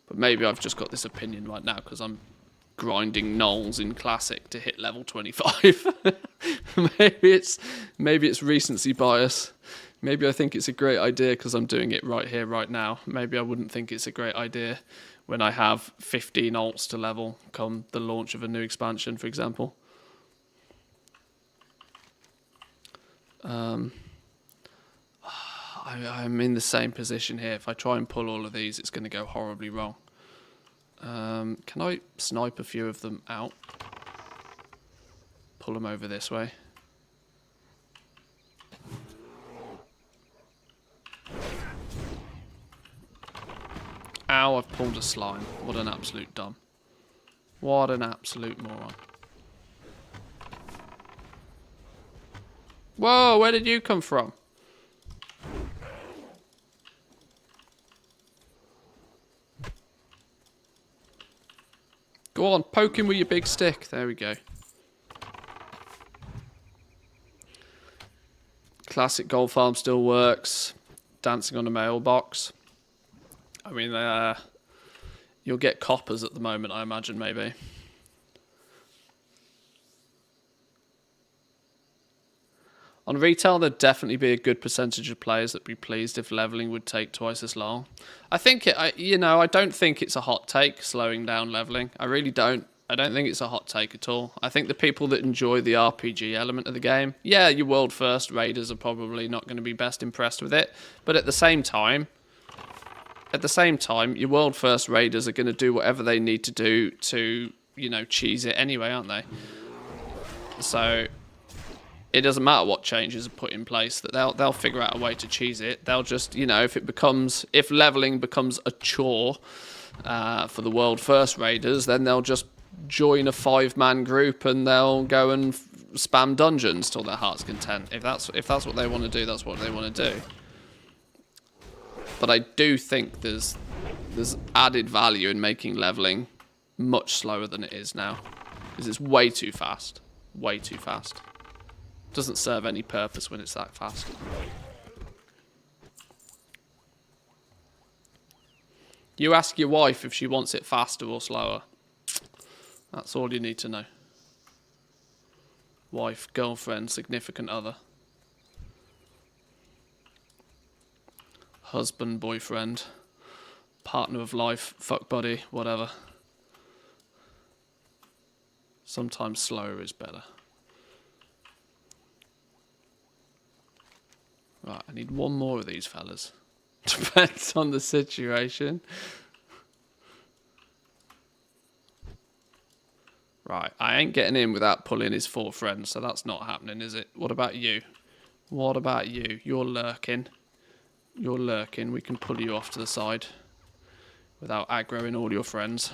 But maybe I've just got this opinion right now because I'm grinding gnolls in Classic to hit level 25. maybe it's recency bias. Maybe I think it's a great idea because I'm doing it right here, right now. Maybe I wouldn't think it's a great idea when I have 15 alts to level come the launch of a new expansion, for example. I'm in the same position here. If I try and pull all of these, it's going to go horribly wrong. Can I snipe a few of them out? Pull them over this way. Ow, I've pulled a slime. What an absolute dumb. What an absolute moron. Whoa, where did you come from? Go on, poke him with your big stick. There we go. Classic gold farm still works. Dancing on a mailbox. I mean, you'll get coppers at the moment, I imagine, maybe. On retail, there'd definitely be a good percentage of players that'd be pleased if leveling would take twice as long. I think I don't think it's a hot take slowing down leveling. I really don't. I don't think it's a hot take at all. I think the people that enjoy the RPG element of the game, yeah, your world first raiders are probably not going to be best impressed with it. But at the same time, your world first raiders are going to do whatever they need to do to, cheese it anyway, aren't they? So it doesn't matter what changes are put in place, that they'll figure out a way to cheese it. They'll just, if leveling becomes a chore for the world first raiders, then they'll just join a 5-man group and they'll go and spam dungeons till their heart's content. If that's what they want to do, that's what they want to do. But I do think there's added value in making leveling much slower than it is now, because it's way too fast. Way too fast. Doesn't serve any purpose when it's that fast. You ask your wife if she wants it faster or slower. That's all you need to know. Wife, girlfriend, significant other. Husband, boyfriend, partner of life, fuck buddy, whatever. Sometimes slower is better. Right, I need one more of these fellas. Depends on the situation. Right, I ain't getting in without pulling his 4 friends, so that's not happening, is it? What about you? What about you? You're lurking. You're lurking. We can pull you off to the side without aggroing all your friends.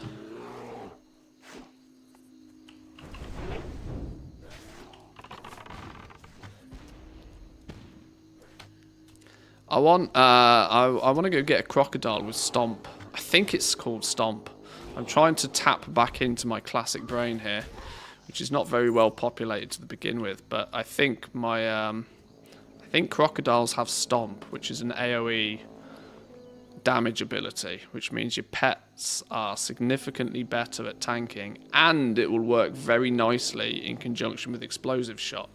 I want to go get a crocodile with Stomp. I think it's called Stomp. I'm trying to tap back into my classic brain here, which is not very well populated to begin with. But I think I think crocodiles have Stomp, which is an AOE damage ability, which means your pets are significantly better at tanking, and it will work very nicely in conjunction with Explosive Shot,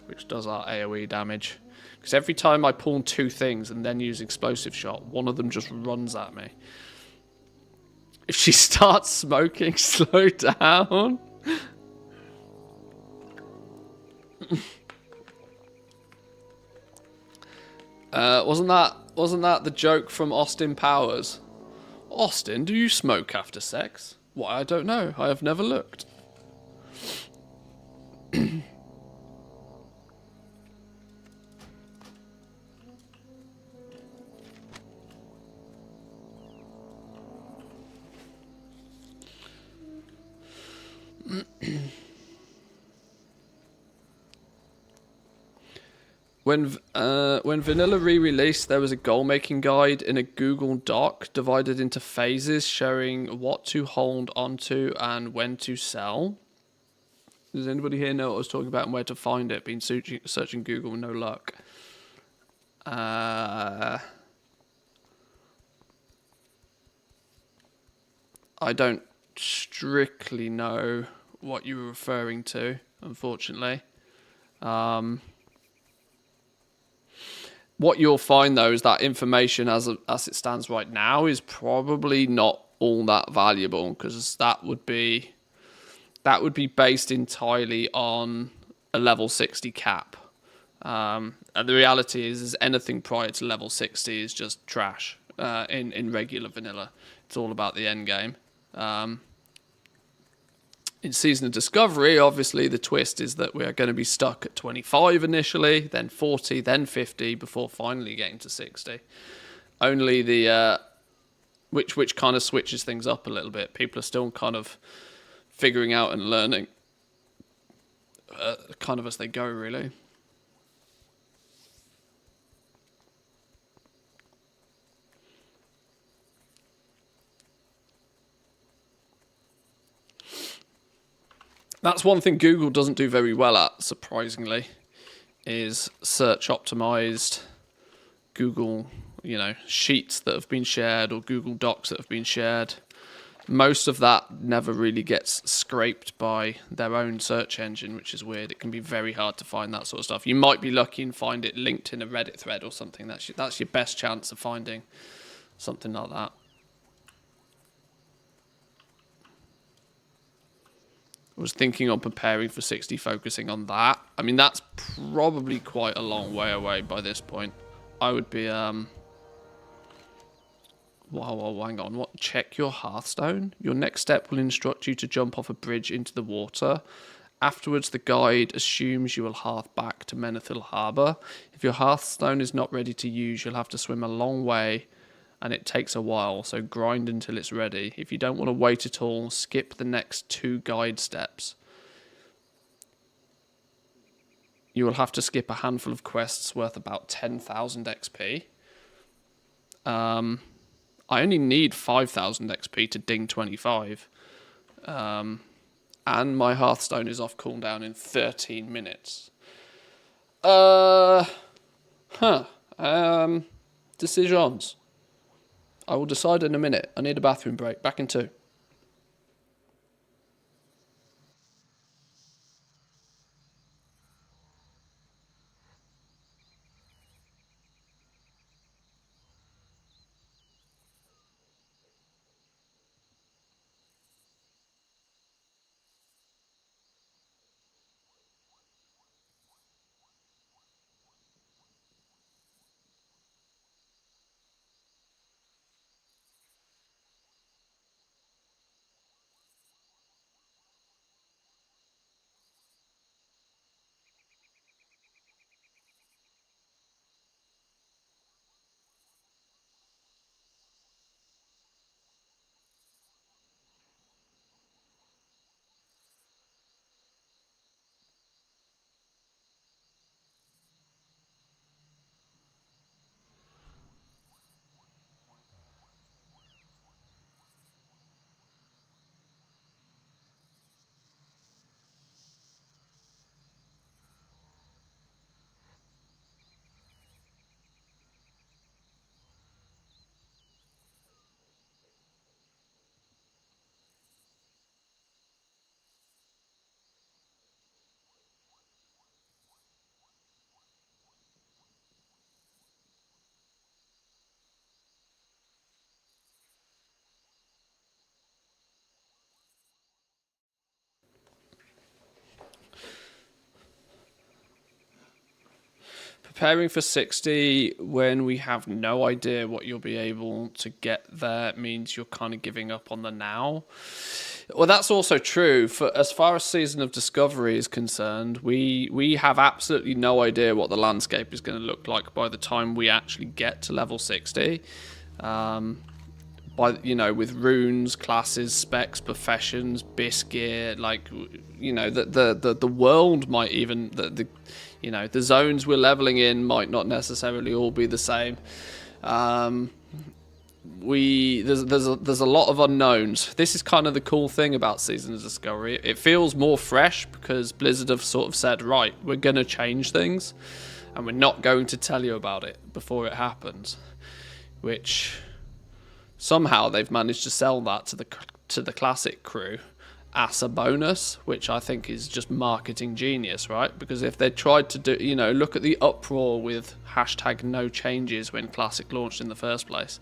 which does our AOE damage. Because every time I pull 2 things and then use Explosive Shot, one of them just runs at me. If she starts smoking, slow down. Wasn't that the joke from Austin Powers? Austin, do you smoke after sex? Why, I don't know. I have never looked. When Vanilla re-released, there was a goal-making guide in a Google Doc divided into phases showing what to hold onto and when to sell. Does anybody here know what I was talking about and where to find it? Been searching Google, no luck. I don't strictly know what you were referring to, unfortunately. What you'll find, though, is that information as it stands right now is probably not all that valuable, because that would be based entirely on a level 60 cap. And the reality is anything prior to level 60 is just trash in regular vanilla. It's all about the end game. In Season of Discovery, obviously, the twist is that we're going to be stuck at 25 initially, then 40, then 50, before finally getting to 60. Only the... which kind of switches things up a little bit. People are still kind of figuring out and learning kind of as they go, really. That's one thing Google doesn't do very well at, surprisingly, is search optimized Google, sheets that have been shared or Google Docs that have been shared. Most of that never really gets scraped by their own search engine, which is weird. It can be very hard to find that sort of stuff. You might be lucky and find it linked in a Reddit thread or something. That's your best chance of finding something like that. I was thinking on preparing for 60, focusing on that. I mean, that's probably quite a long way away by this point. I would be, Whoa, hang on. What? Check your Hearthstone? Your next step will instruct you to jump off a bridge into the water. Afterwards, the guide assumes you will hearth back to Manthieus Harbour. If your Hearthstone is not ready to use, you'll have to swim a long way, and it takes a while, so grind until it's ready. If you don't want to wait at all, skip the next 2 guide steps. You will have to skip a handful of quests worth about 10,000 XP. I only need 5,000 XP to ding 25. And my Hearthstone is off cooldown in 13 minutes. Decisions. I will decide in a minute. I need a bathroom break. Back in 2. Preparing for 60 when we have no idea what you'll be able to get there means you're kind of giving up on the now. Well, that's also true. For as far as Season of Discovery is concerned, we have absolutely no idea what the landscape is going to look like by the time we actually get to level 60. With runes, classes, specs, professions, bis gear, the world might even You know, the zones we're leveling in might not necessarily all be the same. There's a lot of unknowns. This is kind of the cool thing about Season of Discovery. It feels more fresh because Blizzard have sort of said, right, we're going to change things, and we're not going to tell you about it before it happens. Which somehow they've managed to sell that to the classic crew as a bonus, which I think is just marketing genius, right? Because if they tried to do, you know, look at the uproar with hashtag no changes when Classic launched in the first place.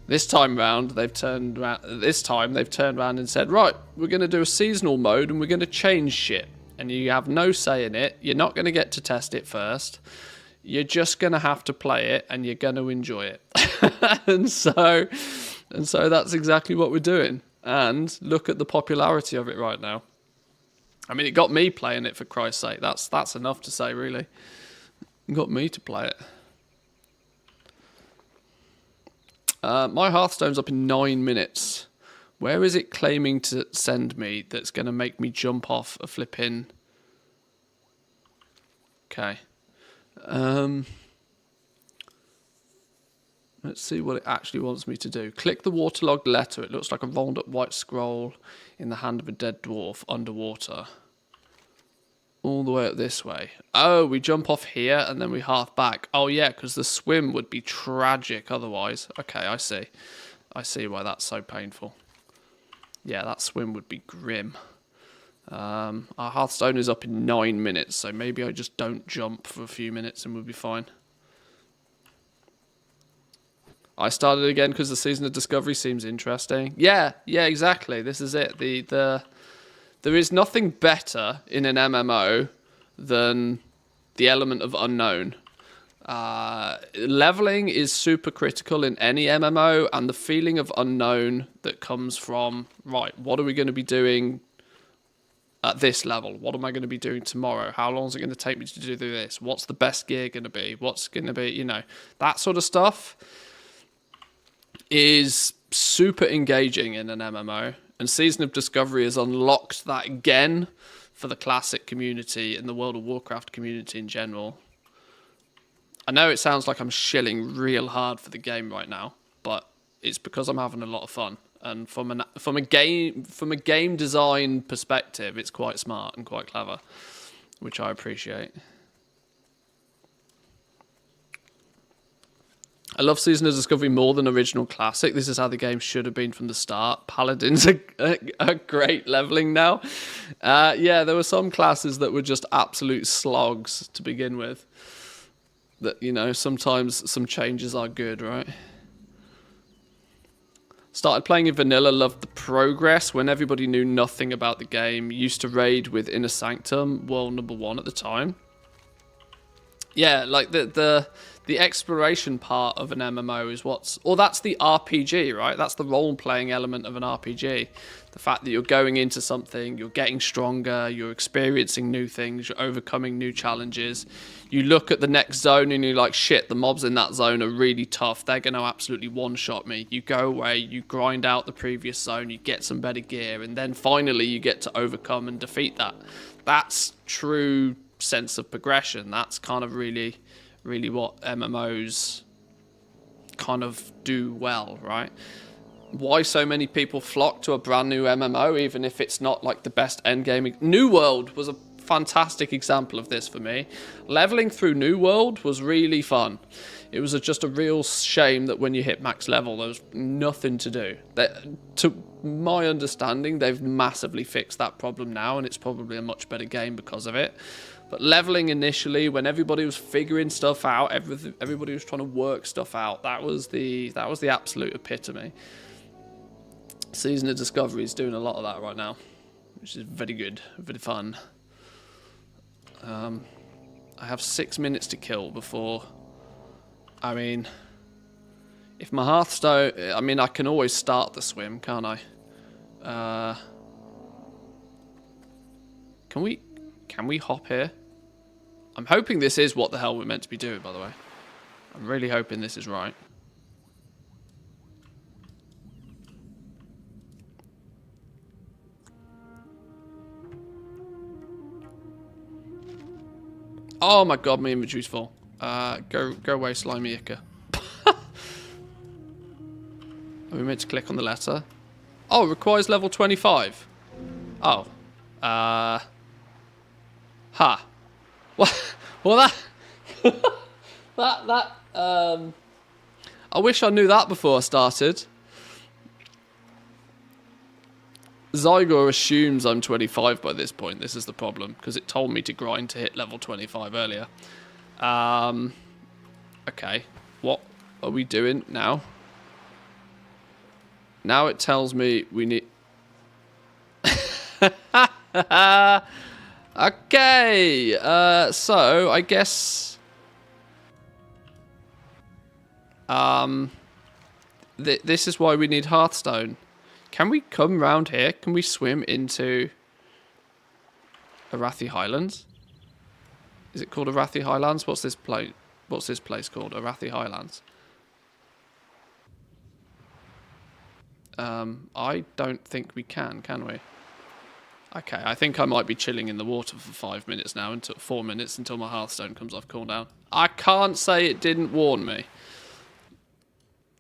This time round, they've turned around and said, right, we're going to do a seasonal mode and we're going to change shit. And you have no say in it. You're not going to get to test it first. You're just going to have to play it and you're going to enjoy it. and so that's exactly what we're doing. And look at the popularity of it right now. I mean, it got me playing it, for Christ's sake. That's enough to say, really. It got me to play it. My Hearthstone's up in 9 minutes. Where is it claiming to send me that's going to make me jump off a flipping... Okay. Let's see what it actually wants me to do. Click the waterlogged letter. It looks like a rolled up white scroll in the hand of a dead dwarf underwater. All the way up this way. Oh, we jump off here and then we half back. Oh yeah, because the swim would be tragic otherwise. Okay, I see. I see why that's so painful. Yeah, that swim would be grim. Our Hearthstone is up in 9 minutes, so maybe I just don't jump for a few minutes and we'll be fine. I started again because the Season of Discovery seems interesting. Yeah, exactly. This is it. There is nothing better in an MMO than the element of unknown. Leveling is super critical in any MMO, and the feeling of unknown that comes from, right, what are we going to be doing at this level? What am I going to be doing tomorrow? How long is it going to take me to do this? What's the best gear going to be? What's going to be, you know, that sort of stuff is super engaging in an MMO, and Season of Discovery has unlocked that again for the classic community and the World of Warcraft community in general. I know it sounds like I'm shilling real hard for the game right now, but it's because I'm having a lot of fun, and from a game design perspective, it's quite smart and quite clever, which I appreciate. I love Season of Discovery more than original Classic. This is how the game should have been from the start. Paladins are great leveling now. Yeah, there were some classes that were just absolute slogs to begin with. That, you know, sometimes some changes are good, right? Started playing in vanilla, loved the progress when everybody knew nothing about the game. Used to raid with Inner Sanctum, world number 1 at the time. Yeah, like the exploration part of an MMO is that's the RPG, right? That's the role-playing element of an RPG. The fact that you're going into something, you're getting stronger, you're experiencing new things, you're overcoming new challenges. You look at the next zone and you're like, shit, the mobs in that zone are really tough. They're going to absolutely one-shot me. You go away, you grind out the previous zone, you get some better gear, and then finally you get to overcome and defeat that. That's true sense of progression. That's kind of really what MMOs kind of do well, right? Why so many people flock to a brand new MMO, even if it's not like the best endgame. New World was a fantastic example of this for me. Leveling through New World was really fun. It was just a real shame that when you hit max level, there was nothing to do. To my understanding, they've massively fixed that problem now, and it's probably a much better game because of it. But leveling initially, when everybody was figuring stuff out, everybody was trying to work stuff out, that was the absolute epitome. Season of Discovery is doing a lot of that right now, which is very good, very fun. I have 6 minutes to kill before... I mean, if my Hearthstone... I mean, I can always start the swim, can't I? Can we hop here? I'm hoping this is what the hell we're meant to be doing, by the way. I'm really hoping this is right. Oh my god, my inventory's full. Go away, slimy icker. Are we meant to click on the letter? Oh, it requires level 25. Oh. Ha. Well, I wish I knew that before I started. Zygor assumes I'm 25 by this point. This is the problem, because it told me to grind to hit level 25 earlier. Okay. What are we doing now? Now it tells me we need... Okay. So, I guess... This is why we need Hearthstone. Can we come round here? Can we swim into Arathi Highlands? Is it called Arathi Highlands? What's this place called? Arathi Highlands. I don't think we can we? Okay, I think I might be chilling in the water for 5 minutes now, until 4 minutes until my Hearthstone comes off cooldown. I can't say it didn't warn me.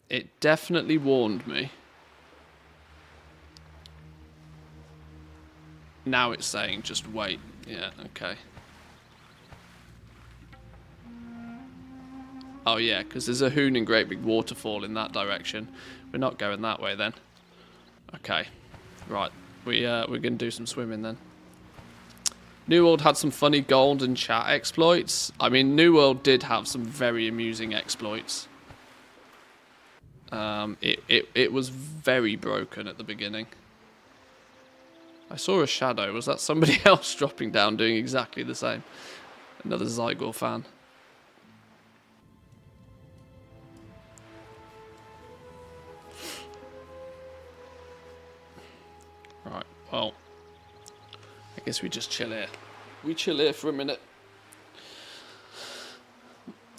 It definitely warned me. Now it's saying just wait. Yeah, okay. Oh yeah, because there's a Hoon and great big waterfall in that direction. We're not going that way then. Okay, right. We're gonna do some swimming then. New World had some funny gold and chat exploits. I mean, New World did have some very amusing exploits. It was very broken at the beginning. I saw a shadow. Was that somebody else dropping down doing exactly the same? Another Zygor fan. Right, well, I guess we just chill here. We chill here for a minute.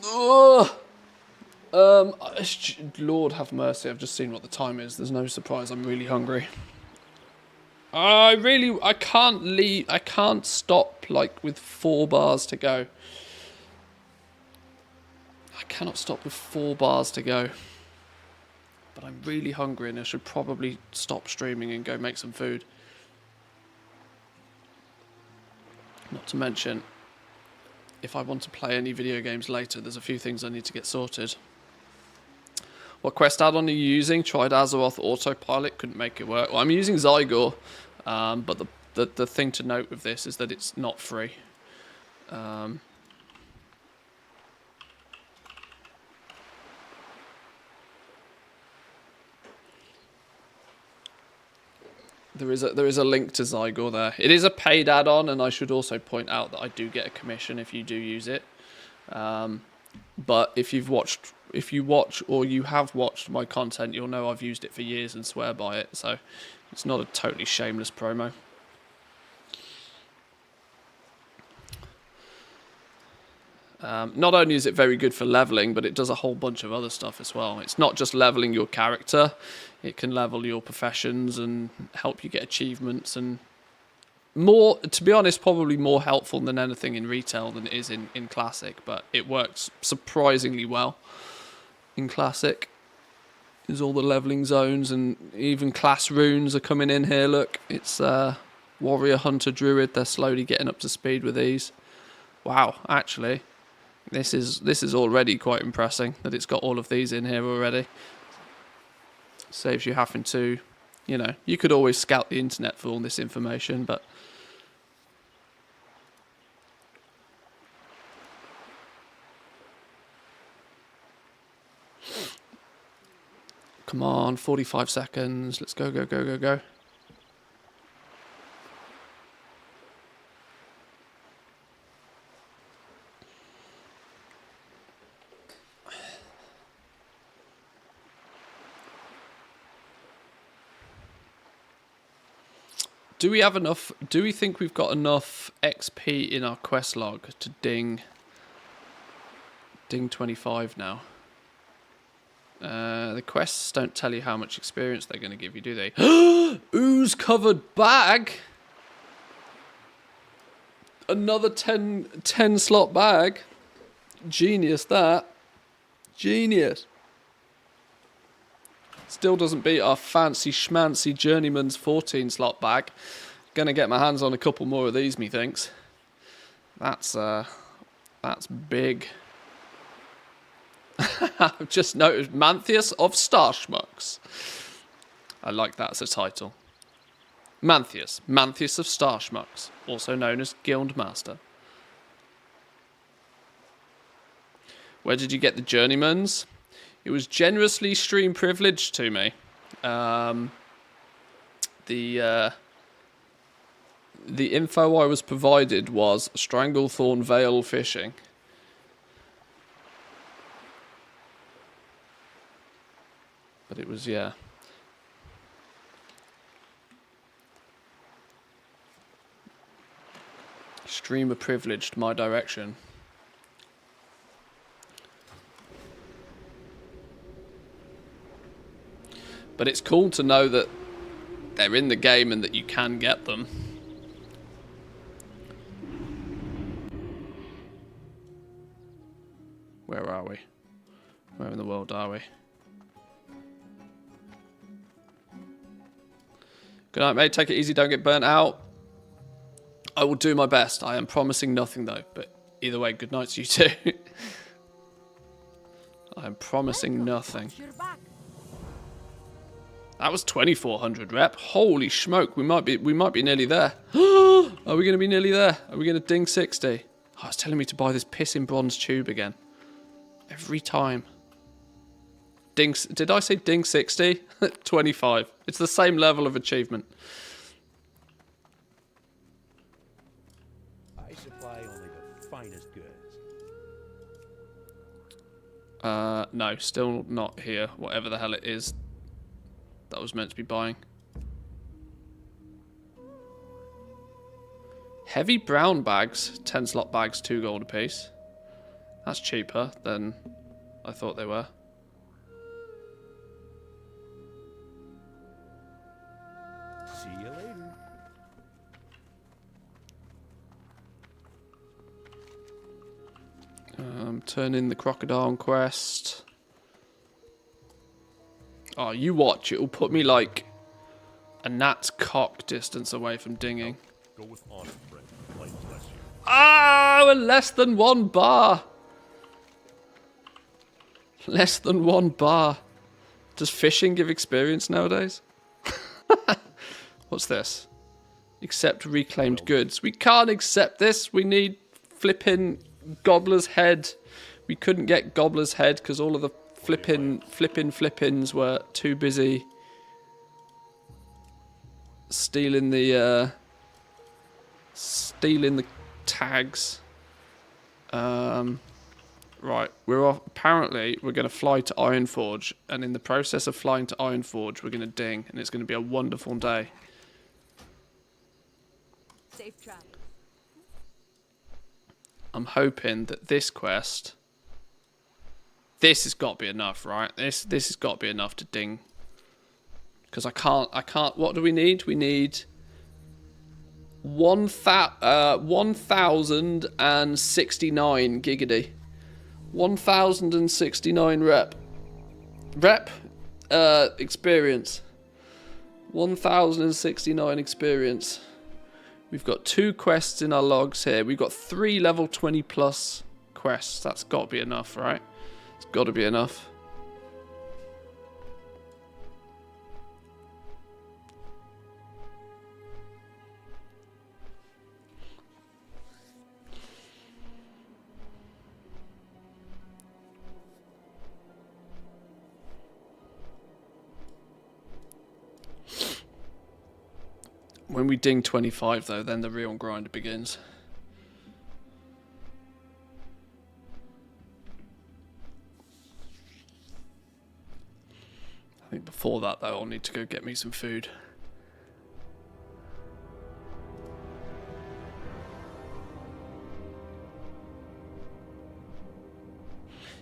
Ugh. Lord have mercy, I've just seen what the time is. There's no surprise, I'm really hungry. I can't leave, I can't stop, like, with 4 bars to go. I cannot stop with 4 bars to go. But I'm really hungry and I should probably stop streaming and go make some food. Not to mention, if I want to play any video games later, there's a few things I need to get sorted. What quest add-on are you using? Tried Azeroth Autopilot, couldn't make it work. Well, I'm using Zygor, but the thing to note with this is that it's not free. There is a link to Zygor there. It is a paid add-on, and I should also point out that I do get a commission if you do use it. But if you watch or you have watched my content, you'll know I've used it for years and swear by it. So it's not a totally shameless promo. Not only is it very good for leveling, but it does a whole bunch of other stuff as well. It's not just leveling your character. It can level your professions and help you get achievements, and more, to be honest, probably more helpful than anything in retail than it is in Classic, but it works surprisingly well in Classic. There's all the leveling zones, and even class runes are coming in here. Look, it's Warrior, Hunter, Druid. They're slowly getting up to speed with these. Wow, actually, this is already quite impressive that it's got all of these in here already. Saves you having to, you know, you could always scout the internet for all this information, but come on, 45 seconds. Let's go, go, go, go, go. Do we have enough? Do we think we've got enough XP in our quest log to ding 25 now? The quests don't tell you how much experience they're going to give you, do they? Ooze covered bag. Another 10 slot bag. Genius, that. Genius. Still doesn't beat our fancy schmancy Journeyman's 14 slot bag. Gonna get my hands on a couple more of these, methinks. That's big. I've just noticed Manthieus of Star Schmucks. I like that as a title. Manthieus. Manthieus of Star Schmucks. Also known as Guild Master. Where did you get the Journeymans? It was generously stream privileged to me. The info I was provided was Stranglethorn Vale fishing. But it was, yeah. Streamer privileged my direction. But it's cool to know that they're in the game and that you can get them. Where are we? Where in the world are we? Good night, mate. Take it easy. Don't get burnt out. I will do my best. I am promising nothing, though. But either way, good night to you too. I am promising nothing. That was 2400 rep. Holy smoke, we might be nearly there. Are we going to be nearly there? Are we going to ding 60? Oh, it's telling me to buy this pissing bronze tube again. Every time. Did I say ding 60? 25. It's the same level of achievement. I supply only the finest goods. No, still not here. Whatever the hell it is that I was meant to be buying. Heavy brown bags, 10 slot bags, 2 gold apiece. That's cheaper than I thought they were. See you later. Turn in the crocodile quest. Oh, you watch. It'll put me like a gnat's cock distance away from dinging. Go with honor, friend. Light bless you. Ah, less than 1 bar. Less than 1 bar. Does fishing give experience nowadays? What's this? Accept reclaimed goods. We can't accept this. We need flipping Gobbler's Head. We couldn't get Gobbler's Head because all of the flippins were too busy stealing the tags. Right, we're off. Apparently, we're going to fly to Ironforge, and in the process of flying to Ironforge, we're going to ding, and it's going to be a wonderful day. Safe travel. I'm hoping that this quest, this has got to be enough, right? This has got to be enough to ding. Because I can't, what do we need? We need 1,069 giggity. 1,069 experience. 1,069 experience. We've got 2 quests in our logs here. We've got 3 level 20 plus quests. That's got to be enough, right? It's got to be enough. When we ding 25 though, then the real grind begins. I think before that though, I'll need to go get me some food.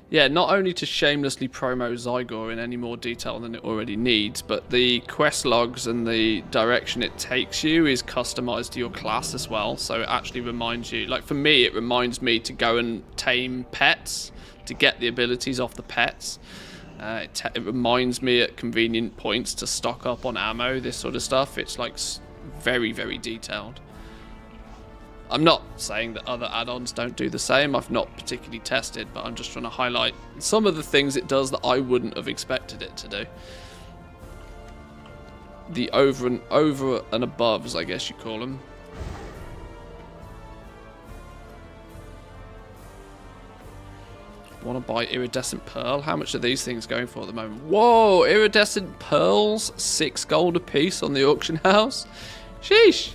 yeah, not only to shamelessly promo Zygor in any more detail than it already needs, but the quest logs and the direction it takes you is customized to your class as well. So it actually reminds you, like for me, it reminds me to go and tame pets to get the abilities off the pets. It reminds me at convenient points to stock up on ammo, this sort of stuff. It's like very, very detailed. I'm not saying that other add-ons don't do the same. I've not particularly tested, but I'm just trying to highlight some of the things it does that I wouldn't have expected it to do. The over and aboves, I guess you call them. Want to buy iridescent pearl? How much are these things going for at the moment? Whoa, iridescent pearls, 6 gold a piece on the auction house. Sheesh.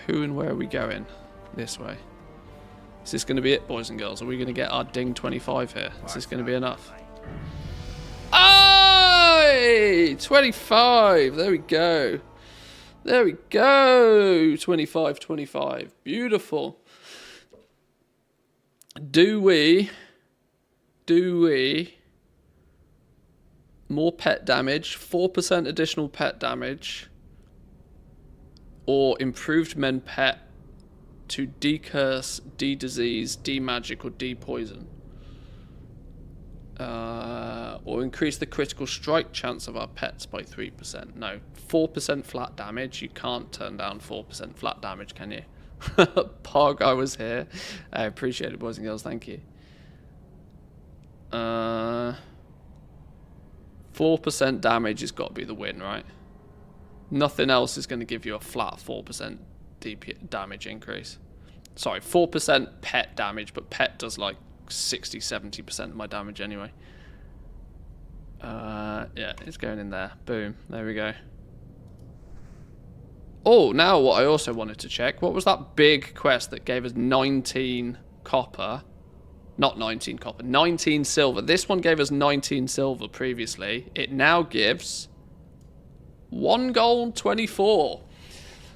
Who and where are we going? This way. Is this going to be it, boys and girls? Are we going to get our ding 25 here? Is this going to be enough? Oh! 25! There we go. There we go. 25, 25. Beautiful. Do we more pet damage, 4% additional pet damage, or improved men pet to decurse, de-disease, de-magic, or de-poison? Or increase the critical strike chance of our pets by 3%. No, 4% flat damage. You can't turn down 4% flat damage, can you? Pargo was here. I appreciate it, boys and girls. Thank you. 4% damage has got to be the win, right? Nothing else is going to give you a flat 4% DP damage increase. Sorry, 4% pet damage, but pet does like 60-70% of my damage anyway. Yeah, it's going in there. Boom. There we go. Oh, now what I also wanted to check. What was that big quest that gave us 19 copper? Not 19 copper, 19 silver. This one gave us 19 silver previously. It now gives 1 gold, 24.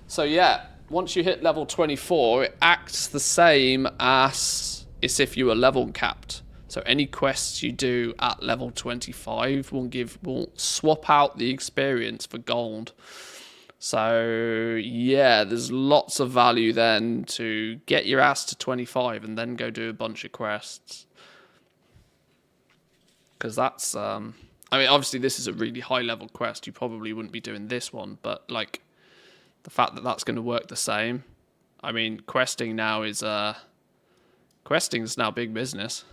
So yeah, once you hit level 24, it acts the same as if you were level capped. So any quests you do at level 25 will swap out the experience for gold. So yeah, there's lots of value then to get your ass to 25 and then go do a bunch of quests. Because that's, I mean, obviously this is a really high level quest. You probably wouldn't be doing this one, but like the fact that that's going to work the same. I mean, questing now is now big business.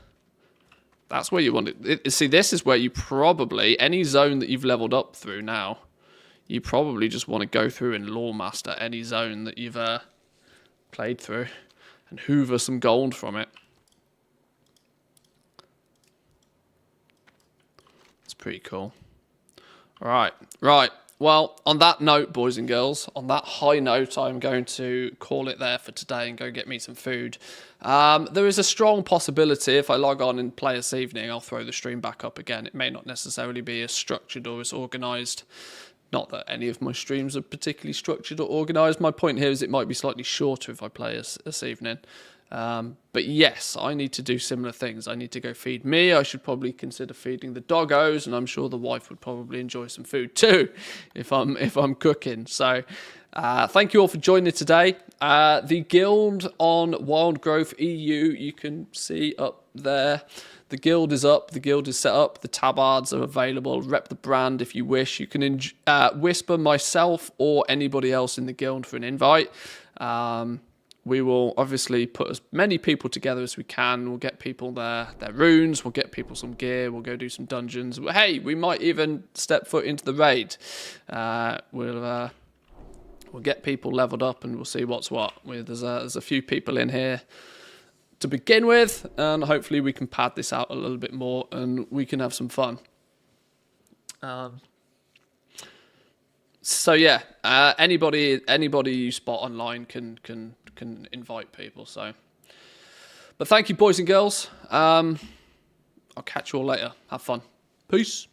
That's where you want it. See, this is where you probably, any zone that you've leveled up through now, you probably just want to go through and lore master any zone that you've played through and hoover some gold from it. It's pretty cool. Right. Well, on that note, boys and girls, on that high note, I'm going to call it there for today and go get me some food. There is a strong possibility if I log on and play this evening, I'll throw the stream back up again. It may not necessarily be as structured or as organised. Not that any of my streams are particularly structured or organised. My point here is it might be slightly shorter if I play this evening. But yes, I need to do similar things. I need to go feed me. I should probably consider feeding the doggos, and I'm sure the wife would probably enjoy some food too if I'm cooking. So thank you all for joining today. The guild on Wild Growth EU, you can see up there. The guild is up. The guild is set up. The tabards are available. Rep the brand if you wish. You can whisper myself or anybody else in the guild for an invite. We will obviously put as many people together as we can. We'll get people their runes. We'll get people some gear. We'll go do some dungeons. Hey, we might even step foot into the raid. We'll get people leveled up and we'll see what's what. There's a few people in here to begin with, and hopefully we can pad this out a little bit more and we can have some fun. So yeah, anybody you spot online can invite people. So, but thank you, boys and girls. I'll catch you all later. Have fun. Peace.